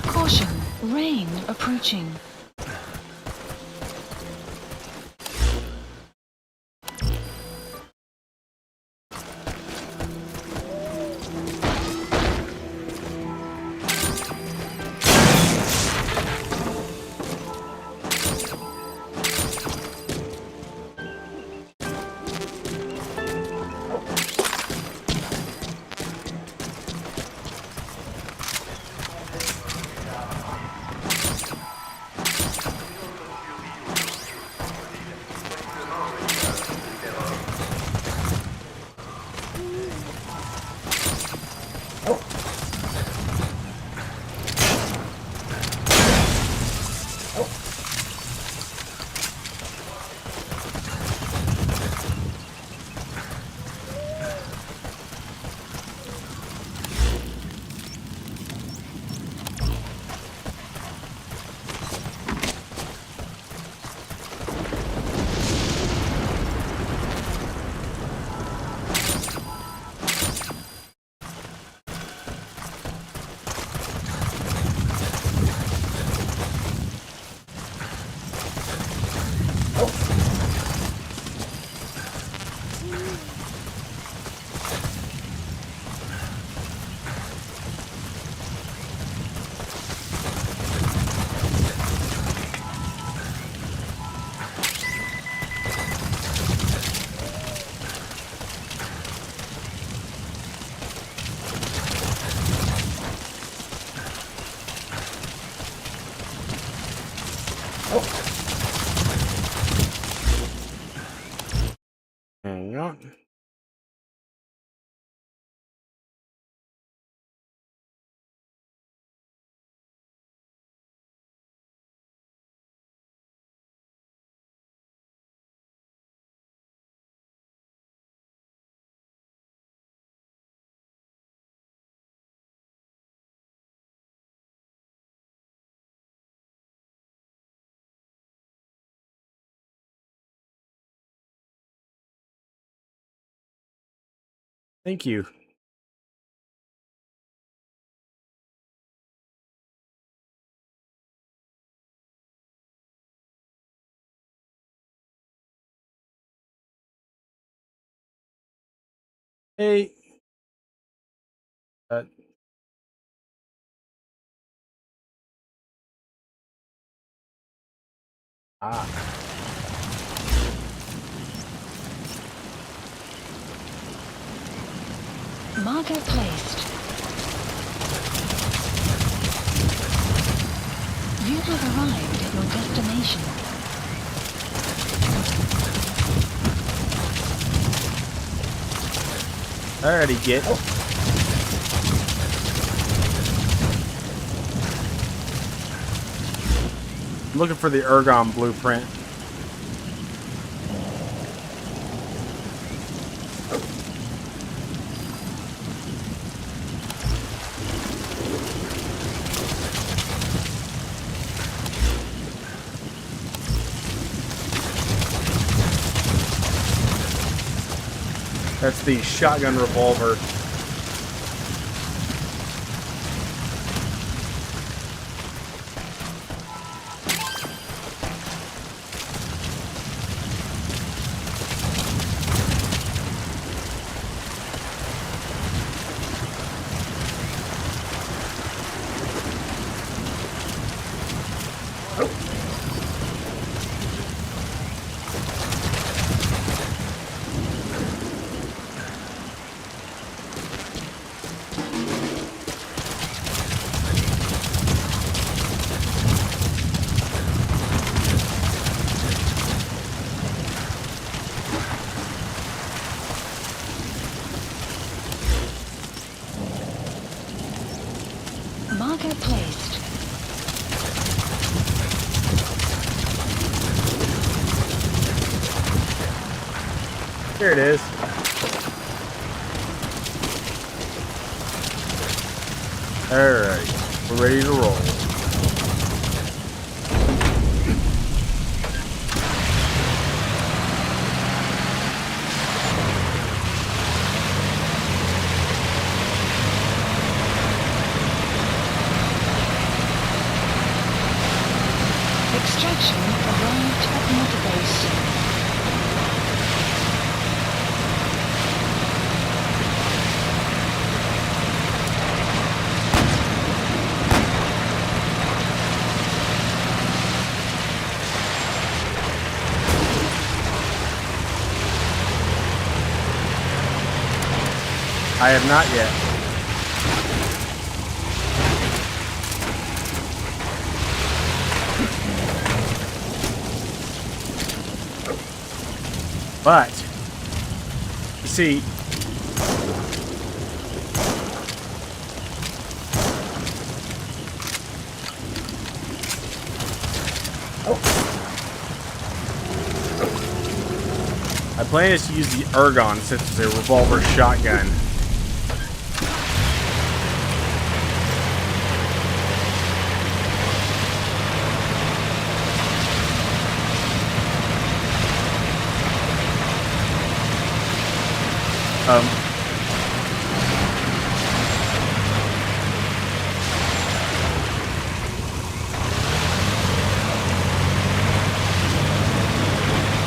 Caution, rain approaching. Hang on. Thank you. Hey. Marker placed. You have arrived at your destination. Alrighty, get. I'm looking for the ergon blueprint. That's the shotgun revolver. Marker placed. Here it is. Alright, we're ready to roll. Extraction arrived at Mother Base. I have not yet. But, you see, my plan is to use the ergon since it's a revolver shotgun.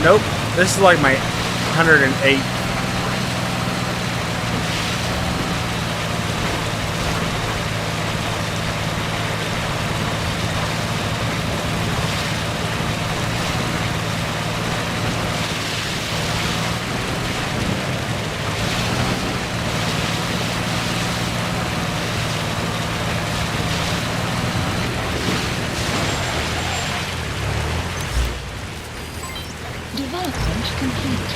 Nope, this is like my 108. Development complete.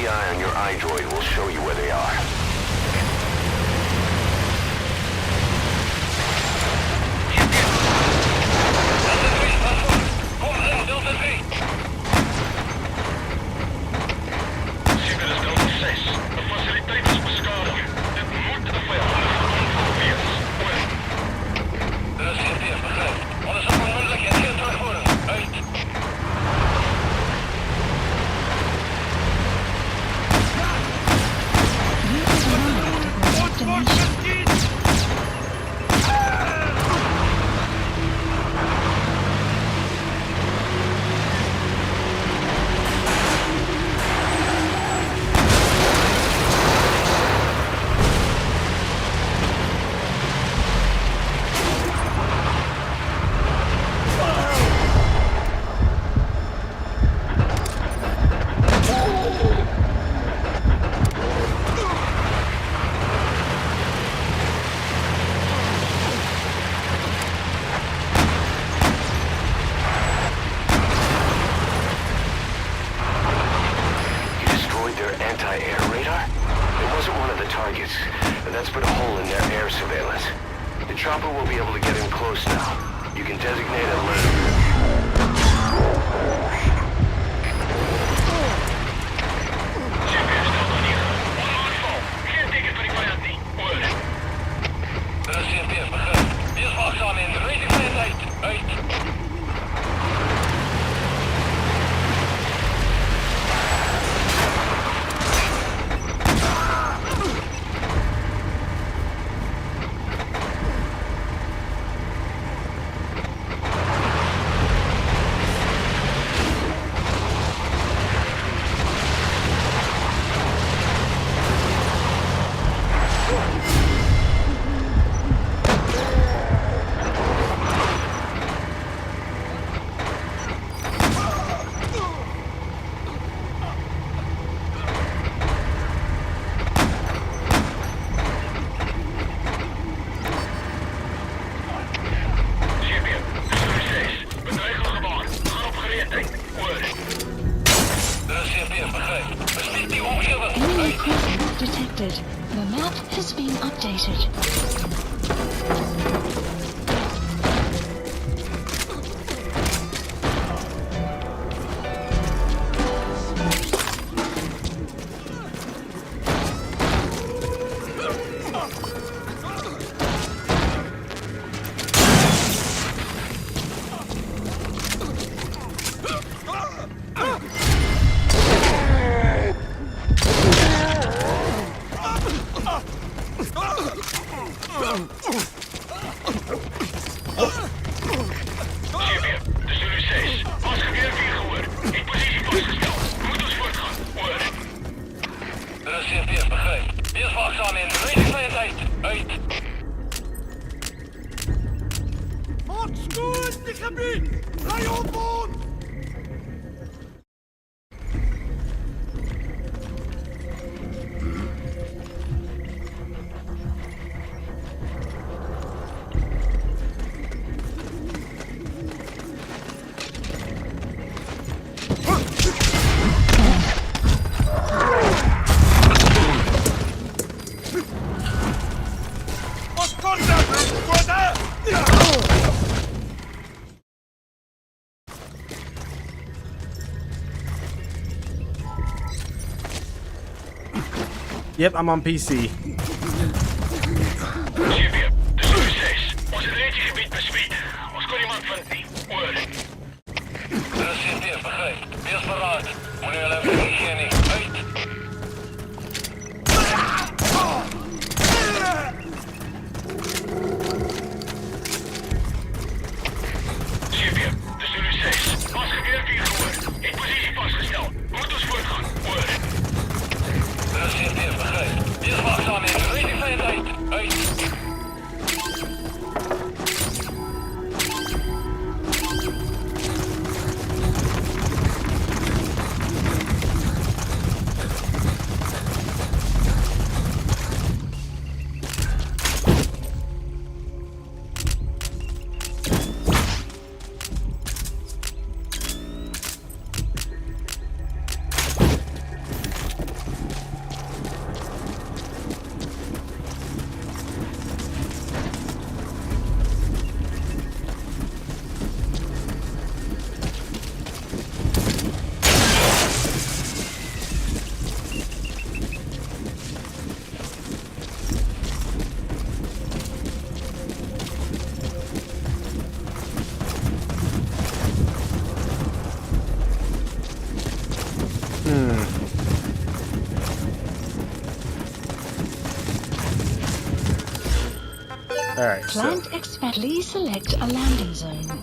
TI on your iDroid will show you where they are. Detected. The map has been updated. Yep, I'm on PC. Alright, Plant expand. Please select a landing zone.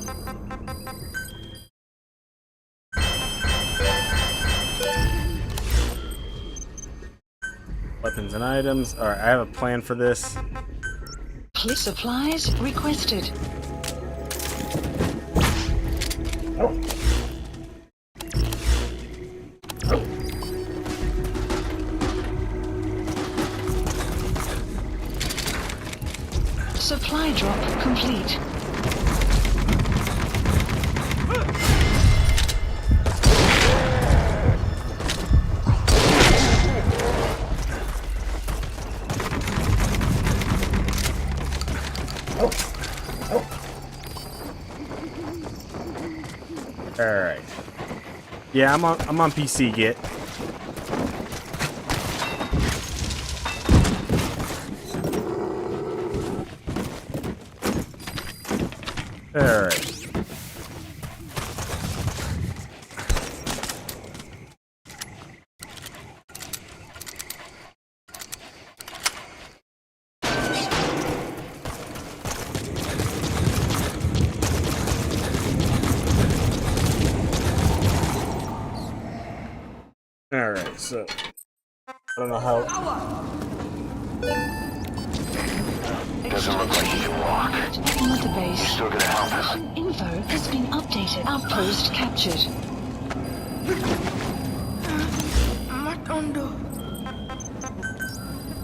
Weapons and items. Alright, I have a plan for this. Please supplies requested. Supply drop complete. Alright. Yeah, I'm on PC, Git. Alright. Alright, so I don't know how. Doesn't look like he can walk. Mother base. You're still gonna help him. Info has been updated. Outpost captured.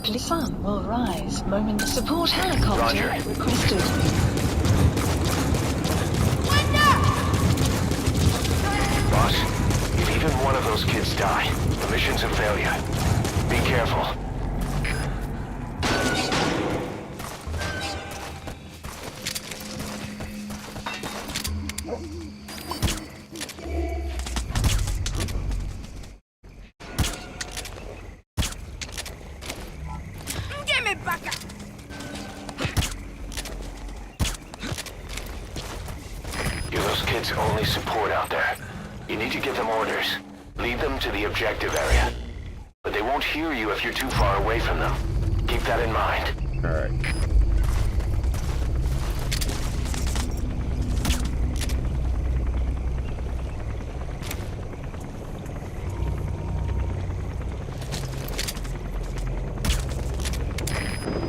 The sun will rise. Moment. Support helicopter Roger. requested. Boss, if even one of those kids die, the mission's a failure. Be careful. You're those kids' only support out there. You need to give them orders. Lead them to the objective area. But they won't hear you if you're too far away from them. Keep that in mind. Alright.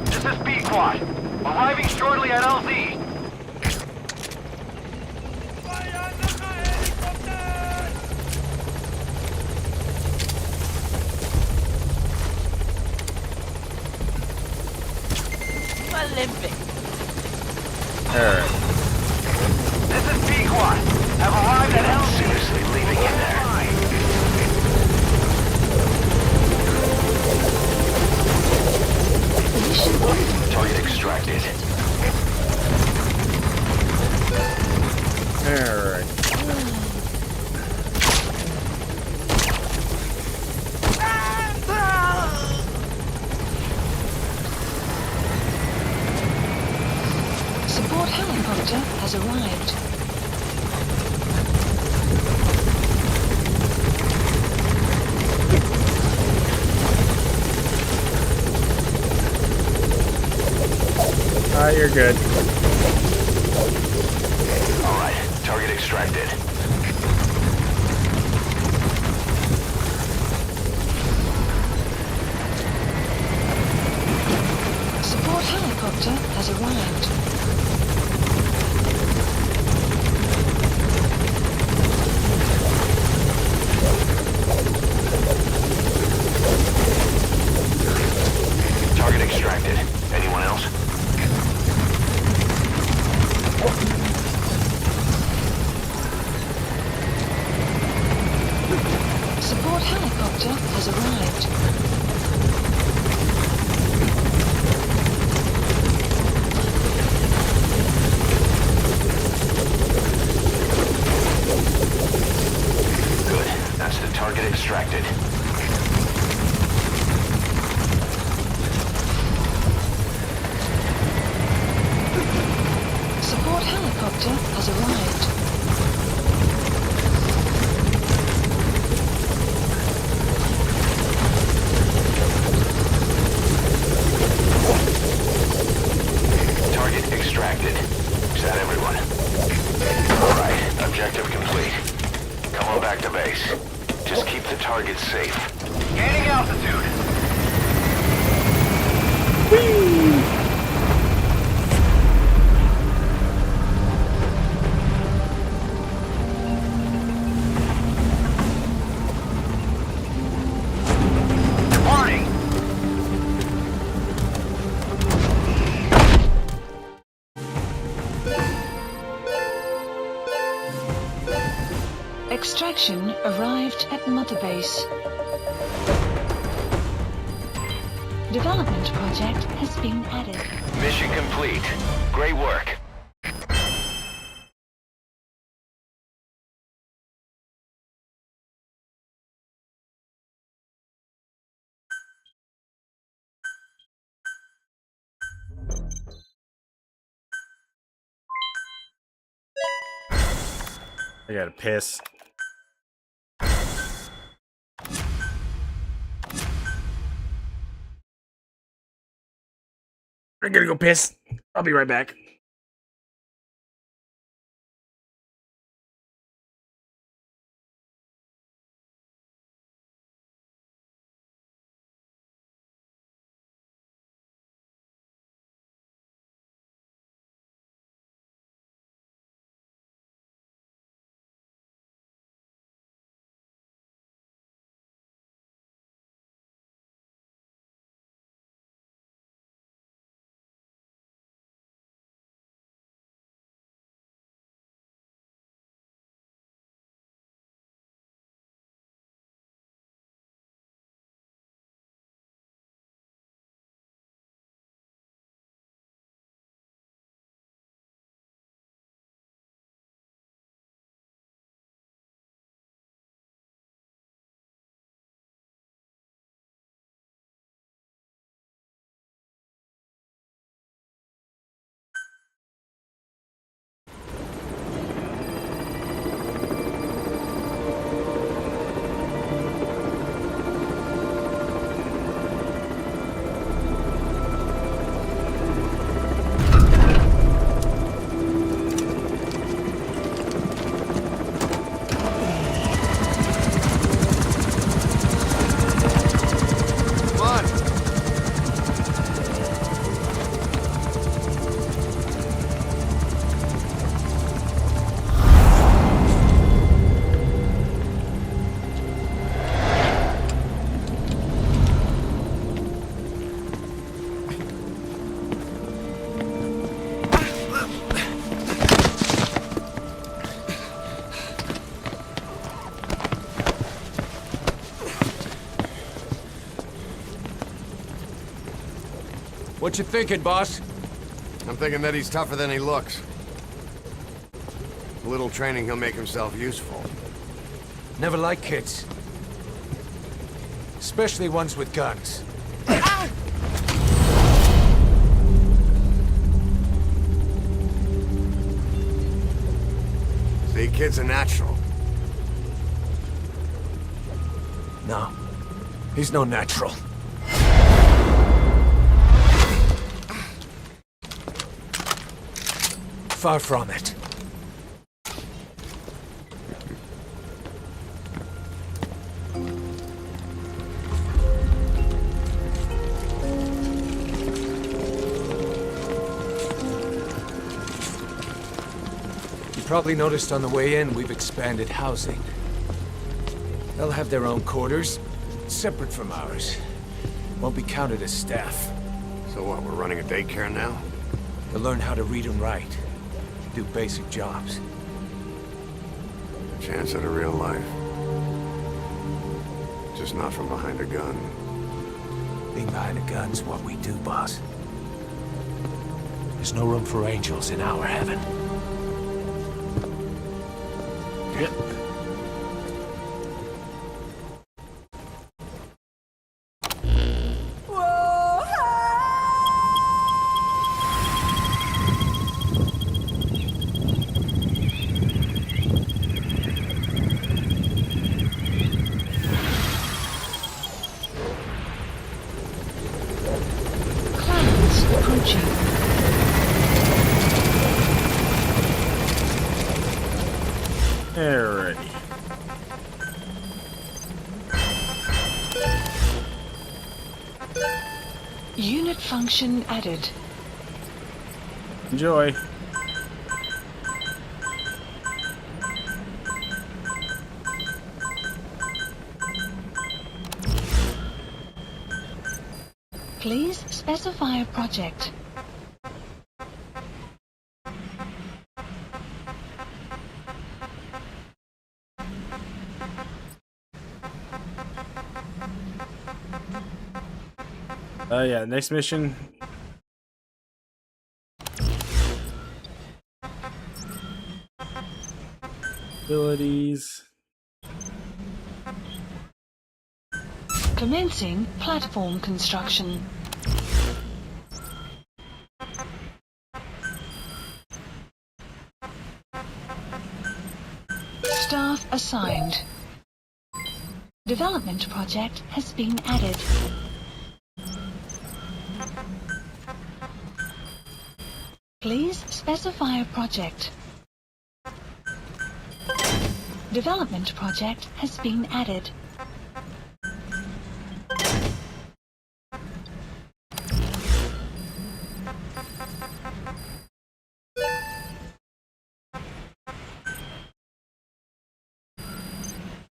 This is B-Quad. Arriving shortly at LZ. Alright. This is B-Quad. Have arrived at LZ. Seriously, leaving in there. Target extracted. Alright. Support helicopter has arrived. You're good. Alright, target extracted. Support helicopter has arrived. Target extracted. Anyone else? Support helicopter has arrived. Good. That's the target extracted. Support helicopter has arrived. Target Gaining altitude. Warning. Extraction arrived at Mother Base. Development project has been added. Mission complete. Great work. I gotta piss. I'm gonna go piss. I'll be right back. What you thinking, boss? I'm thinking that he's tougher than he looks. A little training, he'll make himself useful. Never like kids. Especially ones with guns. See, kid's a natural. No. He's no natural. Far from it. You probably noticed on the way in, we've expanded housing. They'll have their own quarters, separate from ours. Won't be counted as staff. So what, we're running a daycare now? They'll learn how to read and write. Do basic jobs. Chance at a real life. Just not from behind a gun. Being behind a gun's what we do, boss. There's no room for angels in our heaven. Yep. Alrighty. Unit function added. Enjoy. Please specify a project. Yeah, next mission. Abilities. Commencing platform construction. Staff assigned. Development project has been added. Please specify a project. Development project has been added.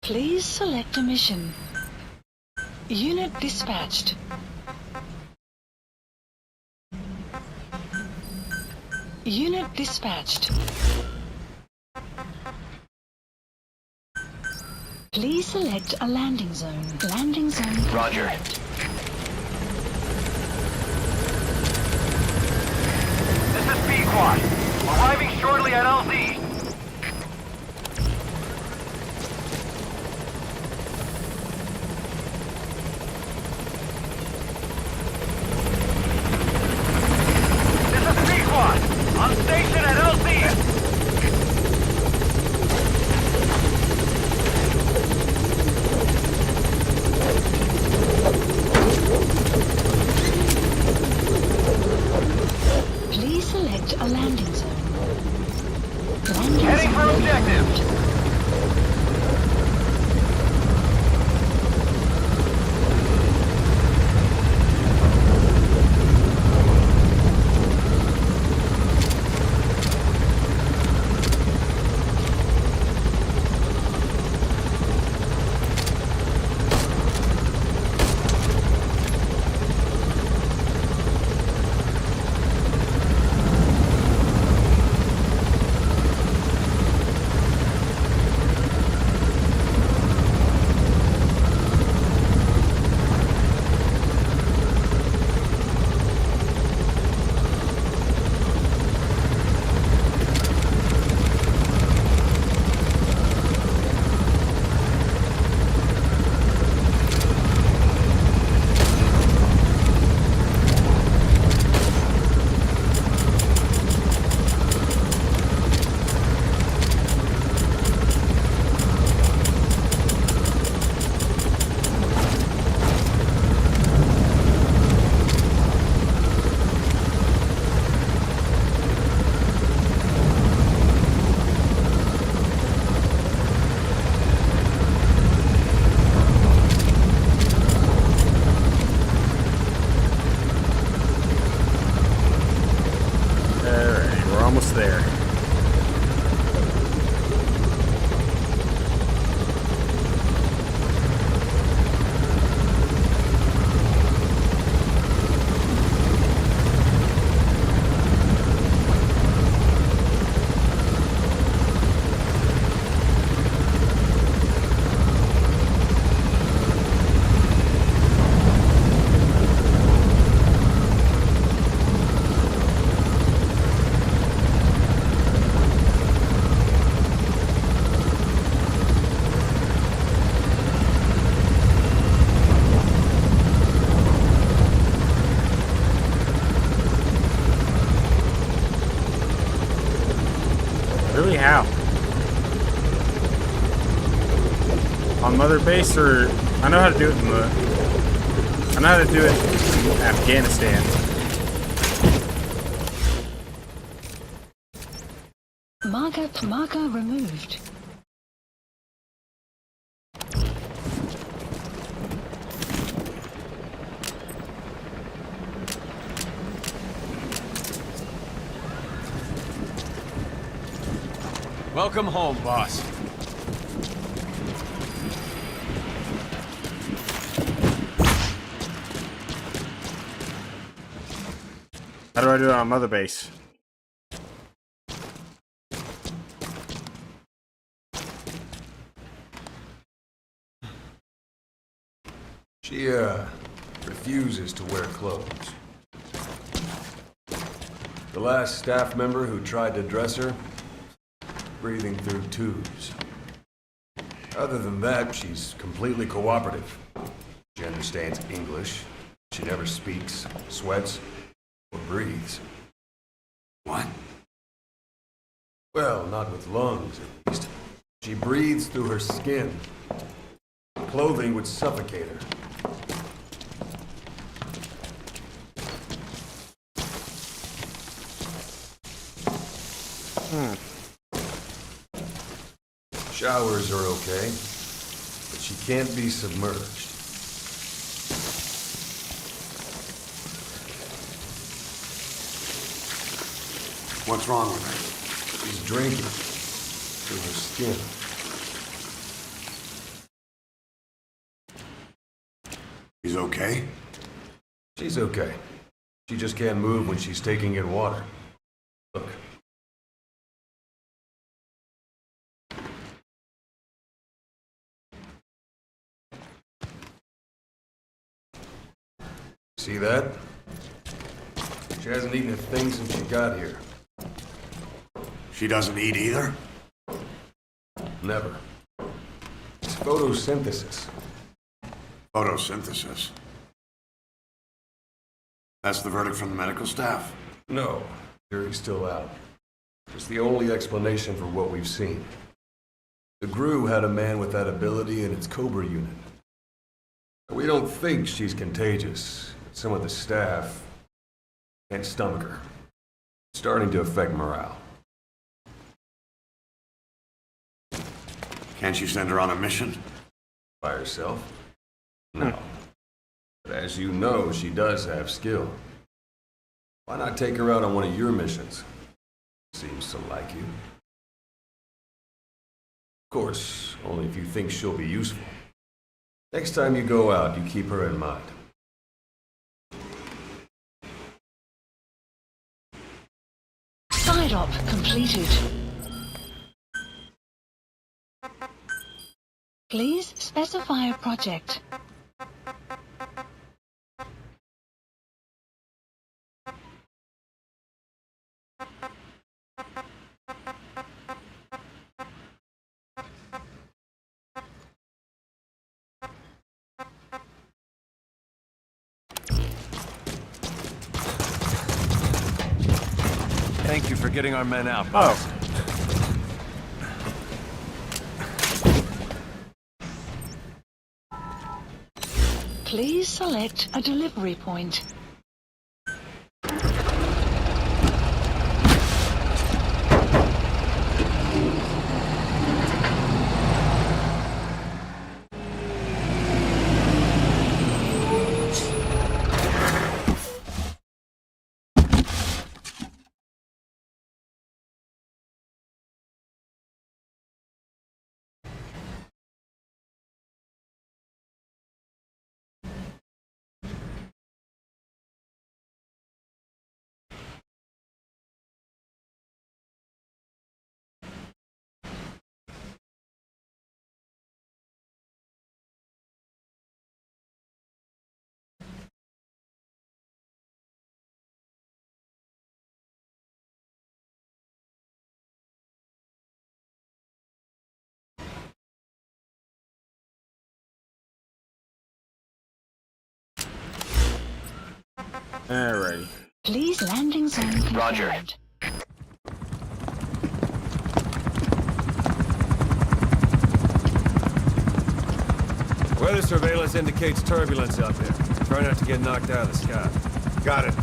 Please select a mission. Unit dispatched. Unit dispatched. Please select a landing zone. Landing zone. Roger. This is B-Quad. Arriving shortly at LZ. This is B-Quad. On station at LZ. Please select a landing zone. Landing Heading for zone. objective. Almost there. Really, how? On Mother Base, or I know how to do it in the. I know how to do it in Afghanistan. Marker removed. Welcome home, boss. How do I do it on Mother Base? She, refuses to wear clothes. The last staff member who tried to dress her, breathing through tubes. Other than that, she's completely cooperative. She understands English. She never speaks, sweats, or breathes. What? Well, not with lungs, at least. She breathes through her skin. Clothing would suffocate her. Showers are okay, but she can't be submerged. What's wrong with her? She's drinking through her skin. He's okay? She's okay. She just can't move when she's taking in water. Look. See that? She hasn't eaten a thing since she got here. She doesn't eat either? Never. It's photosynthesis. Photosynthesis? That's the verdict from the medical staff? No, jury's still out. It's the only explanation for what we've seen. The GRU had a man with that ability in its Cobra unit. We don't think she's contagious. Some of the staff can't stomach her. It's starting to affect morale. Can't you send her on a mission? By herself? No. But as you know, she does have skill. Why not take her out on one of your missions? Seems to like you. Of course, only if you think she'll be useful. Next time you go out, you keep her in mind. Side op completed. Please specify a project. Thank you for getting our men out. Oh. Please select a delivery point. Alrighty. Please landing zone confirmed. Roger. Weather surveillance indicates turbulence out there. Try not to get knocked out of the sky. Got it.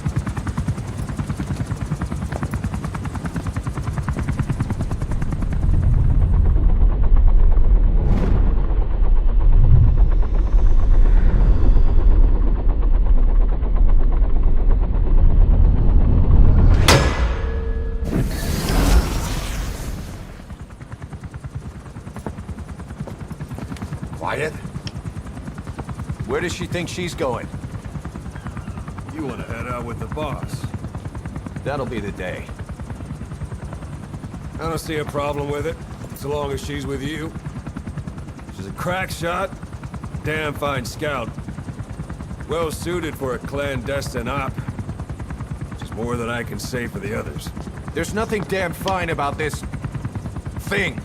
does she think she's going? You want to head out with the boss? That'll be the day. I don't see a problem with it, so long as she's with you. She's a crack shot, damn fine scout. Well suited for a clandestine op. Which is more than I can say for the others. There's nothing damn fine about this... thing.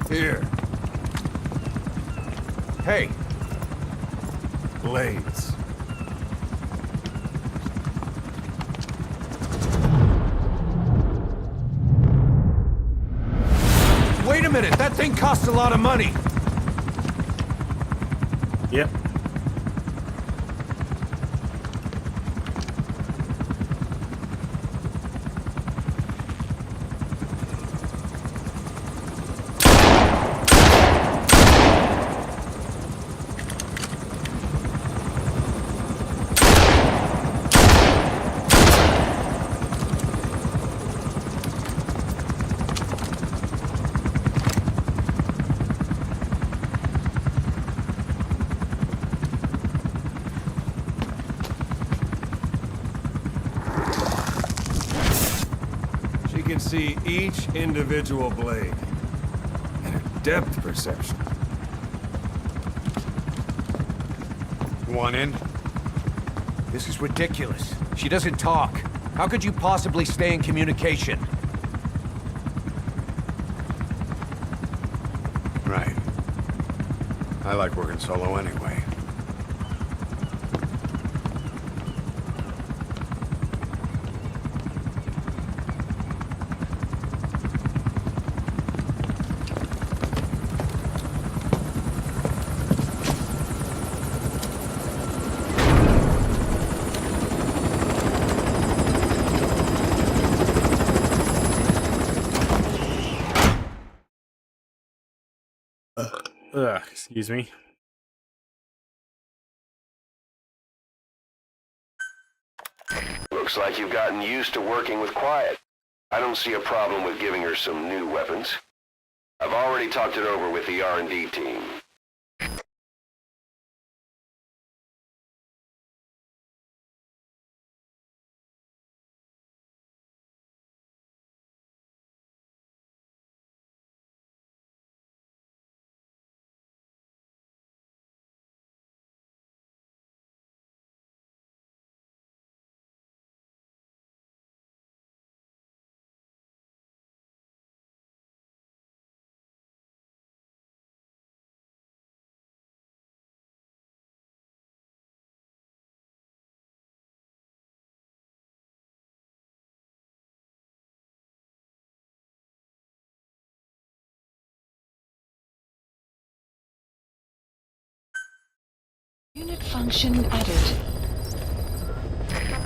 Here. Hey. Blades. Wait a minute, that thing costs a lot of money. Yep. See each individual blade and her depth perception. Want in? This is ridiculous. She doesn't talk. How could you possibly stay in communication? Right. I like working solo anyway. Excuse me. Looks like you've gotten used to working with Quiet. I don't see a problem with giving her some new weapons. I've already talked it over with the R&D team. Unit function added.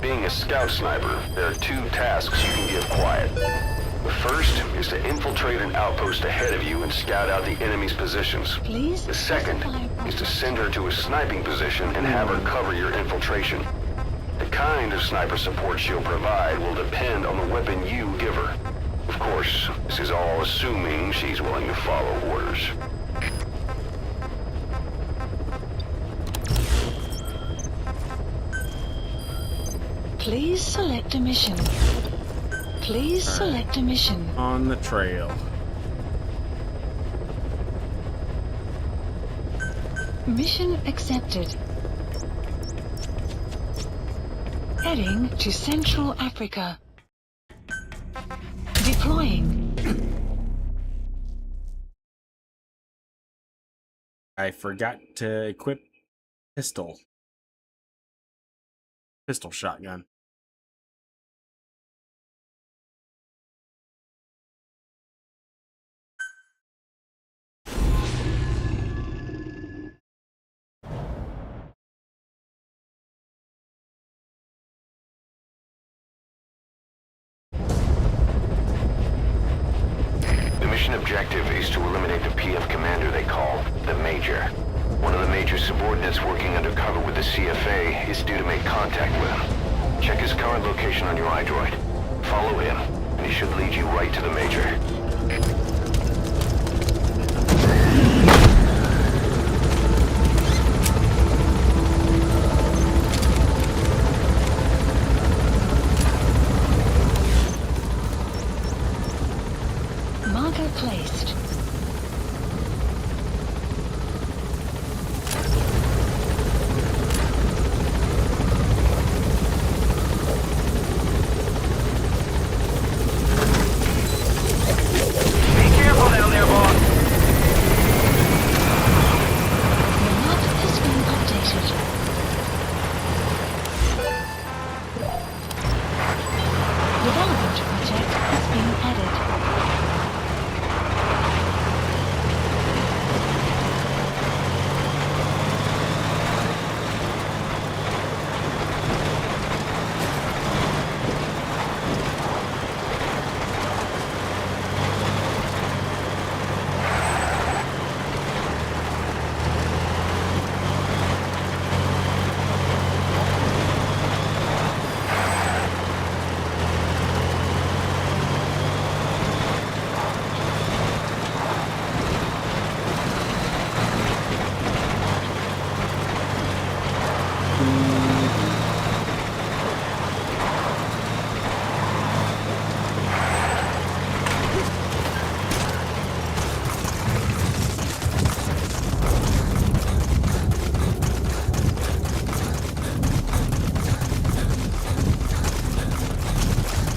Being a scout sniper, there are two tasks you can give Quiet. The first is to infiltrate an outpost ahead of you and scout out the enemy's positions. Please. The second is to send her to a sniping position and have her cover your infiltration. The kind of sniper support she'll provide will depend on the weapon you give her. Of course, this is all assuming she's willing to follow orders. Please select a mission. Please select a mission. On the trail. Mission accepted. Heading to Central Africa. Deploying. I forgot to equip pistol shotgun. The mission objective is to eliminate the PF commander they call the Major. One of the Major's subordinates working undercover with the CFA is due to make contact with him. Check his current location on your iDroid. Follow him, and he should lead you right to the Major. Marker placed. Development project has been added.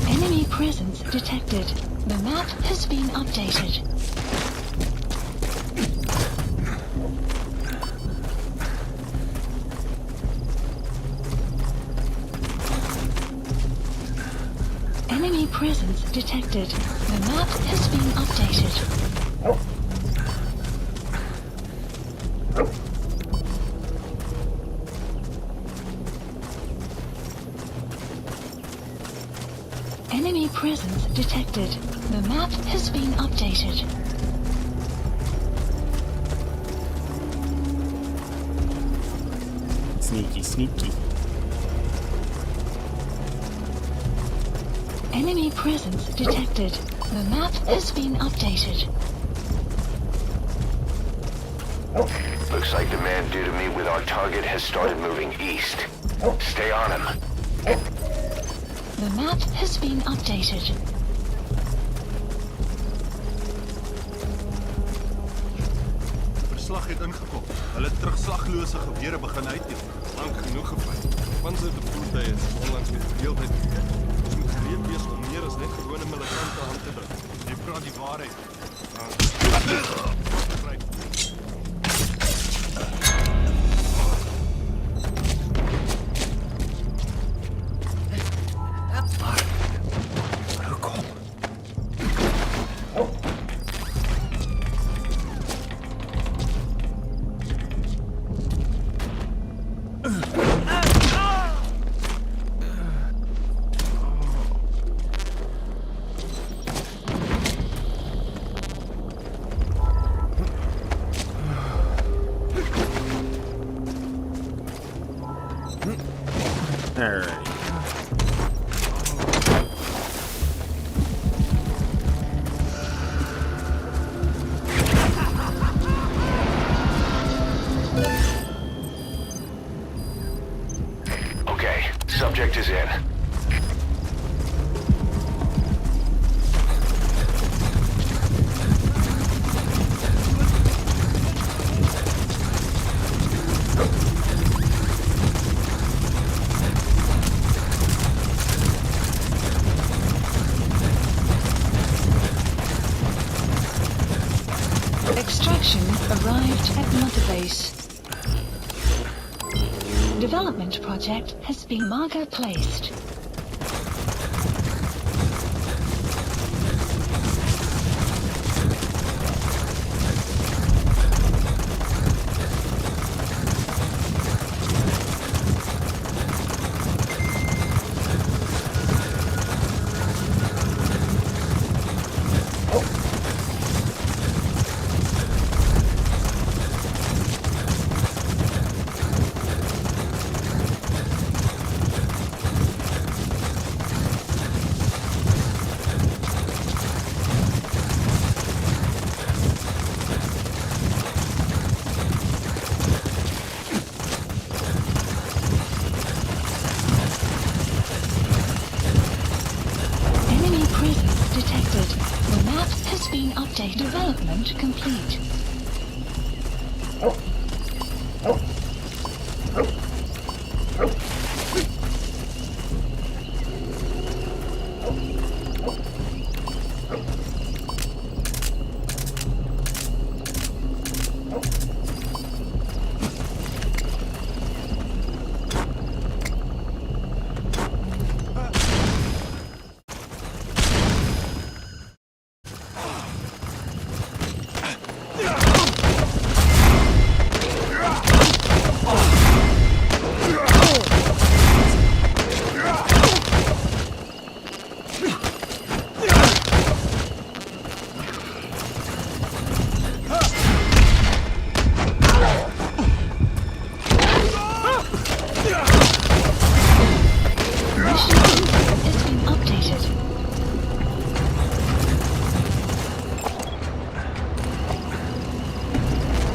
Enemy presence detected. The map has been updated. Enemy presence detected. The map has been updated. Enemy presence detected. The map has been updated. Sneaky, sneaky. Enemy presence detected. The map has been updated. Looks like the man due to me with our target has started moving east. Stay on him. The map has been updated. Verslag het ingekom. Hulle terugslaglose gewere begin uitdeel. Lank genoeg gevlieg. Pantserde voertuie is onlangs met gereeldheid gekend. Ons moet gereed wees om meer as net gewone militante aan te druk. Jy praat die waarheid. Alright. Okay, subject is in. Extraction arrived at Mother Base. Development project has been marker placed. detected. The map has been updated. Development complete.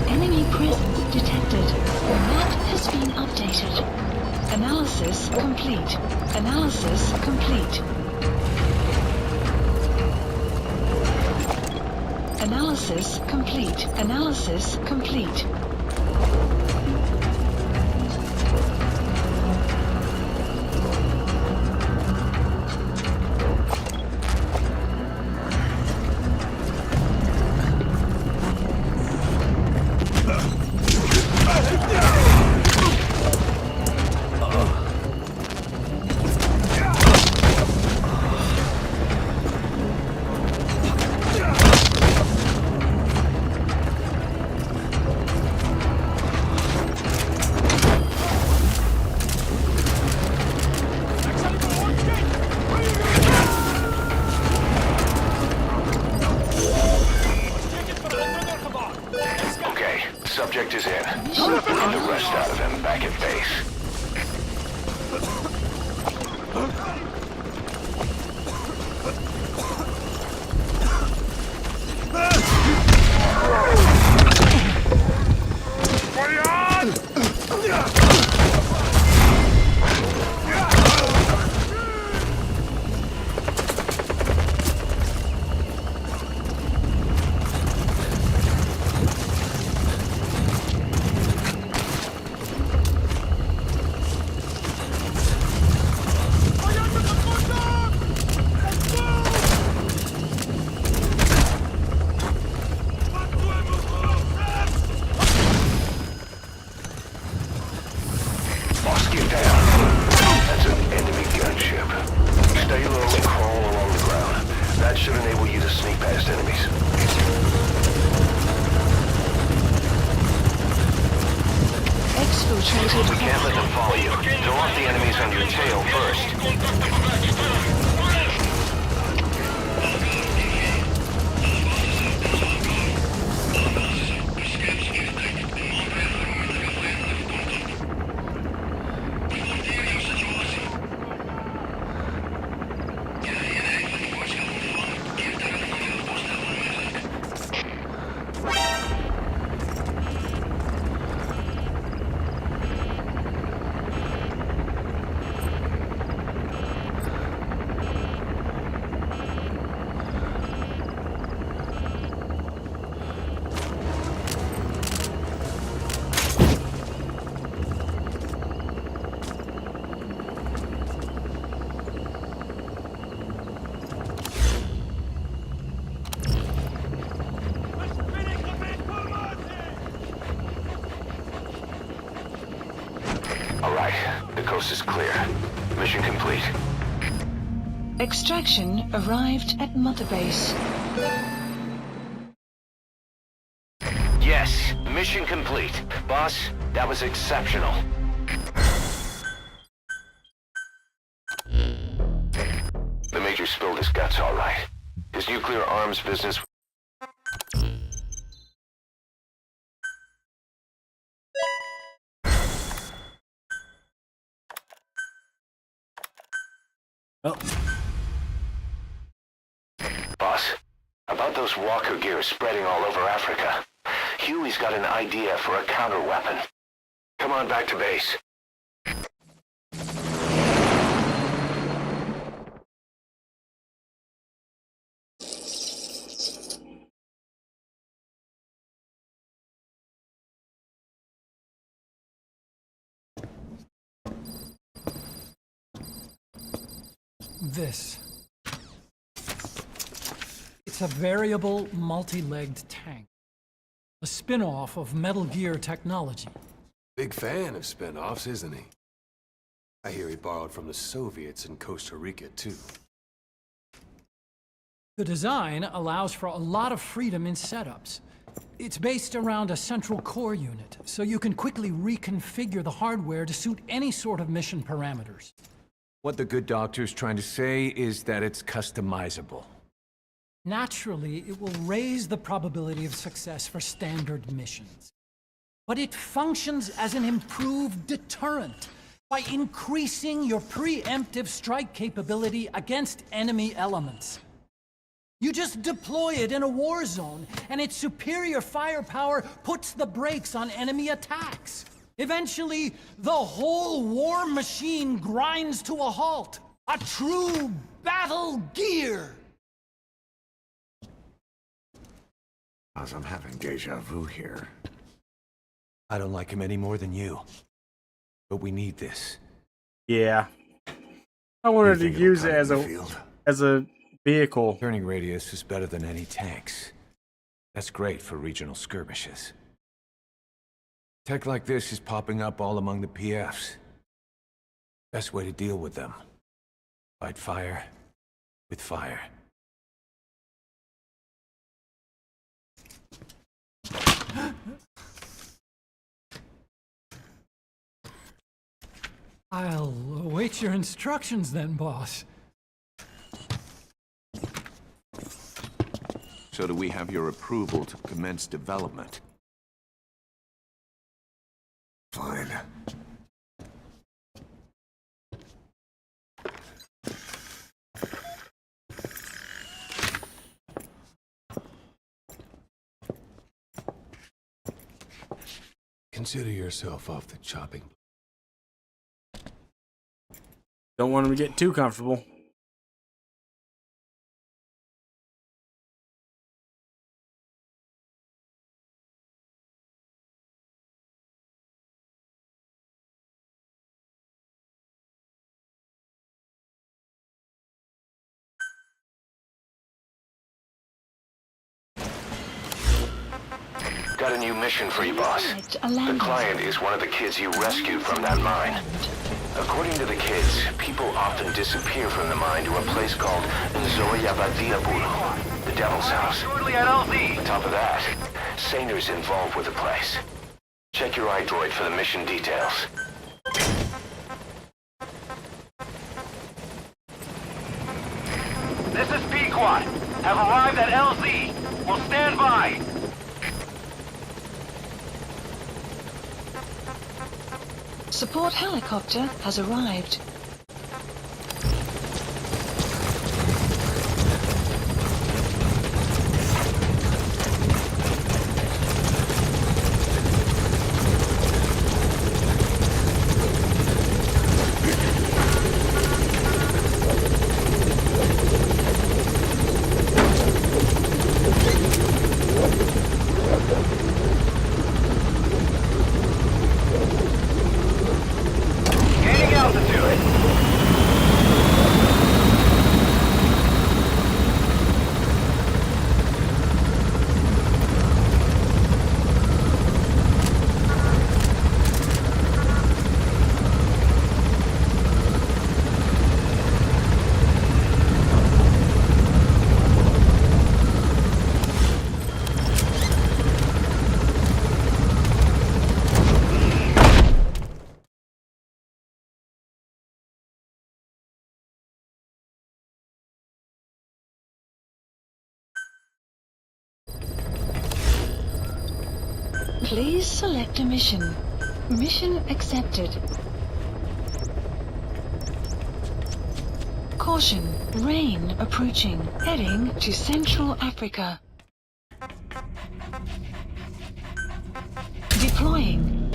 Enemy presence detected. The map has been updated. Analysis complete. Analysis complete. Analysis complete. Analysis complete. Subject is in. Get the rest out of him back at base. Should enable you to sneak past enemies. Exfiltrated. We can't let them follow you. Kill off the enemies on your tail first. All right, the coast is clear. Mission complete. Extraction arrived at Mother Base. Yes, mission complete. Boss, that was exceptional. The Major spilled his guts all right. His nuclear arms business... Oh. Boss, about those walker gears spreading all over Africa. Huey's got an idea for a counter-weapon. Come on back to base. this. It's a variable, multi-legged tank. A spin-off of Metal Gear technology. Big fan of spin-offs, isn't he? I hear he borrowed from the Soviets in Costa Rica, too. The design allows for a lot of freedom in setups. It's based around a central core unit, so you can quickly reconfigure the hardware to suit any sort of mission parameters. What the good doctor's trying to say is that it's customizable. Naturally, it will raise the probability of success for standard missions. But it functions as an improved deterrent by increasing your preemptive strike capability against enemy elements. You just deploy it in a war zone, and its superior firepower puts the brakes on enemy attacks. Eventually, the whole war machine grinds to a halt. A true battle gear! I'm having deja vu here. I don't like him any more than you. But we need this. Yeah. I wanted to use it as a vehicle. Turning radius is better than any tanks. That's great for regional skirmishes. Tech like this is popping up all among the PFs. Best way to deal with them. Fight fire with fire. I'll await your instructions then, boss. So do we have your approval to commence development? Fine. Consider yourself off the chopping. Don't want him to get too comfortable. Got a new mission for you, boss. The client is one of the kids you rescued from that mine. According to the kids, people often disappear from the mine to a place called Nzoyabadiabulu, the Devil's House. Shortly at LZ. On top of that, Saner's involved with the place. Check your iDroid for the mission details. This is Pequod. Have arrived at LZ. We'll stand by. Support helicopter has arrived. Gaining altitude. Please select a mission. Mission accepted. Caution, rain approaching. Heading to Central Africa. Deploying.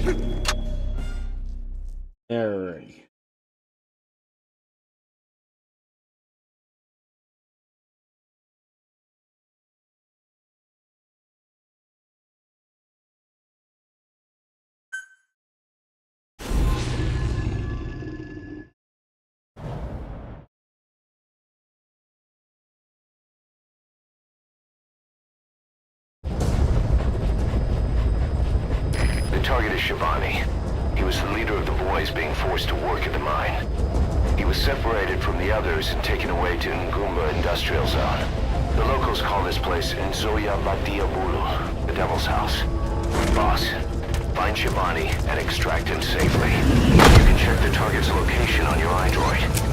Alright. target is Shivani. He was the leader of the boys being forced to work at the mine. He was separated from the others and taken away to Ngumba Industrial Zone. The locals call this place Nzoya Badia Bulu, the Devil's House. Boss, find Shivani and extract him safely. You can check the target's location on your iDroid.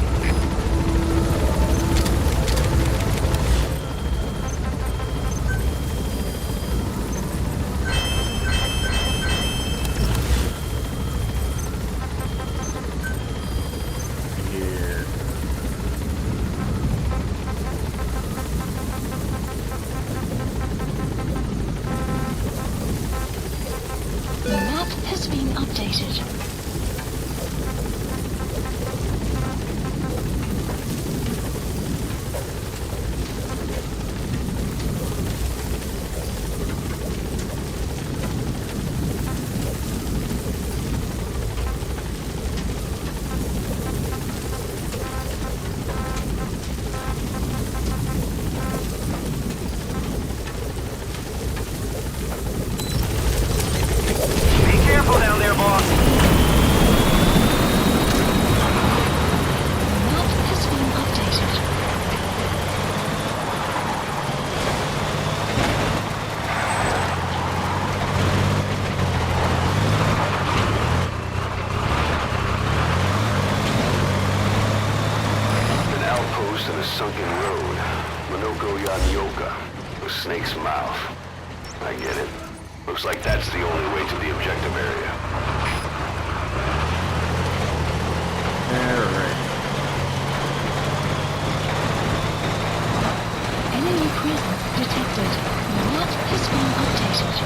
Sunken road. Minoko Yanyoka. The snake's mouth. I get it. Looks like that's the only way to the objective area. Alright. Enemy presence detected. The map has been updated.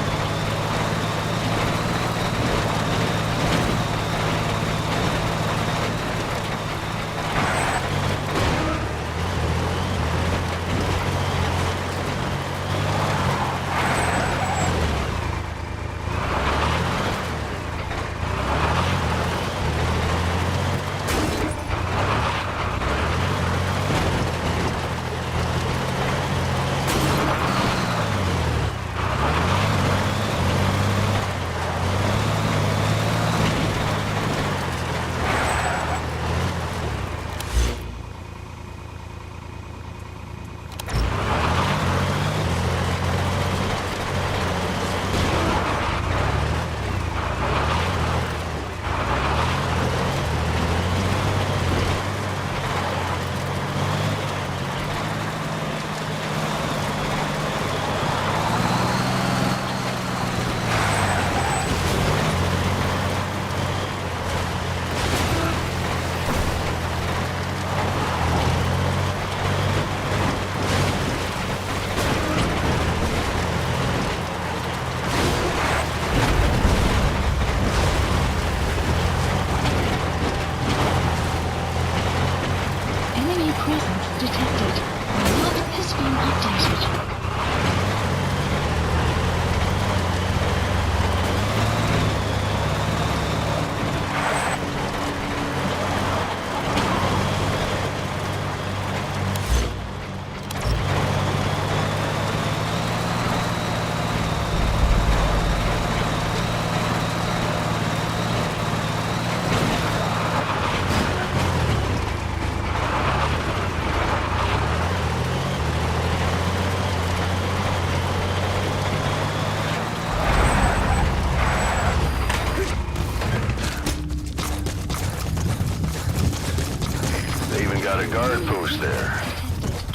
Got a guard post there.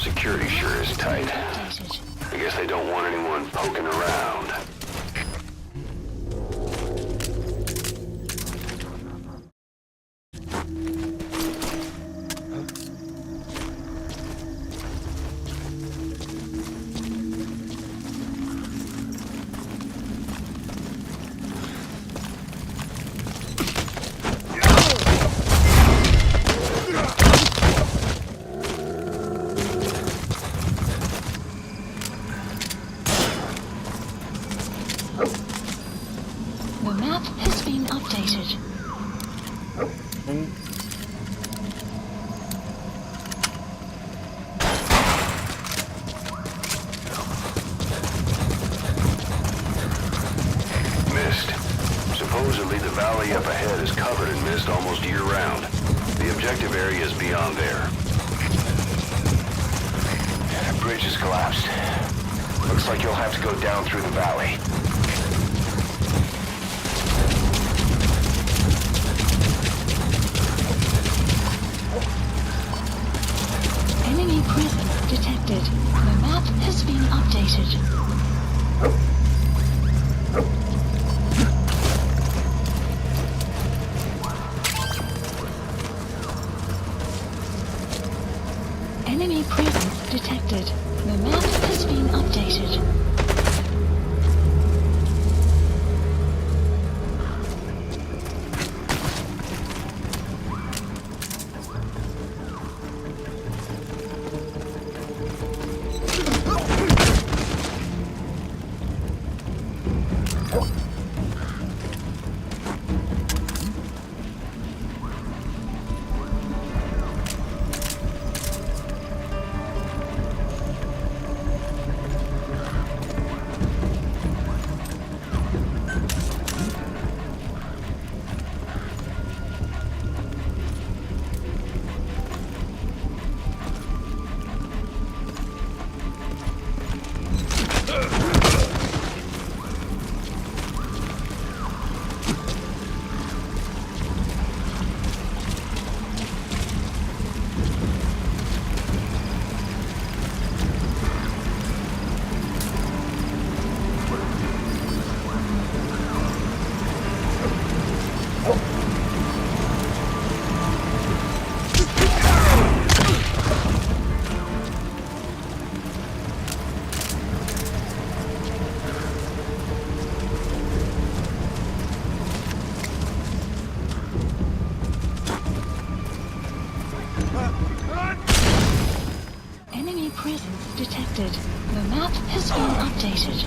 Security sure is tight. I guess they don't want anyone poking around. The map has been updated. valley up ahead is covered in mist almost year-round. The objective area is beyond there. The bridge has collapsed. Looks like you'll have to go down through the valley. Enemy presence detected. The map has been updated. Enemy presence detected. The map has been updated. Enemy presence detected. The map has been updated.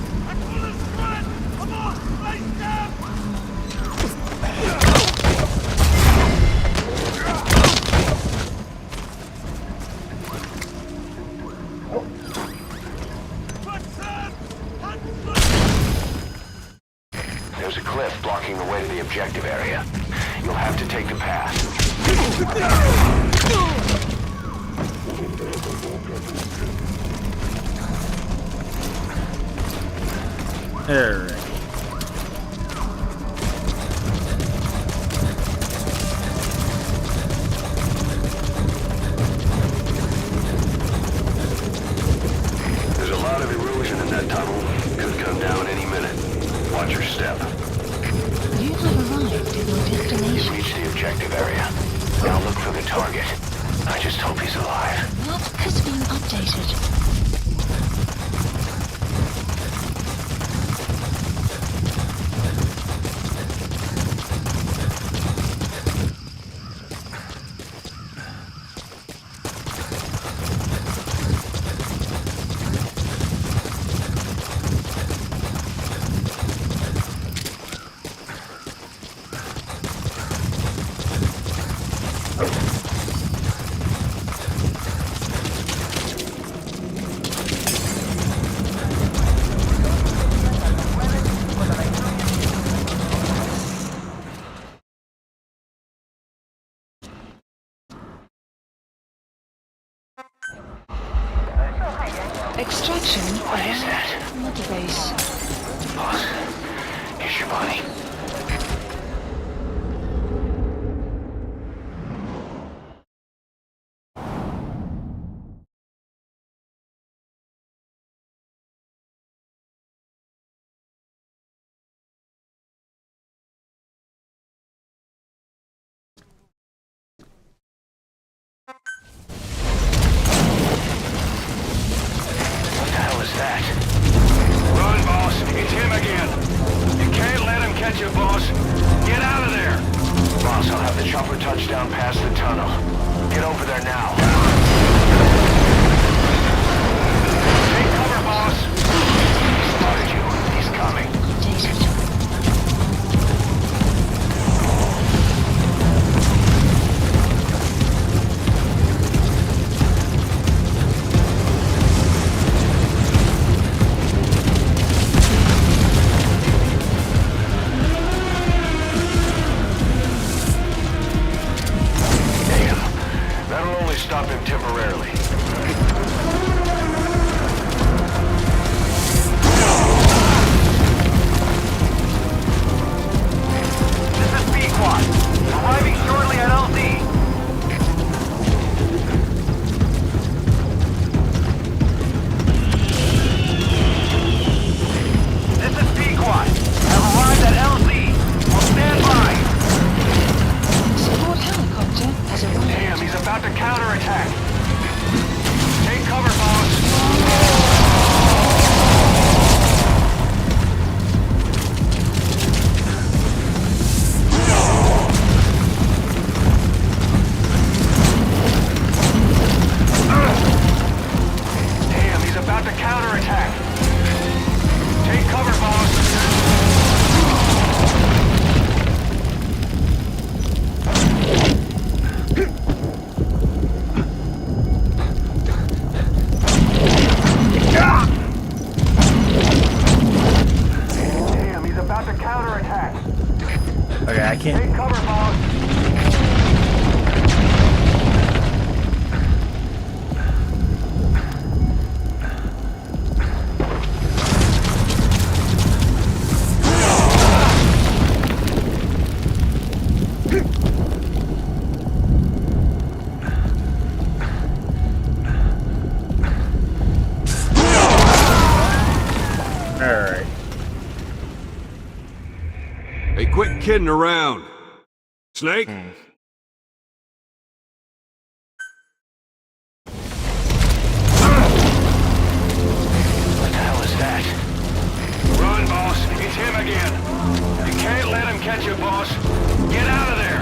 There's a cliff blocking the way to the objective area. You'll have to take the path. Alright. There's a lot of erosion in that tunnel. Could come down any minute. Watch your step. You have arrived at your destination. You've reached the objective area. Now look for the target. I just hope he's alive. Map has been updated. Extraction at Mother Base. Boss, here's your body. What the hell is that? Run, boss. It's him again. You can't let him catch you, boss. Get out of there. Boss, I'll have the chopper touch down past the tunnel. Get over there now. Take cover, boss. He spotted you. He's coming. to counterattack. Take cover, boss. Damn, he's about to counterattack. Okay, I can't. Take cover, boss. Alright. Hey, quit kidding around. Snake? What the hell is that? Run, boss. It's him again. You can't let him catch you, boss. Get out of there.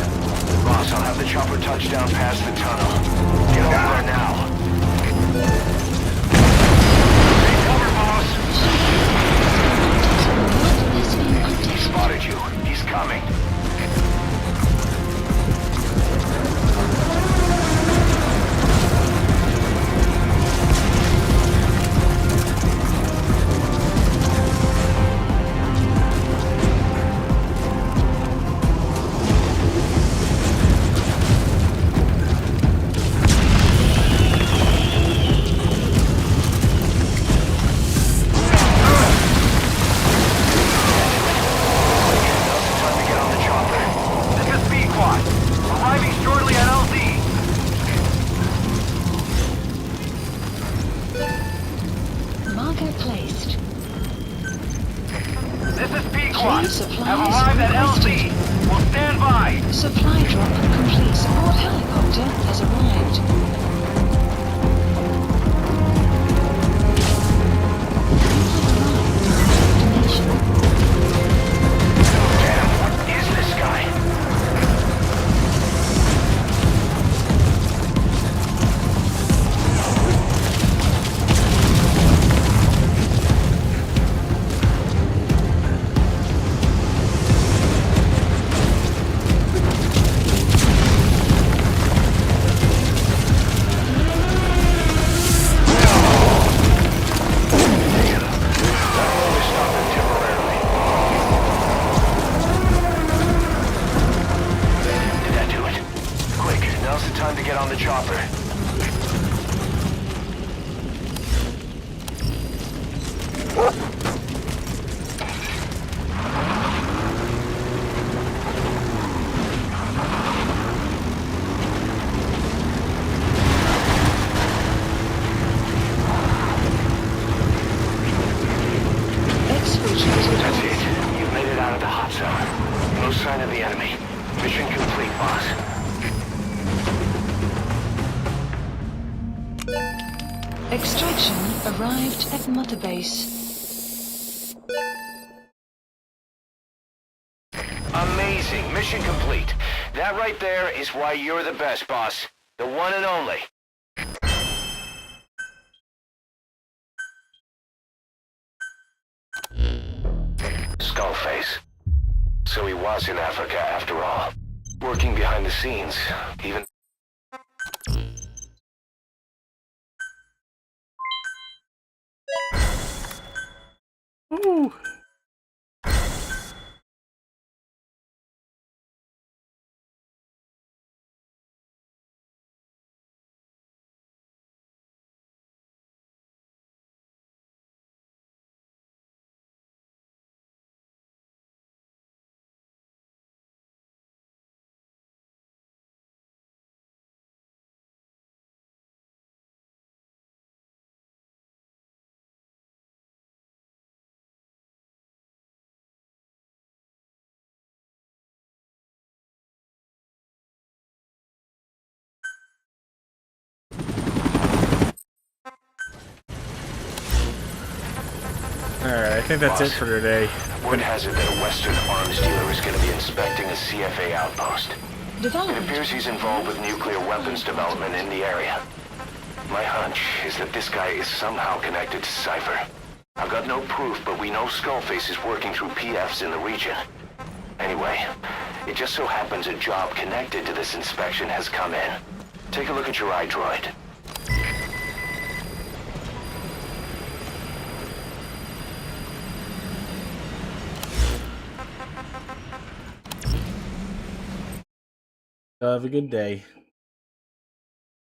Boss, I'll have the chopper touch down past the tunnel. Get over there now. Take cover, boss. He spotted you. He's coming. Have arrived at LZ. We'll stand by. Supply drop complete. Support helicopter has arrived. Damn, what is this guy? Time to get on the chopper. That's it. You've made it out of the hot zone. No sign of the enemy. Mission complete, boss. Extraction arrived at Mother Base. Amazing. Mission complete. That right there is why you're the best, boss. The one and only. Skullface. So he was in Africa after all. Working behind the scenes. Even... Ooh. Alright, I think that's it for today. Word has it that a Western arms dealer is going to be inspecting a CFA outpost. It appears he's involved with nuclear weapons development in the area. My hunch hunch is that this guy is somehow connected to Cypher. I've got no proof, but we know Skullface is working through PFs in the region. Anyway, it just so happens a job connected to this inspection has come in. Take a look at your iDroid. Have a good day.